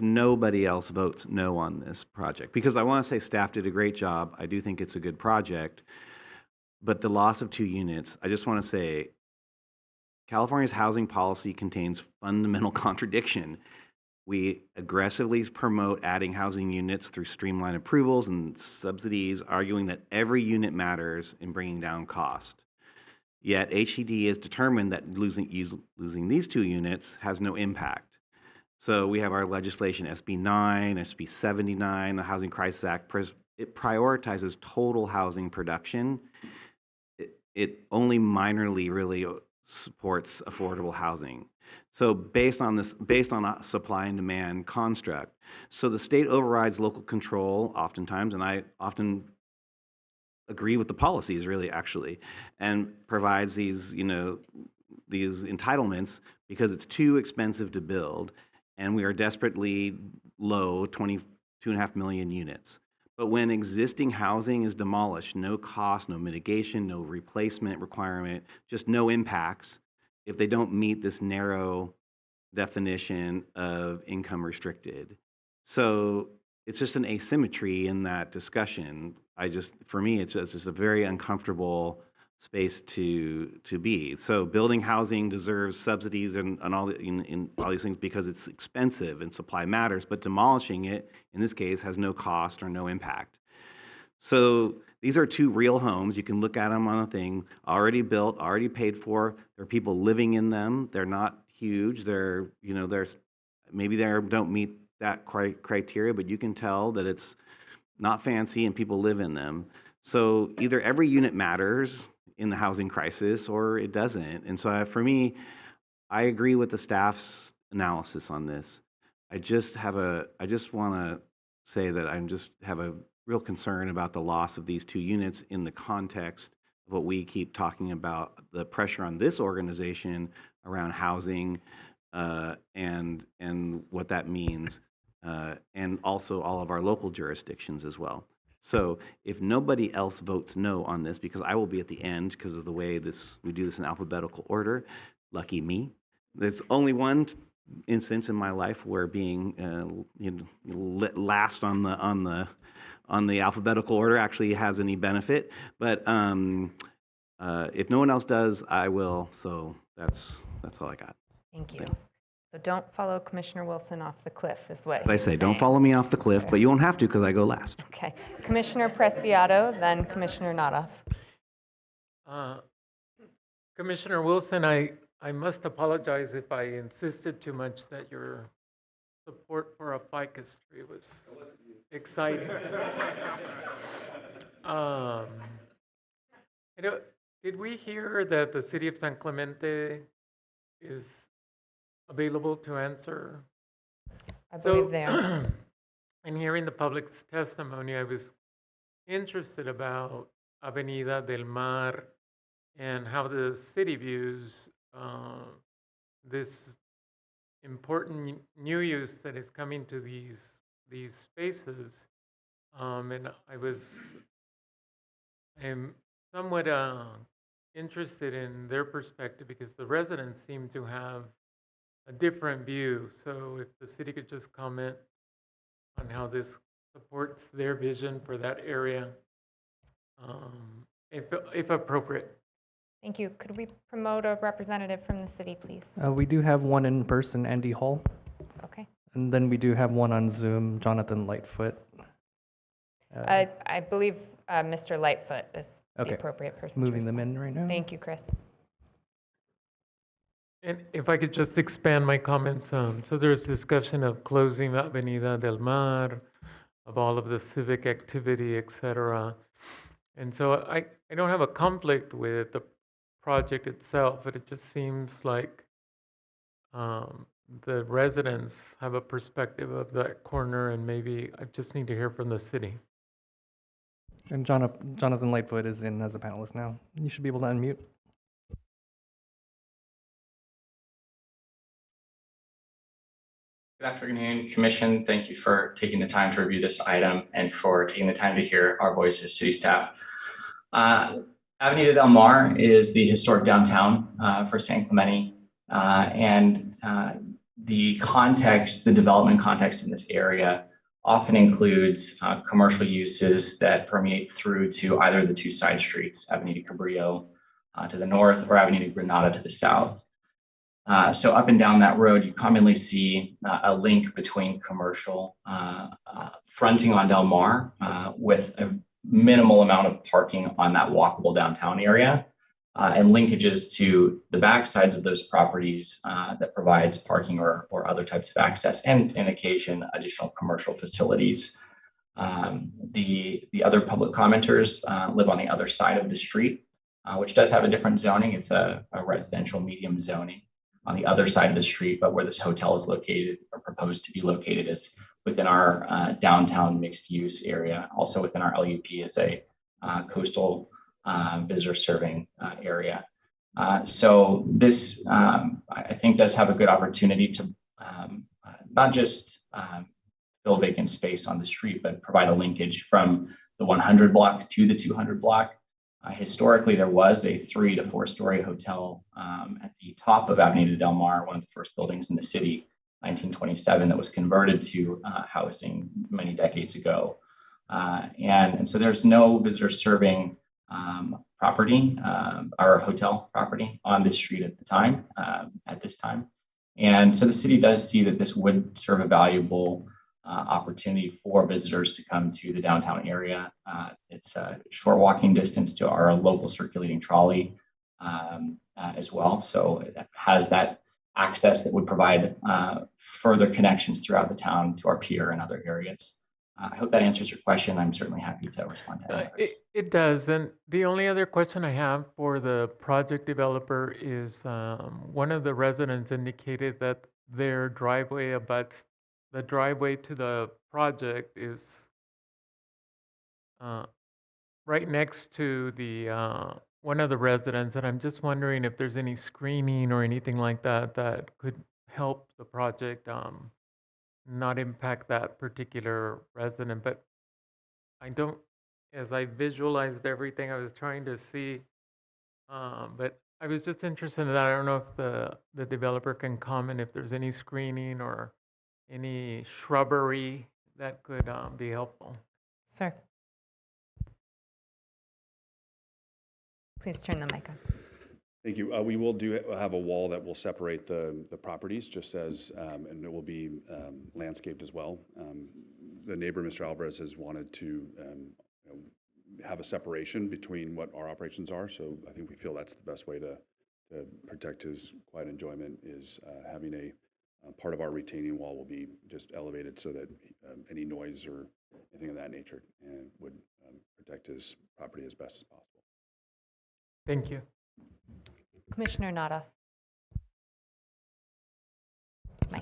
nobody else votes no on this project, because I want to say staff did a great job. I do think it's a good project, but the loss of 2 units, I just want to say, California's housing policy contains fundamental contradiction. We aggressively promote adding housing units through streamlined approvals and subsidies, arguing that every unit matters in bringing down cost. Yet HCD is determined that losing these 2 units has no impact. So we have our legislation, SB 9, SB 79, the Housing Crisis Act. It prioritizes total housing production. It only minorly really supports affordable housing. So based on a supply and demand construct. So the state overrides local control oftentimes, and I often agree with the policies really actually, and provides these, these entitlements because it's too expensive to build, and we are desperately low, 22.5 million units. But when existing housing is demolished, no cost, no mitigation, no replacement requirement, just no impacts, if they don't meet this narrow definition of income restricted. So it's just an asymmetry in that discussion. For me, it's just a very uncomfortable space to be. So building housing deserves subsidies and all in all these things because it's expensive and supply matters, but demolishing it, in this case, has no cost or no impact. So these are 2 real homes. You can look at them on a thing, already built, already paid for. There are people living in them. They're not huge. Maybe they don't meet that criteria, but you can tell that it's not fancy and people live in them. So either every unit matters in the housing crisis or it doesn't. And so for me, I agree with the staff's analysis on this. I just want to say that I just have a real concern about the loss of these 2 units in the context of what we keep talking about, the pressure on this organization around housing and what that means, and also all of our local jurisdictions as well. So if nobody else votes no on this, because I will be at the end because of the way we do this in alphabetical order, lucky me. There's only one instance in my life where being last on the alphabetical order actually has any benefit. But if no one else does, I will. So that's all I got. Thank you. So don't follow Commissioner Wilson off the cliff is what As I he's say, don't saying. follow me off the cliff, but you won't have to because I go last. Okay. Commissioner Preciado, then Commissioner Natoff. Commissioner Wilson, I must apologize if I insisted too much that your support for a ficus tree was exciting. Did we hear that the city of San Clemente is available to answer? I believe they are. In hearing the public's testimony, I was interested about Avenida del Mar and how the city views this important new use that is coming to these spaces. And I'm somewhat interested in their perspective because the residents seem to have a different view. So if the city could just comment on how this supports their vision for that area, if appropriate. Thank you. Could we promote a representative from the city, please? We do have one in person, Andy Hall. Okay. And then we do have one on Zoom, Jonathan Lightfoot. I believe Mr. Lightfoot is Okay. the appropriate person. Moving to them respond. in right now. Thank you, Chris. And if I could just expand my comments, so there's discussion of closing Avenida del Mar, of all of the civic activity, et cetera. And so I don't have a conflict with the project itself, but it just seems like the residents have a perspective of that corner, and maybe I just need to hear from the city. And Jonathan Lightfoot is in as a panelist now. You should be able to unmute. Good afternoon, Commission. Thank you for taking the time to review this item and for taking the time to hear our voices, city staff. Avenida del Mar is the historic downtown for San Clemente, and the context, the development context in this area often includes commercial uses that permeate through to either of the 2 side streets, Avenida Cabrillo to the north or Avenida Granada to the south. So up and down that road, you commonly see a link between commercial fronting on Del Mar with a minimal amount of parking on that walkable downtown area and linkages to the back sides of those properties that provides parking or other types of access and in occasion additional commercial facilities. The other public commenters live on the other side of the street, which does have a different zoning. It's a residential medium zoning on the other side of the street, but where this hotel is located or proposed to be located is within our downtown mixed use area. Also within our LUP is a coastal visitor serving area. So this, I think, does have a good opportunity to not just fill vacant space on the street, but provide a linkage from the 100 block to the 200 block. Historically, there was a 3 to 4 story hotel at the top of Avenida Del Mar, one of the first buildings in the city, 1927, that was converted to housing many decades ago. And so there's no visitor serving property or hotel property on this street at this time. And so the city does see that this would serve a valuable opportunity for visitors to come to the downtown area. It's a short walking distance to our local circulating trolley as well. So it has that access that would provide further connections throughout the town to our pier and other areas. I hope that answers your question. I'm certainly happy to respond to any It does. And the only other question I have for the project developer is one of the residents indicated that their driveway abuts the driveway to the project is right next to the one of the residents, and I'm just wondering if there's any screening or anything like that that could help the project not impact that particular resident. But I don't, as I visualized everything, I was trying to see, but I was just interested in that. I don't know if the developer can comment if there's any screening or any shrubbery that could be helpful. Sir. Please turn the mic on. Thank you. We will have a wall that will separate the properties, just as, and it will be landscaped as well. The neighbor, Mr. Alvarez, has wanted to have a separation between what our operations are. So I think we feel that's the best way to protect his quiet enjoyment is having a part of our retaining wall will be just elevated so that any noise or anything of that nature would protect his property as best as possible. Thank you. Commissioner Nada.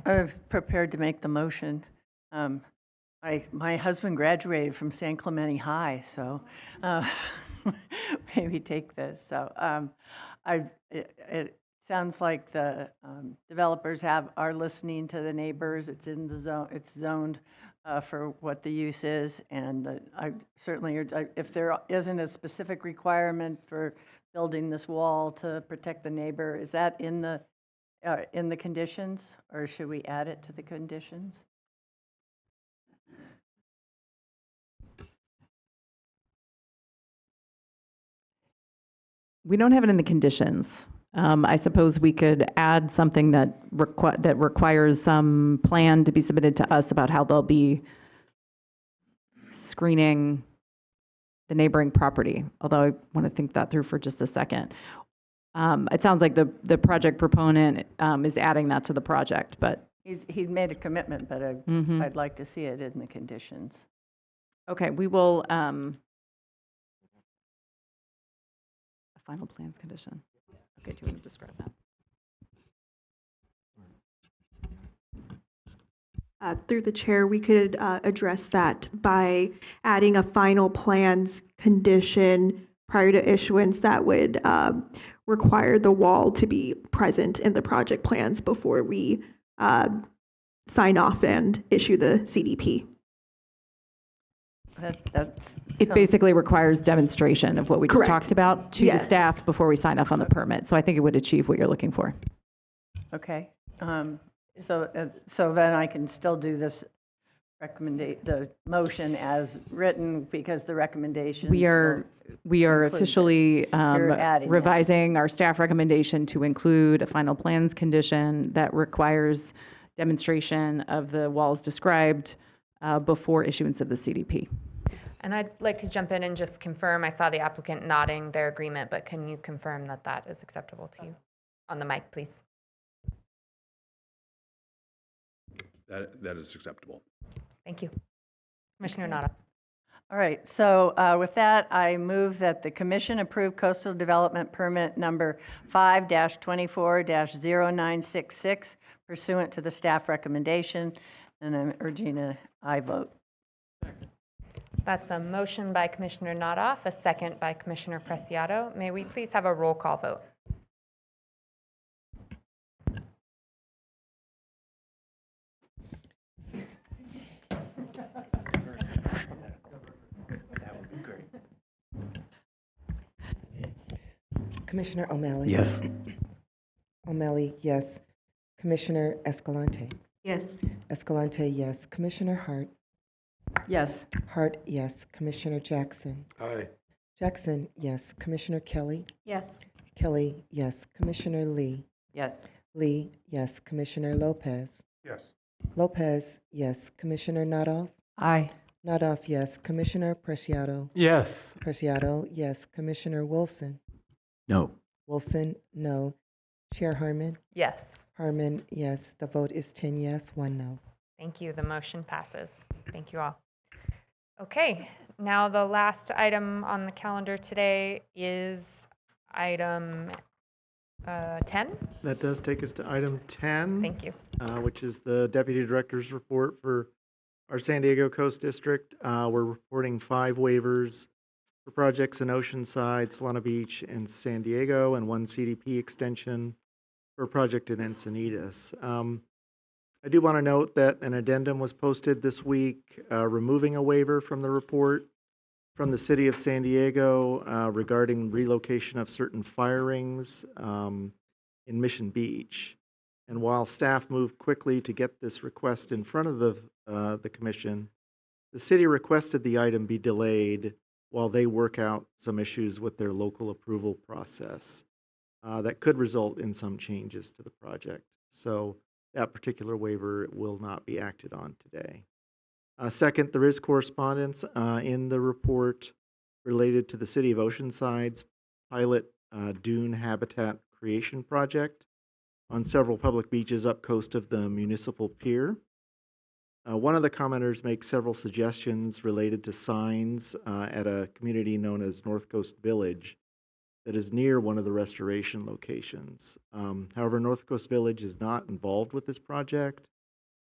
I was prepared to make the motion. My husband graduated from San Clemente High, so maybe take this. So it sounds like the developers are listening to the neighbors. It's in the zone. It's zoned for what the use is, and I certainly, if there isn't a specific requirement for building this wall to protect the neighbor, is that in the conditions, or should we add it to the conditions? We don't have it in the conditions. I suppose we could add something that requires some plan to be submitted to us about how they'll be screening the neighboring property, although I want to think that through for just a second. It sounds like the project proponent is adding that to the project, but. He's made a commitment, but I'd like to see it in the conditions. Okay, we will, a final plans condition. Okay, do you want to describe that? Through the chair, we could address that by adding a final plans condition prior to issuance that would require the wall to be present in the project plans before we sign off and issue the CDP. It basically requires demonstration of what we just Correct. talked about to the staff before we sign off on the permit. So I think it would achieve what you're looking for. Okay. So then I can still do this the motion as written because the recommendations. We are include this. officially You're adding that. revising our staff recommendation to include a final plans condition that requires demonstration of the walls described before issuance of the CDP. And I'd like to jump in and just confirm, I saw the applicant nodding their agreement, but can you confirm that that is acceptable to you? On the mic, please. That is acceptable. Thank you. Commissioner Nada. All right, so with that, I move that the commission approve coastal development permit number 5-24-0966 pursuant to the staff recommendation, and I'm urging a aye vote. That's a motion by Commissioner Nodoff, a second by Commissioner Preciado. May we please have a roll call vote? Commissioner O'Malley? Yes. O'Malley, yes. Commissioner Escalante? Yes. Escalante, yes. Commissioner Hart? Yes. Hart, yes. Commissioner Jackson? Aye. Jackson, yes. Commissioner Kelly? Yes. Kelly, yes. Commissioner Lee? Yes. Lee, yes. Commissioner Lopez? Yes. Lopez, yes. Commissioner Nadoff? Aye. Nadoff, yes. Commissioner Preciado? Yes. Preciado, yes. Commissioner Wilson? No. Wilson, no. Chair Harmon? Yes. Harmon, yes. The vote is 10 yes, 1 no. Thank you. The motion passes. Thank you all. Okay, now the last item on the calendar today is item 10. That does take us to item 10. Thank you. Which is the Deputy Director's report for our San Diego Coast District. We're reporting 5 waivers for projects in Oceanside, Solana Beach, and San Diego, and 1 CDP extension for a project in Encinitas. I do want to note that an addendum was posted this week removing a waiver from the report from the City of San Diego regarding relocation of certain fire rings in Mission Beach. And while staff moved quickly to get this request in front of the commission, the city requested the item be delayed while they work out some issues with their local approval process that could result in some changes to the project. So that particular waiver will not be acted on today. Second, there is correspondence in the report related to the City of Oceanside's pilot dune habitat creation project on several public beaches up coast of the municipal pier. One of the commenters makes several suggestions related to signs at a community known as North Coast Village that is near one of the restoration locations. However, North Coast Village is not involved with this project,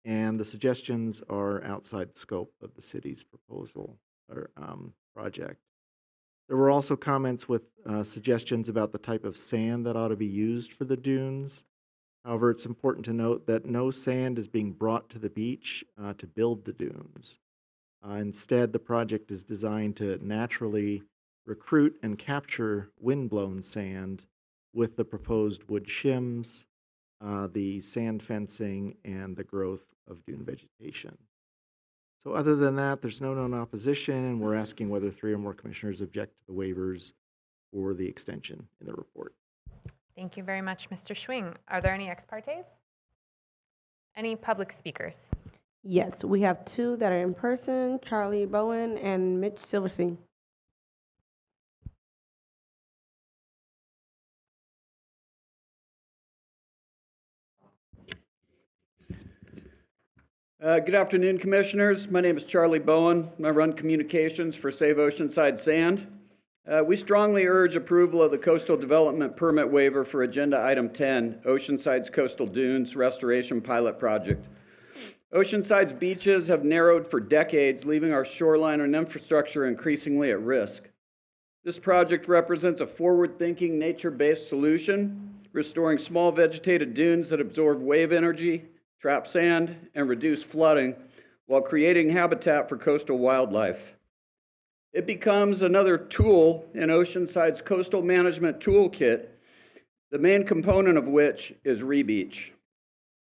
and the suggestions are outside the scope of the city's proposal or project. There were also comments with suggestions about the type of sand that ought to be used for the dunes. However, it's important to note that no sand is being brought to the beach to build the dunes. Instead, the project is designed to naturally recruit and capture wind-blown sand with the proposed wood shims, the sand fencing, and the growth of dune vegetation. So other than that, there's no known opposition, and we're asking whether 3 or more commissioners object to the waivers or the extension in the report. Thank you very much, Mr. Schwing. Are there any ex partes? Any public speakers? Yes, we have 2 that are in person, Charlie Bowen and Mitch Silverstein. Good afternoon, Commissioners. My name is Charlie Bowen. I run communications for Save Oceanside Sand. We strongly urge approval of the Coastal Development Permit Waiver for Agenda Item 10, Oceanside's Coastal Dunes Restoration Pilot Project. Oceanside's beaches have narrowed for decades, leaving our shoreline and infrastructure increasingly at risk. This project represents a forward-thinking, nature-based solution, restoring small vegetated dunes that absorb wave energy, trap sand, and reduce flooding while creating habitat for coastal wildlife. It becomes another tool in Oceanside's coastal management toolkit, the main component of which is rebeach.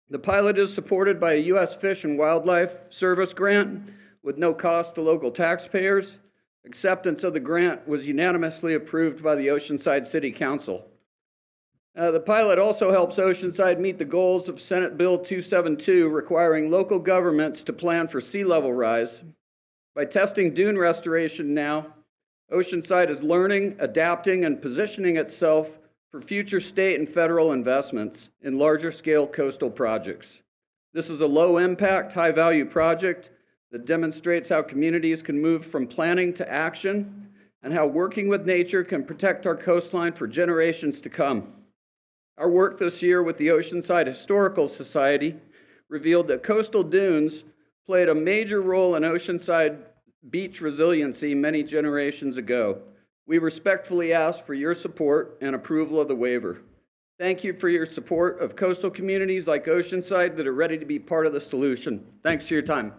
The pilot is supported by a U.S. Fish and Wildlife Service grant with no cost to local taxpayers. Acceptance of the grant was unanimously approved by the Oceanside City Council. The pilot also helps Oceanside meet the goals of Senate Bill 272, requiring local governments to plan for sea level rise. By testing dune restoration now, Oceanside is learning, adapting, and positioning itself for future state and federal investments in larger scale coastal projects. This is a low impact, high value project that demonstrates how communities can move from planning to action and how working with nature can protect our coastline for generations to come. Our work this year with the Oceanside Historical Society revealed that coastal dunes played a major role in Oceanside beach resiliency many generations ago. We respectfully ask for your support and approval of the waiver. Thank you for your support of coastal communities like Oceanside that are ready to be part of the solution. Thanks for your time.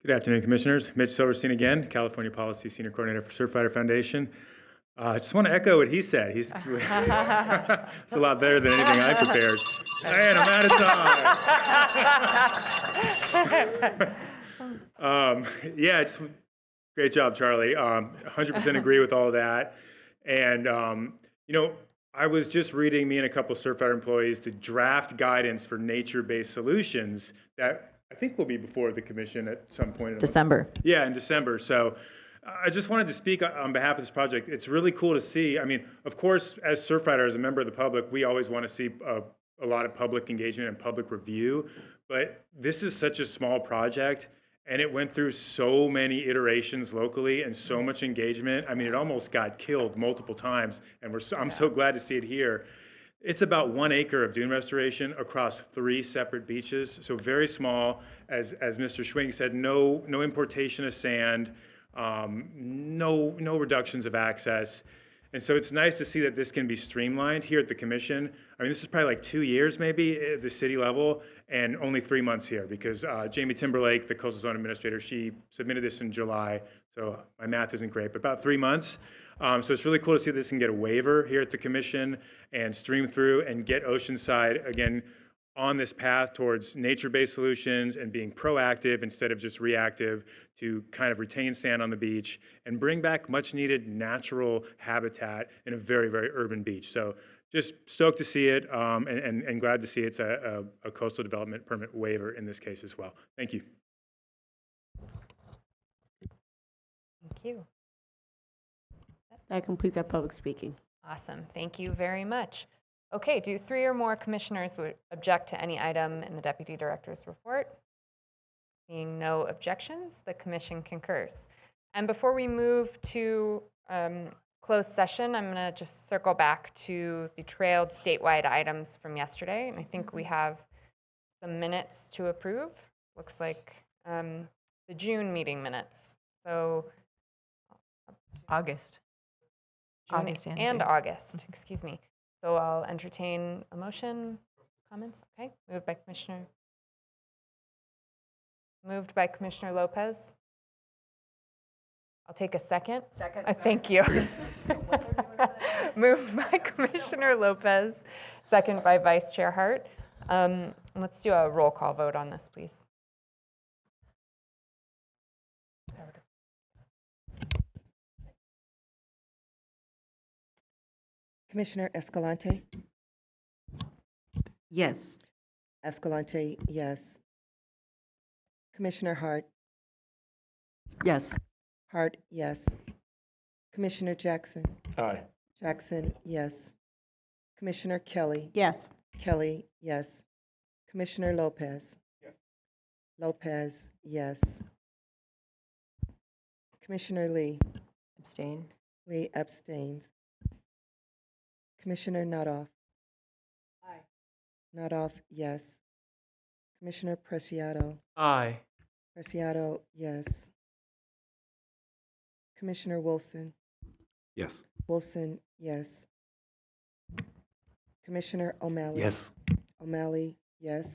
Good afternoon, Commissioners. Mitch Silverstein again, California Policy Senior Coordinator for Surfrider Foundation. I just want to echo what he said. It's a lot better than anything I prepared. And I'm out of time. It's great job, Charlie. 100% agree with all of that. And, I was just reading, me and a couple of Surfrider employees, the draft guidance for nature-based solutions that I think will be before the commission at some point. December. Yeah, in December. So I just wanted to speak on behalf of this project. It's really cool to see. I mean, of course, as Surfrider, as a member of the public, we always want to see a lot of public engagement and public review. But this is such a small project, and it went through so many iterations locally and so much engagement. I mean, it almost got killed multiple times, and I'm so glad to see it here. It's about 1 acre of dune restoration across 3 separate beaches, so very small. As Mr. Schwing said, no importation of sand, no reductions of access. And so it's nice to see that this can be streamlined here at the commission. I mean, this is probably like 2 years maybe at the city level, and only 3 months here because Jamie Timberlake, the coastal zone administrator, she submitted this in July, so my math isn't great, but about 3 months. So it's really cool to see this can get a waiver here at the commission and stream through and get Oceanside, again, on this path towards nature-based solutions and being proactive instead of just reactive to kind of retain sand on the beach and bring back much-needed natural habitat in a very, very urban beach. So just stoked to see it and glad to see it's a coastal development permit waiver in this case as well. Thank you. Thank you. That completes our public speaking. Awesome. Thank you very much. Okay, do 3 or more commissioners would object to any item in the Deputy Director's report? Seeing no objections, the commission concurs. And before we move to closed session, I'm going to just circle back to the trailed statewide items from yesterday. And I think we have some minutes to approve. Looks like the June meeting minutes. So August. June August and and June. August, excuse me. So I'll entertain a motion, comments, okay? Moved by Commissioner Lopez. I'll take a second. Second. Thank you. Moved by Commissioner Lopez, second by Vice Chair Hart. Let's do a roll call vote on this, please. Commissioner Escalante? Yes. Escalante, yes. Commissioner Hart? Yes. Hart, yes. Commissioner Jackson? Aye. Jackson, yes. Commissioner Kelly? Yes. Kelly, yes. Commissioner Lopez? Yes. Lopez, yes. Commissioner Lee? Abstain. Lee abstains. Commissioner Nuttall? Aye. Nuttall, yes. Commissioner Preciado? Aye. Preciado, yes. Commissioner Wilson? Yes. Wilson, yes. Commissioner O'Malley? Yes. O'Malley, yes.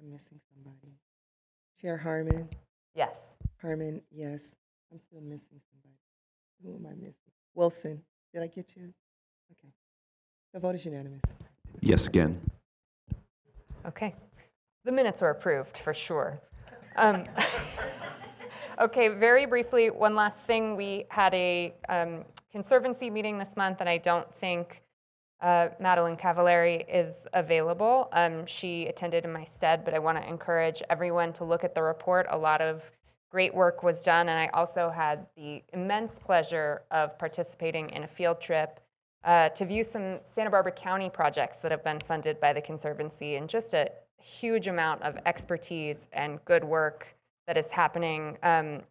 I'm missing somebody. Chair Harmon? Yes. Harmon, yes. I'm still missing somebody. Who am I missing? Wilson, did I get you? Okay. The vote is unanimous. Yes, again. Okay. The minutes are approved for sure. Okay, very briefly, one last thing. We had a Conservancy meeting this month, and I don't think Madeline Cavallari is available. She attended in my stead, but I want to encourage everyone to look at the report. A lot of great work was done, and I also had the immense pleasure of participating in a field trip to view some Santa Barbara County projects that have been funded by the Conservancy, and just a huge amount of expertise and good work that is happening, and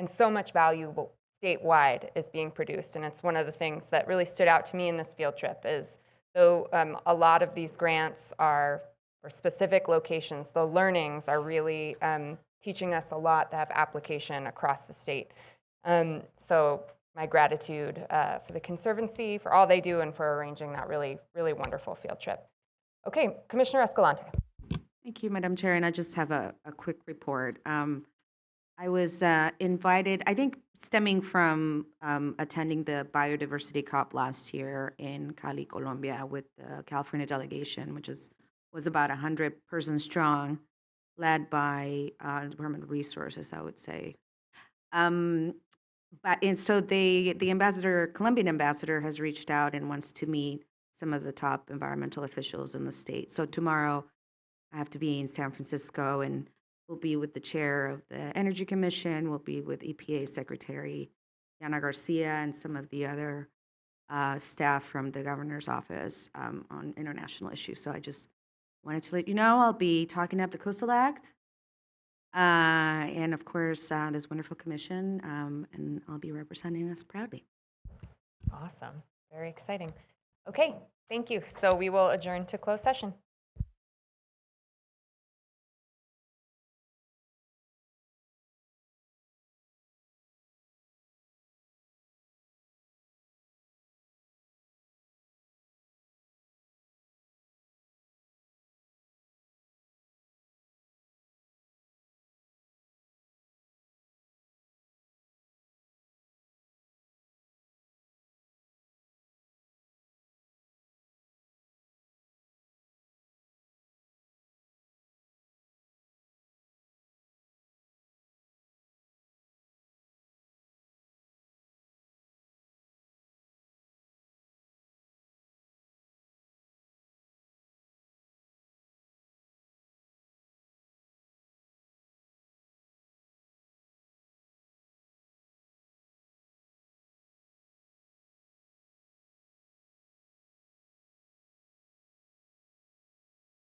so much value statewide is being produced. And it's one of the things that really stood out to me in this field trip is, though a lot of these grants are for specific locations, the learnings are really teaching us a lot that have application across the state. So my gratitude for the Conservancy, for all they do, and for arranging that really, really wonderful field trip. Okay, Commissioner Escalante. Thank you, Madam Chair, and I just have a quick report. I was invited, I think stemming from attending the Biodiversity COP last year in Cali, Colombia, with the California delegation, which was about 100 persons strong, led by Department of Resources, I would say. So the ambassador, Colombian ambassador, has reached out and wants to meet some of the top environmental officials in the state. So tomorrow, I have to be in San Francisco, and we'll be with the chair of the Energy Commission. We'll be with EPA Secretary Yana Garcia and some of the other staff from the governor's office on international issues. So I just wanted to let you know I'll be talking up the Coastal Act, and of course this wonderful commission, and I'll be representing us proudly. Awesome, very exciting. Okay, thank you. So we will adjourn to closed session.